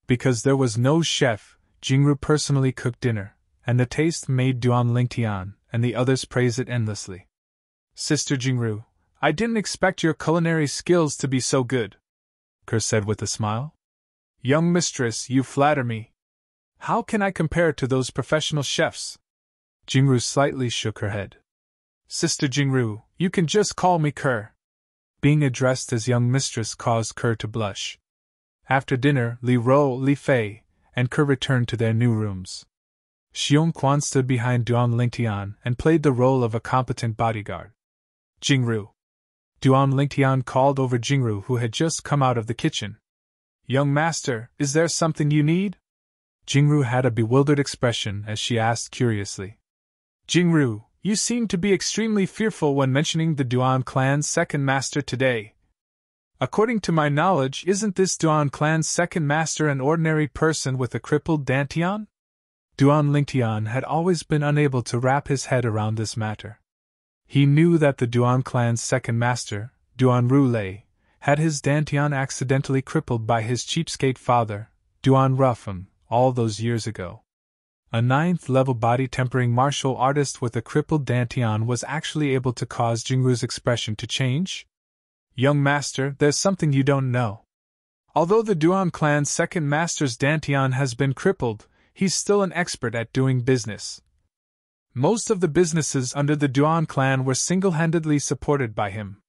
because there was no chef, Jingru personally cooked dinner, and the taste made Duan Lingtian and the others praise it endlessly. "Sister Jingru, I didn't expect your culinary skills to be so good," Kerr said with a smile. "Young mistress, you flatter me. How can I compare to those professional chefs?" Jingru slightly shook her head. "Sister Jingru, you can just call me Kerr." Being addressed as young mistress caused Kerr to blush. After dinner, Li Ro, Li Fei, and Kerr returned to their new rooms. Xiong Quan stood behind Duan Lingtian and played the role of a competent bodyguard. "Jingru." Duan Lingtian called over Jingru, who had just come out of the kitchen. "Young master, is there something you need?" Jingru had a bewildered expression as she asked curiously. "Jingru, you seemed to be extremely fearful when mentioning the Duan clan's second master today. According to my knowledge, isn't this Duan clan's second master an ordinary person with a crippled dantian?" Duan Lingtian had always been unable to wrap his head around this matter. He knew that the Duan clan's second master, Duan Rulei, had his dantian accidentally crippled by his cheapskate father, Duan Ruffum, all those years ago. A 9th-level body-tempering martial artist with a crippled dantian was actually able to cause Jingru's expression to change? Young master, there's something you don't know. Although the Duan clan's second master's dantian has been crippled, he's still an expert at doing business. Most of the businesses under the Duan clan were single-handedly supported by him.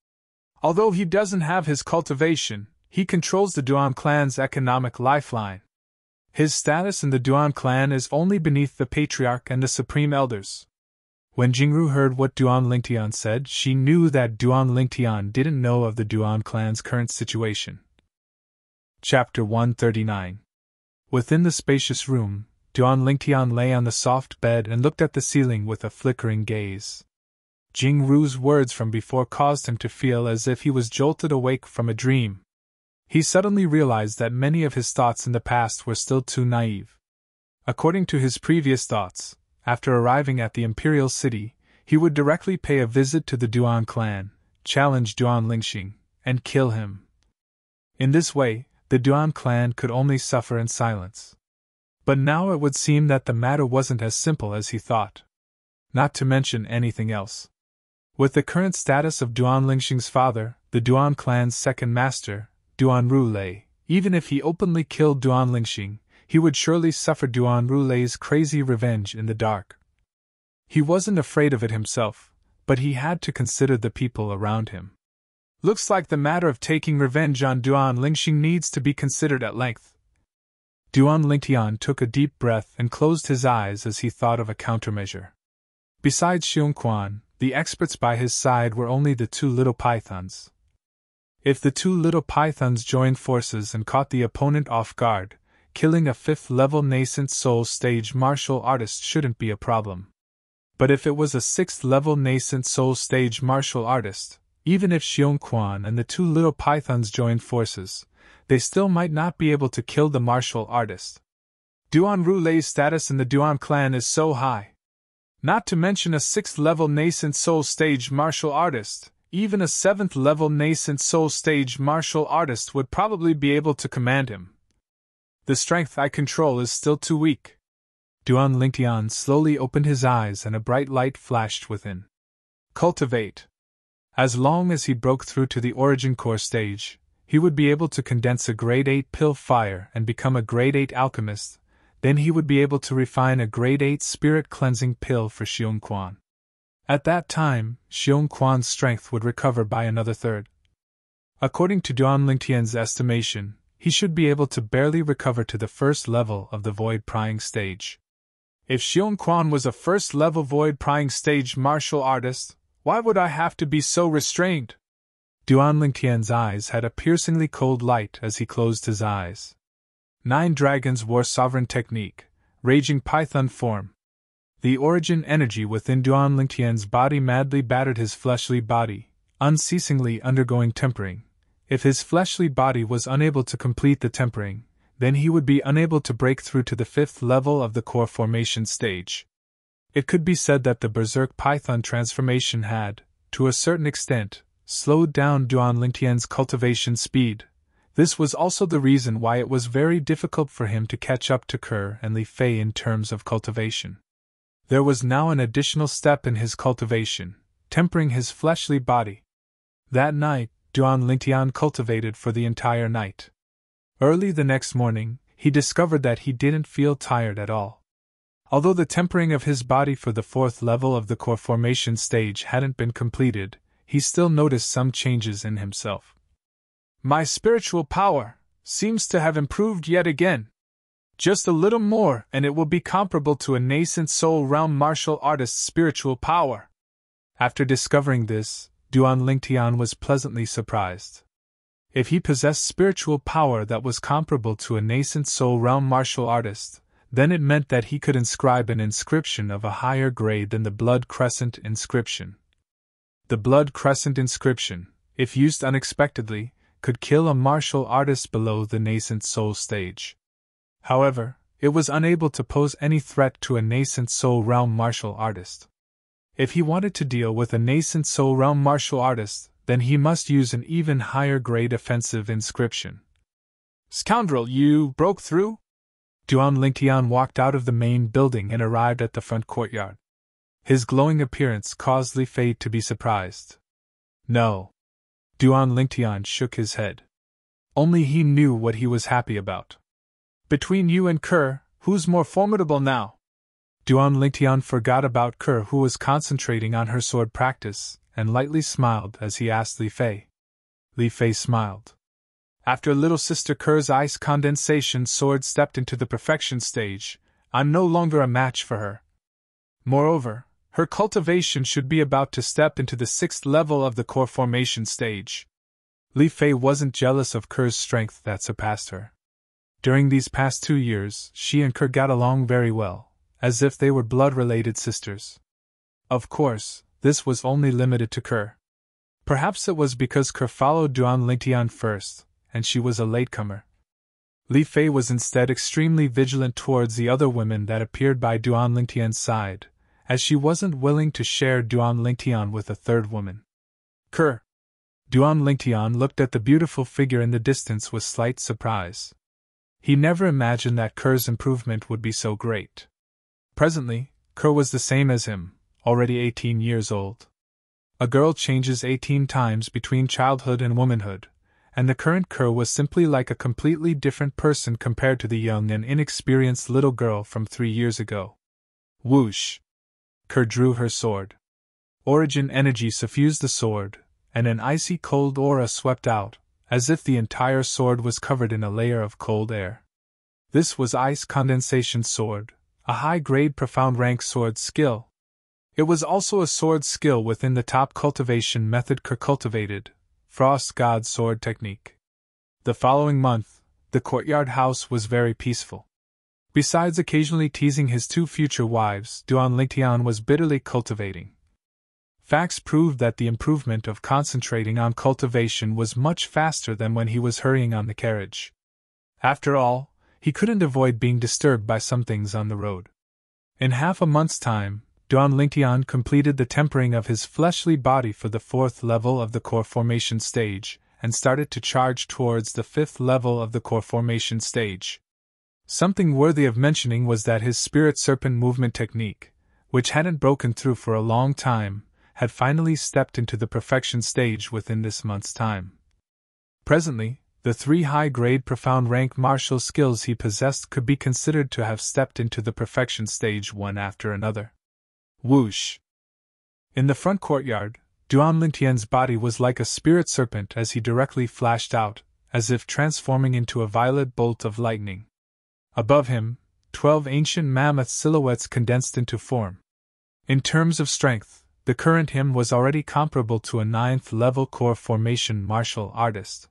Although he doesn't have his cultivation, he controls the Duan clan's economic lifeline. His status in the Duan clan is only beneath the patriarch and the supreme elders. When Jingru heard what Duan Lingtian said, she knew that Duan Lingtian didn't know of the Duan clan's current situation. Chapter 139. Within the spacious room, Duan Lingtian lay on the soft bed and looked at the ceiling with a flickering gaze. Jingru's words from before caused him to feel as if he was jolted awake from a dream. He suddenly realized that many of his thoughts in the past were still too naive. According to his previous thoughts, after arriving at the imperial city, he would directly pay a visit to the Duan clan, challenge Duan Lingxing, and kill him. In this way, the Duan clan could only suffer in silence. But now it would seem that the matter wasn't as simple as he thought. Not to mention anything else. With the current status of Duan Lingxing's father, the Duan clan's second master, Duan Rulei, even if he openly killed Duan Lingxing, he would surely suffer Duan Rulei's crazy revenge in the dark. He wasn't afraid of it himself, but he had to consider the people around him. Looks like the matter of taking revenge on Duan Lingxing needs to be considered at length. Duan Lingtian took a deep breath and closed his eyes as he thought of a countermeasure. Besides Xiongquan, the experts by his side were only the two little pythons. If the two little pythons joined forces and caught the opponent off guard, killing a 5th-level nascent soul stage martial artist shouldn't be a problem. But if it was a 6th-level nascent soul stage martial artist, even if Xiongquan and the two little pythons joined forces, they still might not be able to kill the martial artist. Duan Rulei's status in the Duan clan is so high. Not to mention a 6th-level nascent soul stage martial artist, even a 7th-level nascent soul stage martial artist would probably be able to command him. The strength I control is still too weak. Duan Lingtian slowly opened his eyes and a bright light flashed within. Cultivate. As long as he broke through to the origin core stage, he would be able to condense a grade 8 pill fire and become a grade 8 alchemist. Then he would be able to refine a grade 8 spirit cleansing pill for Xiongquan. At that time, Xiongquan's strength would recover by another third. According to Duan Lingtian's estimation, he should be able to barely recover to the first level of the void prying stage. If Xiongquan was a first-level void prying stage martial artist, why would I have to be so restrained? Duan Lingtian's eyes had a piercingly cold light as he closed his eyes. 9 dragons wore sovereign technique, raging python form. The origin energy within Duan Lingtian's body madly battered his fleshly body, unceasingly undergoing tempering. If his fleshly body was unable to complete the tempering, then he would be unable to break through to the 5th level of the core formation stage. It could be said that the Berserk Python transformation had, to a certain extent, slowed down Duan Lingtian's cultivation speed. This was also the reason why it was very difficult for him to catch up to Kerr and Li Fei in terms of cultivation. There was now an additional step in his cultivation, tempering his fleshly body. That night, Duan Lingtian cultivated for the entire night. Early the next morning, he discovered that he didn't feel tired at all. Although the tempering of his body for the 4th level of the core formation stage hadn't been completed, he still noticed some changes in himself. My spiritual power seems to have improved yet again. Just a little more and it will be comparable to a nascent soul realm martial artist's spiritual power. After discovering this, Duan Lingtian was pleasantly surprised. If he possessed spiritual power that was comparable to a nascent soul realm martial artist, then it meant that he could inscribe an inscription of a higher grade than the Blood Crescent inscription. The Blood Crescent inscription, if used unexpectedly, could kill a martial artist below the nascent soul stage. However, it was unable to pose any threat to a nascent soul realm martial artist. If he wanted to deal with a nascent soul realm martial artist, then he must use an even higher grade offensive inscription. Scoundrel, you broke through? Duan Lingtian walked out of the main building and arrived at the front courtyard. His glowing appearance caused Li Fei to be surprised. No. Duan Lingtian shook his head. Only he knew what he was happy about. Between you and Kerr, who's more formidable now? Duan Lingtian forgot about Kerr, who was concentrating on her sword practice, and lightly smiled as he asked Li Fei. Li Fei smiled. After little sister Kerr's ice condensation sword stepped into the perfection stage, I'm no longer a match for her. Moreover, her cultivation should be about to step into the 6th level of the core formation stage. Li Fei wasn't jealous of Kerr's strength that surpassed her. During these past 2 years, she and Kerr got along very well, as if they were blood-related sisters. Of course, this was only limited to Kerr. Perhaps it was because Kerr followed Duan Lingtian first, and she was a latecomer. Li Fei was instead extremely vigilant towards the other women that appeared by Duan Lingtian's side, as she wasn't willing to share Duan Lingtian with a third woman. Kerr. Duan Lingtian looked at the beautiful figure in the distance with slight surprise. He never imagined that Kerr's improvement would be so great. Presently, Kerr was the same as him, already 18 years old. A girl changes 18 times between childhood and womanhood, and the current Kerr was simply like a completely different person compared to the young and inexperienced little girl from 3 years ago. Whoosh! Kerr drew her sword. Origin energy suffused the sword, and an icy cold aura swept out, as if the entire sword was covered in a layer of cold air. This was ice condensation sword, a high-grade profound rank sword skill. It was also a sword skill within the top cultivation method Kerr cultivated, Frost God sword technique. The following month, the courtyard house was very peaceful. Besides occasionally teasing his 2 future wives, Duan Lingtian was bitterly cultivating. Facts proved that the improvement of concentrating on cultivation was much faster than when he was hurrying on the carriage. After all, he couldn't avoid being disturbed by some things on the road. In half a month's time, Duan Lingtian completed the tempering of his fleshly body for the 4th level of the core formation stage, and started to charge towards the 5th level of the core formation stage. Something worthy of mentioning was that his spirit serpent movement technique, which hadn't broken through for a long time, had finally stepped into the perfection stage within this month's time. Presently, the 3 high-grade profound rank martial skills he possessed could be considered to have stepped into the perfection stage one after another. Whoosh! In the front courtyard, Duan Lingtian's body was like a spirit serpent as he directly flashed out, as if transforming into a violet bolt of lightning. Above him, 12 ancient mammoth silhouettes condensed into form. In terms of strength, the current him was already comparable to a 9th level core formation martial artist.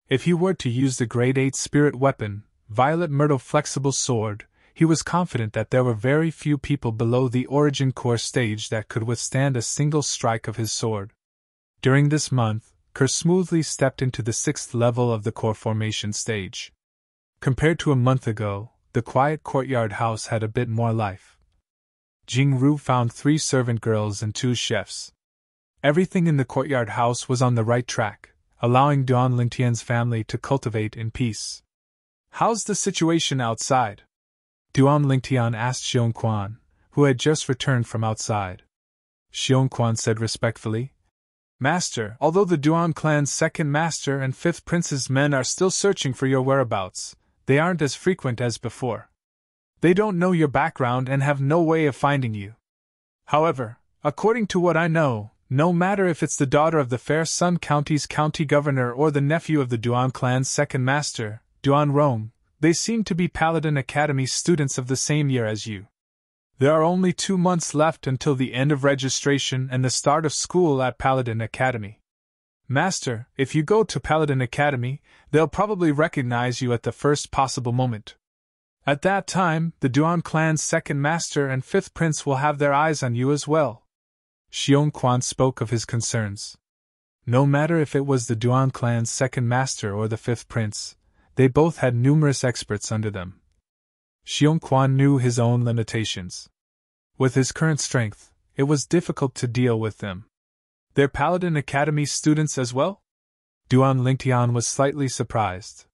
If he were to use the grade 8 spirit weapon, Violet Myrtle flexible sword, he was confident that there were very few people below the origin core stage that could withstand a single strike of his sword. During this month, Kerr smoothly stepped into the 6th level of the core formation stage. Compared to a month ago, the quiet courtyard house had a bit more life. Jing Ru found 3 servant girls and 2 chefs. Everything in the courtyard house was on the right track, allowing Duan Lingtian's family to cultivate in peace. How's the situation outside? Duan Lingtian asked Xiongquan, who had just returned from outside. Xiongquan said respectfully, Master, although the Duan clan's 2nd master and 5th prince's men are still searching for your whereabouts, they aren't as frequent as before. They don't know your background and have no way of finding you. However, according to what I know, no matter if it's the daughter of the Fair Sun County's county governor or the nephew of the Duan clan's 2nd master, Duan Rong, they seem to be Paladin Academy students of the same year as you. There are only 2 months left until the end of registration and the start of school at Paladin Academy. Master, if you go to Paladin Academy, they'll probably recognize you at the first possible moment. At that time, the Duan clan's 2nd master and 5th prince will have their eyes on you as well. Xiongquan spoke of his concerns. No matter if it was the Duan clan's 2nd master or the 5th prince, they both had numerous experts under them. Xiongquan knew his own limitations. With his current strength, it was difficult to deal with them. They're Paladin Academy students as well? Duan Lingtian was slightly surprised.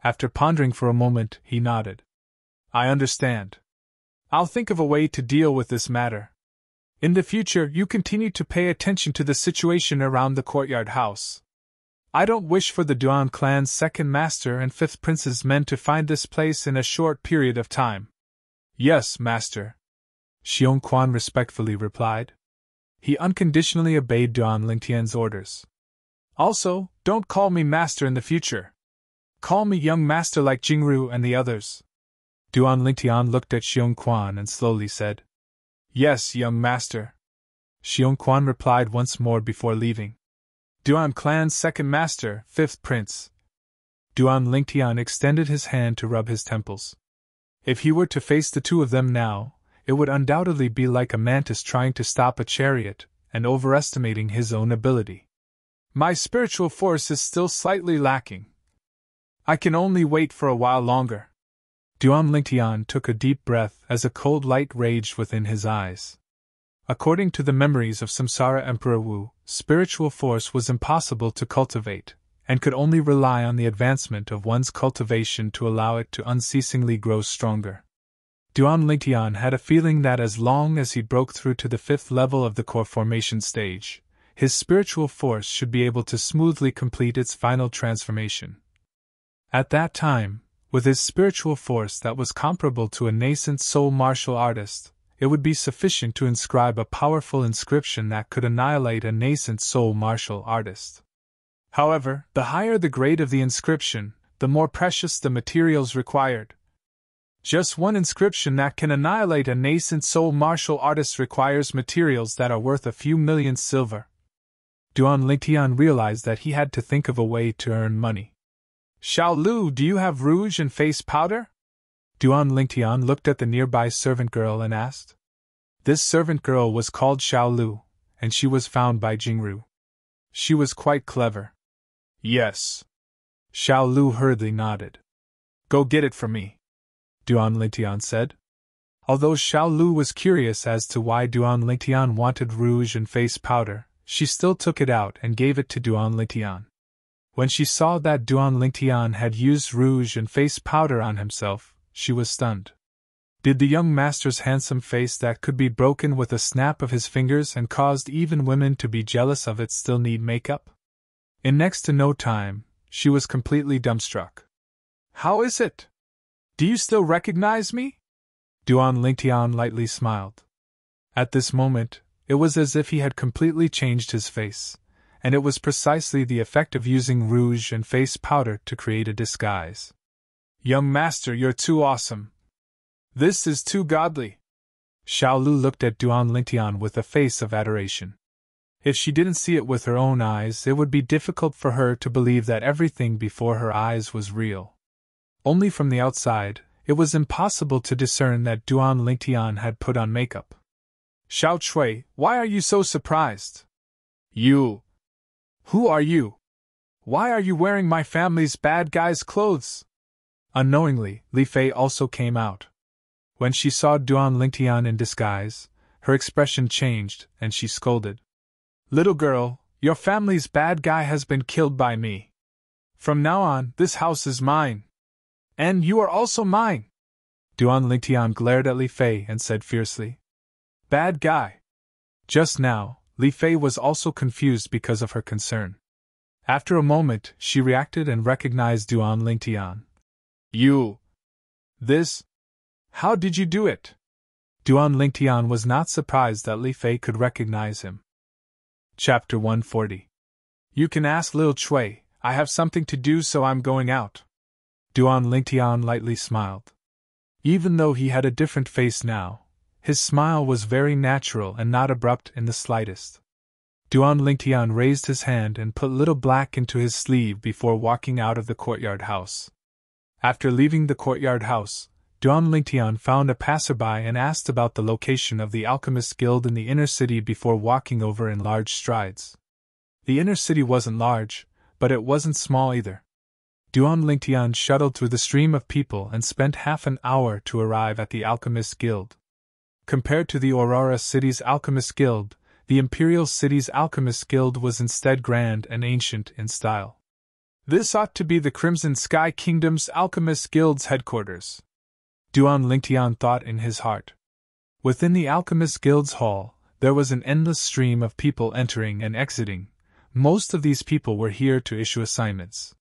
After pondering for a moment, he nodded. I understand. I'll think of a way to deal with this matter. In the future, you continue to pay attention to the situation around the courtyard house. I don't wish for the Duan clan's second master and fifth prince's men to find this place in a short period of time. Yes, master, Xiong Quan respectfully replied. He unconditionally obeyed Duan Lingtian's orders. Also, don't call me master in the future. Call me young master like Jingru and the others. Duan Lingtian looked at Xiong Quan and slowly said, Yes, young master. Xiong Quan replied once more before leaving. Duan clan's second master, fifth prince. Duan Lingtian extended his hand to rub his temples. If he were to face the two of them now, it would undoubtedly be like a mantis trying to stop a chariot and overestimating his own ability. My spiritual force is still slightly lacking. I can only wait for a while longer. Duan Lingtian took a deep breath as a cold light raged within his eyes. According to the memories of Samsara Emperor Wu, spiritual force was impossible to cultivate, and could only rely on the advancement of one's cultivation to allow it to unceasingly grow stronger. Duan Lingtian had a feeling that as long as he broke through to the fifth level of the core formation stage, his spiritual force should be able to smoothly complete its final transformation. At that time, with his spiritual force that was comparable to a nascent soul martial artist, it would be sufficient to inscribe a powerful inscription that could annihilate a nascent soul martial artist. However, the higher the grade of the inscription, the more precious the materials required. Just one inscription that can annihilate a nascent soul martial artist requires materials that are worth a few million silver. Duan Lingtian realized that he had to think of a way to earn money. Xiao Lu, do you have rouge and face powder? Duan Lingtian looked at the nearby servant girl and asked. This servant girl was called Xiao Lu, and she was found by Jingru. She was quite clever. Yes. Xiao Lu hurriedly nodded. Go get it for me, Duan Lingtian said. Although Xiao Lu was curious as to why Duan Lingtian wanted rouge and face powder, she still took it out and gave it to Duan Lingtian. When she saw that Duan Lingtian had used rouge and face powder on himself, she was stunned. Did the young master's handsome face that could be broken with a snap of his fingers and caused even women to be jealous of it still need makeup? In next to no time, she was completely dumbstruck. How is it? Do you still recognize me? Duan Lingtian lightly smiled. At this moment, it was as if he had completely changed his face, and it was precisely the effect of using rouge and face powder to create a disguise. Young master, you're too awesome. This is too godly. Xiao Lu looked at Duan Lingtian with a face of adoration. If she didn't see it with her own eyes, it would be difficult for her to believe that everything before her eyes was real. Only from the outside, it was impossible to discern that Duan Lingtian had put on makeup. Xiao Chui, why are you so surprised? You. Who are you? Why are you wearing my family's bad guy's clothes? Unknowingly, Li Fei also came out. When she saw Duan Lingtian in disguise, her expression changed, and she scolded. Little girl, your family's bad guy has been killed by me. From now on, this house is mine. And you are also mine. Duan Lingtian glared at Li Fei and said fiercely. Bad guy. Just now, Li Fei was also confused because of her concern. After a moment, she reacted and recognized Duan Lingtian. You. This? How did you do it? Duan Lingtian was not surprised that Li Fei could recognize him. Chapter 140. You can ask Lil Chui, I have something to do so I'm going out. Duan Lingtian lightly smiled. Even though he had a different face now, his smile was very natural and not abrupt in the slightest. Duan Lingtian raised his hand and put Little Black into his sleeve before walking out of the courtyard house. After leaving the courtyard house, Duan Lingtian found a passerby and asked about the location of the Alchemist Guild in the inner city before walking over in large strides. The inner city wasn't large, but it wasn't small either. Duan Lingtian shuttled through the stream of people and spent half an hour to arrive at the Alchemist Guild. Compared to the Aurora City's Alchemist Guild, the Imperial City's Alchemist Guild was instead grand and ancient in style. This ought to be the Crimson Sky Kingdom's Alchemist Guild's headquarters. Duan Lingtian thought in his heart. Within the Alchemist Guild's hall, there was an endless stream of people entering and exiting. Most of these people were here to issue assignments.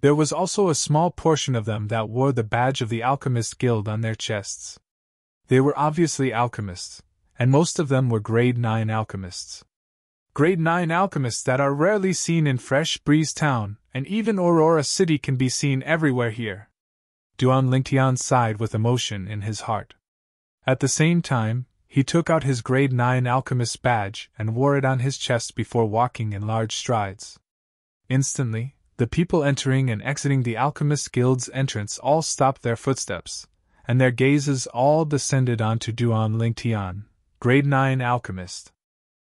There was also a small portion of them that wore the badge of the Alchemist Guild on their chests. They were obviously alchemists, and most of them were Grade 9 alchemists. Grade 9 alchemists that are rarely seen in Fresh Breeze Town, and even Aurora City can be seen everywhere here. Duan Lingtian sighed with emotion in his heart. At the same time, he took out his Grade 9 alchemist badge and wore it on his chest before walking in large strides. Instantly, the people entering and exiting the Alchemist Guild's entrance all stopped their footsteps, and their gazes all descended onto Duan Lingtian, Grade 9 alchemist.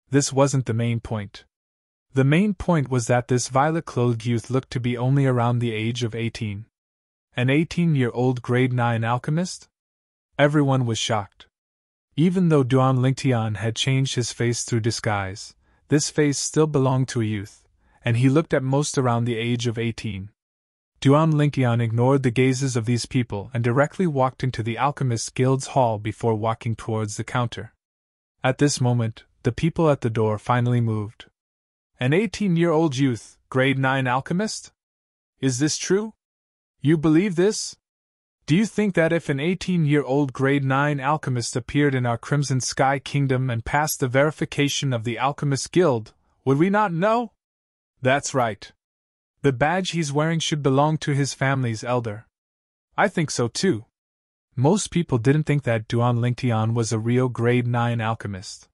This wasn't the main point. The main point was that this violet-clothed youth looked to be only around the age of 18. An 18-year-old Grade 9 alchemist? Everyone was shocked. Even though Duan Lingtian had changed his face through disguise, this face still belonged to a youth, and he looked at most around the age of 18. Duan Lingtian ignored the gazes of these people and directly walked into the Alchemist Guild's hall before walking towards the counter. At this moment, the people at the door finally moved. An 18-year-old youth, Grade 9 alchemist? Is this true? You believe this? Do you think that if an 18-year-old Grade 9 alchemist appeared in our Crimson Sky Kingdom and passed the verification of the Alchemist Guild, would we not know? That's right. The badge he's wearing should belong to his family's elder. I think so too. Most people didn't think that Duan Lingtian was a real Grade 9 alchemist.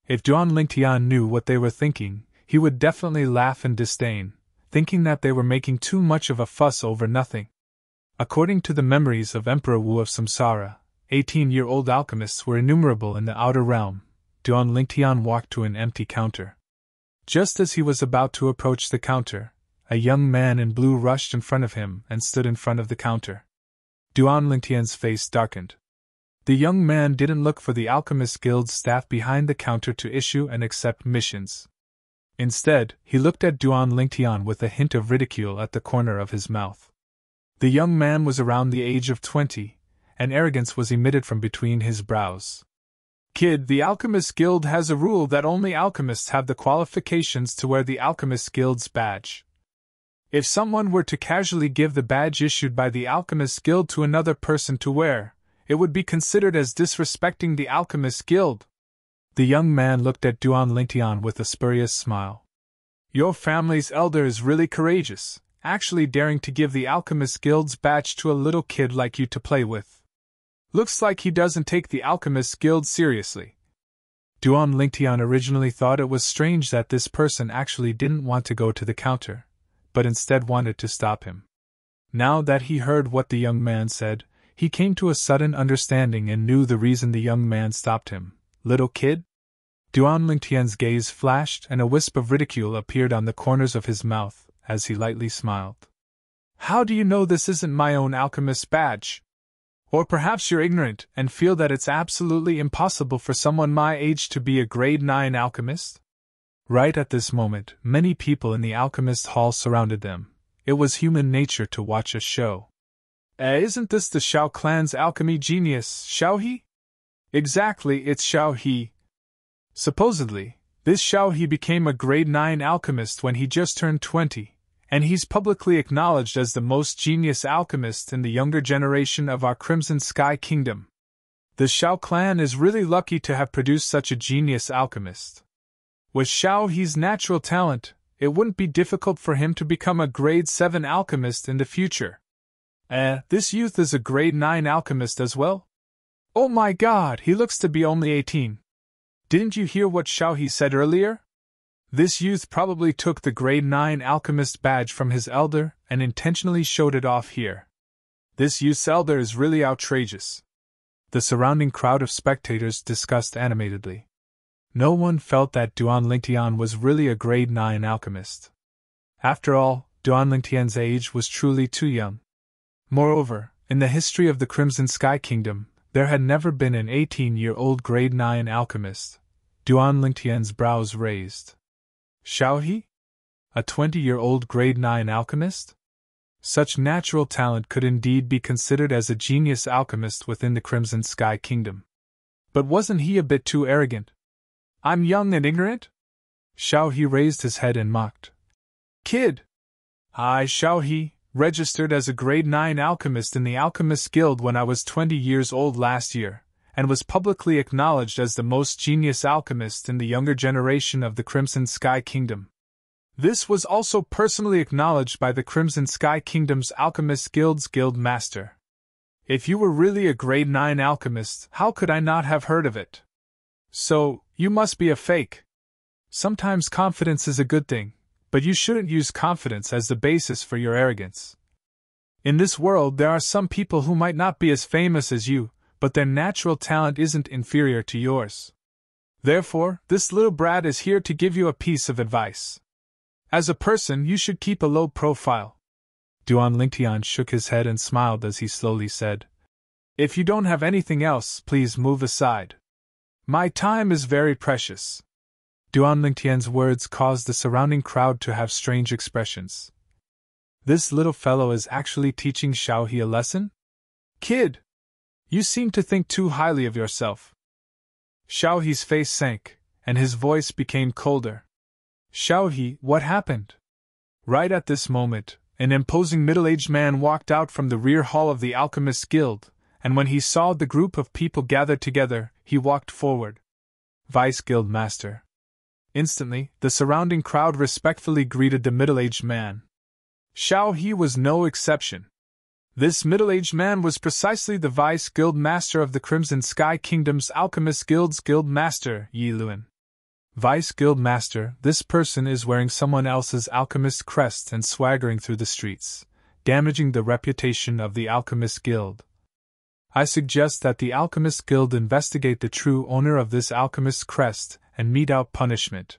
If Duan Lingtian knew what they were thinking, he would definitely laugh in disdain, thinking that they were making too much of a fuss over nothing. According to the memories of Emperor Wu of Samsara, 18-year-old alchemists were innumerable in the outer realm. Duan Lingtian walked to an empty counter. Just as he was about to approach the counter, a young man in blue rushed in front of him and stood in front of the counter. Duan Lingtian's face darkened. The young man didn't look for the Alchemist Guild staff behind the counter to issue and accept missions. Instead, he looked at Duan Lingtian with a hint of ridicule at the corner of his mouth. The young man was around the age of 20, and arrogance was emitted from between his brows. Kid, the Alchemist Guild has a rule that only alchemists have the qualifications to wear the Alchemist Guild's badge. If someone were to casually give the badge issued by the Alchemist Guild to another person to wear, it would be considered as disrespecting the Alchemist Guild. The young man looked at Duan Lingtian with a spurious smile. Your family's elder is really courageous, actually daring to give the Alchemist Guild's badge to a little kid like you to play with. Looks like he doesn't take the Alchemist Guild seriously. Duan Lingtian originally thought it was strange that this person actually didn't want to go to the counter, but instead wanted to stop him. Now that he heard what the young man said, he came to a sudden understanding and knew the reason the young man stopped him. Little kid? Duan Lingtian's gaze flashed and a wisp of ridicule appeared on the corners of his mouth as he lightly smiled. How do you know this isn't my own alchemist badge? Or perhaps you're ignorant and feel that it's absolutely impossible for someone my age to be a Grade 9 alchemist? Right at this moment, many people in the alchemist hall surrounded them. It was human nature to watch a show. Isn't this the Shao clan's alchemy genius, Xiao He? Exactly, it's Xiao He. Supposedly, this Xiao He became a Grade 9 alchemist when he just turned 20, and he's publicly acknowledged as the most genius alchemist in the younger generation of our Crimson Sky Kingdom. The Shao clan is really lucky to have produced such a genius alchemist. With Xiao He's natural talent, it wouldn't be difficult for him to become a Grade 7 alchemist in the future. This youth is a Grade 9 alchemist as well? Oh my god, he looks to be only 18. Didn't you hear what Xiao He said earlier? This youth probably took the Grade 9 alchemist badge from his elder and intentionally showed it off here. This youth's elder is really outrageous. The surrounding crowd of spectators discussed animatedly. No one felt that Duan Lingtian was really a Grade 9 alchemist. After all, Duan Lingtian's age was truly too young. Moreover, in the history of the Crimson Sky Kingdom, there had never been an 18-year-old Grade 9 alchemist. Duan Lingtian's brows raised. Xiao He? A 20-year-old Grade 9 alchemist? Such natural talent could indeed be considered as a genius alchemist within the Crimson Sky Kingdom. But wasn't he a bit too arrogant? I'm young and ignorant? Xiao He raised his head and mocked. Kid! I, Xiao He, registered as a grade 9 alchemist in the Alchemist Guild when I was 20 years old last year, and was publicly acknowledged as the most genius alchemist in the younger generation of the Crimson Sky Kingdom. This was also personally acknowledged by the Crimson Sky Kingdom's Alchemist Guild's Guild Master. If you were really a grade 9 alchemist, how could I not have heard of it? So, you must be a fake. Sometimes confidence is a good thing, but you shouldn't use confidence as the basis for your arrogance. In this world there are some people who might not be as famous as you, but their natural talent isn't inferior to yours. Therefore, this little brat is here to give you a piece of advice. As a person, you should keep a low profile. Duan Lingtian shook his head and smiled as he slowly said, If you don't have anything else, please move aside. My time is very precious. Duan Lingtian's words caused the surrounding crowd to have strange expressions. This little fellow is actually teaching Xiao He a lesson? Kid! You seem to think too highly of yourself. Xiao He's face sank, and his voice became colder. Xiao He, what happened? Right at this moment, an imposing middle-aged man walked out from the rear hall of the Alchemist Guild, and when he saw the group of people gathered together, he walked forward. Vice Guild Master. Instantly, the surrounding crowd respectfully greeted the middle-aged man. Xiao He was no exception. This middle-aged man was precisely the Vice Guild Master of the Crimson Sky Kingdom's Alchemist Guild's Guild Master, Yi Luan. Vice Guild Master, this person is wearing someone else's alchemist crest and swaggering through the streets, damaging the reputation of the Alchemist Guild. I suggest that the Alchemist Guild investigate the true owner of this alchemist crest and mete out punishment.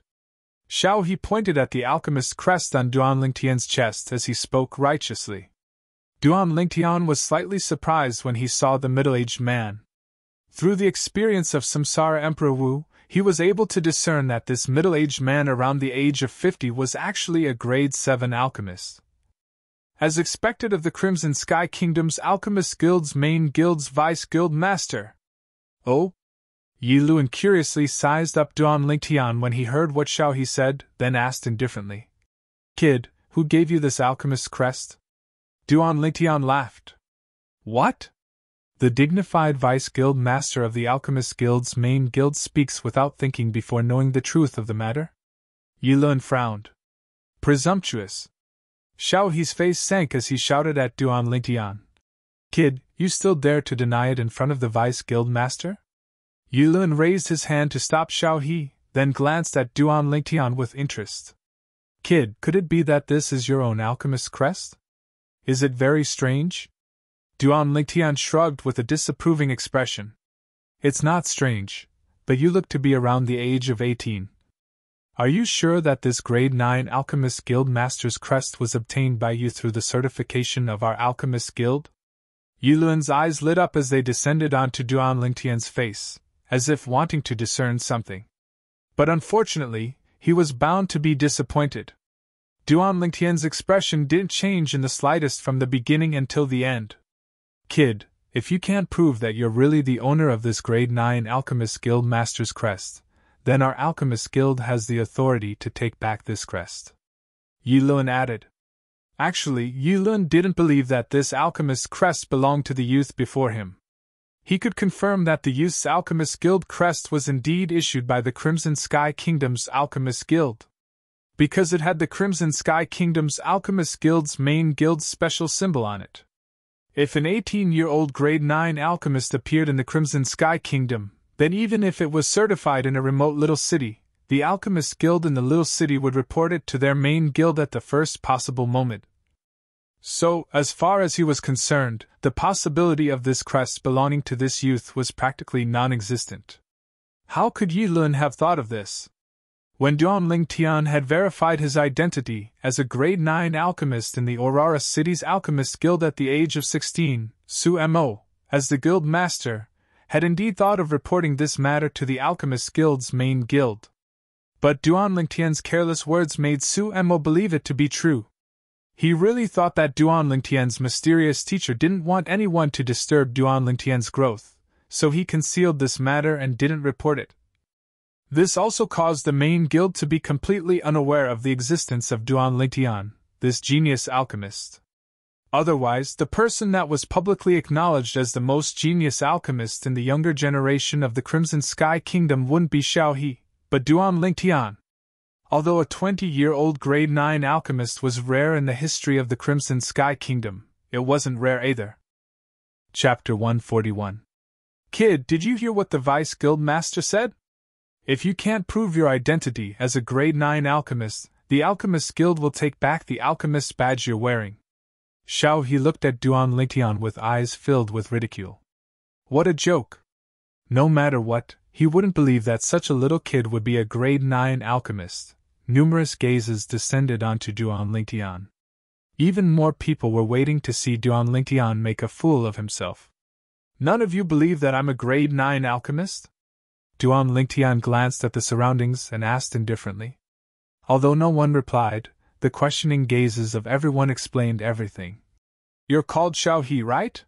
Xiao He pointed at the alchemist crest on Duan Lingtian's chest as he spoke righteously. Duan Lingtian was slightly surprised when he saw the middle-aged man. Through the experience of Samsara Emperor Wu, he was able to discern that this middle-aged man around the age of 50 was actually a grade 7 alchemist. As expected of the Crimson Sky Kingdom's Alchemist Guild's main guild's Vice Guild Master. Oh? Yi Luan curiously sized up Duan Lingtian when he heard what Xiao He said, then asked indifferently. Kid, who gave you this alchemist's crest? Duan Lingtian laughed. What? The dignified Vice Guild Master of the Alchemist Guild's main guild speaks without thinking before knowing the truth of the matter? Yi Luan frowned. Presumptuous. Xiao He's face sank as he shouted at Duan Lingtian. Kid, you still dare to deny it in front of the Vice Guild Master? Yi Luan raised his hand to stop Xiao He, then glanced at Duan Lingtian with interest. Kid, could it be that this is your own alchemist's crest? Is it very strange? Duan Lingtian shrugged with a disapproving expression. It's not strange, but you look to be around the age of 18. Are you sure that this grade 9 Alchemist Guild Master's crest was obtained by you through the certification of our Alchemist Guild? Yi Luan's eyes lit up as they descended onto Duan Lingtian's face, as if wanting to discern something. But unfortunately, he was bound to be disappointed. Duan Lingtian's expression didn't change in the slightest from the beginning until the end. Kid, if you can't prove that you're really the owner of this grade 9 Alchemist Guild Master's crest, then our Alchemist Guild has the authority to take back this crest. Yi Luan added. Actually, Yi Luan didn't believe that this alchemist's crest belonged to the youth before him. He could confirm that the youth's Alchemist Guild crest was indeed issued by the Crimson Sky Kingdom's Alchemist Guild, because it had the Crimson Sky Kingdom's Alchemist Guild's main guild's special symbol on it. If an 18-year-old grade 9 alchemist appeared in the Crimson Sky Kingdom, then even if it was certified in a remote little city, the Alchemist Guild in the little city would report it to their main guild at the first possible moment. So, as far as he was concerned, the possibility of this crest belonging to this youth was practically non-existent. How could Yi Luan have thought of this? When Duan Lingtian had verified his identity as a grade 9 alchemist in the Aurora City's Alchemist Guild at the age of 16, Su Mo, as the guild master, had indeed thought of reporting this matter to the Alchemist Guild's main guild. But Duan Lingtian's careless words made Su Mo believe it to be true. He really thought that Duan Lingtian's mysterious teacher didn't want anyone to disturb Duan Lingtian's growth, so he concealed this matter and didn't report it. This also caused the main guild to be completely unaware of the existence of Duan Lingtian, this genius alchemist. Otherwise, the person that was publicly acknowledged as the most genius alchemist in the younger generation of the Crimson Sky Kingdom wouldn't be Xiao He, but Duan Lingtian. Although a 20-year-old grade 9 alchemist was rare in the history of the Crimson Sky Kingdom, it wasn't rare either. Chapter 141. Kid, did you hear what the Vice Guild Master said? If you can't prove your identity as a grade 9 alchemist, the Alchemist Guild will take back the alchemist badge you're wearing. Xiao He looked at Duan Lingtian with eyes filled with ridicule. What a joke! No matter what, he wouldn't believe that such a little kid would be a grade 9 alchemist. Numerous gazes descended onto Duan Lingtian. Even more people were waiting to see Duan Lingtian make a fool of himself. None of you believe that I'm a grade 9 alchemist? Duan Lingtian glanced at the surroundings and asked indifferently. Although no one replied, the questioning gazes of everyone explained everything. You're called Xiao He, right?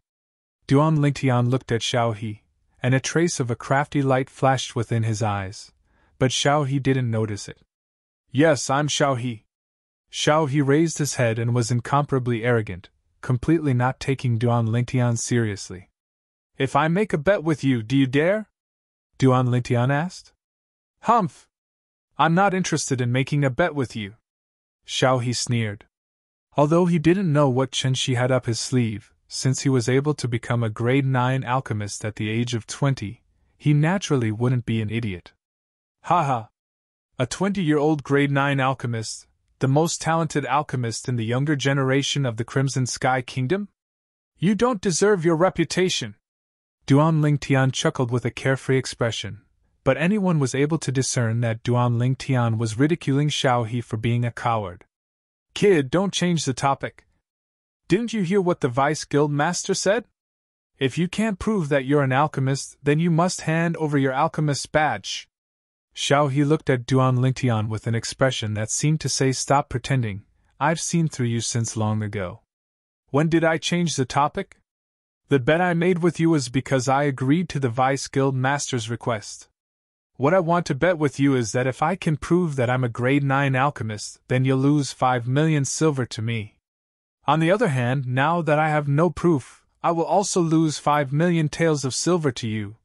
Duan Lingtian looked at Xiao He, and a trace of a crafty light flashed within his eyes, but Xiao He didn't notice it. Yes, I'm Xiao He. Xiao He raised his head and was incomparably arrogant, completely not taking Duan Lingtian seriously. If I make a bet with you, do you dare? Duan Lingtian asked. Humph! I'm not interested in making a bet with you. Xiao He sneered. Although he didn't know what Chen Shi had up his sleeve, since he was able to become a grade 9 alchemist at the age of 20, he naturally wouldn't be an idiot. Haha! A 20-year-old grade 9 alchemist, the most talented alchemist in the younger generation of the Crimson Sky Kingdom? You don't deserve your reputation! Duan Lingtian chuckled with a carefree expression, but anyone was able to discern that Duan Lingtian was ridiculing Xiao He for being a coward. Kid, don't change the topic. Didn't you hear what the Vice Guild Master said? If you can't prove that you're an alchemist, then you must hand over your alchemist's badge. Xiao He looked at Duan Lingtian with an expression that seemed to say, stop pretending, I've seen through you since long ago. When did I change the topic? The bet I made with you was because I agreed to the Vice Guild Master's request. What I want to bet with you is that if I can prove that I'm a grade 9 alchemist, then you'll lose 5 million silver to me. On the other hand, now that I have no proof, I will also lose 5 million taels of silver to you.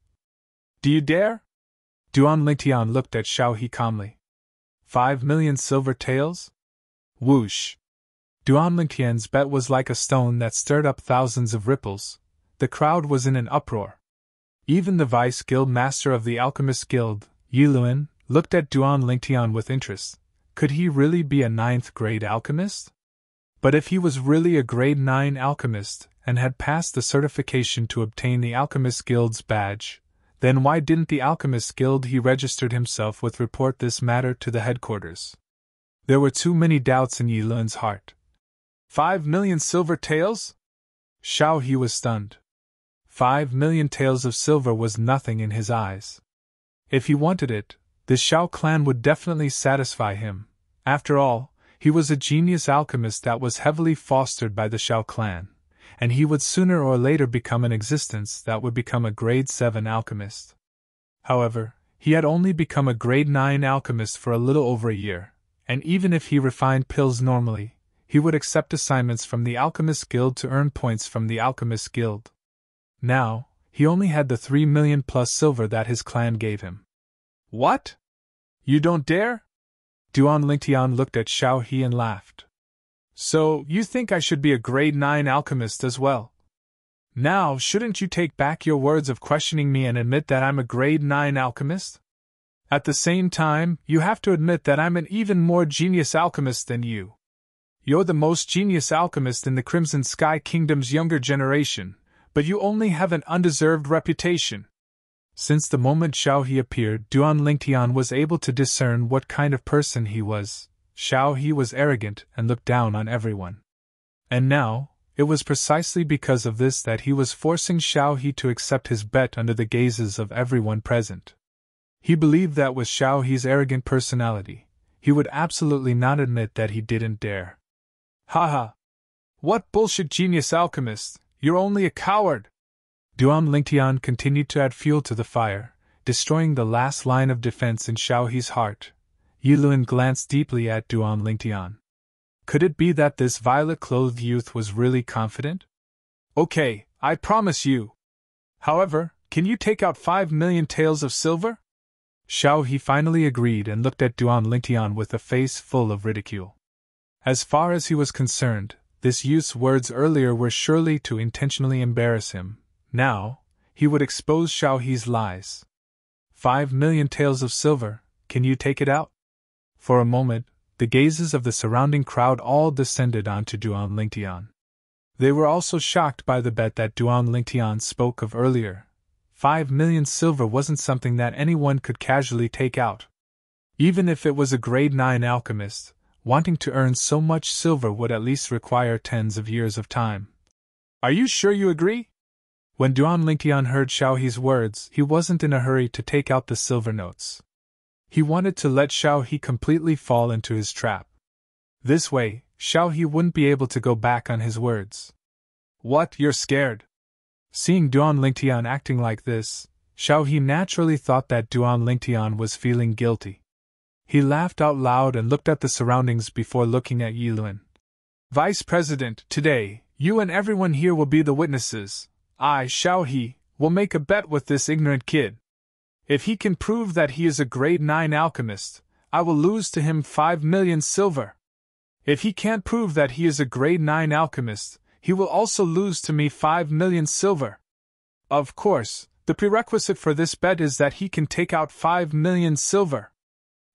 Do you dare? Duan Lingtian looked at Xiao He calmly. 5 million silver taels? Whoosh! Duan Lingtian's bet was like a stone that stirred up thousands of ripples. The crowd was in an uproar. Even the Vice Guild Master of the Alchemist Guild, Yi Luan, looked at Duan Lingtian with interest. Could he really be a 9th grade alchemist? But if he was really a grade 9 alchemist and had passed the certification to obtain the Alchemist Guild's badge, then why didn't the Alchemist Guild he registered himself with report this matter to the headquarters? There were too many doubts in Yi Luan's heart. 5 million silver taels? Xiao He was stunned. 5 million taels of silver was nothing in his eyes. If he wanted it, the Xiao clan would definitely satisfy him. After all, he was a genius alchemist that was heavily fostered by the Xiao clan, and he would sooner or later become an existence that would become a grade 7 alchemist. However, he had only become a grade 9 alchemist for a little over a year, and even if he refined pills normally, he would accept assignments from the Alchemist Guild to earn points from the Alchemist Guild. Now, he only had the 3 million plus silver that his clan gave him. What? You don't dare? Duan Lingtian looked at Xiao He and laughed. So, you think I should be a grade 9 alchemist as well? Now, shouldn't you take back your words of questioning me and admit that I'm a grade 9 alchemist? At the same time, you have to admit that I'm an even more genius alchemist than you. You're the most genius alchemist in the Crimson Sky Kingdom's younger generation, but you only have an undeserved reputation. Since the moment Xiao He appeared, Duan Lingtian was able to discern what kind of person he was. Xiao He was arrogant and looked down on everyone. And now, it was precisely because of this that he was forcing Xiao He to accept his bet under the gazes of everyone present. He believed that with Xiao He's arrogant personality, he would absolutely not admit that he didn't dare. Ha! What bullshit, genius alchemist, you're only a coward! Duan Lingtian continued to add fuel to the fire, destroying the last line of defense in Xiaohe's heart. Yilun glanced deeply at Duan Lingtian. Could it be that this violet-clothed youth was really confident? Okay, I promise you. However, can you take out 5 million taels of silver? Xiaohe finally agreed and looked at Duan Lingtian with a face full of ridicule. As far as he was concerned, this youth's words earlier were surely to intentionally embarrass him. Now, he would expose Xiaohe's lies. 5 million taels of silver, can you take it out? For a moment, the gazes of the surrounding crowd all descended onto Duan Lingtian. They were also shocked by the bet that Duan Lingtian spoke of earlier. 5 million silver wasn't something that anyone could casually take out. Even if it was a grade 9 alchemist, wanting to earn so much silver would at least require tens of years of time. Are you sure you agree? When Duan Lingtian heard Xiaohe's words, he wasn't in a hurry to take out the silver notes. He wanted to let Xiaohe completely fall into his trap. This way, Xiaohe wouldn't be able to go back on his words. What, you're scared? Seeing Duan Lingtian acting like this, Xiaohe naturally thought that Duan Lingtian was feeling guilty. He laughed out loud and looked at the surroundings before looking at Yilun. Vice President, today, you and everyone here will be the witnesses. I, Xiaohe, will make a bet with this ignorant kid. If he can prove that he is a grade 9 alchemist, I will lose to him 5 million silver. If he can't prove that he is a grade 9 alchemist, he will also lose to me 5 million silver. Of course, the prerequisite for this bet is that he can take out 5 million silver.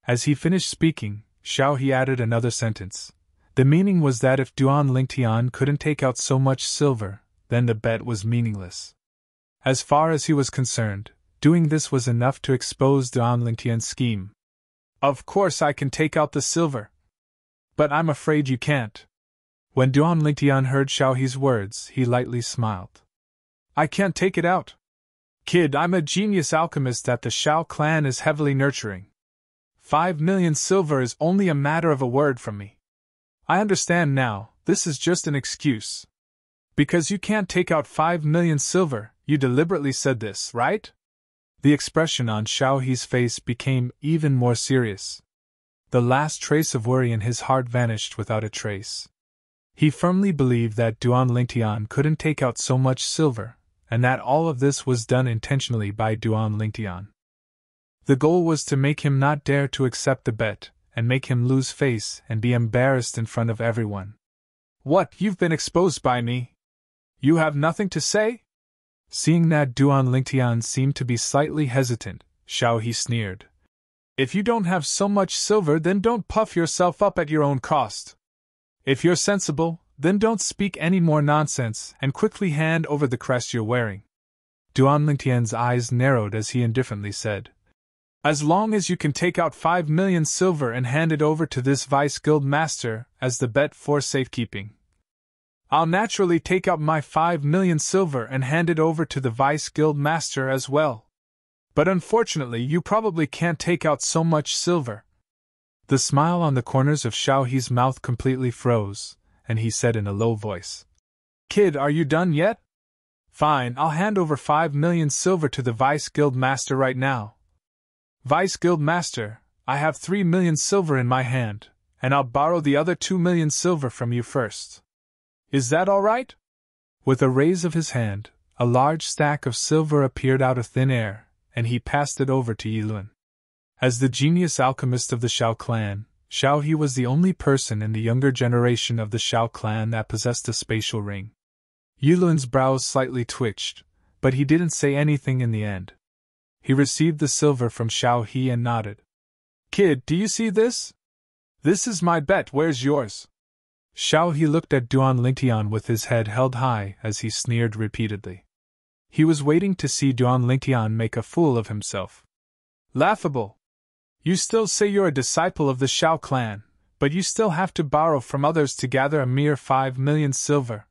As he finished speaking, Xiaohe added another sentence. The meaning was that if Duan Lingtian couldn't take out so much silver, then the bet was meaningless. As far as he was concerned, doing this was enough to expose Duan Lingtian's scheme. Of course I can take out the silver. But I'm afraid you can't. When Duan Lingtian heard Xiaohe's words, he lightly smiled. I can't take it out. Kid, I'm a genius alchemist that the Xiao clan is heavily nurturing. 5 million silver is only a matter of a word from me. I understand now, this is just an excuse. Because you can't take out 5 million silver, you deliberately said this, right? The expression on Xiaohe's face became even more serious. The last trace of worry in his heart vanished without a trace. He firmly believed that Duan Lingtian couldn't take out so much silver, and that all of this was done intentionally by Duan Lingtian. The goal was to make him not dare to accept the bet, and make him lose face and be embarrassed in front of everyone. What, you've been exposed by me? You have nothing to say? Seeing that Duan Lingtian seemed to be slightly hesitant, Xiaohe sneered. If you don't have so much silver, then don't puff yourself up at your own cost. If you're sensible, then don't speak any more nonsense and quickly hand over the crest you're wearing. Duan Lingtian's eyes narrowed as he indifferently said. As long as you can take out 5 million silver and hand it over to this vice guild master as the bet for safekeeping. I'll naturally take out my 5 million silver and hand it over to the vice guild master as well. But unfortunately you probably can't take out so much silver. The smile on the corners of Xiaohe's mouth completely froze, and he said in a low voice. Kid, are you done yet? Fine, I'll hand over 5 million silver to the vice guild master right now. Vice guild master, I have 3 million silver in my hand, and I'll borrow the other 2 million silver from you first. Is that all right? With a raise of his hand, a large stack of silver appeared out of thin air, and he passed it over to Yilun. As the genius alchemist of the Xiao clan, Xiaohe was the only person in the younger generation of the Xiao clan that possessed a spatial ring. Yilun's brows slightly twitched, but he didn't say anything in the end. He received the silver from Xiaohe and nodded. Kid, do you see this? This is my bet, where's yours? Xiaohe looked at Duan Lingtian with his head held high as he sneered repeatedly. He was waiting to see Duan Lingtian make a fool of himself. Laughable! You still say you're a disciple of the Xiao clan, but you still have to borrow from others to gather a mere 5 million silver.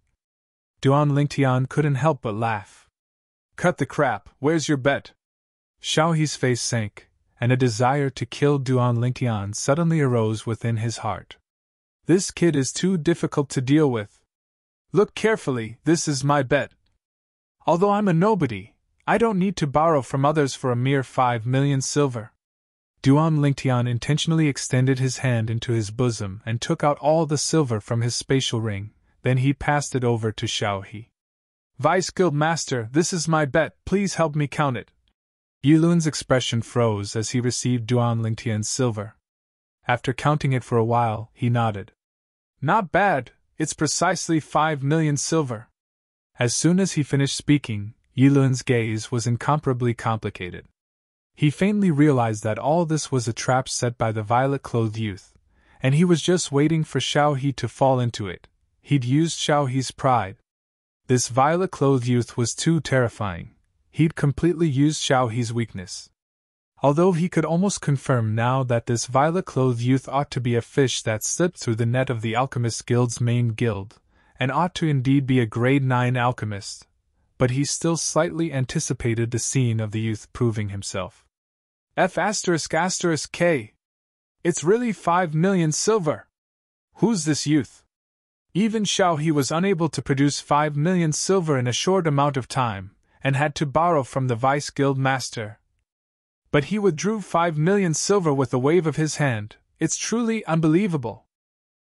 Duan Lingtian couldn't help but laugh. Cut the crap, where's your bet? Xiaohe's face sank, and a desire to kill Duan Lingtian suddenly arose within his heart. This kid is too difficult to deal with. Look carefully, this is my bet. Although I'm a nobody, I don't need to borrow from others for a mere 5 million silver. Duan Lingtian intentionally extended his hand into his bosom and took out all the silver from his spatial ring, then he passed it over to Xiaohe. Vice Guild Master, this is my bet, please help me count it. Yiluan's expression froze as he received Duan Lingtian's silver. After counting it for a while, he nodded. Not bad, it's precisely 5 million silver. As soon as he finished speaking, Yiluan's gaze was incomparably complicated. He faintly realized that all this was a trap set by the violet-clothed youth, and he was just waiting for Xiaohe to fall into it. He'd used Xiaohe's pride. This violet-clothed youth was too terrifying. He'd completely used Xiaohe's weakness. Although he could almost confirm now that this violet-clothed youth ought to be a fish that slipped through the net of the Alchemist Guild's main guild, and ought to indeed be a grade 9 alchemist, but he still slightly anticipated the scene of the youth proving himself. F***K. It's really 5 million silver. Who's this youth? Even Xiaohe was unable to produce 5 million silver in a short amount of time, and had to borrow from the Vice Guild Master. But he withdrew 5 million silver with a wave of his hand. It's truly unbelievable.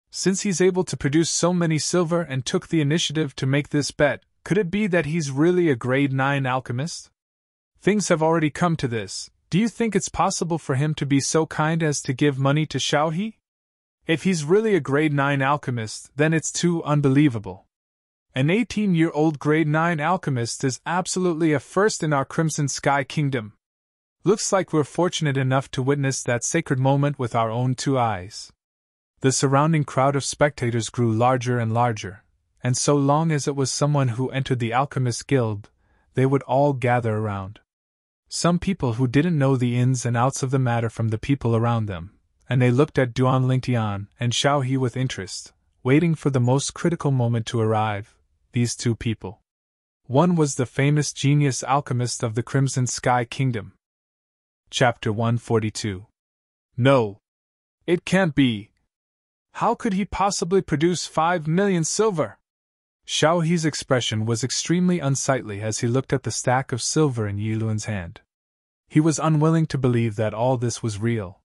Since he's able to produce so many silver and took the initiative to make this bet, could it be that he's really a grade 9 alchemist? Things have already come to this. Do you think it's possible for him to be so kind as to give money to Xiaohe? If he's really a grade 9 alchemist, then it's too unbelievable. An 18-year-old grade 9 alchemist is absolutely a first in our Crimson Sky Kingdom. Looks like we're fortunate enough to witness that sacred moment with our own 2 eyes. The surrounding crowd of spectators grew larger and larger, and so long as it was someone who entered the Alchemist Guild, they would all gather around. Some people who didn't know the ins and outs of the matter from the people around them, and they looked at Duan Lingtian and Xiaohe with interest, waiting for the most critical moment to arrive. These 2 people. One was the famous genius alchemist of the Crimson Sky Kingdom. Chapter 142. No. It can't be. How could he possibly produce 5 million silver? Xiaohe's expression was extremely unsightly as he looked at the stack of silver in Yiluan's hand. He was unwilling to believe that all this was real.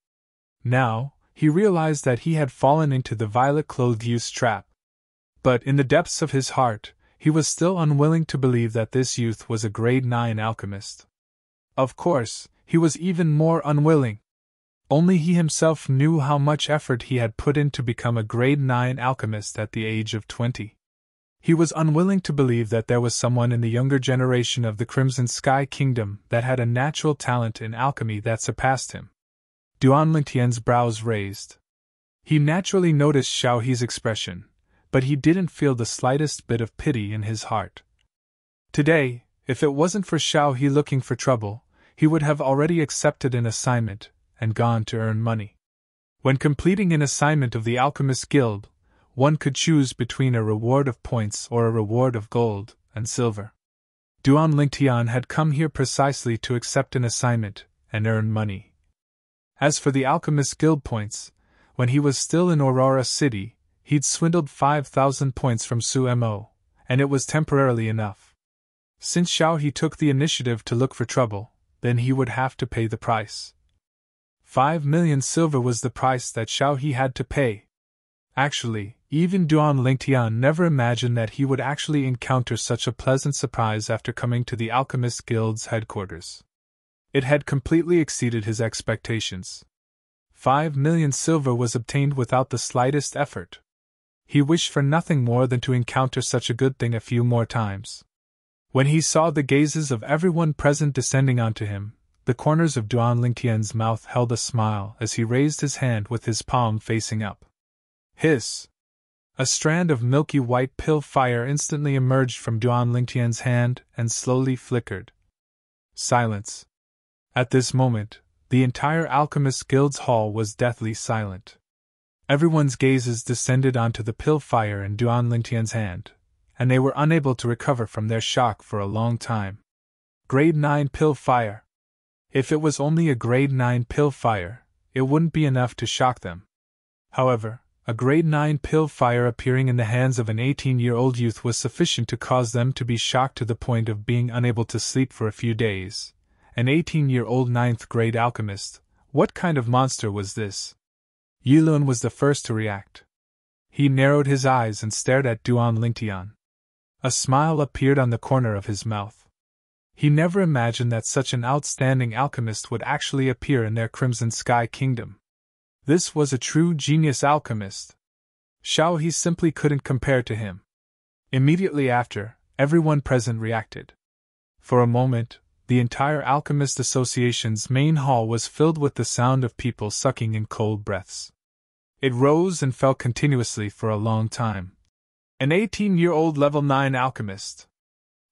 Now, he realized that he had fallen into the violet-clothed youth's trap. But in the depths of his heart, he was still unwilling to believe that this youth was a grade 9 alchemist. Of course, he was even more unwilling. Only he himself knew how much effort he had put in to become a grade 9 alchemist at the age of 20. He was unwilling to believe that there was someone in the younger generation of the Crimson Sky Kingdom that had a natural talent in alchemy that surpassed him. Duan Lingtian's brows raised. He naturally noticed Xiaohe's expression, but he didn't feel the slightest bit of pity in his heart. Today, if it wasn't for Xiaohe looking for trouble, he would have already accepted an assignment and gone to earn money. When completing an assignment of the Alchemist Guild, one could choose between a reward of points or a reward of gold and silver. Duan Lingtian had come here precisely to accept an assignment and earn money. As for the Alchemist Guild points, when he was still in Aurora City, he'd swindled 5,000 points from Su Mo, and it was temporarily enough. Since Xiaohe took the initiative to look for trouble, then he would have to pay the price. 5 million silver was the price that Xiaohe had to pay. Actually, even Duan Lingtian never imagined that he would actually encounter such a pleasant surprise after coming to the Alchemist Guild's headquarters. It had completely exceeded his expectations. 5 million silver was obtained without the slightest effort. He wished for nothing more than to encounter such a good thing a few more times. When he saw the gazes of everyone present descending onto him, the corners of Duan Lingtian's mouth held a smile as he raised his hand with his palm facing up. Hiss! A strand of milky white pill fire instantly emerged from Duan Lingtian's hand and slowly flickered. Silence. At this moment, the entire Alchemist Guild's hall was deathly silent. Everyone's gazes descended onto the pill fire in Duan Lingtian's hand, and they were unable to recover from their shock for a long time. Grade 9 pill fire. If it was only a grade 9 pill fire, it wouldn't be enough to shock them. However, a grade 9 pill fire appearing in the hands of an 18-year-old youth was sufficient to cause them to be shocked to the point of being unable to sleep for a few days. An 18-year-old 9th grade alchemist, what kind of monster was this? Yilun was the first to react. He narrowed his eyes and stared at Duan Lingtian. A smile appeared on the corner of his mouth. He never imagined that such an outstanding alchemist would actually appear in their Crimson Sky Kingdom. This was a true genius alchemist. Xiao He simply couldn't compare to him. Immediately after, everyone present reacted. For a moment, the entire Alchemist Association's main hall was filled with the sound of people sucking in cold breaths. It rose and fell continuously for a long time. An 18-year-old level 9 alchemist.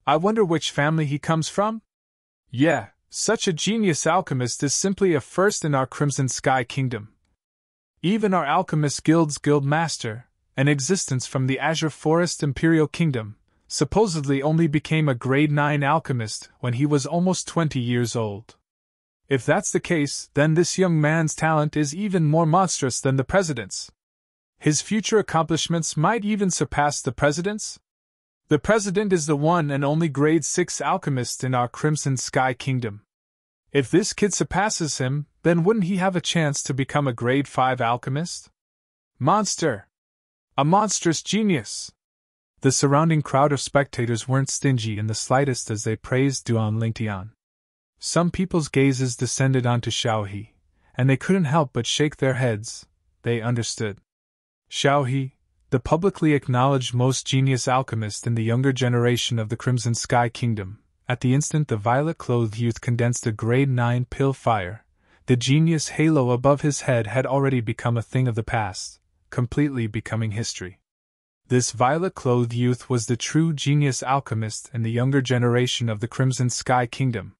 I wonder which family he comes from? Yeah, such a genius alchemist is simply a first in our Crimson Sky Kingdom. Even our Alchemist Guild's guild master, an existence from the Azure Forest Imperial Kingdom, supposedly only became a grade 9 alchemist when he was almost 20 years old. If that's the case, then this young man's talent is even more monstrous than the president's. His future accomplishments might even surpass the president's? The president is the one and only grade 6 alchemist in our Crimson Sky Kingdom. If this kid surpasses him, then wouldn't he have a chance to become a grade 5 alchemist? Monster! A monstrous genius! The surrounding crowd of spectators weren't stingy in the slightest as they praised Duan Lingtian. Some people's gazes descended onto Xiao He, and they couldn't help but shake their heads. They understood. Xiao He, the publicly acknowledged most genius alchemist in the younger generation of the Crimson Sky Kingdom, at the instant the violet-clothed youth condensed a grade 9 pill fire, the genius halo above his head had already become a thing of the past, completely becoming history. This violet-clothed youth was the true genius alchemist in the younger generation of the Crimson Sky Kingdom.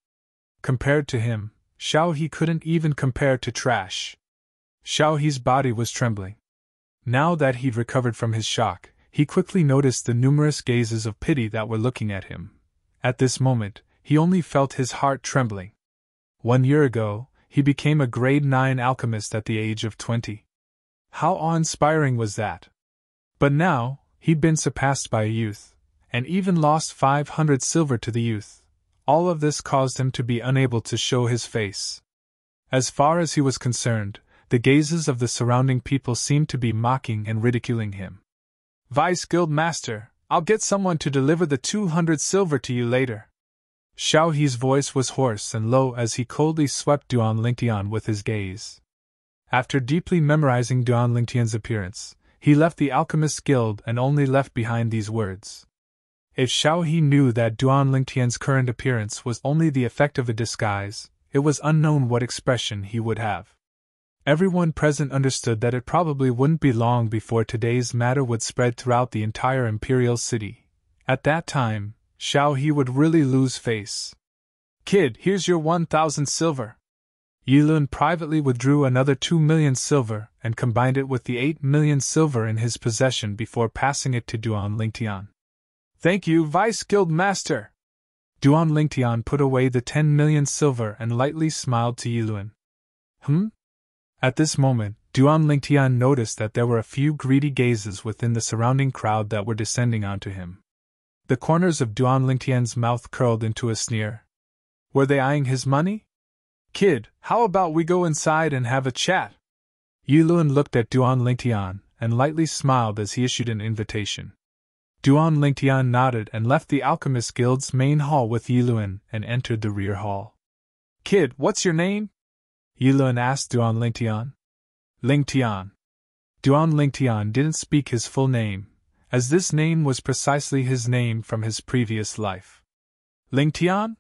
Compared to him, Xiao He couldn't even compare to trash. Xiao He's body was trembling. Now that he'd recovered from his shock, he quickly noticed the numerous gazes of pity that were looking at him. At this moment, he only felt his heart trembling. 1 year ago, he became a grade 9 alchemist at the age of 20. How awe-inspiring was that? But now, he'd been surpassed by a youth, and even lost 500 silver to the youth. All of this caused him to be unable to show his face. As far as he was concerned, the gazes of the surrounding people seemed to be mocking and ridiculing him. Vice Guild Master, I'll get someone to deliver the 200 silver to you later. Xiao He's voice was hoarse and low as he coldly swept Duan Lingtian with his gaze. After deeply memorizing Duan Lingtian's appearance, he left the Alchemist Guild and only left behind these words. If Xiao He knew that Duan Lingtian's current appearance was only the effect of a disguise, it was unknown what expression he would have. Everyone present understood that it probably wouldn't be long before today's matter would spread throughout the entire imperial city. At that time, Xiao He would really lose face. Kid, here's your 1,000 silver. Yilun privately withdrew another 2 million silver and combined it with the 8 million silver in his possession before passing it to Duan Lingtian. Thank you, Vice Guild Master. Duan Lingtian put away the 10 million silver and lightly smiled to Yilun. At this moment, Duan Lingtian noticed that there were a few greedy gazes within the surrounding crowd that were descending onto him. The corners of Duan Lingtian's mouth curled into a sneer. Were they eyeing his money? Kid, how about we go inside and have a chat? Yilun looked at Duan Lingtian and lightly smiled as he issued an invitation. Duan Lingtian nodded and left the Alchemist Guild's main hall with Yilun and entered the rear hall. Kid, what's your name? Yilun asked Duan Lingtian. Lingtian. Duan Lingtian didn't speak his full name, as this name was precisely his name from his previous life. Lingtian?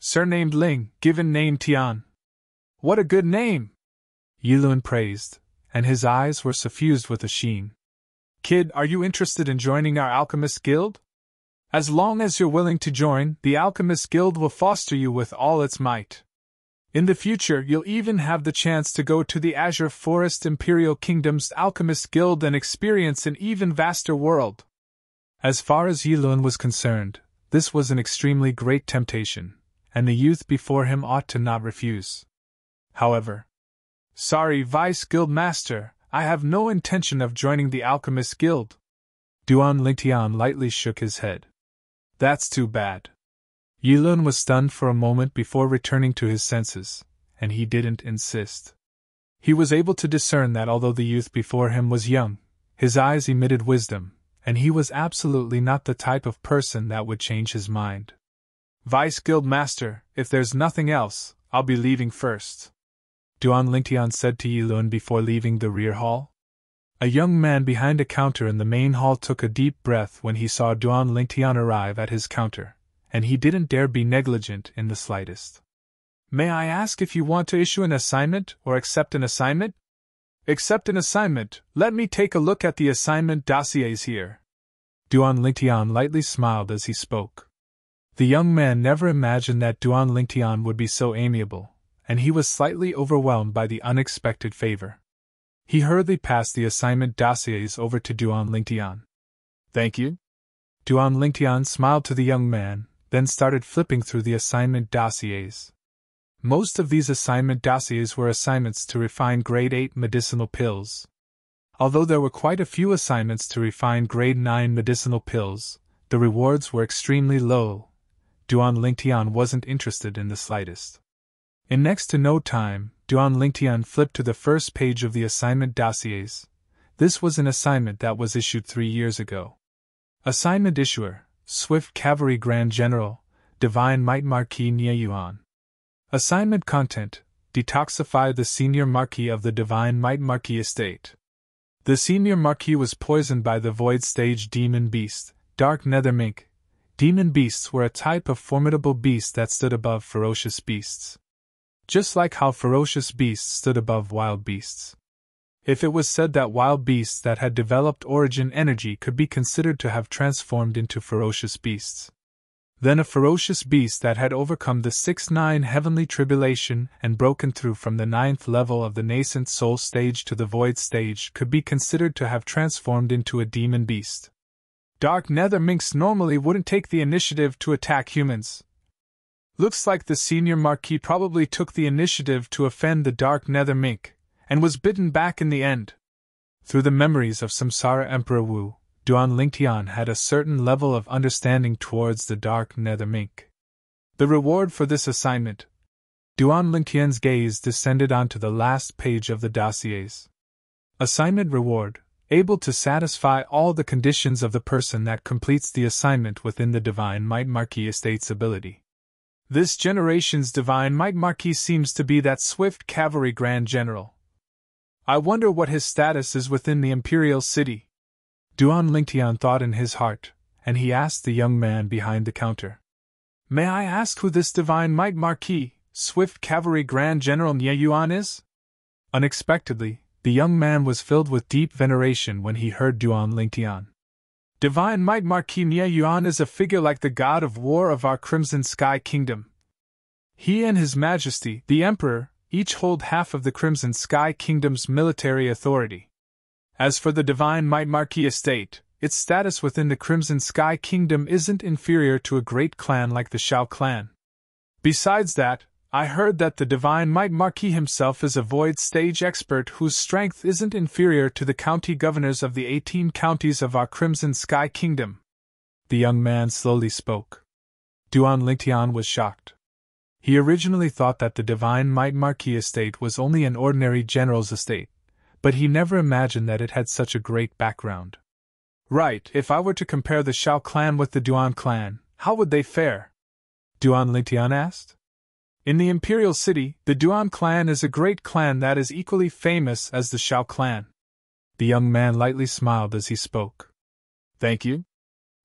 Surnamed Ling, given name Tian. What a good name! Yilun praised, and his eyes were suffused with a sheen. Kid, are you interested in joining our Alchemist Guild? As long as you're willing to join, the Alchemist Guild will foster you with all its might. In the future, you'll even have the chance to go to the Azure Forest Imperial Kingdom's Alchemist Guild and experience an even vaster world. As far as Yilun was concerned, this was an extremely great temptation, and the youth before him ought to not refuse. However, sorry, Vice Guild Master, I have no intention of joining the Alchemist Guild. Duan Lingtian lightly shook his head. That's too bad. Yilun was stunned for a moment before returning to his senses, and he didn't insist. He was able to discern that although the youth before him was young, his eyes emitted wisdom, and he was absolutely not the type of person that would change his mind. Vice Guild Master, if there's nothing else, I'll be leaving first, Duan Lingtian said to Yilun before leaving the rear hall. A young man behind a counter in the main hall took a deep breath when he saw Duan Lingtian arrive at his counter, and he didn't dare be negligent in the slightest. May I ask if you want to issue an assignment or accept an assignment? Accept an assignment. Let me take a look at the assignment dossiers here. Duan Lingtian lightly smiled as he spoke. The young man never imagined that Duan Lingtian would be so amiable, and he was slightly overwhelmed by the unexpected favor. He hurriedly passed the assignment dossiers over to Duan Lingtian. Thank you. Duan Lingtian smiled to the young man, then started flipping through the assignment dossiers. Most of these assignment dossiers were assignments to refine grade 8 medicinal pills. Although there were quite a few assignments to refine grade 9 medicinal pills, the rewards were extremely low. Duan Lingtian wasn't interested in the slightest. In next to no time, Duan Lingtian flipped to the first page of the assignment dossiers. This was an assignment that was issued 3 years ago. Assignment issuer, Swift Cavalry Grand General, Divine Might Marquis Nie Yuan. Assignment content, detoxify the Senior Marquis of the Divine Might Marquis estate. The Senior Marquis was poisoned by the Void Stage Demon Beast, Dark Nether Mink. Demon beasts were a type of formidable beast that stood above ferocious beasts. Just like how ferocious beasts stood above wild beasts. If it was said that wild beasts that had developed origin energy could be considered to have transformed into ferocious beasts, then a ferocious beast that had overcome the 6-9 heavenly tribulation and broken through from the 9th level of the nascent soul stage to the void stage could be considered to have transformed into a demon beast. Dark Nether Minks normally wouldn't take the initiative to attack humans. Looks like the Senior Marquis probably took the initiative to offend the Dark Nether Mink, and was bitten back in the end. Through the memories of Samsara Emperor Wu, Duan Lingtian had a certain level of understanding towards the Dark Nether Mink. The reward for this assignment. Duan Lingtian's gaze descended onto the last page of the dossiers. Assignment reward, able to satisfy all the conditions of the person that completes the assignment within the Divine Might Marquis estate's ability. This generation's Divine Might Marquis seems to be that Swift Cavalry Grand General. I wonder what his status is within the Imperial City. Duan Lingtian thought in his heart, and he asked the young man behind the counter. May I ask who this Divine Might Marquis, Swift Cavalry Grand General Nie Yuan is? Unexpectedly, the young man was filled with deep veneration when he heard Duan Lingtian. Divine Might Marquis Nie Yuan is a figure like the god of war of our Crimson Sky Kingdom. He and His Majesty, the Emperor, each hold half of the Crimson Sky Kingdom's military authority. As for the Divine Might Marquis estate, its status within the Crimson Sky Kingdom isn't inferior to a great clan like the Shao clan. Besides that, I heard that the Divine Might Marquis himself is a void stage expert whose strength isn't inferior to the county governors of the 18 counties of our Crimson Sky Kingdom. The young man slowly spoke. Duan Lingtian was shocked. He originally thought that the Divine Might Marquis estate was only an ordinary general's estate, but he never imagined that it had such a great background. Right, if I were to compare the Shao clan with the Duan clan, how would they fare? Duan Lingtian asked. In the Imperial City, the Duan clan is a great clan that is equally famous as the Shao clan. The young man lightly smiled as he spoke. Thank you.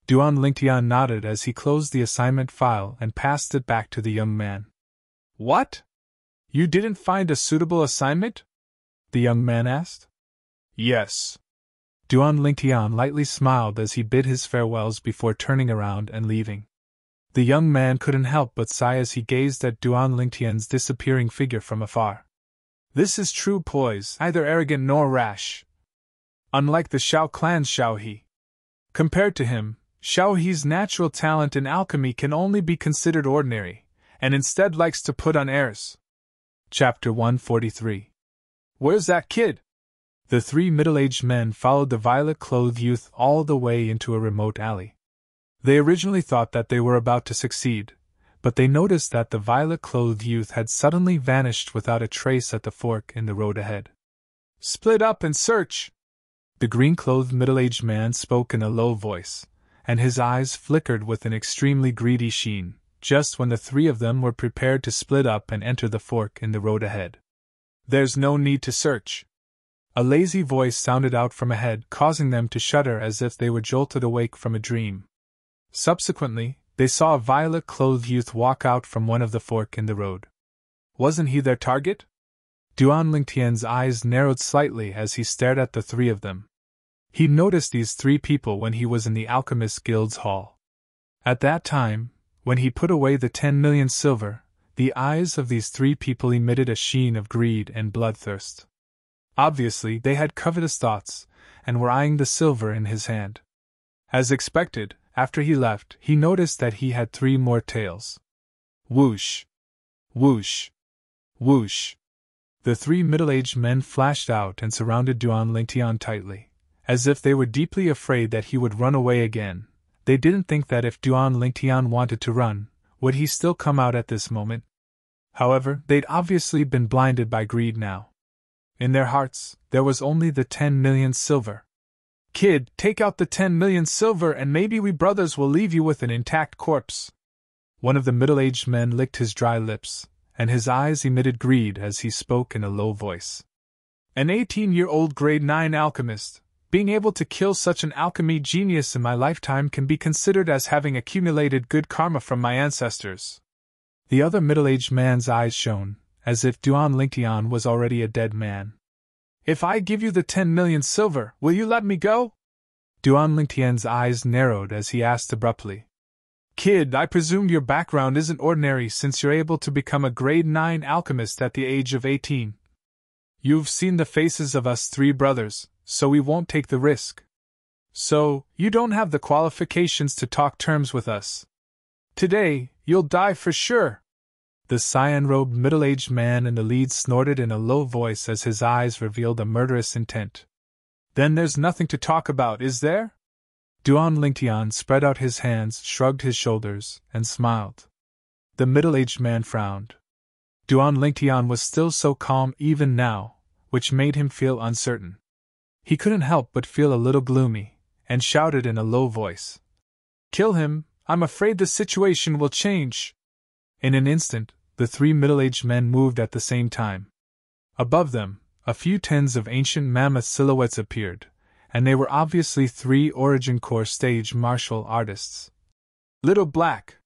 Duan Lingtian nodded as he closed the assignment file and passed it back to the young man. What? You didn't find a suitable assignment? The young man asked. Yes. Duan Lingtian lightly smiled as he bid his farewells before turning around and leaving. The young man couldn't help but sigh as he gazed at Duan Lingtian's disappearing figure from afar. This is true poise, neither arrogant nor rash. Unlike the Shao clan's Shao He. Compared to him, Shao He's natural talent in alchemy can only be considered ordinary, and instead likes to put on airs. Chapter 143. Where's that kid? The three middle-aged men followed the violet-clothed youth all the way into a remote alley. They originally thought that they were about to succeed, but they noticed that the violet-clothed youth had suddenly vanished without a trace at the fork in the road ahead. "Split up and search!" The green-clothed middle-aged man spoke in a low voice, and his eyes flickered with an extremely greedy sheen, just when the three of them were prepared to split up and enter the fork in the road ahead. "There's no need to search." A lazy voice sounded out from ahead, causing them to shudder as if they were jolted awake from a dream. Subsequently, they saw a violet-clothed youth walk out from one of the fork in the road. Wasn't he their target? Duan Lingtian's eyes narrowed slightly as he stared at the three of them. He noticed these three people when he was in the Alchemist Guild's hall. At that time, when he put away the 10 million silver, the eyes of these three people emitted a sheen of greed and bloodthirst. Obviously, they had covetous thoughts, and were eyeing the silver in his hand. As expected, after he left, he noticed that he had 3 more tails. Whoosh! Whoosh! Whoosh! The 3 middle-aged men flashed out and surrounded Duan Lingtian tightly, as if they were deeply afraid that he would run away again. They didn't think that if Duan Lingtian wanted to run, would he still come out at this moment? However, they'd obviously been blinded by greed now. In their hearts, there was only the 10 million silver. "Kid, take out the 10 million silver and maybe we brothers will leave you with an intact corpse." One of the middle-aged men licked his dry lips, and his eyes emitted greed as he spoke in a low voice. "An 18-year-old grade 9 alchemist, being able to kill such an alchemy genius in my lifetime can be considered as having accumulated good karma from my ancestors." The other middle-aged man's eyes shone, as if Duan Lingtian was already a dead man. "If I give you the 10 million silver, will you let me go?" Duan Lingtian's eyes narrowed as he asked abruptly. "Kid, I presume your background isn't ordinary since you're able to become a grade 9 alchemist at the age of 18. You've seen the faces of us 3 brothers, so we won't take the risk. So, you don't have the qualifications to talk terms with us. Today, you'll die for sure." The cyan-robed middle-aged man in the lead snorted in a low voice as his eyes revealed a murderous intent. "Then there's nothing to talk about, is there?" Duan Lingtian spread out his hands, shrugged his shoulders, and smiled. The middle-aged man frowned. Duan Lingtian was still so calm even now, which made him feel uncertain. He couldn't help but feel a little gloomy, and shouted in a low voice, "Kill him, I'm afraid the situation will change." In an instant, the 3 middle-aged men moved at the same time. Above them, a few tens of ancient mammoth silhouettes appeared, and they were obviously 3 Origin Core stage martial artists. "Little Black!"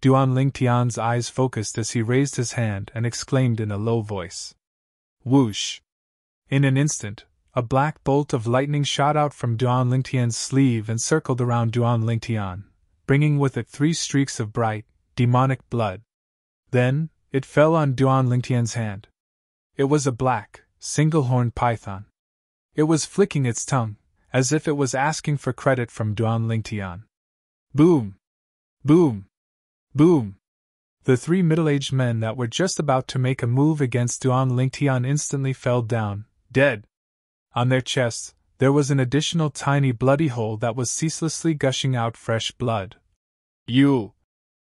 Duan Lingtian's eyes focused as he raised his hand and exclaimed in a low voice. Whoosh! In an instant, a black bolt of lightning shot out from Duan Lingtian's sleeve and circled around Duan Lingtian, bringing with it 3 streaks of bright, demonic blood. Then, it fell on Duan Lingtian's hand. It was a black, single-horned python. It was flicking its tongue, as if it was asking for credit from Duan Lingtian. Boom! Boom! Boom! The 3 middle-aged men that were just about to make a move against Duan Lingtian instantly fell down, dead. On their chests, there was an additional tiny bloody hole that was ceaselessly gushing out fresh blood. "You!"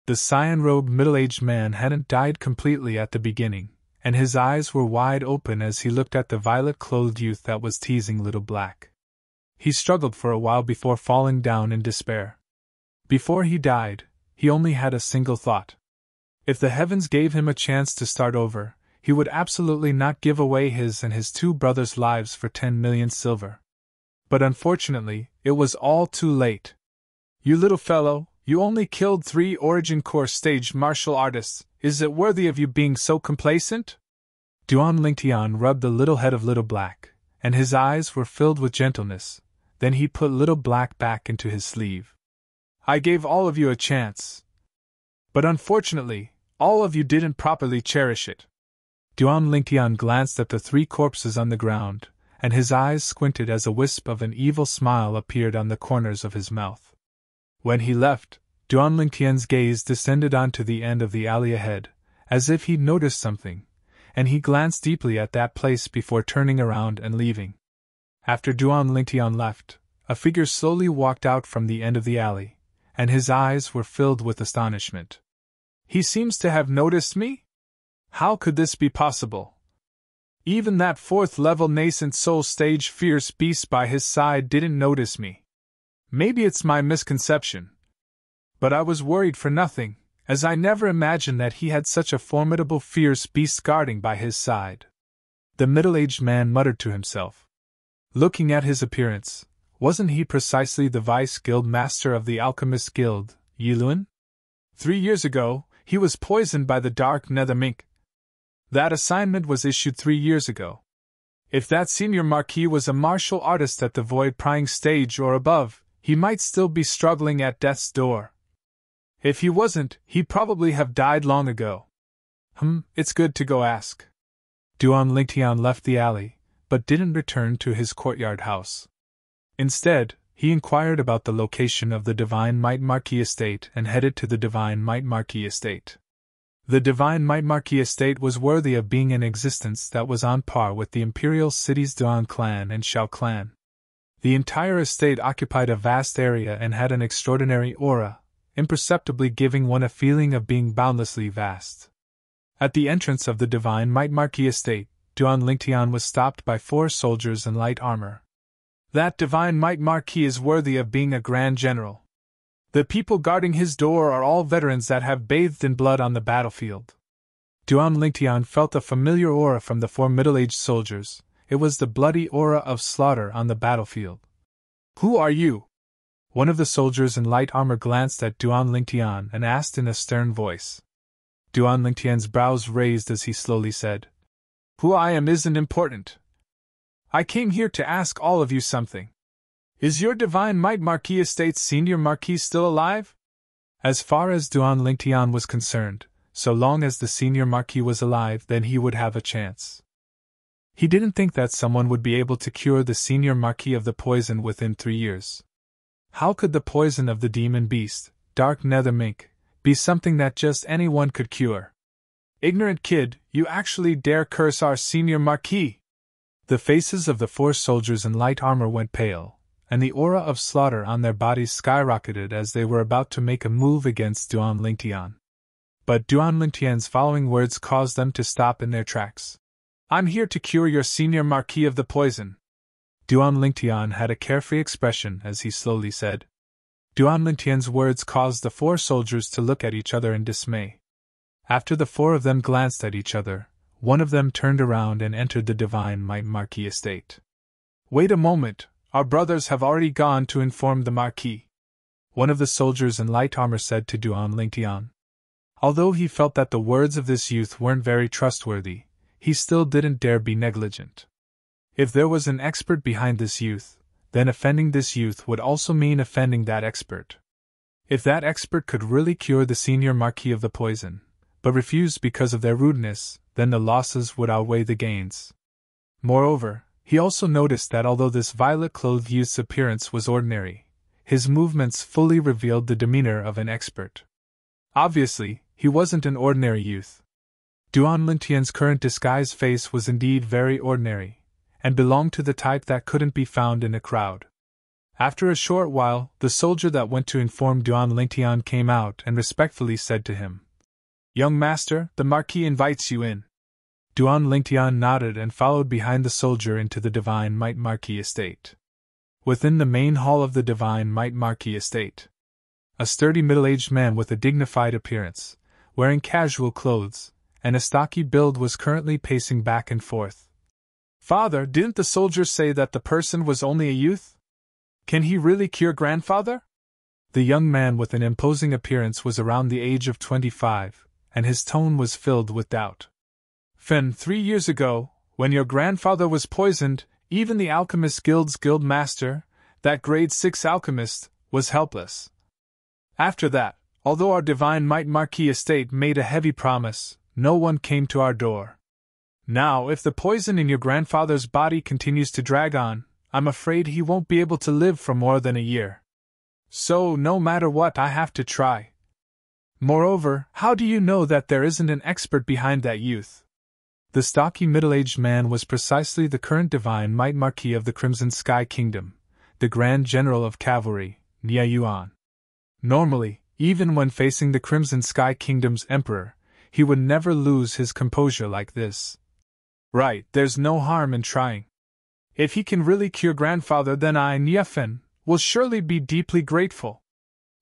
The cyan-robed middle-aged man hadn't died completely at the beginning, and his eyes were wide open as he looked at the violet-clothed youth that was teasing Little Black. He struggled for a while before falling down in despair. Before he died, he only had a single thought. If the heavens gave him a chance to start over, he would absolutely not give away his and his 2 brothers' lives for 10 million silver. But unfortunately, it was all too late. "You little fellow, you only killed 3 Origin Core stage martial artists. Is it worthy of you being so complacent?" Duan Lingtian rubbed the little head of Little Black, and his eyes were filled with gentleness. Then he put Little Black back into his sleeve. "I gave all of you a chance. But unfortunately, all of you didn't properly cherish it." Duan Lingtian glanced at the 3 corpses on the ground, and his eyes squinted as a wisp of an evil smile appeared on the corners of his mouth. When he left, Duan Lingtian's gaze descended onto the end of the alley ahead, as if he'd noticed something, and he glanced deeply at that place before turning around and leaving. After Duan Lingtian left, a figure slowly walked out from the end of the alley, and his eyes were filled with astonishment. He seems to have noticed me? How could this be possible? Even that fourth-level nascent soul stage fierce beast by his side didn't notice me. Maybe it's my misconception. But I was worried for nothing, as I never imagined that he had such a formidable fierce beast guarding by his side. The middle-aged man muttered to himself. Looking at his appearance, wasn't he precisely the vice-guild master of the Alchemist Guild, Yiluan? 3 years ago, he was poisoned by the dark nether mink. That assignment was issued 3 years ago. If that senior marquis was a martial artist at the void-prying stage or above, he might still be struggling at death's door. If he wasn't, he'd probably have died long ago. It's good to go ask. Duan Lingtian left the alley, but didn't return to his courtyard house. Instead, he inquired about the location of the Divine Might Marquis estate and headed to the Divine Might Marquis estate. The Divine Might Marquis estate was worthy of being an existence that was on par with the imperial cities Duan clan and Shao clan. The entire estate occupied a vast area and had an extraordinary aura, imperceptibly giving one a feeling of being boundlessly vast. At the entrance of the Divine Might Marquis estate, Duan Lingtian was stopped by 4 soldiers in light armor. That Divine Might Marquis is worthy of being a Grand General. The people guarding his door are all veterans that have bathed in blood on the battlefield. Duan Lingtian felt a familiar aura from the 4 middle-aged soldiers. It was the bloody aura of slaughter on the battlefield. Who are you? One of the soldiers in light armor glanced at Duan Lingtian and asked in a stern voice. Duan Lingtian's brows raised as he slowly said, Who I am isn't important. I came here to ask all of you something. Is your Divine Might Marquis Estate's senior marquis still alive? As far as Duan Lingtian was concerned, so long as the senior marquis was alive, then he would have a chance. He didn't think that someone would be able to cure the senior marquis of the poison within 3 years. How could the poison of the demon beast, dark nether mink, be something that just anyone could cure? Ignorant kid, you actually dare curse our senior marquis! The faces of the 4 soldiers in light armor went pale, and the aura of slaughter on their bodies skyrocketed as they were about to make a move against Duan Lingtian. But Duan Lingtian's following words caused them to stop in their tracks. I'm here to cure your senior marquis of the poison. Duan Lingtian had a carefree expression as he slowly said. Duan Lingtian's words caused the 4 soldiers to look at each other in dismay. After the 4 of them glanced at each other, one of them turned around and entered the Divine Might Marquis estate. Wait a moment, our brothers have already gone to inform the Marquis. One of the soldiers in light armor said to Duan Lingtian. Although he felt that the words of this youth weren't very trustworthy, he still didn't dare be negligent. If there was an expert behind this youth, then offending this youth would also mean offending that expert. If that expert could really cure the senior marquis of the poison, but refused because of their rudeness, then the losses would outweigh the gains. Moreover, he also noticed that although this violet-clothed youth's appearance was ordinary, his movements fully revealed the demeanor of an expert. Obviously, he wasn't an ordinary youth. Duan Lingtian's current disguised face was indeed very ordinary, and belonged to the type that couldn't be found in a crowd. After a short while, the soldier that went to inform Duan Lingtian came out and respectfully said to him, Young master, the Marquis invites you in. Duan Lingtian nodded and followed behind the soldier into the Divine Might Marquis estate. Within the main hall of the Divine Might Marquis estate, a sturdy middle-aged man with a dignified appearance, wearing casual clothes, and a stocky build was currently pacing back and forth. Father, didn't the soldier say that the person was only a youth? Can he really cure grandfather? The young man with an imposing appearance was around the age of 25, and his tone was filled with doubt. 3 years ago, when your grandfather was poisoned, even the Alchemist Guild's guild master, that grade 6 alchemist, was helpless. After that, although our Divine Might Marquis estate made a heavy promise, no one came to our door. Now, if the poison in your grandfather's body continues to drag on, I'm afraid he won't be able to live for more than a year. So, no matter what, I have to try. Moreover, how do you know that there isn't an expert behind that youth? The stocky middle-aged man was precisely the current divine might Marquis of the Crimson Sky Kingdom, the Grand General of Cavalry, Nie Yuan. Normally, even when facing the Crimson Sky Kingdom's Emperor, he would never lose his composure like this. Right, there's no harm in trying. If he can really cure grandfather, then I, Niefen, will surely be deeply grateful.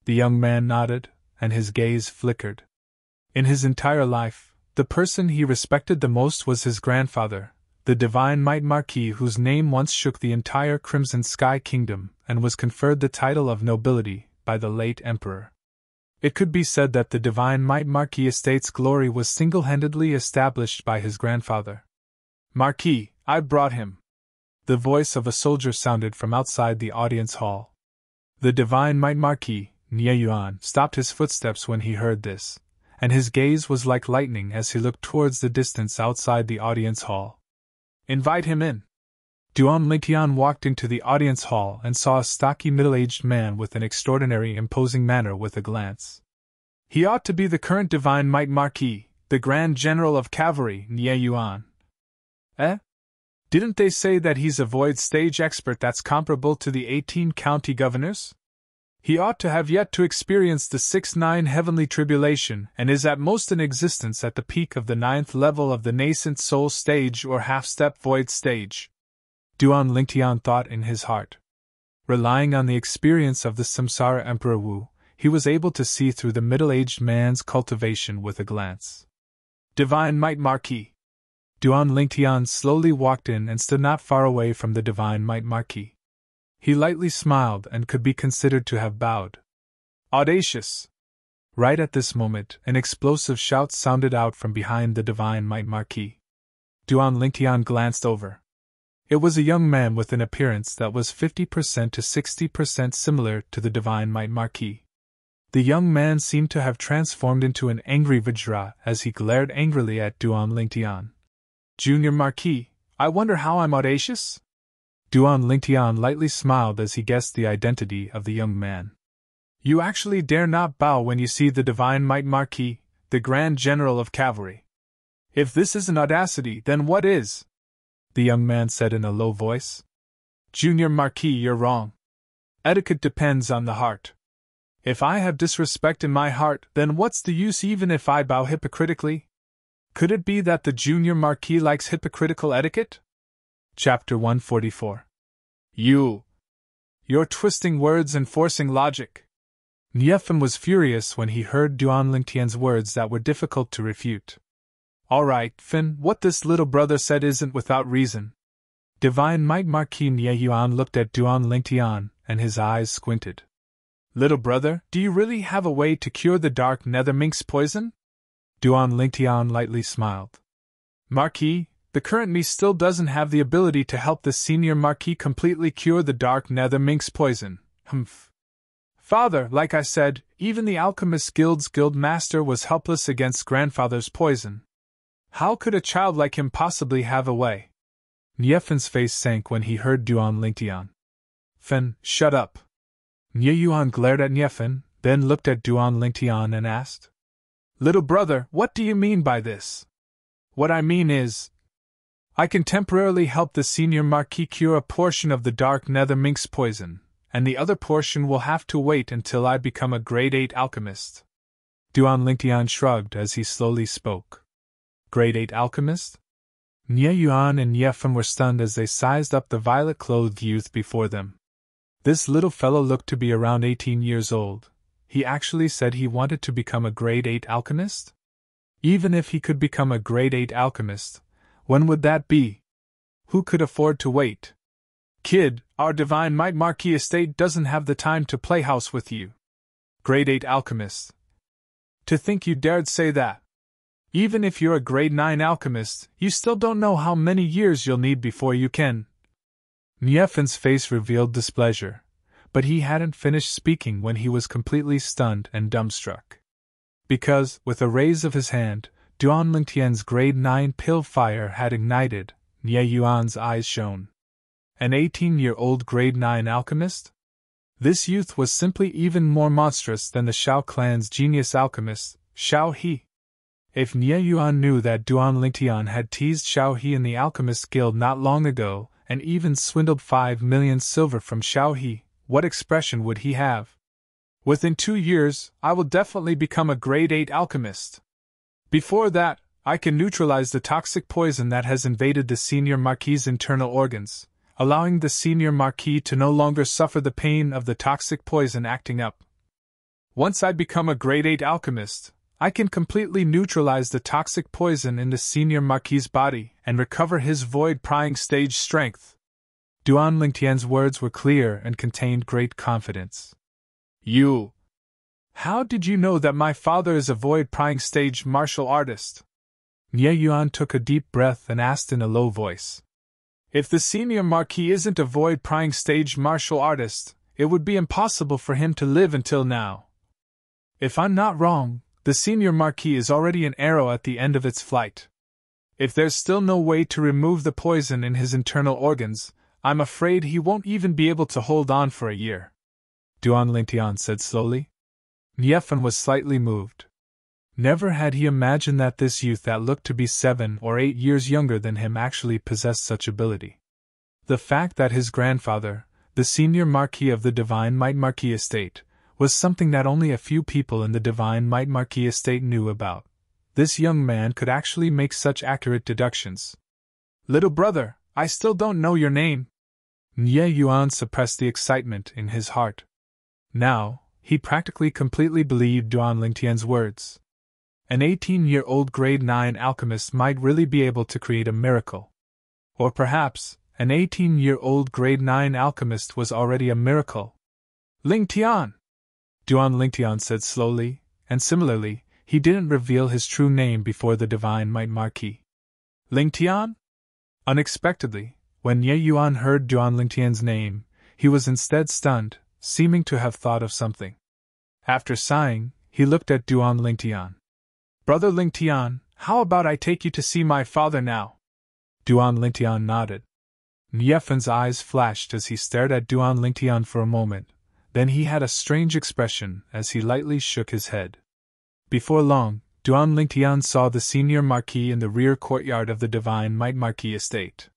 The young man nodded, and his gaze flickered. In his entire life, the person he respected the most was his grandfather, the divine might Marquis whose name once shook the entire Crimson Sky Kingdom and was conferred the title of nobility by the late emperor. It could be said that the divine might Marquis estate's glory was single-handedly established by his grandfather. Marquis, I brought him. The voice of a soldier sounded from outside the audience hall. The divine might Marquis, Nie Yuan, stopped his footsteps when he heard this, and his gaze was like lightning as he looked towards the distance outside the audience hall. Invite him in. Duan Lingtian walked into the audience hall and saw a stocky middle-aged man with an extraordinary imposing manner with a glance. He ought to be the current divine might Marquis, the Grand General of Cavalry, Nie Yuan. Eh? Didn't they say that he's a void stage expert that's comparable to the 18 county governors? He ought to have yet to experience the 6-9 heavenly tribulation and is at most in existence at the peak of the 9th level of the nascent soul stage or half-step void stage. Duan Lingtian thought in his heart. Relying on the experience of the Samsara Emperor Wu, he was able to see through the middle-aged man's cultivation with a glance. Divine Might Marquis. Duan Lingtian slowly walked in and stood not far away from the divine might Marquis. He lightly smiled and could be considered to have bowed. Audacious! Right at this moment, an explosive shout sounded out from behind the divine might Marquis. Duan Lingtian glanced over. It was a young man with an appearance that was 50% to 60% similar to the divine might Marquis. The young man seemed to have transformed into an angry Vajra as he glared angrily at Duan Lingtian. Junior Marquis, I wonder how I'm audacious? Duan Lingtian lightly smiled as he guessed the identity of the young man. You actually dare not bow when you see the divine might Marquis, the Grand General of Cavalry. If this isn't audacity, then what is? The young man said in a low voice. Junior Marquis, you're wrong. Etiquette depends on the heart. If I have disrespect in my heart, then what's the use even if I bow hypocritically? Could it be that the Junior Marquis likes hypocritical etiquette? Chapter 144. You're twisting words and forcing logic. Niefen was furious when he heard Duan Lingtian's words that were difficult to refute. All right, Fin, what this little brother said isn't without reason. Divine Might Marquis Nie Yuan looked at Duan Lingtian, and his eyes squinted. Little brother, do you really have a way to cure the dark nether minx poison? Duan Lingtian lightly smiled. Marquis, the current me still doesn't have the ability to help the senior Marquis completely cure the dark nether minx poison. Humph. Father, like I said, even the Alchemist Guild's guild master was helpless against grandfather's poison. How could a child like him possibly have a way? Niefen's face sank when he heard Duan Lingtian. Fen, shut up. Nie Yuan glared at Niefen, then looked at Duan Lingtian and asked. Little brother, what do you mean by this? What I mean is, I can temporarily help the senior Marquis cure a portion of the dark nether minx poison, and the other portion will have to wait until I become a grade 8 alchemist. Duan Lingtian shrugged as he slowly spoke. Grade 8 alchemist? Nie Yuan and Niefen were stunned as they sized up the violet-clothed youth before them. This little fellow looked to be around 18 years old. He actually said he wanted to become a grade 8 alchemist? Even if he could become a grade 8 alchemist, when would that be? Who could afford to wait? Kid, our divine might Marquis estate doesn't have the time to play house with you. Grade 8 alchemist. To think you dared say that. Even if you're a grade 9 alchemist, you still don't know how many years you'll need before you can. Niefen's face revealed displeasure, but he hadn't finished speaking when he was completely stunned and dumbstruck. Because, with a raise of his hand, Duan Lingtian's grade 9 pill fire had ignited, Nie Yuan's eyes shone. An 18-year-old grade 9 alchemist? This youth was simply even more monstrous than the Shao clan's genius alchemist, Shao He. If Nie Yuan knew that Duan Lingtian had teased Xiao He in the Alchemist Guild not long ago, and even swindled 5 million silver from Xiao He, what expression would he have? Within 2 years, I will definitely become a grade 8 alchemist. Before that, I can neutralize the toxic poison that has invaded the Senior Marquis's internal organs, allowing the Senior Marquis to no longer suffer the pain of the toxic poison acting up. Once I become a grade 8 alchemist, I can completely neutralize the toxic poison in the Senior Marquis's body and recover his void-prying stage strength. Duan Lingtian's words were clear and contained great confidence. You! How did you know that my father is a void-prying stage martial artist? Nie Yuan took a deep breath and asked in a low voice. If the Senior Marquis isn't a void-prying stage martial artist, it would be impossible for him to live until now. If I'm not wrong, the Senior Marquis is already an arrow at the end of its flight. If there's still no way to remove the poison in his internal organs, I'm afraid he won't even be able to hold on for a year. Duan Lingtian said slowly. Niefan was slightly moved. Never had he imagined that this youth that looked to be 7 or 8 years younger than him actually possessed such ability. The fact that his grandfather, the Senior Marquis of the Divine Might Marquis Estate, was something that only a few people in the Divine Might Marquis Estate knew about. This young man could actually make such accurate deductions. Little brother, I still don't know your name. Nie Yuan suppressed the excitement in his heart. Now, he practically completely believed Duan Lingtian's words. An 18-year-old grade 9 alchemist might really be able to create a miracle. Or perhaps, an 18-year-old grade 9 alchemist was already a miracle. Lingtian! Duan Lingtian said slowly, and similarly, he didn't reveal his true name before the Divine Might Marquis. Lingtian? Unexpectedly, when Nie Yuan heard Duan Lingtian's name, he was instead stunned, seeming to have thought of something. After sighing, he looked at Duan Lingtian. Brother Lingtian, how about I take you to see my father now? Duan Lingtian nodded. Niefan's eyes flashed as he stared at Duan Lingtian for a moment, then he had a strange expression as he lightly shook his head. Before long, Duan Lingtian saw the Senior Marquis in the rear courtyard of the Divine Might Marquis Estate.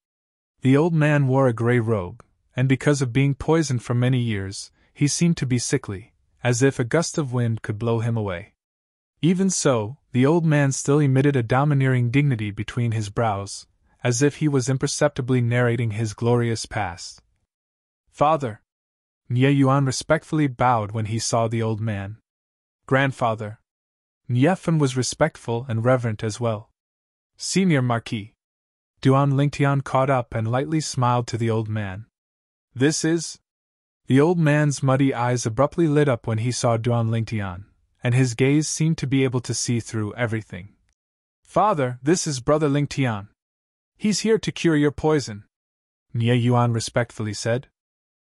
The old man wore a grey robe, and because of being poisoned for many years, he seemed to be sickly, as if a gust of wind could blow him away. Even so, the old man still emitted a domineering dignity between his brows, as if he was imperceptibly narrating his glorious past. Father! Nie Yuan respectfully bowed when he saw the old man. Grandfather! Niefan was respectful and reverent as well. Senior Marquis! Duan Lingtian caught up and lightly smiled to the old man. This is... The old man's muddy eyes abruptly lit up when he saw Duan Lingtian, and his gaze seemed to be able to see through everything. Father, this is Brother Lingtian. He's here to cure your poison, Nie Yuan respectfully said.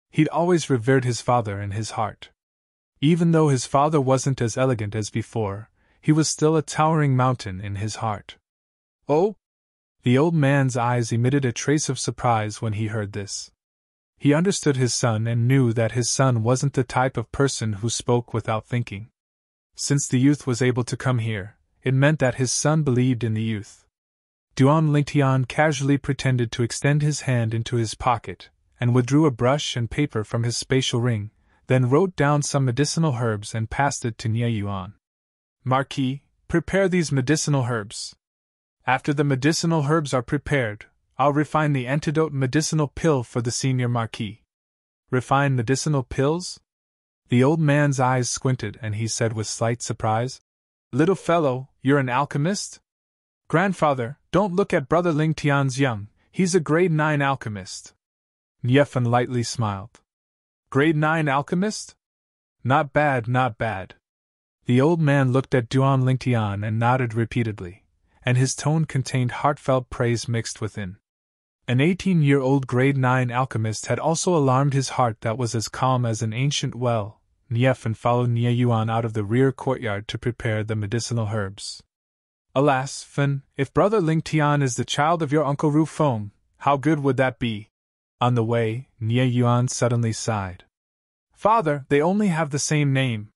He'd always revered his father in his heart. Even though his father wasn't as elegant as before, he was still a towering mountain in his heart. Oh? The old man's eyes emitted a trace of surprise when he heard this. He understood his son and knew that his son wasn't the type of person who spoke without thinking. Since the youth was able to come here, it meant that his son believed in the youth. Duan Lingtian casually pretended to extend his hand into his pocket, and withdrew a brush and paper from his spatial ring, then wrote down some medicinal herbs and passed it to Nie Yuan. Marquis, prepare these medicinal herbs. After the medicinal herbs are prepared, I'll refine the antidote medicinal pill for the Senior Marquis. Refine medicinal pills? The old man's eyes squinted and he said with slight surprise, Little fellow, you're an alchemist? Grandfather, don't look at Brother Lingtian's young, he's a grade 9 alchemist. Niefan lightly smiled. Grade 9 alchemist? Not bad, not bad. The old man looked at Duan Lingtian and nodded repeatedly, and his tone contained heartfelt praise mixed within. An 18-year-old grade 9 alchemist had also alarmed his heart that was as calm as an ancient well. Niefan followed Nie Yuan out of the rear courtyard to prepare the medicinal herbs. Alas, Fan, if Brother Lingtian is the child of your Uncle Ru Feng, how good would that be? On the way, Nie Yuan suddenly sighed. Father, they only have the same name.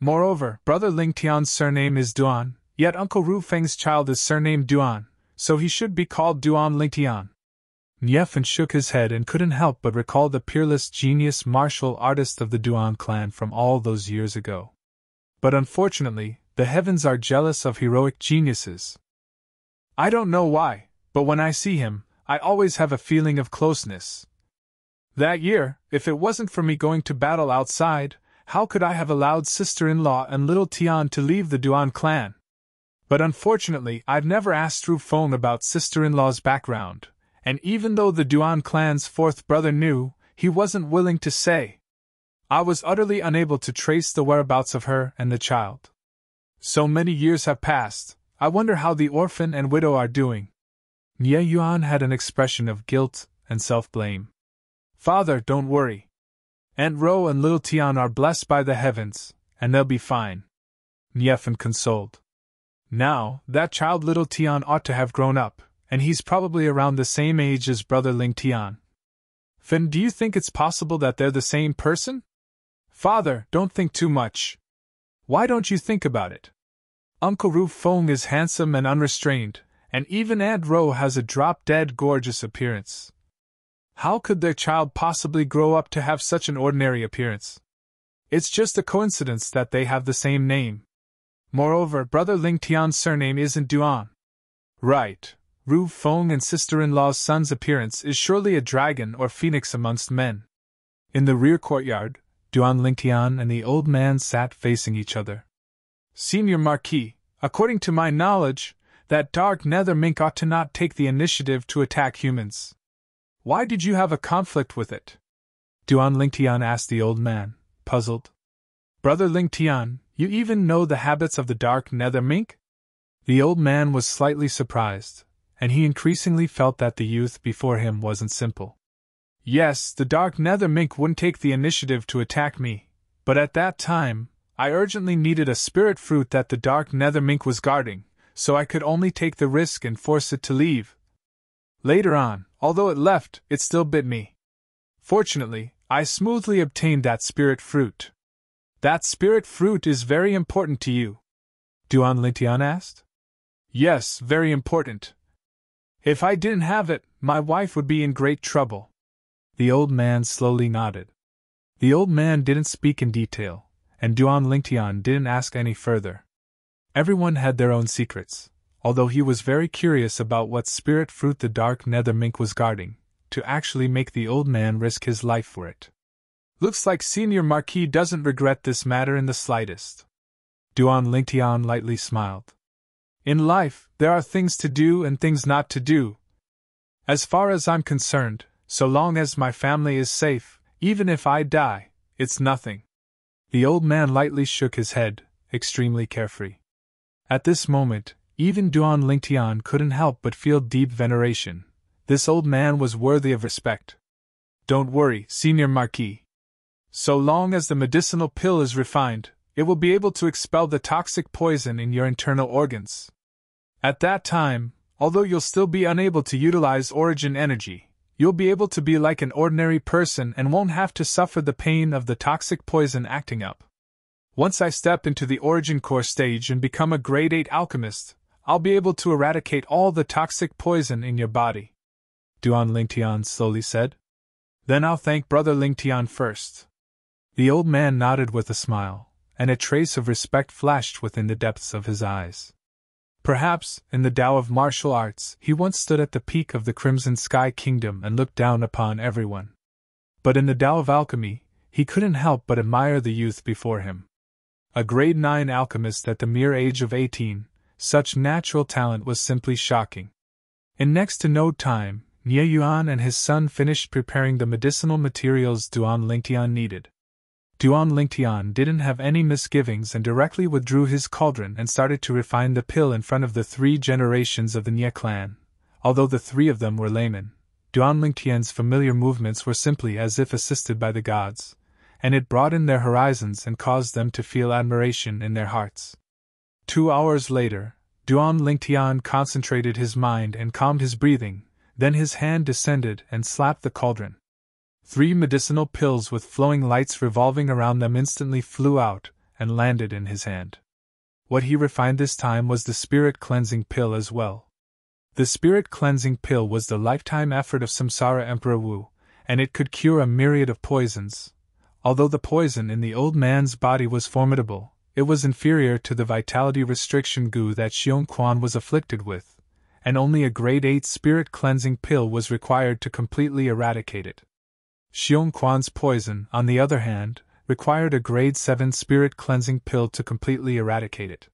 Moreover, Brother Lingtian's surname is Duan, Yet Uncle Ru Feng's child is surnamed Duan, so he should be called Duan Lingtian. Niefan shook his head and couldn't help but recall the peerless genius martial artist of the Duan clan from all those years ago. But unfortunately, the heavens are jealous of heroic geniuses. I don't know why, but when I see him, I always have a feeling of closeness. That year, if it wasn't for me going to battle outside, how could I have allowed sister-in-law and little Tian to leave the Duan clan? But unfortunately, I've never asked Ru Feng about sister-in-law's background, and even though the Duan clan's fourth brother knew, he wasn't willing to say. I was utterly unable to trace the whereabouts of her and the child. So many years have passed, I wonder how the orphan and widow are doing. Nie Yuan had an expression of guilt and self-blame. Father, don't worry. Aunt Ro and little Tian are blessed by the heavens, and they'll be fine. Niefan consoled. Now, that child little Tian ought to have grown up, and he's probably around the same age as brother Ling Tian. Fin, do you think it's possible that they're the same person? Father, don't think too much. Why don't you think about it? Uncle Ru Feng is handsome and unrestrained, and even Aunt Ro has a drop-dead gorgeous appearance. How could their child possibly grow up to have such an ordinary appearance? It's just a coincidence that they have the same name. Moreover, brother Ling Tian's surname isn't Duan. Right, Ru Feng and sister-in-law's son's appearance is surely a dragon or phoenix amongst men. In the rear courtyard, Duan Lingtian and the old man sat facing each other. Senior Marquis, according to my knowledge, that dark nether mink ought to not take the initiative to attack humans. Why did you have a conflict with it? Duan Lingtian asked the old man, puzzled. Brother Lingtian, you even know the habits of the dark nether mink? The old man was slightly surprised, and he increasingly felt that the youth before him wasn't simple. Yes, the dark nether mink wouldn't take the initiative to attack me, but at that time, I urgently needed a spirit fruit that the dark nether mink was guarding, so I could only take the risk and force it to leave. Later on, although it left, it still bit me. Fortunately, I smoothly obtained that spirit fruit. That spirit fruit is very important to you? Duan Lingtian asked. Yes, very important. If I didn't have it, my wife would be in great trouble. The old man slowly nodded. The old man didn't speak in detail, and Duan Lingtian didn't ask any further. Everyone had their own secrets, although he was very curious about what spirit fruit the dark nether mink was guarding, to actually make the old man risk his life for it. Looks like Senior Marquis doesn't regret this matter in the slightest. Duan Lingtian lightly smiled. In life, there are things to do and things not to do. As far as I'm concerned, so long as my family is safe, even if I die, it's nothing. The old man lightly shook his head, extremely carefree. At this moment, even Duan Lingtian couldn't help but feel deep veneration. This old man was worthy of respect. Don't worry, Senior Marquis. So long as the medicinal pill is refined, it will be able to expel the toxic poison in your internal organs. At that time, although you'll still be unable to utilize origin energy, you'll be able to be like an ordinary person and won't have to suffer the pain of the toxic poison acting up. Once I step into the origin core stage and become a grade 8 alchemist, I'll be able to eradicate all the toxic poison in your body. Duan Lingtian slowly said. Then I'll thank Brother Lingtian first. The old man nodded with a smile, and a trace of respect flashed within the depths of his eyes. Perhaps, in the Tao of martial arts, he once stood at the peak of the Crimson Sky Kingdom and looked down upon everyone. But in the Tao of alchemy, he couldn't help but admire the youth before him. A grade 9 alchemist at the mere age of 18, such natural talent was simply shocking. In next to no time, Nie Yuan and his son finished preparing the medicinal materials Duan Lingtian needed. Duan Lingtian didn't have any misgivings and directly withdrew his cauldron and started to refine the pill in front of the 3 generations of the Nie clan. Although the 3 of them were laymen, Duan Lingtian's familiar movements were simply as if assisted by the gods, and it broadened their horizons and caused them to feel admiration in their hearts. 2 hours later, Duan Lingtian concentrated his mind and calmed his breathing, then his hand descended and slapped the cauldron. 3 medicinal pills with flowing lights revolving around them instantly flew out and landed in his hand. What he refined this time was the spirit cleansing pill as well. The spirit cleansing pill was the lifetime effort of Samsara Emperor Wu, and it could cure a myriad of poisons. Although the poison in the old man's body was formidable, it was inferior to the vitality restriction goo that Xiong Quan was afflicted with, and only a grade 8 spirit cleansing pill was required to completely eradicate it. Xiong Quan's poison, on the other hand, required a grade 7 spirit cleansing pill to completely eradicate it.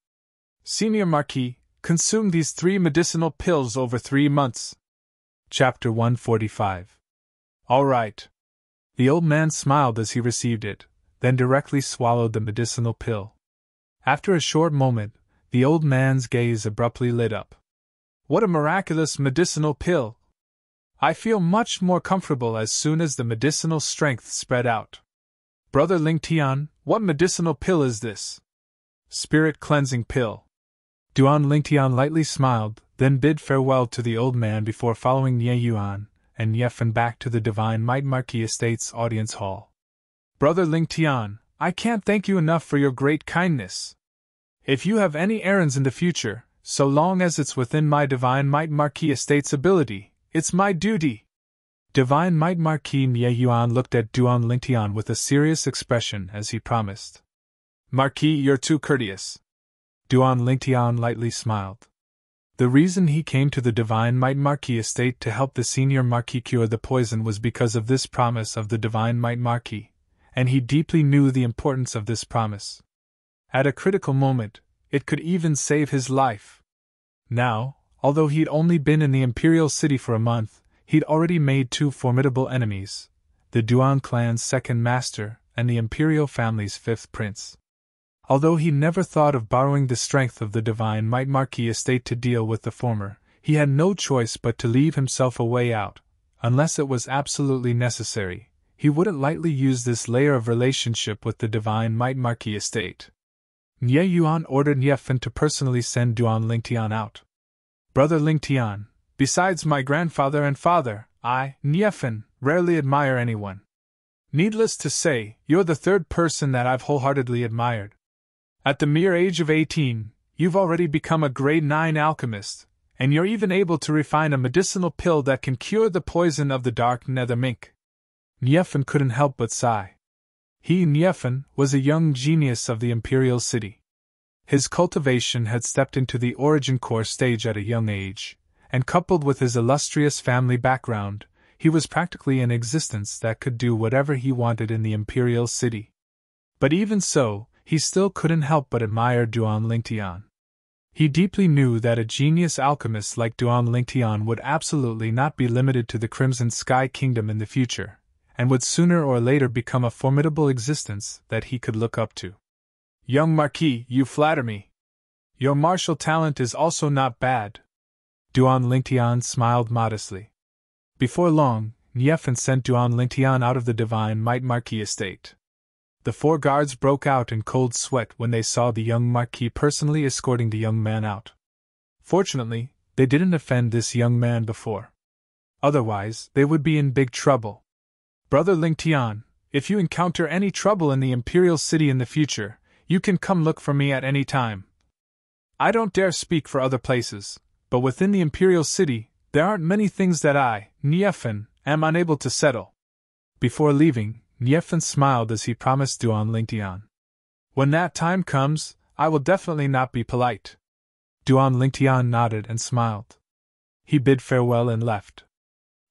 Senior Marquis, consume these 3 medicinal pills over 3 months. Chapter 145. All right. The old man smiled as he received it, then directly swallowed the medicinal pill. After a short moment, the old man's gaze abruptly lit up. What a miraculous medicinal pill! I feel much more comfortable as soon as the medicinal strength spread out. Brother Ling Tian, what medicinal pill is this? Spirit cleansing pill. Duan Lingtian lightly smiled, then bid farewell to the old man before following Nye Yuan and Nye Fen back to the Divine Might Marquis Estate's audience hall. Brother Lingtian, I can't thank you enough for your great kindness. If you have any errands in the future, so long as it's within my Divine Might Marquis Estate's ability, it's my duty. Divine Might Marquis Nye Yuan looked at Duan Lingtian with a serious expression as he promised. Marquis, you're too courteous. Duan Lingtian lightly smiled. The reason he came to the Divine Might Marquis Estate to help the senior Marquis cure the poison was because of this promise of the Divine Might Marquis, and he deeply knew the importance of this promise. At a critical moment, it could even save his life. Now, although he'd only been in the Imperial City for a month, he'd already made 2 formidable enemies, the Duan clan's 2nd master and the Imperial family's 5th prince. Although he never thought of borrowing the strength of the Divine Might Marquis Estate to deal with the former, he had no choice but to leave himself a way out. Unless it was absolutely necessary, he wouldn't lightly use this layer of relationship with the Divine Might Marquis Estate. Nye Yuan ordered Nye Fen to personally send Duan Lingtian out. Brother Lingtian, besides my grandfather and father, I, Nye Fen, rarely admire anyone. Needless to say, you're the 3rd person that I've wholeheartedly admired. At the mere age of 18, you've already become a grade 9 alchemist, and you're even able to refine a medicinal pill that can cure the poison of the dark nether mink. Nye Fen couldn't help but sigh. He, Nye Fen, was a young genius of the Imperial City. His cultivation had stepped into the origin core stage at a young age, and coupled with his illustrious family background, he was practically an existence that could do whatever he wanted in the Imperial City. But even so, he still couldn't help but admire Duan Lingtian. He deeply knew that a genius alchemist like Duan Lingtian would absolutely not be limited to the Crimson Sky Kingdom in the future, and would sooner or later become a formidable existence that he could look up to. Young Marquis, you flatter me. Your martial talent is also not bad. Duan Lingtian smiled modestly. Before long, Nye Fen sent Duan Lingtian out of the Divine Might Marquis Estate. The 4 guards broke out in cold sweat when they saw the young Marquis personally escorting the young man out. Fortunately, they didn't offend this young man before. Otherwise, they would be in big trouble. Brother Lingtian, if you encounter any trouble in the Imperial City in the future, you can come look for me at any time. I don't dare speak for other places, but within the Imperial City, there aren't many things that I, Nye Fen, am unable to settle. Before leaving, Nye Fen smiled as he promised Duan Lingtian. When that time comes, I will definitely not be polite. Duan Lingtian nodded and smiled. He bid farewell and left.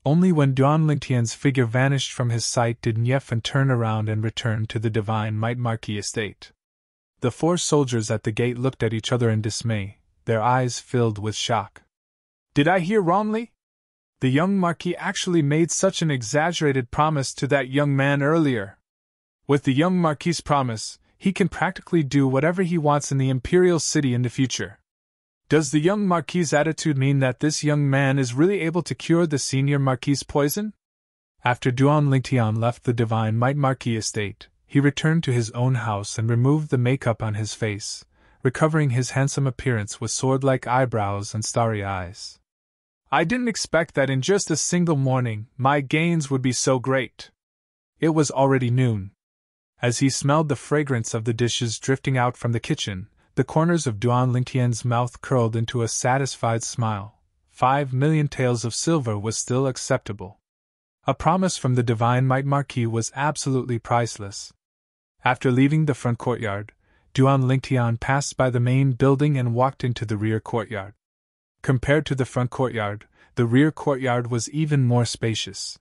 Only when Duan Lingtian's figure vanished from his sight did Nye Fen turn around and return to the Divine Might Marquis Estate. The 4 soldiers at the gate looked at each other in dismay, their eyes filled with shock. Did I hear wrongly? The young Marquis actually made such an exaggerated promise to that young man earlier. With the young Marquis's promise, he can practically do whatever he wants in the Imperial City in the future. Does the young Marquis's attitude mean that this young man is really able to cure the senior Marquis's poison? After Duan Lingtian left the Divine Might Marquis Estate, he returned to his own house and removed the makeup on his face, recovering his handsome appearance with sword-like eyebrows and starry eyes. I didn't expect that in just a single morning my gains would be so great. It was already noon. As he smelled the fragrance of the dishes drifting out from the kitchen, The corners of Duan Lingtian's mouth curled into a satisfied smile. 5,000,000 taels of silver was still acceptable. A promise from the divine might Marquis was absolutely priceless. After leaving the front courtyard, Duan Lingtian passed by the main building and walked into the rear courtyard. Compared to the front courtyard, the rear courtyard was even more spacious.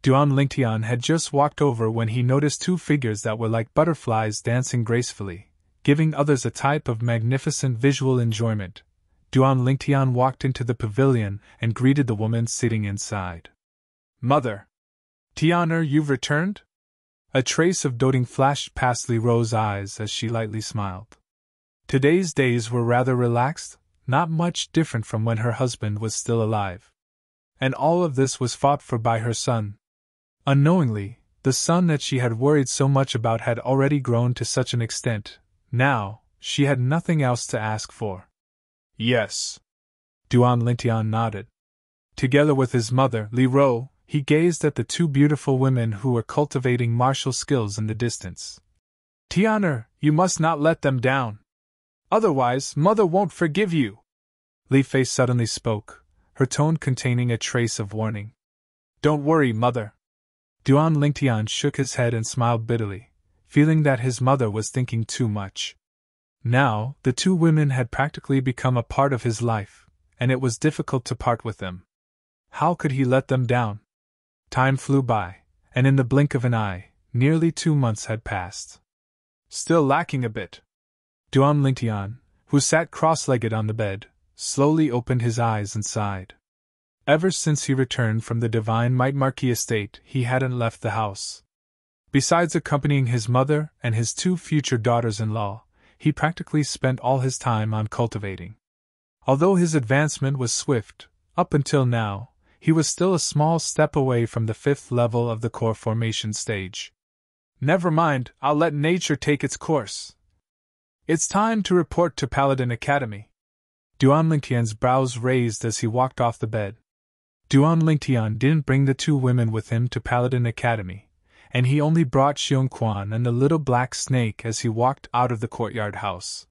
Duan Lingtian had just walked over when he noticed two figures that were like butterflies dancing gracefully, giving others a type of magnificent visual enjoyment. Duan Lingtian walked into the pavilion and greeted the woman sitting inside. "Mother! Tianer, you've returned?" A trace of doting flashed past Li Ro's eyes as she lightly smiled. Today's days were rather relaxed, not much different from when her husband was still alive. And all of this was fought for by her son. Unknowingly, the son that she had worried so much about had already grown to such an extent. Now, she had nothing else to ask for. "Yes." Duan Lingtian nodded. Together with his mother, Li Ro, he gazed at the two beautiful women who were cultivating martial skills in the distance. "Tianer, you must not let them down. Otherwise, mother won't forgive you." Li Fei suddenly spoke, her tone containing a trace of warning. "Don't worry, mother." Duan Lingtian shook his head and smiled bitterly, feeling that his mother was thinking too much. Now, the two women had practically become a part of his life, and it was difficult to part with them. How could he let them down? Time flew by, and in the blink of an eye, nearly 2 months had passed. Still lacking a bit. Duan Lingtian, who sat cross-legged on the bed, slowly opened his eyes and sighed. Ever since he returned from the Divine Might Marquis estate, he hadn't left the house. Besides accompanying his mother and his 2 future daughters-in-law, he practically spent all his time on cultivating. Although his advancement was swift, up until now, he was still a small step away from the 5th level of the core formation stage. "Never mind, I'll let nature take its course. It's time to report to Paladin Academy." Duan Lingtian's brows raised as he walked off the bed. Duan Lingtian didn't bring the 2 women with him to Paladin Academy, and he only brought Xiongquan and the little black snake as he walked out of the courtyard house.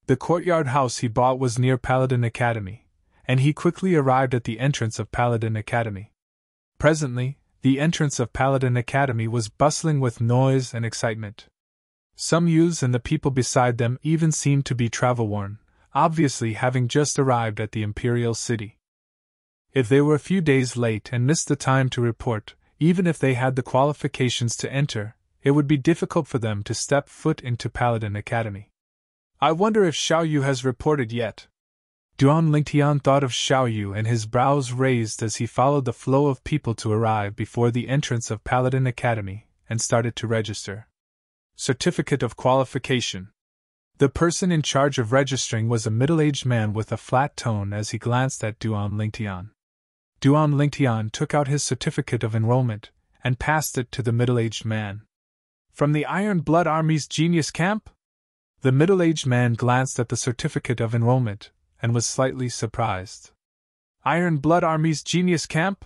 The courtyard house he bought was near Paladin Academy, and he quickly arrived at the entrance of Paladin Academy. Presently, the entrance of Paladin Academy was bustling with noise and excitement. Some youths and the people beside them even seemed to be travel-worn, obviously having just arrived at the Imperial City. If they were a few days late and missed the time to report, even if they had the qualifications to enter, it would be difficult for them to step foot into Paladin Academy. "I wonder if Xiaoyu has reported yet." Duan Lingtian thought of Xiaoyu and his brows raised as he followed the flow of people to arrive before the entrance of Paladin Academy and started to register. Certificate of Qualification. The person in charge of registering was a middle-aged man with a flat tone as he glanced at Duan Lingtian. Duan Lingtian took out his certificate of enrollment and passed it to the middle-aged man. "From the Iron Blood Army's Genius Camp?" The middle-aged man glanced at the certificate of enrollment and was slightly surprised. "Iron Blood Army's Genius Camp?"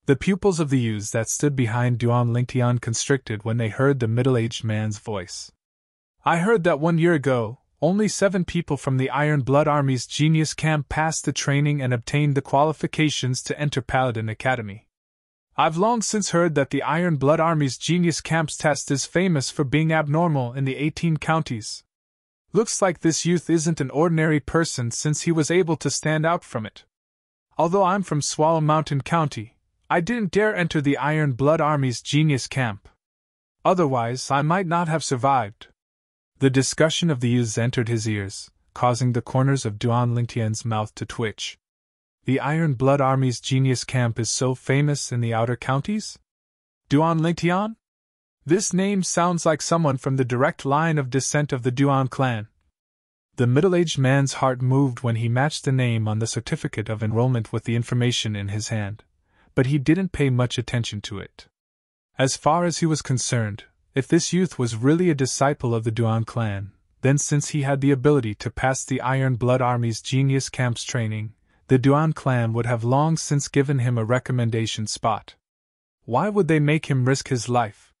The pupils of the youths that stood behind Duan Lingtian constricted when they heard the middle-aged man's voice. "I heard that 1 year ago, only 7 people from the Iron Blood Army's Genius Camp passed the training and obtained the qualifications to enter Paladin Academy. I've long since heard that the Iron Blood Army's Genius Camp's test is famous for being abnormal in the 18 counties. Looks like this youth isn't an ordinary person since he was able to stand out from it. Although I'm from Swallow Mountain County, I didn't dare enter the Iron Blood Army's Genius Camp. Otherwise, I might not have survived." The discussion of the youths entered his ears, causing the corners of Duan Lingtian's mouth to twitch. "The Iron Blood Army's Genius Camp is so famous in the outer counties? Duan Lingtian? This name sounds like someone from the direct line of descent of the Duan clan." The middle-aged man's heart moved when he matched the name on the certificate of enrollment with the information in his hand, but he didn't pay much attention to it. As far as he was concerned, if this youth was really a disciple of the Duan clan, then since he had the ability to pass the Iron Blood Army's Genius Camp's training, the Duan clan would have long since given him a recommendation spot. Why would they make him risk his life?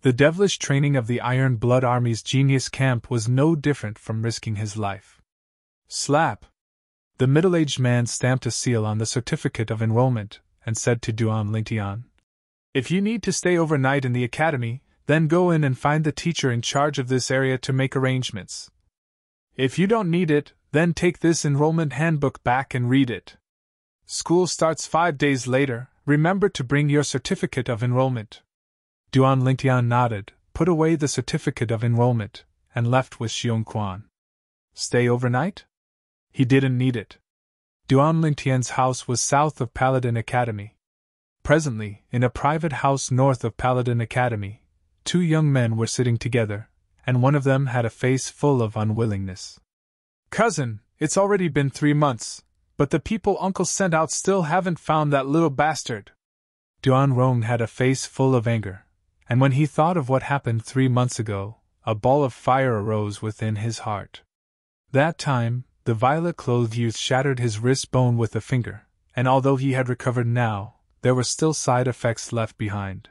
The devilish training of the Iron Blood Army's genius camp was no different from risking his life. Slap! The middle-aged man stamped a seal on the certificate of enrollment and said to Duan Lingtian, "If you need to stay overnight in the academy, then go in and find the teacher in charge of this area to make arrangements. If you don't need it, then take this enrollment handbook back and read it. School starts 5 days later. Remember to bring your certificate of enrollment." Duan Lingtian nodded, put away the certificate of enrollment, and left with Xiong Quan. Stay overnight? He didn't need it. Duan Lingtian's house was south of Paladin Academy. Presently, in a private house north of Paladin Academy, 2 young men were sitting together, and one of them had a face full of unwillingness. "Cousin, it's already been 3 months, but the people Uncle sent out still haven't found that little bastard." Duan Rong had a face full of anger, and when he thought of what happened 3 months ago, a ball of fire arose within his heart. That time, the violet-clothed youth shattered his wrist bone with a finger, and although he had recovered now, there were still side effects left behind.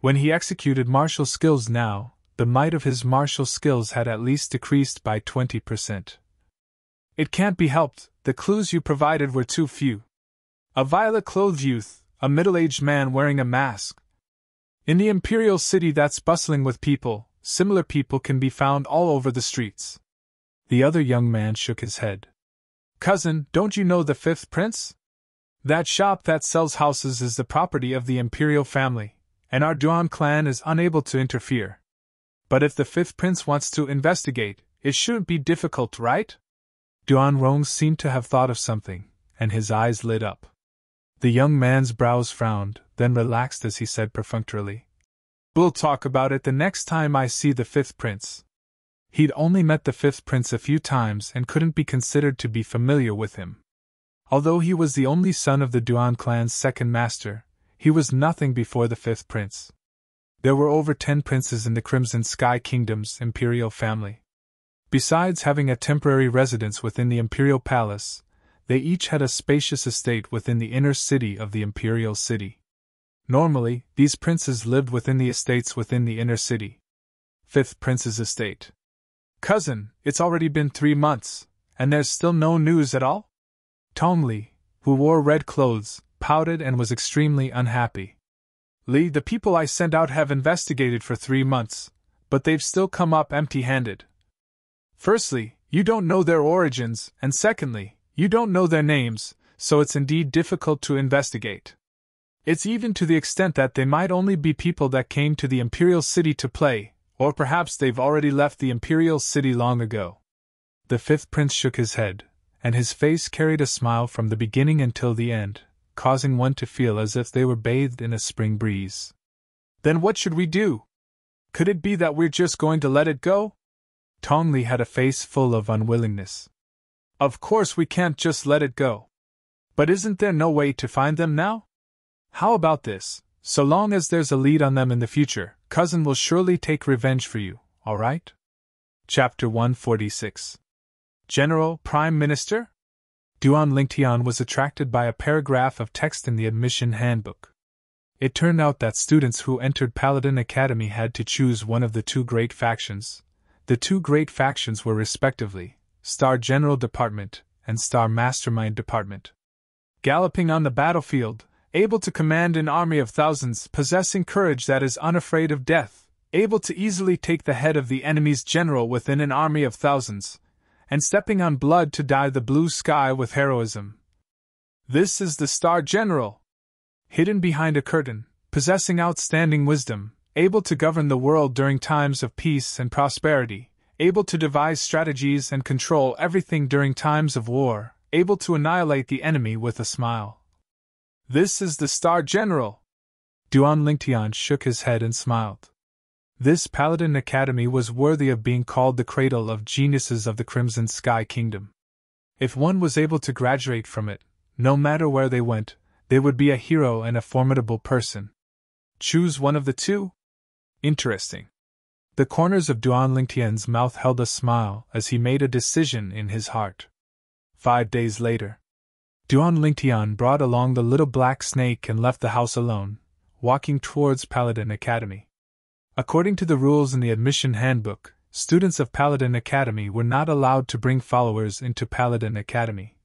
When he executed martial skills now, the might of his martial skills had at least decreased by 20%. "It can't be helped, the clues you provided were too few. A violet-clothed youth, a middle-aged man wearing a mask. In the imperial city that's bustling with people, similar people can be found all over the streets." The other young man shook his head. "Cousin, don't you know the 5th prince? That shop that sells houses is the property of the imperial family, and our Duan clan is unable to interfere. But if the 5th prince wants to investigate, it shouldn't be difficult, right?" Duan Rong seemed to have thought of something, and his eyes lit up. The young man's brows frowned, then relaxed as he said perfunctorily, "We'll talk about it the next time I see the 5th prince." He'd only met the 5th prince a few times and couldn't be considered to be familiar with him. Although he was the only son of the Duan clan's second master, he was nothing before the 5th prince. There were over 10 princes in the Crimson Sky Kingdom's imperial family. Besides having a temporary residence within the imperial palace, they each had a spacious estate within the inner city of the imperial city. Normally, these princes lived within the estates within the inner city. 5th prince's estate. "Cousin, it's already been 3 months, and there's still no news at all?" Tongli, who wore red clothes, pouted and was extremely unhappy. "Li, the people I sent out have investigated for 3 months, but they've still come up empty-handed. Firstly, you don't know their origins, and secondly, you don't know their names, so it's indeed difficult to investigate. It's even to the extent that they might only be people that came to the imperial city to play, or perhaps they've already left the imperial city long ago." The 5th prince shook his head, and his face carried a smile from the beginning until the end, causing one to feel as if they were bathed in a spring breeze. "Then what should we do? Could it be that we're just going to let it go?" Tongli had a face full of unwillingness. "Of course we can't just let it go. But isn't there no way to find them now? How about this? So long as there's a lead on them in the future, cousin will surely take revenge for you, all right?" Chapter 146. General, Prime Minister? Duan Lingtian was attracted by a paragraph of text in the admission handbook. It turned out that students who entered Paladin Academy had to choose one of the 2 great factions. The 2 great factions were respectively Star General Department and Star Mastermind Department. Galloping on the battlefield, able to command an army of thousands, possessing courage that is unafraid of death, able to easily take the head of the enemy's general within an army of thousands, and stepping on blood to dye the blue sky with heroism. This is the Star General. Hidden behind a curtain, possessing outstanding wisdom, able to govern the world during times of peace and prosperity, able to devise strategies and control everything during times of war, able to annihilate the enemy with a smile. This is the Star General. Duan Lingtian shook his head and smiled. This Paladin Academy was worthy of being called the cradle of geniuses of the Crimson Sky Kingdom. If one was able to graduate from it, no matter where they went, they would be a hero and a formidable person. Choose one of the 2? Interesting. The corners of Duan Lingtian's mouth held a smile as he made a decision in his heart. 5 days later, Duan Lingtian brought along the little black snake and left the house alone, walking towards Paladin Academy. According to the rules in the admission handbook, students of Paladin Academy were not allowed to bring followers into Paladin Academy.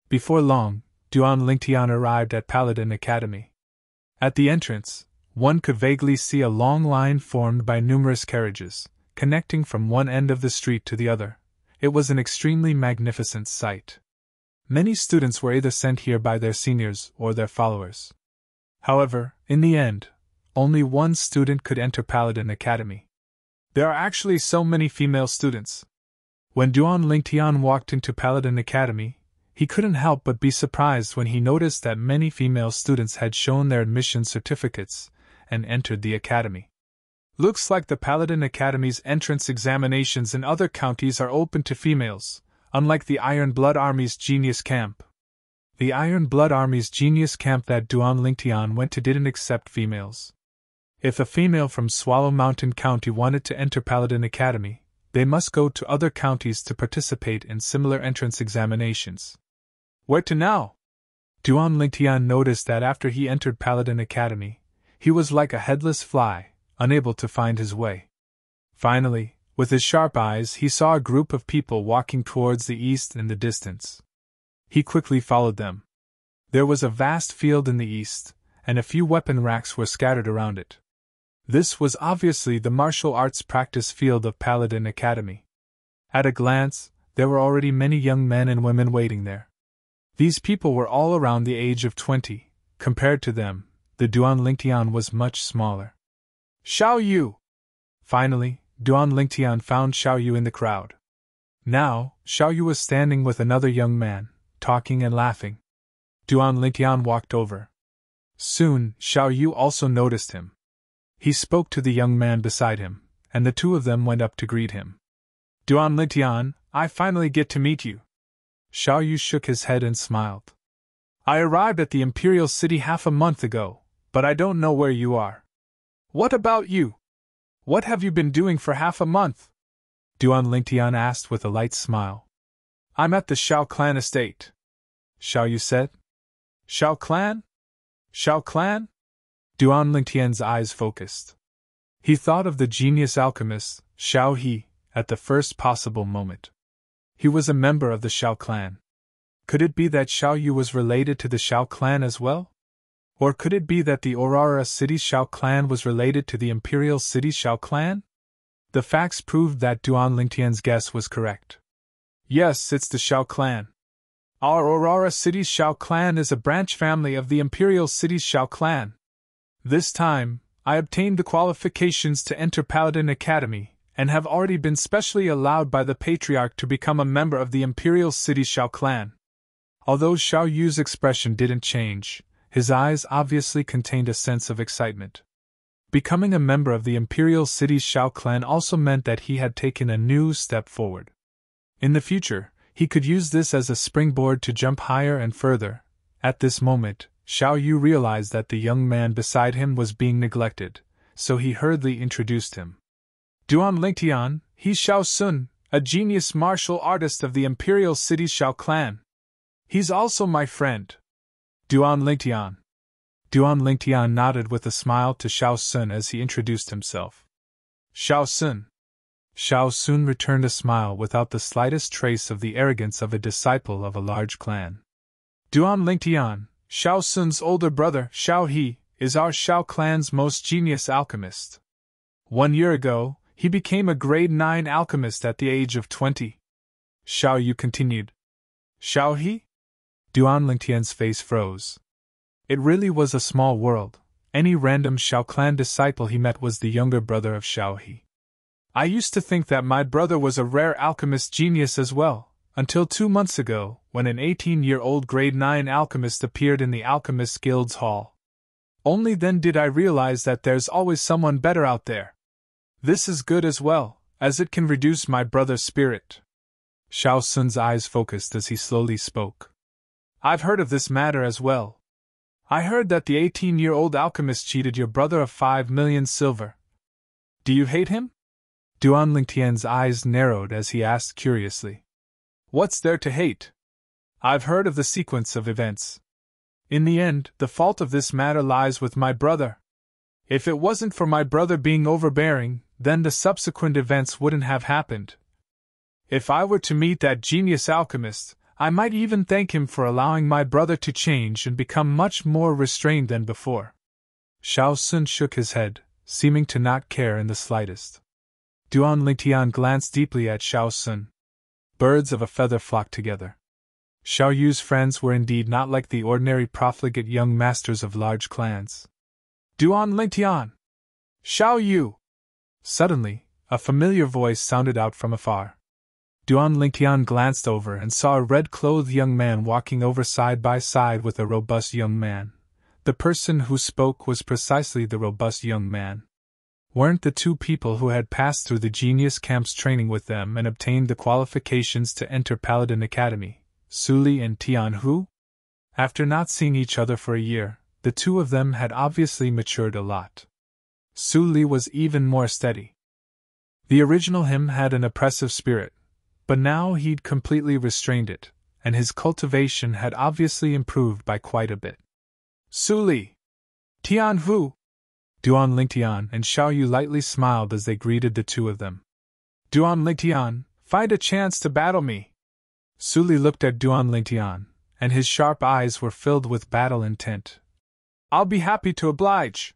Before long, Duan Lingtian arrived at Paladin Academy. At the entrance, one could vaguely see a long line formed by numerous carriages, connecting from one end of the street to the other. It was an extremely magnificent sight. Many students were either sent here by their seniors or their followers. However, in the end, only one student could enter Paladin Academy. There are actually so many female students. When Duan Lingtian walked into Paladin Academy, he couldn't help but be surprised when he noticed that many female students had shown their admission certificates and entered the academy. Looks like the Paladin Academy's entrance examinations in other counties are open to females, unlike the Iron Blood Army's Genius Camp. The Iron Blood Army's Genius Camp that Duan Lingtian went to didn't accept females. If a female from Swallow Mountain County wanted to enter Paladin Academy, they must go to other counties to participate in similar entrance examinations. Where to now? Duan Lingtian noticed that after he entered Paladin Academy, he was like a headless fly, unable to find his way. Finally, with his sharp eyes, he saw a group of people walking towards the east in the distance. He quickly followed them. There was a vast field in the east, and a few weapon racks were scattered around it. This was obviously the martial arts practice field of Paladin Academy. At a glance, there were already many young men and women waiting there. These people were all around the age of 20. Compared to them, the Duan Lingtian was much smaller. Xiao Yu! Finally, Duan Lingtian found Xiao Yu in the crowd. Now, Xiao Yu was standing with another young man, talking and laughing. Duan Lingtian walked over. Soon, Xiao Yu also noticed him. He spoke to the young man beside him, and the two of them went up to greet him. Duan Lingtian, I finally get to meet you. Xiao Yu shook his head and smiled. I arrived at the Imperial City half a month ago, but I don't know where you are. What about you? What have you been doing for half a month? Duan Lingtian asked with a light smile. I'm at the Shao Clan estate. Xiao Yu said. Shao Clan? Shao Clan? Duan Lingtian's eyes focused. He thought of the genius alchemist, Xiao He, at the first possible moment. He was a member of the Shao Clan. Could it be that Xiao Yu was related to the Shao Clan as well? Or could it be that the Aurora City Shao Clan was related to the Imperial City Shao Clan? The facts proved that Duan Lingtian's guess was correct. Yes, it's the Shao Clan. Our Aurora City's Shao Clan is a branch family of the Imperial City's Shao Clan. This time, I obtained the qualifications to enter Paladin Academy, and have already been specially allowed by the Patriarch to become a member of the Imperial City Shao Clan. Although Xiao Yu's expression didn't change, his eyes obviously contained a sense of excitement. Becoming a member of the Imperial City's Shao Clan also meant that he had taken a new step forward. In the future, he could use this as a springboard to jump higher and further. At this moment, Xiao Yu realized that the young man beside him was being neglected, so he hurriedly introduced him. Duan Lingtian, he's Xiao Sun, a genius martial artist of the Imperial City Shao Clan. He's also my friend. Duan Lingtian. Duan Lingtian nodded with a smile to Xiao Sun as he introduced himself. Xiao Sun. Xiao Sun returned a smile without the slightest trace of the arrogance of a disciple of a large clan. Duan Lingtian, Xiao Sun's older brother, Xiao He, is our Shao Clan's most genius alchemist. 1 year ago, he became a grade 9 alchemist at the age of 20. Xiao Yu continued. Xiao He? Duan Lingtian's face froze. It really was a small world. Any random Shao Clan disciple he met was the younger brother of Xiao He. I used to think that my brother was a rare alchemist genius as well, until 2 months ago, when an 18-year-old grade 9 alchemist appeared in the Alchemist Guild's hall. Only then did I realize that there's always someone better out there. This is good as well, as it can reduce my brother's spirit. Xiao Sun's eyes focused as he slowly spoke. I've heard of this matter as well. I heard that the 18-year-old alchemist cheated your brother of 5 million silver. Do you hate him? Duan Lingtian's eyes narrowed as he asked curiously. What's there to hate? I've heard of the sequence of events. In the end, the fault of this matter lies with my brother. If it wasn't for my brother being overbearing, then the subsequent events wouldn't have happened. If I were to meet that genius alchemist, I might even thank him for allowing my brother to change and become much more restrained than before. Xiao Sun shook his head, seeming to not care in the slightest. Duan Lingtian glanced deeply at Xiao Sun. Birds of a feather flocked together. Xiao Yu's friends were indeed not like the ordinary profligate young masters of large clans. Duan Lingtian! Xiao Yu! Suddenly, a familiar voice sounded out from afar. Duan Lingtian glanced over and saw a red-clothed young man walking over side by side with a robust young man. The person who spoke was precisely the robust young man. Weren't the two people who had passed through the Genius Camp's training with them and obtained the qualifications to enter Paladin Academy, Su Li and Tian Hu? After not seeing each other for a year, the two of them had obviously matured a lot. Su Li was even more steady. The original him had an oppressive spirit, but now he'd completely restrained it, and his cultivation had obviously improved by quite a bit. Su Li! Tian Hu! Duan Lingtian and Xiao Yu lightly smiled as they greeted the two of them. Duan Lingtian, find a chance to battle me! Su Li looked at Duan Lingtian, and his sharp eyes were filled with battle intent. I'll be happy to oblige!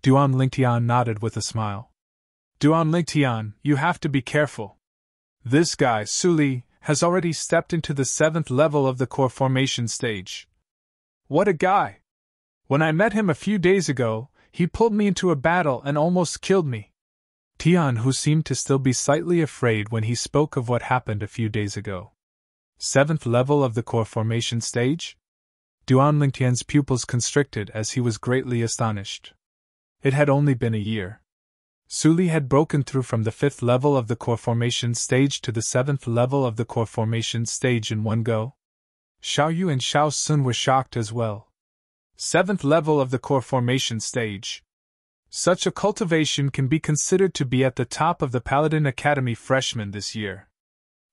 Duan Lingtian nodded with a smile. Duan Lingtian, you have to be careful. This guy, Su Li, has already stepped into the 7th level of the core formation stage. What a guy! When I met him a few days ago, he pulled me into a battle and almost killed me. Tian Hu seemed to still be slightly afraid when he spoke of what happened a few days ago. 7th level of the core formation stage? Duan Lingtian's pupils constricted as he was greatly astonished. It had only been a year. Su Li had broken through from the 5th level of the core formation stage to the 7th level of the core formation stage in one go. Xiao Yu and Xiao Sun were shocked as well. 7th level of the core formation stage. Such a cultivation can be considered to be at the top of the Paladin Academy freshmen this year.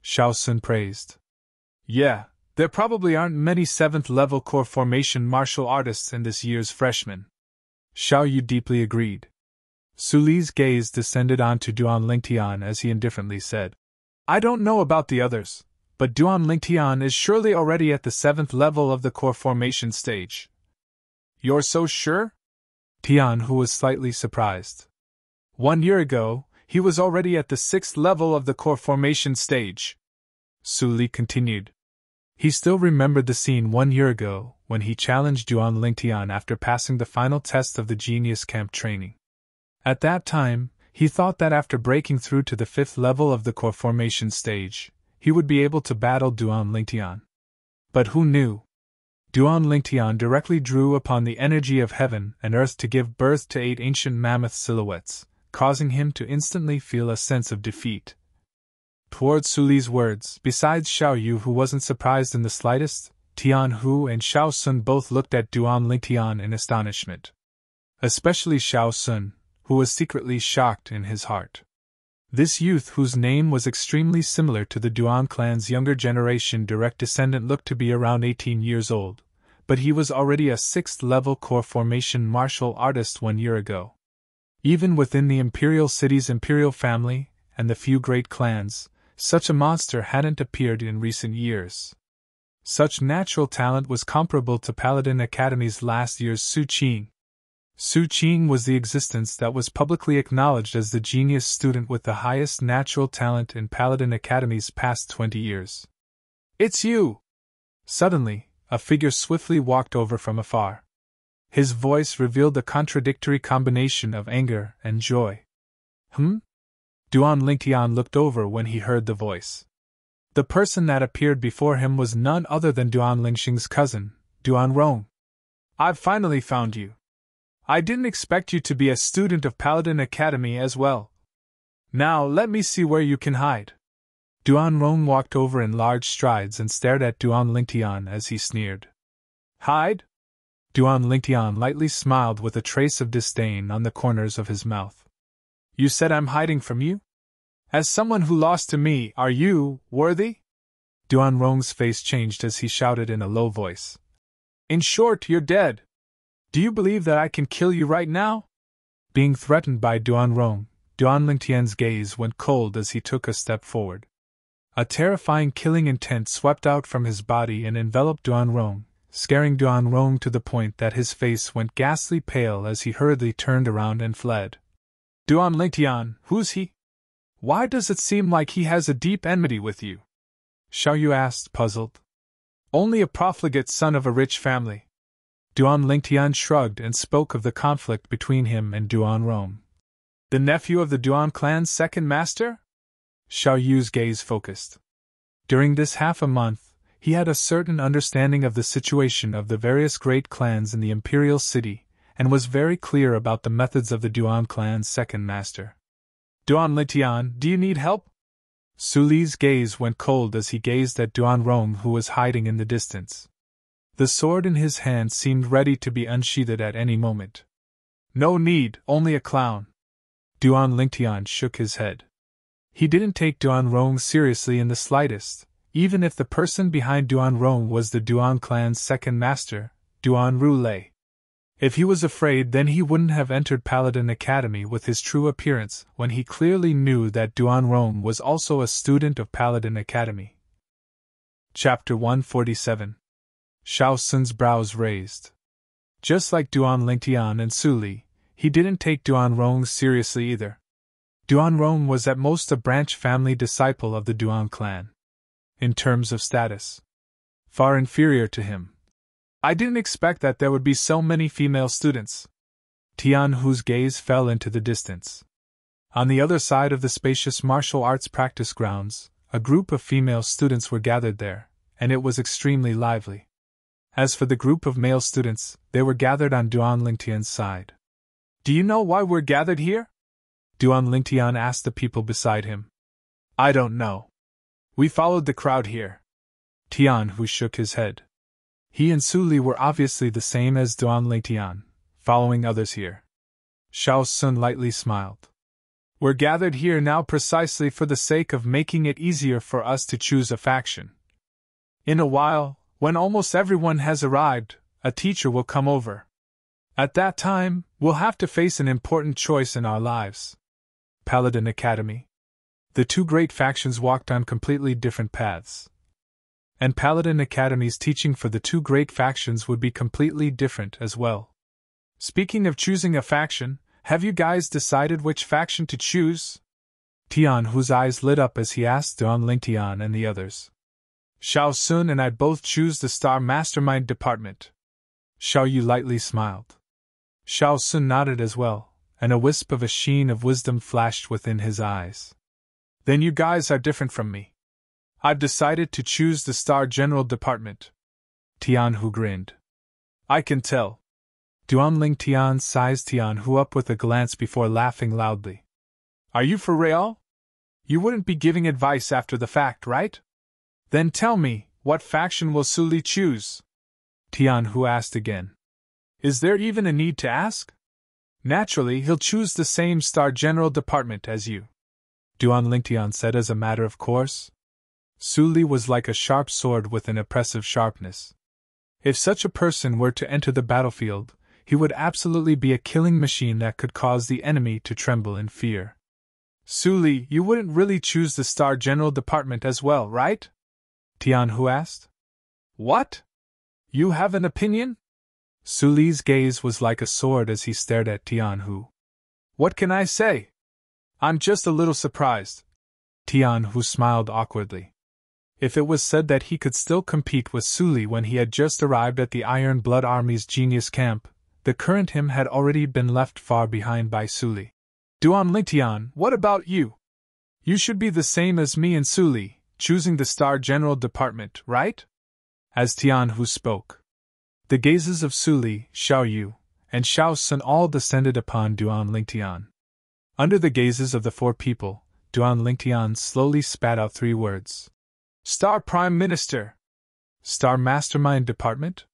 Xiao Sun praised. Yeah, there probably aren't many 7th level core formation martial artists in this year's freshmen. Xiao Yu deeply agreed. Su Li's gaze descended onto Duan Lingtian as he indifferently said, I don't know about the others, but Duan Lingtian is surely already at the 7th level of the core formation stage. You're so sure? Tian Hu was slightly surprised. 1 year ago, he was already at the 6th level of the core formation stage. Su Li continued. He still remembered the scene 1 year ago when he challenged Duan Lingtian after passing the final test of the Genius Camp training. At that time, he thought that after breaking through to the 5th level of the core formation stage, he would be able to battle Duan Lingtian. But who knew? Duan Lingtian directly drew upon the energy of heaven and earth to give birth to 8 ancient mammoth silhouettes, causing him to instantly feel a sense of defeat. Towards Su Li's words, besides Xiao Yu who wasn't surprised in the slightest, Tian Hu and Xiao Sun both looked at Duan Lingtian in astonishment. Especially Xiao Sun, who was secretly shocked in his heart. This youth, whose name was extremely similar to the Duan clan's younger generation direct descendant, looked to be around 18 years old, but he was already a 6th level core formation martial artist 1 year ago. Even within the Imperial City's Imperial family, and the few great clans, such a monster hadn't appeared in recent years. Such natural talent was comparable to Paladin Academy's last year's Su Qing. Su Qing was the existence that was publicly acknowledged as the genius student with the highest natural talent in Paladin Academy's past 20 years. It's you! Suddenly, a figure swiftly walked over from afar. His voice revealed a contradictory combination of anger and joy. Duan Lingtian looked over when he heard the voice. The person that appeared before him was none other than Duan Lingxing's cousin, Duan Rong. I've finally found you. I didn't expect you to be a student of Paladin Academy as well. Now let me see where you can hide. Duan Rong walked over in large strides and stared at Duan Lingtian as he sneered. Hide? Duan Lingtian lightly smiled with a trace of disdain on the corners of his mouth. You said I'm hiding from you? As someone who lost to me, are you worthy? Duan Rong's face changed as he shouted in a low voice. In short, you're dead. Do you believe that I can kill you right now? Being threatened by Duan Rong, Duan Lingtian's gaze went cold as he took a step forward. A terrifying killing intent swept out from his body and enveloped Duan Rong, scaring Duan Rong to the point that his face went ghastly pale as he hurriedly turned around and fled. Duan Lingtian, who's he? Why does it seem like he has a deep enmity with you? Xiao Yu asked, puzzled. Only a profligate son of a rich family. Duan Lingtian shrugged and spoke of the conflict between him and Duan Rong. The nephew of the Duan clan's second master? Xiao Yu's gaze focused. During this half a month, he had a certain understanding of the situation of the various great clans in the imperial city, and was very clear about the methods of the Duan clan's second master. Duan Lingtian, do you need help? Su Li's gaze went cold as he gazed at Duan Rong, who was hiding in the distance. The sword in his hand seemed ready to be unsheathed at any moment. No need, only a clown. Duan Lingtian shook his head. He didn't take Duan Rong seriously in the slightest, even if the person behind Duan Rong was the Duan clan's second master, Duan Rulei. If he was afraid, then he wouldn't have entered Paladin Academy with his true appearance when he clearly knew that Duan Rong was also a student of Paladin Academy. Chapter 147. Xiao Sun's brows raised. Just like Duan Lingtian and Su Li, he didn't take Duan Rong seriously either. Duan Rong was at most a branch family disciple of the Duan clan. In terms of status, far inferior to him. I didn't expect that there would be so many female students. Tian Hu's gaze fell into the distance. On the other side of the spacious martial arts practice grounds, a group of female students were gathered there, and it was extremely lively. As for the group of male students, they were gathered on Duan Lingtian's side. Do you know why we're gathered here? Duan Lingtian asked the people beside him. I don't know. We followed the crowd here. Tian Hu shook his head. He and Su Li were obviously the same as Duan Lingtian, following others here. Xiao Sun lightly smiled. We're gathered here now precisely for the sake of making it easier for us to choose a faction. In a while, when almost everyone has arrived, a teacher will come over. At that time, we'll have to face an important choice in our lives. Paladin Academy. The two great factions walked on completely different paths. And Paladin Academy's teaching for the two great factions would be completely different as well. Speaking of choosing a faction, have you guys decided which faction to choose? Tian Hu's eyes lit up as he asked Duan Lingtian and the others. Xiao Sun and I both choose the Star Mastermind Department. Xiao Yu lightly smiled. Xiao Sun nodded as well, and a wisp of a sheen of wisdom flashed within his eyes. Then you guys are different from me. I've decided to choose the Star General Department. Tian Hu grinned. I can tell. Duan Lingtian sized Tian Hu up with a glance before laughing loudly. Are you for real? You wouldn't be giving advice after the fact, right? Then tell me, what faction will Su Li choose? Tian Hu asked again. Is there even a need to ask? Naturally, he'll choose the same Star General Department as you. Duan Lingtian said as a matter of course. Su Li was like a sharp sword with an oppressive sharpness. If such a person were to enter the battlefield, he would absolutely be a killing machine that could cause the enemy to tremble in fear. Su Li, you wouldn't really choose the Star General Department as well, right? Tian Hu asked. What? You have an opinion? Su Li's gaze was like a sword as he stared at Tian Hu. What can I say? I'm just a little surprised. Tian Hu smiled awkwardly. If it was said that he could still compete with Su Li when he had just arrived at the Iron Blood Army's genius camp, the current him had already been left far behind by Su Li. Duan Lingtian, what about you? You should be the same as me and Su Li, choosing the Star General Department, right? As Tian Hu spoke, the gazes of Su Li, Xiao Yu, and Xiao Sun all descended upon Duan Lingtian. Under the gazes of the four people, Duan Lingtian slowly spat out three words. Star Prime Minister! Star Mastermind Department?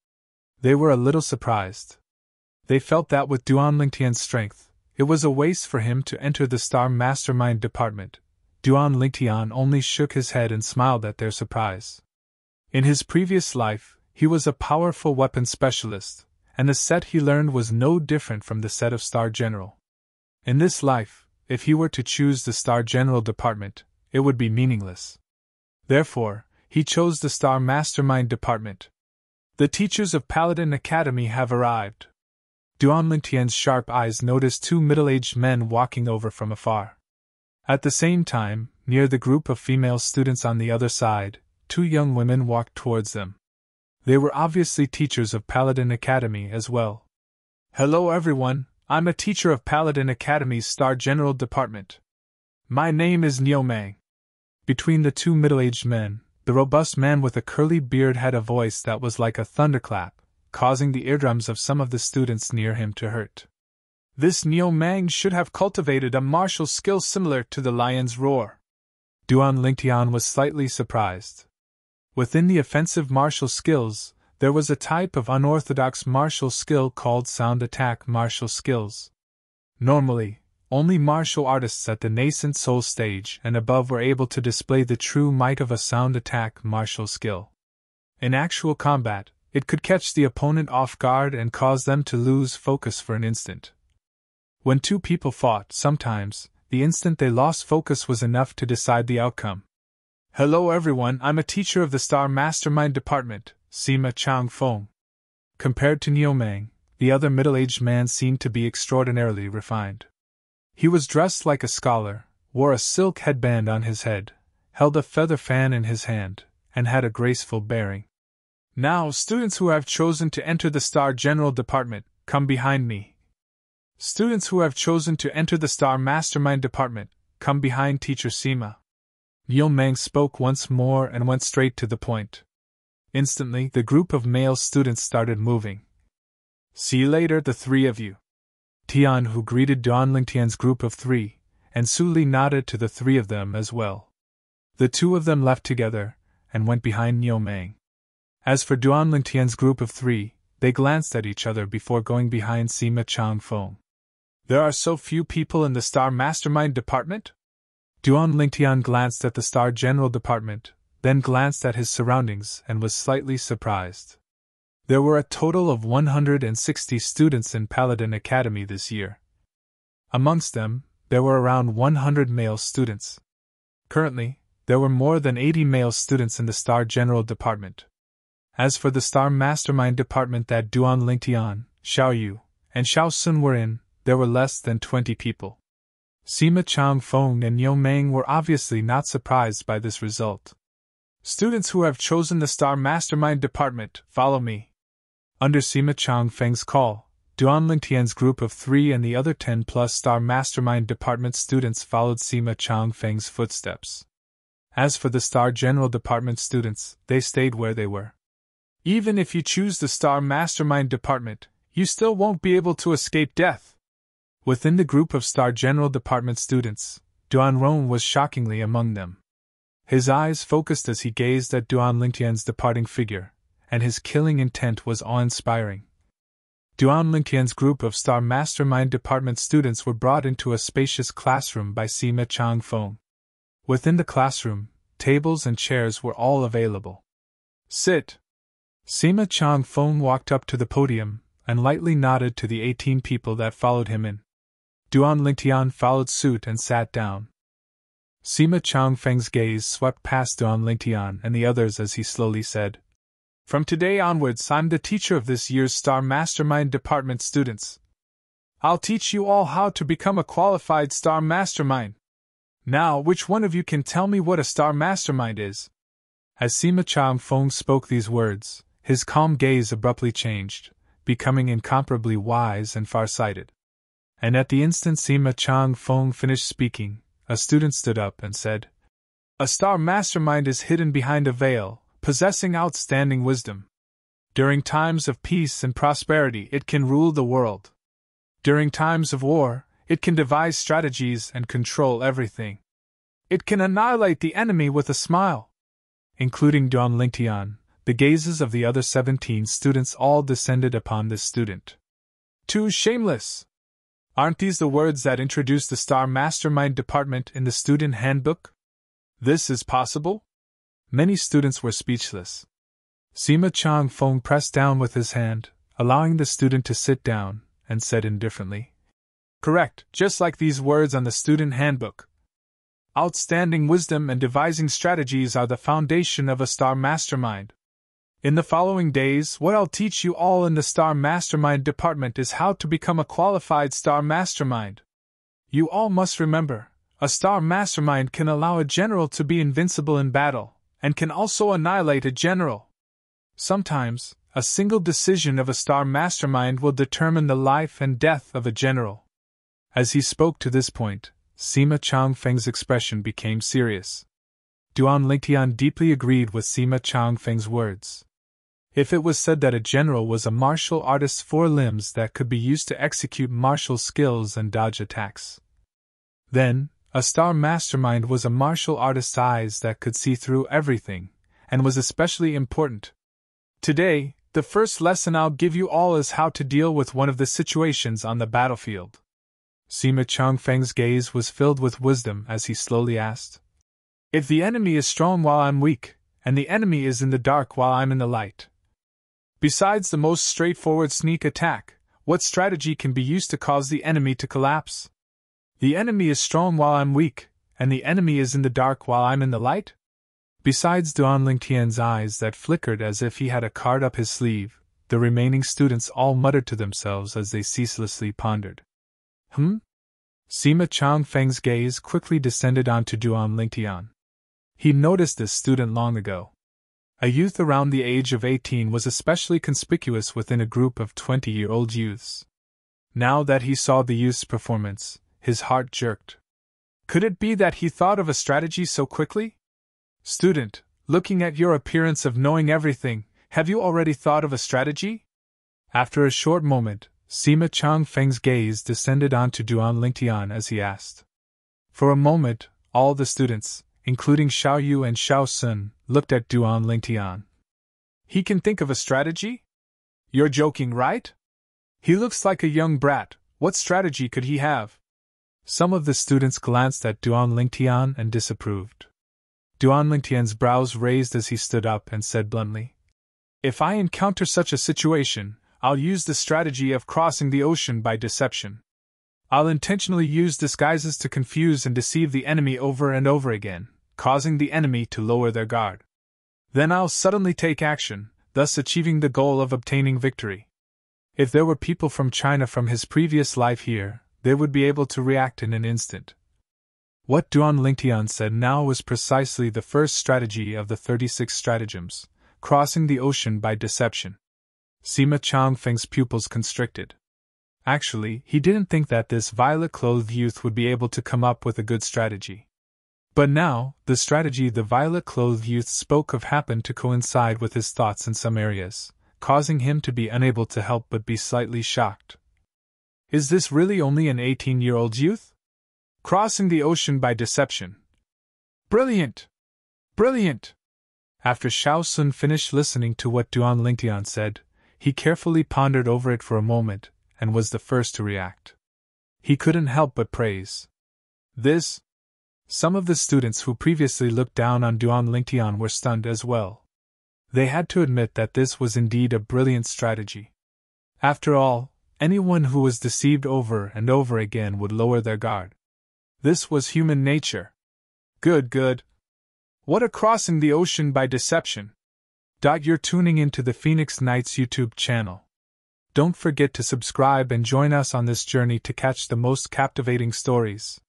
They were a little surprised. They felt that with Duan Lingtian's strength, it was a waste for him to enter the Star Mastermind Department. Duan Lingtian only shook his head and smiled at their surprise. In his previous life, he was a powerful weapons specialist, and the set he learned was no different from the set of Star General. In this life, if he were to choose the Star General Department, it would be meaningless. Therefore, he chose the Star Mastermind Department. The teachers of Paladin Academy have arrived. Duanlingtian's sharp eyes noticed two middle-aged men walking over from afar. At the same time, near the group of female students on the other side, two young women walked towards them. They were obviously teachers of Paladin Academy as well. Hello everyone, I'm a teacher of Paladin Academy's Star General Department. My name is Niomang. Between the two middle-aged men, the robust man with a curly beard had a voice that was like a thunderclap, causing the eardrums of some of the students near him to hurt. This Niomang should have cultivated a martial skill similar to the lion's roar. Duanlingtian was slightly surprised. Within the offensive martial skills, there was a type of unorthodox martial skill called sound attack martial skills. Normally, only martial artists at the nascent soul stage and above were able to display the true might of a sound attack martial skill. In actual combat, it could catch the opponent off guard and cause them to lose focus for an instant. When two people fought, sometimes, the instant they lost focus was enough to decide the outcome. Hello everyone, I'm a teacher of the Star Mastermind Department, Sima Changfeng. Compared to Niomang, the other middle-aged man seemed to be extraordinarily refined. He was dressed like a scholar, wore a silk headband on his head, held a feather fan in his hand, and had a graceful bearing. Now, students who have chosen to enter the Star General Department, come behind me. Students who have chosen to enter the Star Mastermind Department, come behind Teacher Sima. Niomang spoke once more and went straight to the point. Instantly, the group of male students started moving. See you later, the three of you. Tian, who greeted Duanlingtian's group of three, and Su Li nodded to the three of them as well. The two of them left together, and went behind Niomang. As for Duanlingtian's group of three, they glanced at each other before going behind Sima Changfeng. There are so few people in the Star Mastermind Department? Duanlingtian glanced at the Star General Department, then glanced at his surroundings and was slightly surprised. There were a total of 160 students in Paladin Academy this year. Amongst them, there were around 100 male students. Currently, there were more than 80 male students in the Star General Department. As for the Star Mastermind Department that Duanlingtian, Xiaoyu, and Xiao Sun were in, there were less than 20 people. Sima Changfeng and Niomang were obviously not surprised by this result. Students who have chosen the Star Mastermind Department, follow me. Under Sima Changfeng's call, Duanlingtian's group of 3 and the other 10+ Star Mastermind Department students followed Sima Changfeng's footsteps. As for the Star General Department students, they stayed where they were. Even if you choose the Star Mastermind Department, you still won't be able to escape death. Within the group of Star General Department students, Duanrong was shockingly among them. His eyes focused as he gazed at Duanlingtian's departing figure, and his killing intent was awe-inspiring. Duanlingtian's group of Star Mastermind Department students were brought into a spacious classroom by Sima Changfeng. Within the classroom, tables and chairs were all available. Sit! Sima Changfeng walked up to the podium and lightly nodded to the 18 people that followed him in. Duanlingtian followed suit and sat down. Sima Changfeng's gaze swept past Duanlingtian and the others as he slowly said, "From today onwards, I'm the teacher of this year's Star Mastermind Department students. I'll teach you all how to become a qualified Star Mastermind. Now, which one of you can tell me what a Star Mastermind is?" As Sima Changfeng spoke these words, his calm gaze abruptly changed, becoming incomparably wise and far-sighted. And at the instant Sima Changfeng finished speaking, a student stood up and said, "A Star Mastermind is hidden behind a veil, possessing outstanding wisdom. During times of peace and prosperity, it can rule the world. During times of war, it can devise strategies and control everything. It can annihilate the enemy with a smile." Including Duanlingtian, the gazes of the other 17 students all descended upon this student. "Too shameless! Aren't these the words that introduce the Star Mastermind Department in the student handbook? This is possible?" Many students were speechless. Sima Changfeng pressed down with his hand, allowing the student to sit down, and said indifferently, Correct, just like these words on the student handbook. Outstanding wisdom and devising strategies are the foundation of a star mastermind. In the following days, what I'll teach you all in the Star Mastermind department is how to become a qualified Star Mastermind. You all must remember, a Star Mastermind can allow a general to be invincible in battle, and can also annihilate a general. Sometimes, a single decision of a Star Mastermind will determine the life and death of a general. As he spoke to this point, Sima Changfeng's expression became serious. Duan Lingtian deeply agreed with Sima Changfeng's words. If it was said that a general was a martial artist's four limbs that could be used to execute martial skills and dodge attacks, then, a Star Mastermind was a martial artist's eyes that could see through everything, and was especially important. Today, the first lesson I'll give you all is how to deal with one of the situations on the battlefield. Sima Changfeng's gaze was filled with wisdom as he slowly asked, "If the enemy is strong while I'm weak, and the enemy is in the dark while I'm in the light, besides the most straightforward sneak attack, what strategy can be used to cause the enemy to collapse? The enemy is strong while I'm weak, and the enemy is in the dark while I'm in the light?" Besides Duan Lingtian's eyes that flickered as if he had a card up his sleeve, the remaining students all muttered to themselves as they ceaselessly pondered. Sima Changfeng's gaze quickly descended onto Duan Lingtian. He noticed this student long ago. A youth around the age of 18 was especially conspicuous within a group of 20-year-old youths. Now that he saw the youth's performance, his heart jerked. Could it be that he thought of a strategy so quickly? Student, looking at your appearance of knowing everything, have you already thought of a strategy? After a short moment, Sima Changfeng's gaze descended onto Duan Lingtian as he asked. For a moment, all the students, including Xiao Yu and Xiao Sun, looked at Duan Lingtian. He can think of a strategy? You're joking, right? He looks like a young brat. What strategy could he have? Some of the students glanced at Duan Lingtian and disapproved. Duan Lingtian's brows raised as he stood up and said bluntly, "If I encounter such a situation, I'll use the strategy of crossing the ocean by deception. I'll intentionally use disguises to confuse and deceive the enemy over and over again, causing the enemy to lower their guard. Then I'll suddenly take action, thus achieving the goal of obtaining victory. If there were people from China from his previous life here, they would be able to react in an instant." What Duan Lingtian said now was precisely the first strategy of the 36 stratagems, crossing the ocean by deception. Sima Changfeng's pupils constricted. Actually, he didn't think that this violet-clothed youth would be able to come up with a good strategy. But now, the strategy the violet-clothed youth spoke of happened to coincide with his thoughts in some areas, causing him to be unable to help but be slightly shocked. Is this really only an 18-year-old youth? Crossing the ocean by deception. Brilliant! Brilliant! After Xiao Sun finished listening to what Duan Lingtian said, he carefully pondered over it for a moment, and was the first to react. He couldn't help but praise this. Some of the students who previously looked down on Duan Lingtian were stunned as well. They had to admit that this was indeed a brilliant strategy. After all, anyone who was deceived over and over again would lower their guard. This was human nature. Good. What a crossing the ocean by deception! You're tuning into the Phoenix Nights YouTube channel. Don't forget to subscribe and join us on this journey to catch the most captivating stories.